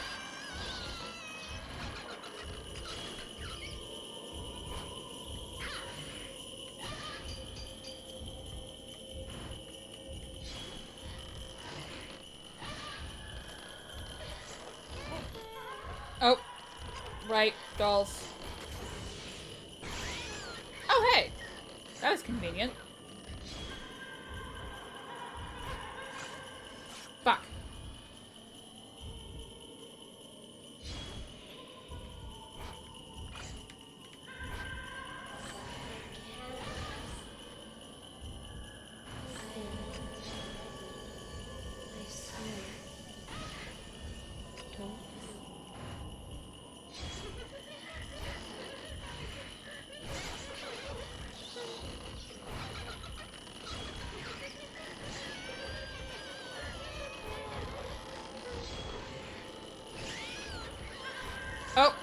S1: Oh, right, dolls. Oh, hey! That was convenient. Fuck.
S11: I swear. Don't.
S1: Oh.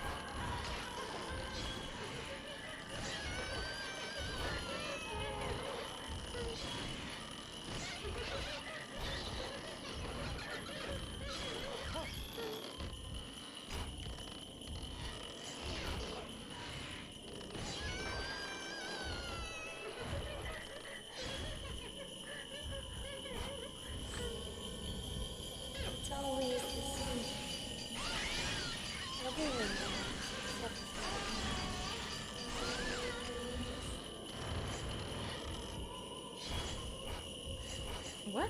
S11: It's always the same. Everyone dies except for
S1: What?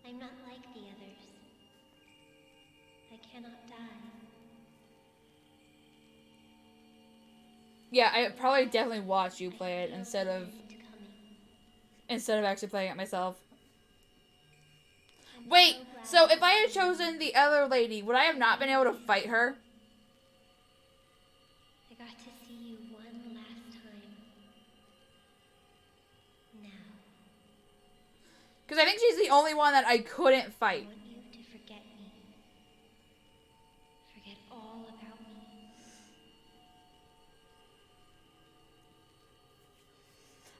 S11: I'm not like the others. I cannot die.
S1: Yeah, I probably definitely watched you play it instead of actually playing it myself. Wait, so if I had chosen the other lady, would I have not been able to fight her?
S11: I got to see you one last time. Now,
S1: Because I think she's the only one that I couldn't
S11: I
S1: fight.
S11: want you to forget me. Forget all about me.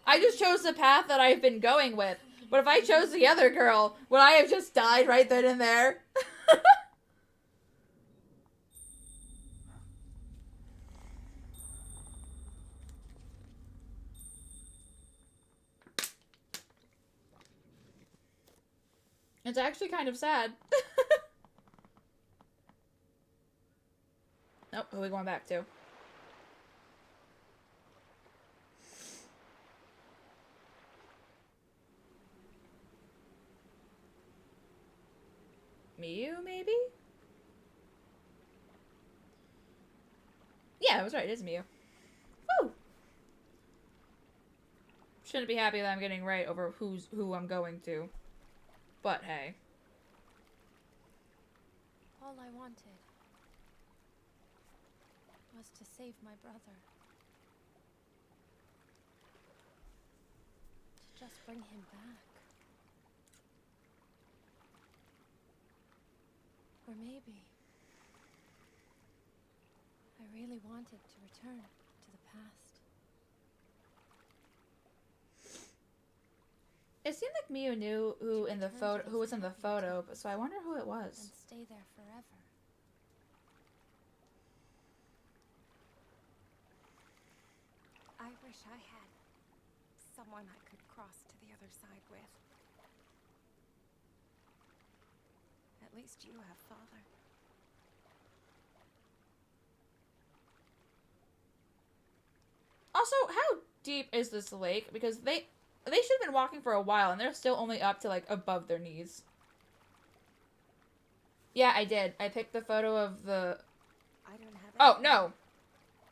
S1: I just chose the path that I've been going with. But if I chose the other girl, would I have just died right then and there? It's actually kind of sad. Nope, who are we going back to? Miyu, maybe? Yeah, I was right, it is Miyu. Woo! Shouldn't be happy that I'm getting right over who I'm going to. But hey.
S3: All I wanted was to save my brother. To just bring him back. Or maybe I really wanted to return to the past.
S1: It seemed like Miyu knew who was in the photo, but so I wonder who it was.
S3: And stay there forever. I wish I had someone I could cross to the other side with. At least you have Father.
S1: Also, how deep is this lake? Because they should have been walking for a while, and they're still only up to, like, above their knees. Yeah, I did. I picked the photo of the...
S3: I don't have
S1: Oh, no!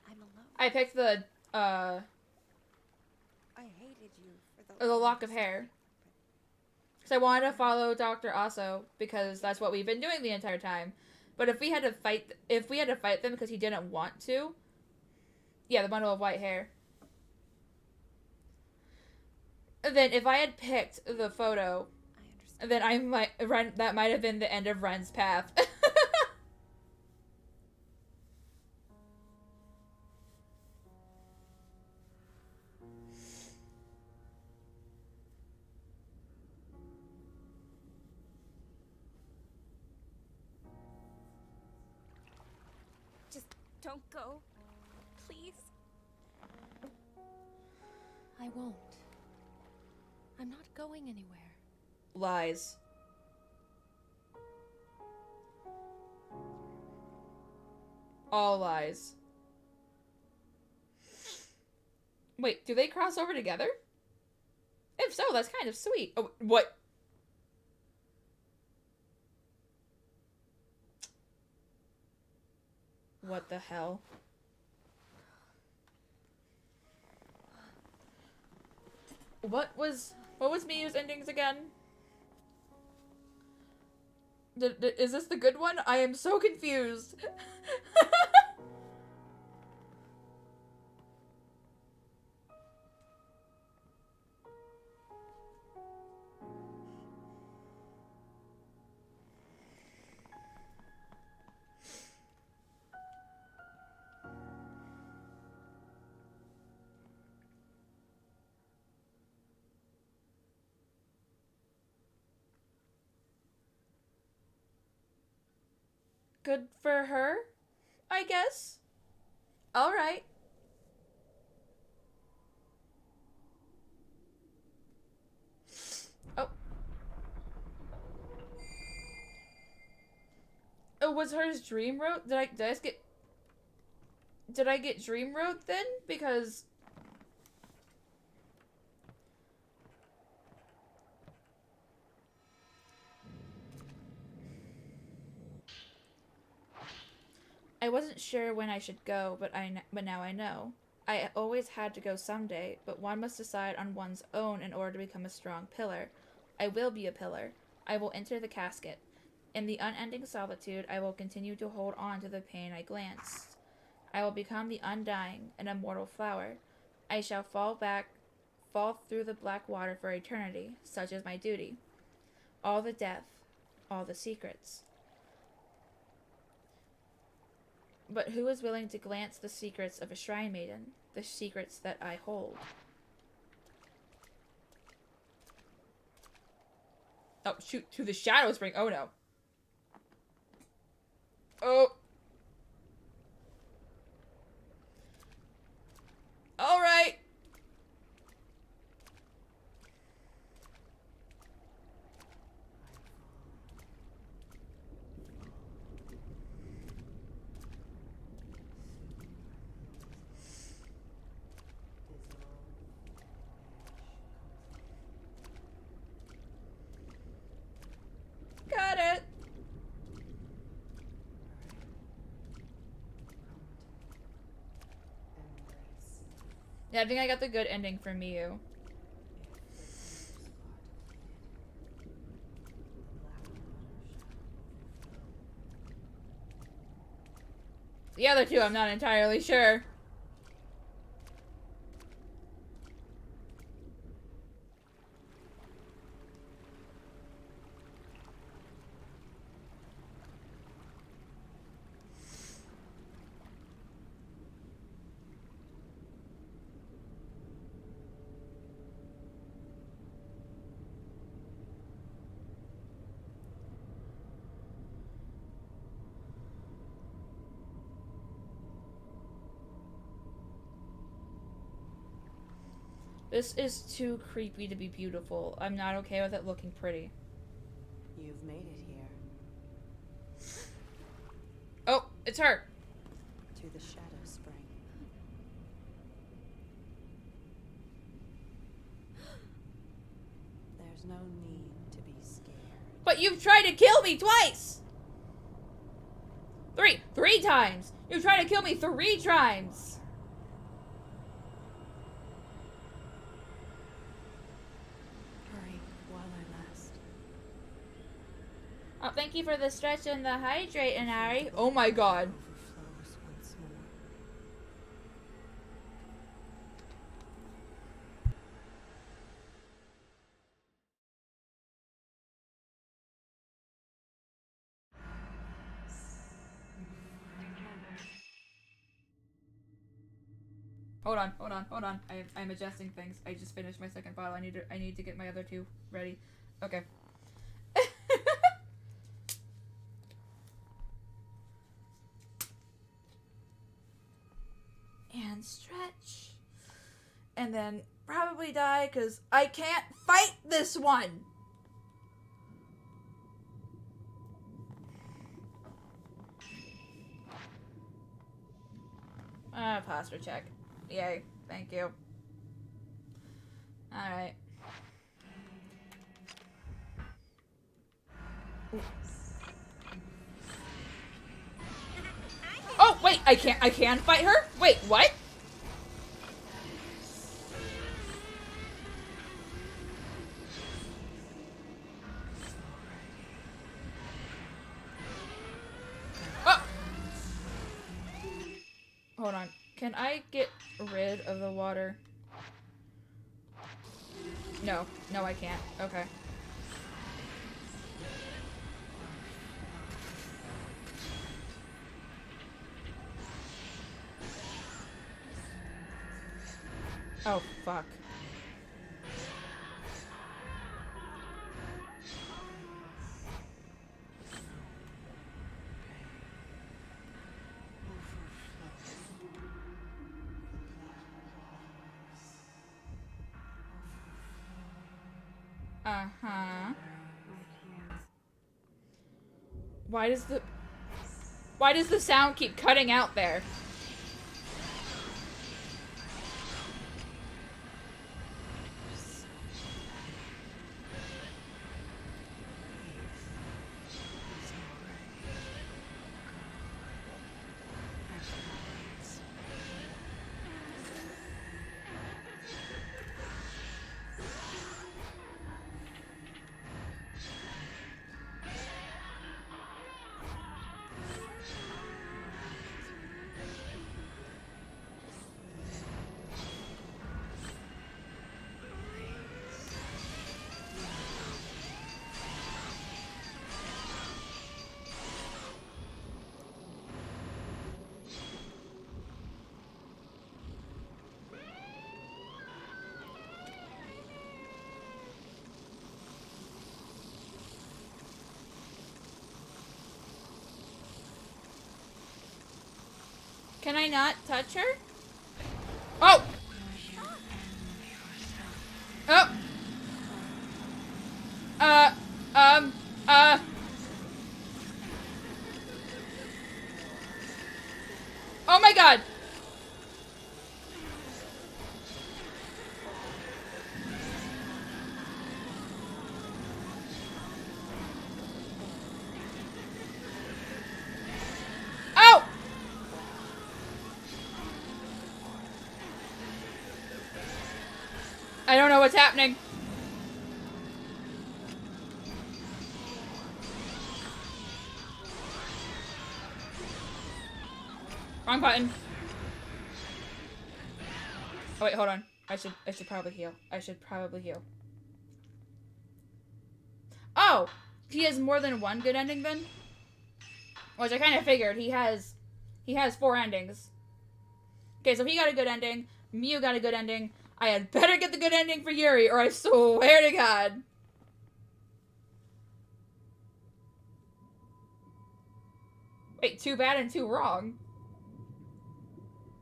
S3: I'm alone.
S1: I picked the,
S3: I hated you for
S1: the lock of hair. Because I wanted to follow Dr. Aso, because that's what we've been doing the entire time. But if we had to fight them because he didn't want to... Yeah, the bundle of white hair. Then if I had picked the photo, then that might have been the end of Ren's path.
S7: Just don't go. Please.
S3: I won't. I'm not going anywhere.
S1: Lies. All lies. Wait, do they cross over together? If so, that's kind of sweet. Oh, what? What the hell? What was Miyu's endings again? Is this the good one? I am so confused. Good for her, I guess. All right. Oh. Oh, was hers Dream Road? Did I get Dream Road then? Because I wasn't sure when I should go, but now I know. I always had to go someday, but one must decide on one's own in order to become a strong pillar. I will be a pillar. I will enter the casket. In the unending solitude, I will continue to hold on to the pain I glanced. I will become the undying and immortal flower. I shall fall through the black water for eternity, such is my duty. All the death, all the secrets. But who is willing to glance the secrets of a shrine maiden, the secrets that I hold? Oh, shoot, to the shadow spring. Oh, no. Oh. All right. Yeah, I think I got the good ending from Miyu. The other two, I'm not entirely sure. This is too creepy to be beautiful. I'm not okay with it looking pretty.
S9: You've made it here.
S1: Oh, it's her.
S9: To the Shadow Spring. There's no need to be scared.
S1: But you've tried to kill me twice! Three times! You've tried to kill me 3 times!
S9: Hurry while I last.
S1: Oh, thank you for the stretch and the hydrate, Inari. Oh my god.
S9: Overflows once more.
S1: Hold on. I'm adjusting things. I just finished my second bottle. I need to get my other 2 ready. Okay. And stretch. And then probably die because I can't fight this one. Posture check. Yay. Thank you. Alright. Oh, wait, I can fight her? Wait, what? Oh! Hold on. Can I get rid of the water? No. No, I can't. Okay. Oh, fuck. Uh-huh. Why does the sound keep cutting out there? Can I not touch her? Oh! Oh! Oh my god! Oh! I don't know what's happening. Wrong button. Oh wait, hold on. I should probably heal. I should probably heal. Oh! He has more than one good ending then? Which I kind of figured. He has 4 endings. Okay, so he got a good ending. Mew got a good ending. I had better get the good ending for Yuri, or I swear to God. Wait, 2 bad and 2 wrong?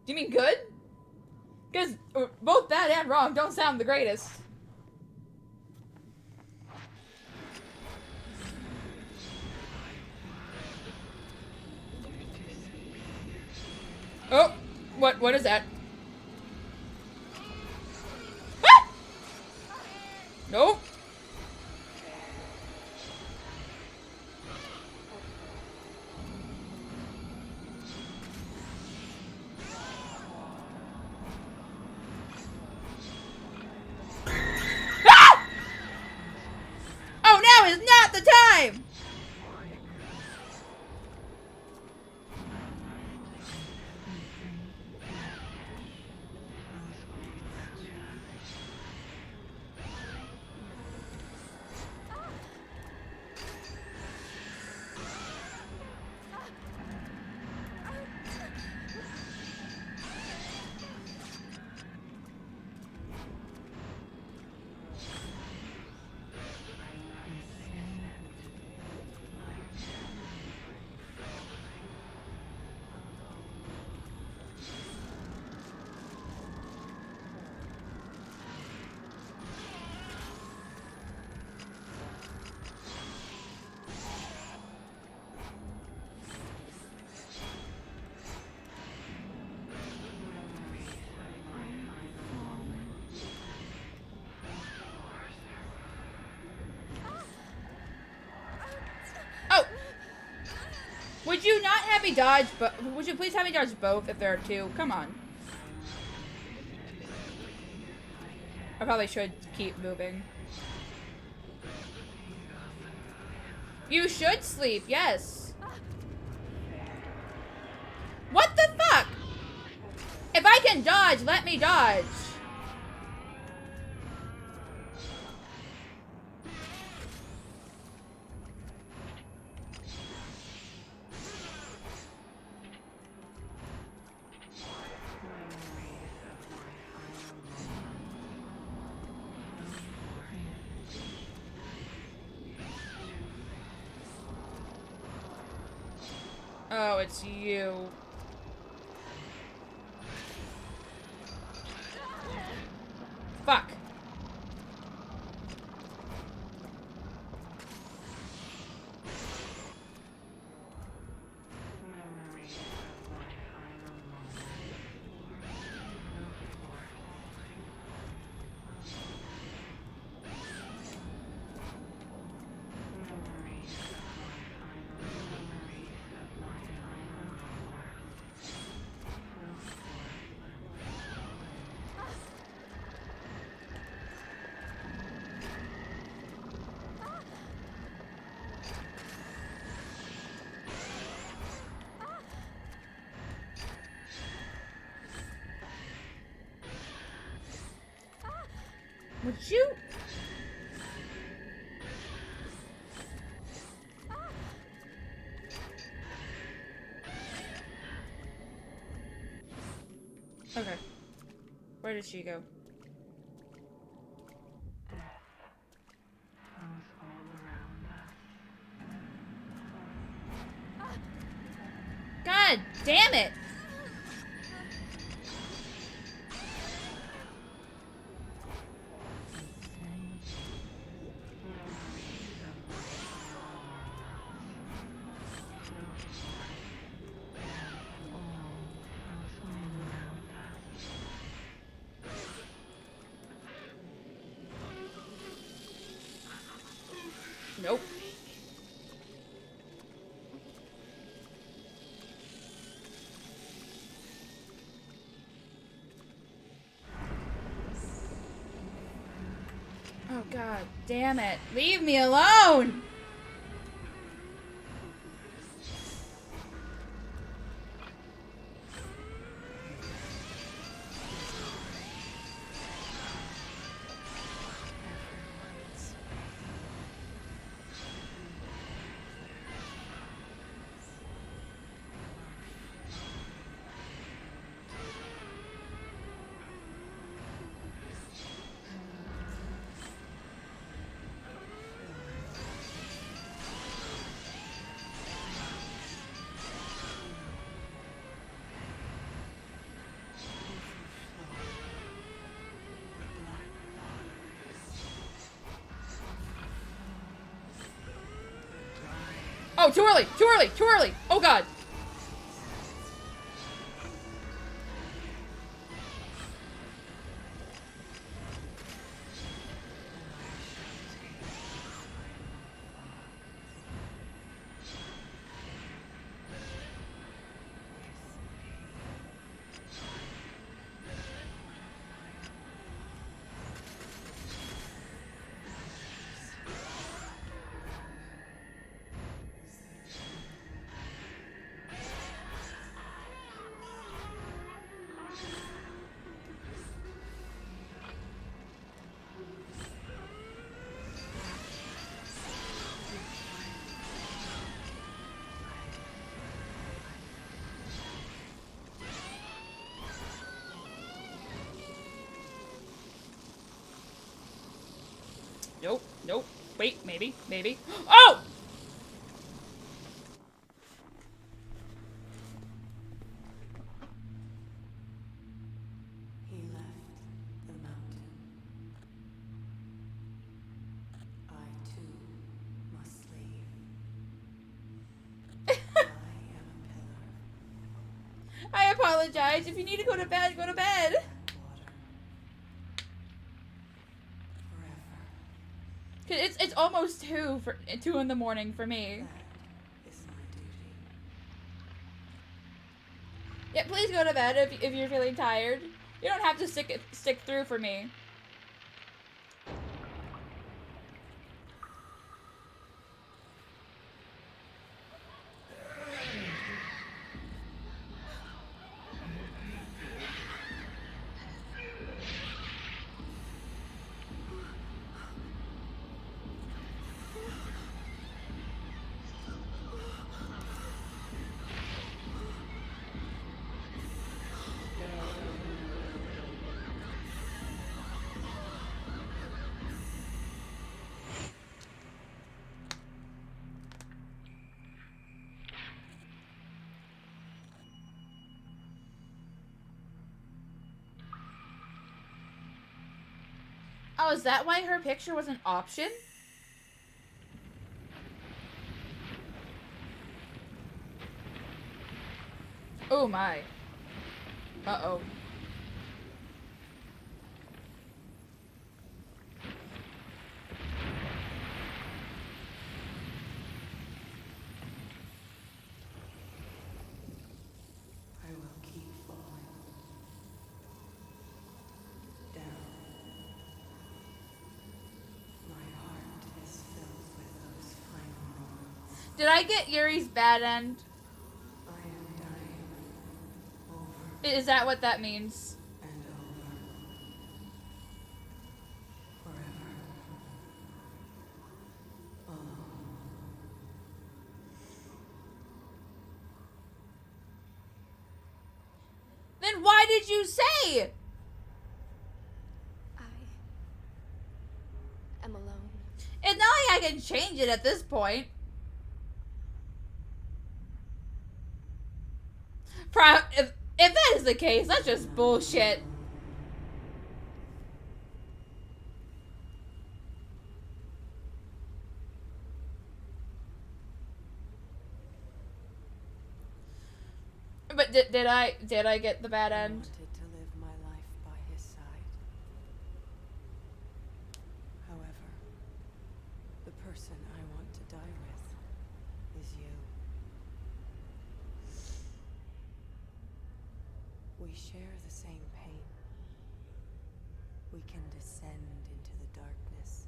S1: Do you mean good? Because both bad and wrong don't sound the greatest. Oh! What is that? Ah! Nope. Ah! Oh, now is not the time! Oh! Would you not have me dodge, but would you please have me dodge both if there are 2? Come on. I probably should keep moving. You should sleep, yes. What the fuck? If I can dodge, let me dodge. Oh, it's you. Fuck. Would you? Okay. Where did she go? God damn it! Nope. Oh god damn it. Leave me alone! Oh, too early! Too early! Too early! Oh god! Nope, nope. Wait, maybe, maybe. Oh!
S8: He left the mountain. I too must leave. I am a pillar.
S1: I apologize. If you need to go to bed, go to bed.
S8: Water. Forever.
S1: 'Cause it's almost 2 in the morning for me.
S8: That is my duty.
S1: Yeah, please go to bed if you're feeling tired. You don't have to stick through for me. Oh, is that why her picture was an option? Oh my. Uh-oh.
S8: I will keep falling. Down. My heart is filled with those final moments.
S1: Did I get Yuri's bad end?
S8: I am dying. Over
S1: Is that what that means?
S8: and over. Forever. Alone.
S1: Then why did you say?
S3: I am alone.
S1: It's not like I can change it at this point. If that is the case, that's just bullshit. But did I get the bad
S8: I
S1: end?
S8: wanted to live my life by his side. However, the person I want to die with is you. We share the same pain. We can descend into the darkness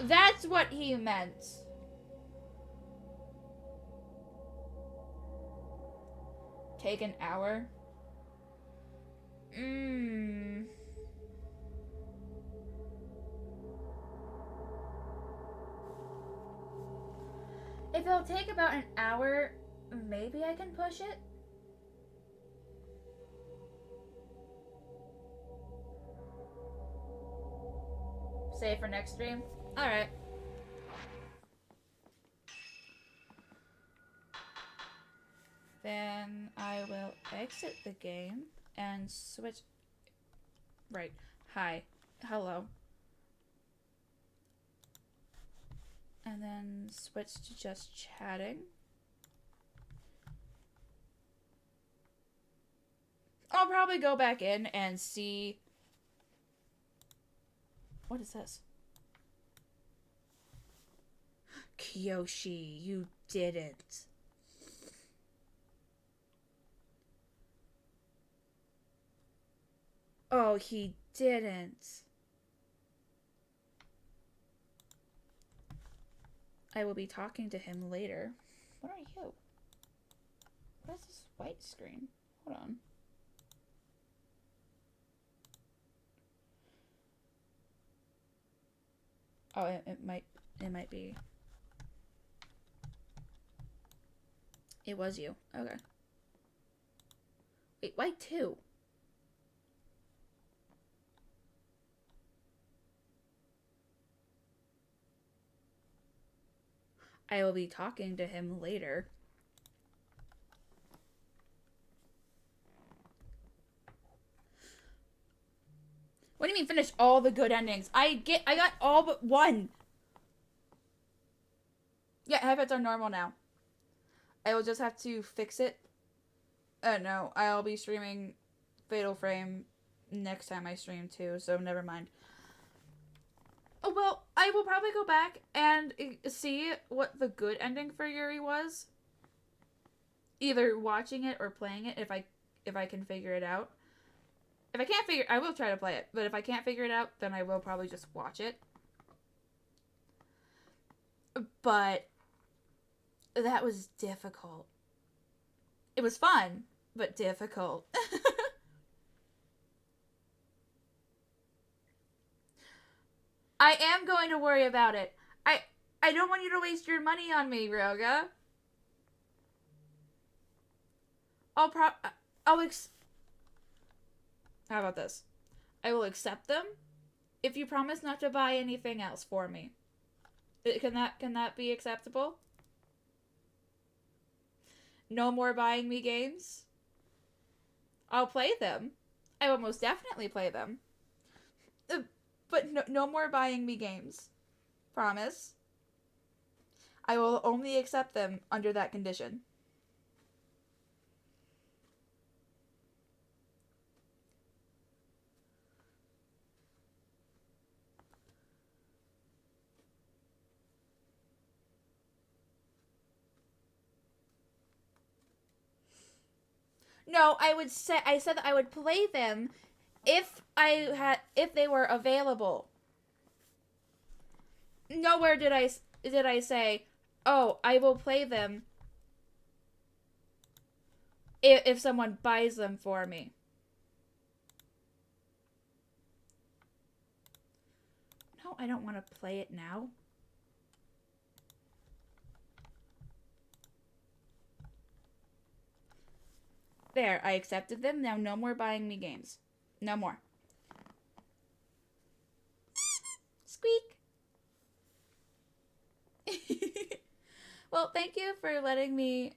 S1: That's what he meant. Take an hour? If it'll take about an hour, maybe I can push it? Save for next stream? Alright. Then I will exit the game and switch. Right. Hi. Hello. And then switch to just chatting. I'll probably go back in and see. What is this? Kyoshi, you didn't. Oh, he didn't. I will be talking to him later. What are you? What is this white screen? Hold on. Oh, it might be. It was you. Okay. Wait, why two? I will be talking to him later. What do you mean finish all the good endings? I got all but one. Yeah, headphones are normal now. I will just have to fix it. No, I'll be streaming Fatal Frame next time I stream too, so never mind. Oh, well, I will probably go back and see what the good ending for Yuri was. Either watching it or playing it if I can figure it out. If I can't I will try to play it, but if I can't figure it out, then I will probably just watch it. But that was difficult. It was fun, but difficult. I am going to worry about it. I don't want you to waste your money on me, Roga. How about this? I will accept them if you promise not to buy anything else for me. Can that be acceptable? No more buying me games? I'll play them. I will most definitely play them. But no more buying me games. Promise. I will only accept them under that condition. No, I said that I would play them if they were available. Nowhere did I say, "Oh, I will play them if someone buys them for me." No, I don't want to play it now. There, I accepted them. Now no more buying me games. No more. Squeak. Well, thank you for letting me...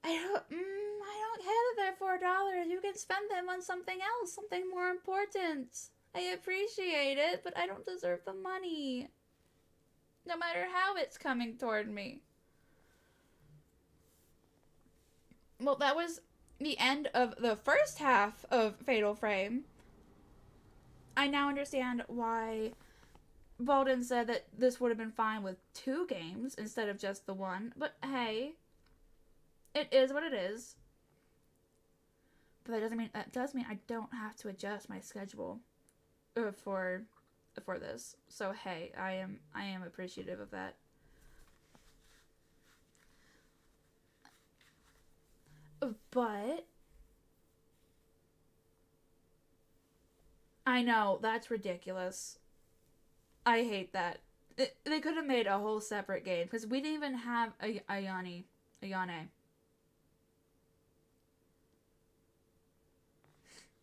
S1: I don't care that they're $4. You can spend them on something else, something more important. I appreciate it, but I don't deserve the money. No matter how it's coming toward me. Well, that was the end of the first half of Fatal Frame. I now understand why Bolden said that this would have been fine with 2 games instead of just the one. But hey, it is what it is. But that does mean I don't have to adjust my schedule for this. So hey, I am appreciative of that. But I know that's ridiculous. I hate that. They could have made a whole separate game because we didn't even have Ayane.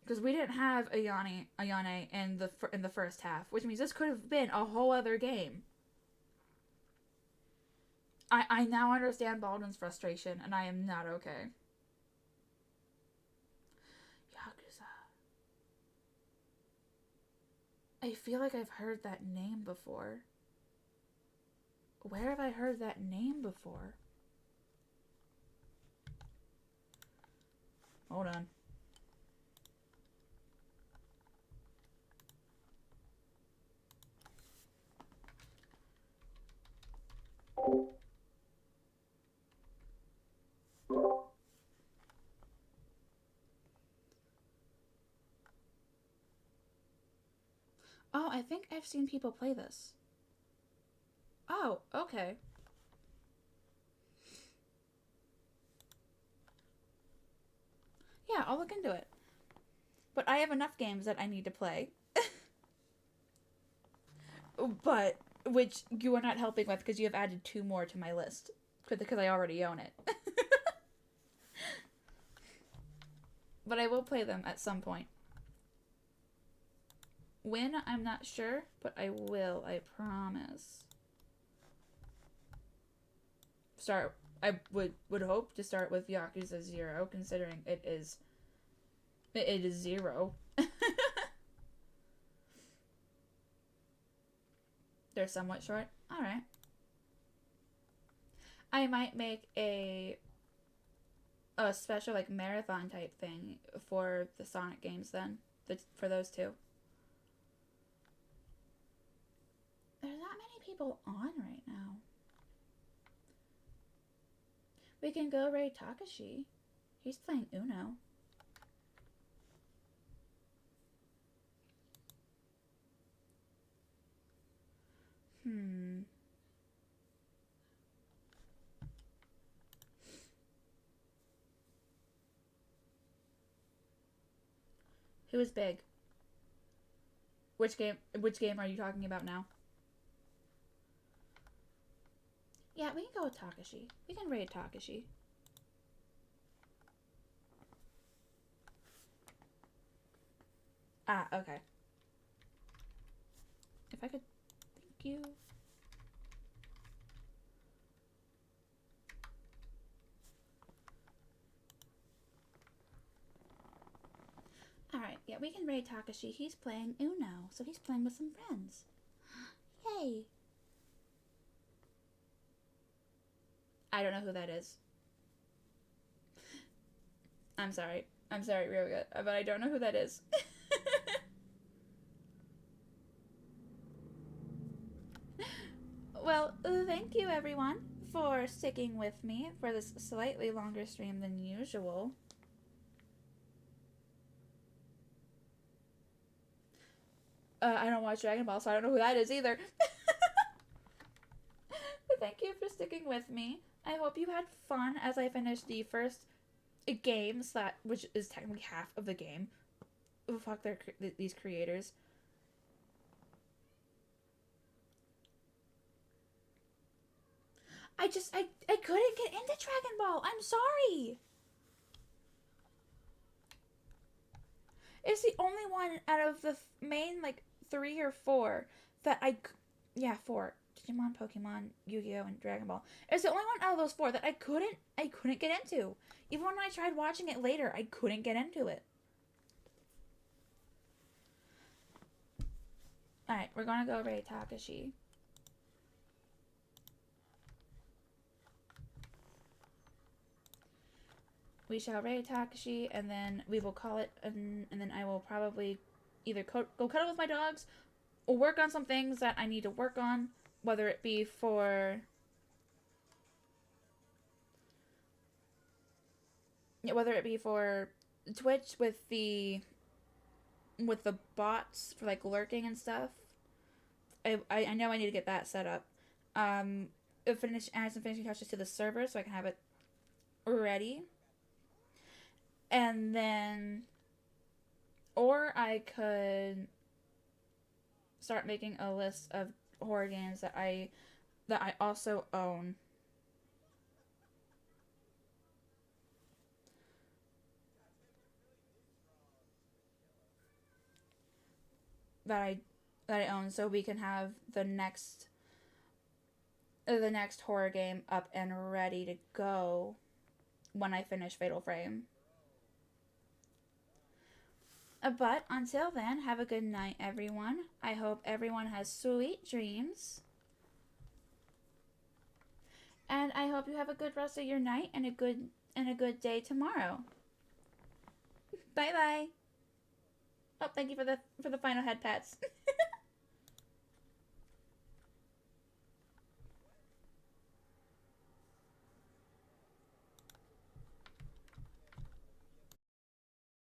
S1: Because we didn't have Ayane in the first half, which means this could have been a whole other game. I now understand Baldwin's frustration, and I am not okay. Yakuza. I feel like I've heard that name before. Where have I heard that name before? Hold on. Oh, I think I've seen people play this. Oh, okay. Yeah, I'll look into it. But I have enough games that I need to play. But, which you are not helping with because you have added 2 more to my list. Because I already own it. But I will play them at some point. When, I'm not sure, but I will, I promise. I would hope to start with Yakuza 0, considering it is 0. They're somewhat short. Alright. I might make a special, like, marathon type thing for the Sonic games then. For those 2. There's not many people on right now. We can go raid Takashi. He's playing Uno. Who is big? Which game are you talking about now? Yeah, we can go with Takashi. We can raid Takashi. Ah, okay. If I could... Thank you. Alright, yeah, we can raid Takashi. He's playing Uno, so he's playing with some friends. Yay! I don't know who that is. I'm sorry, Ryoga, but I don't know who that is. Well, thank you everyone for sticking with me for this slightly longer stream than usual. I don't watch Dragon Ball, so I don't know who that is either. But thank you for sticking with me. I hope you had fun as I finished the first game, which is technically half of the game. Oh, fuck these creators. I couldn't get into Dragon Ball. I'm sorry. It's the only one out of the main, like, 3 or 4 that 4. Digimon, Pokemon, Yu-Gi-Oh, and Dragon Ball. It's the only one out of those 4 that I couldn't get into. Even when I tried watching it later, I couldn't get into it. Alright, we're gonna go raid Takashi. We shall raid Takashi, and then we will call it, and then I will probably either go cuddle with my dogs, or work on some things that I need to work on, whether it be for... Yeah, whether it be for Twitch with the bots for like lurking and stuff. I know I need to get that set up. Add some finishing touches to the server so I can have it ready. And then, or I could start making a list of horror games that I also own. That I own, so we can have the next horror game up and ready to go when I finish Fatal Frame. But until then, have a good night, everyone. I hope everyone has sweet dreams. And I hope you have a good rest of your night and a good day tomorrow. Bye bye. Oh, thank you for the final head pats.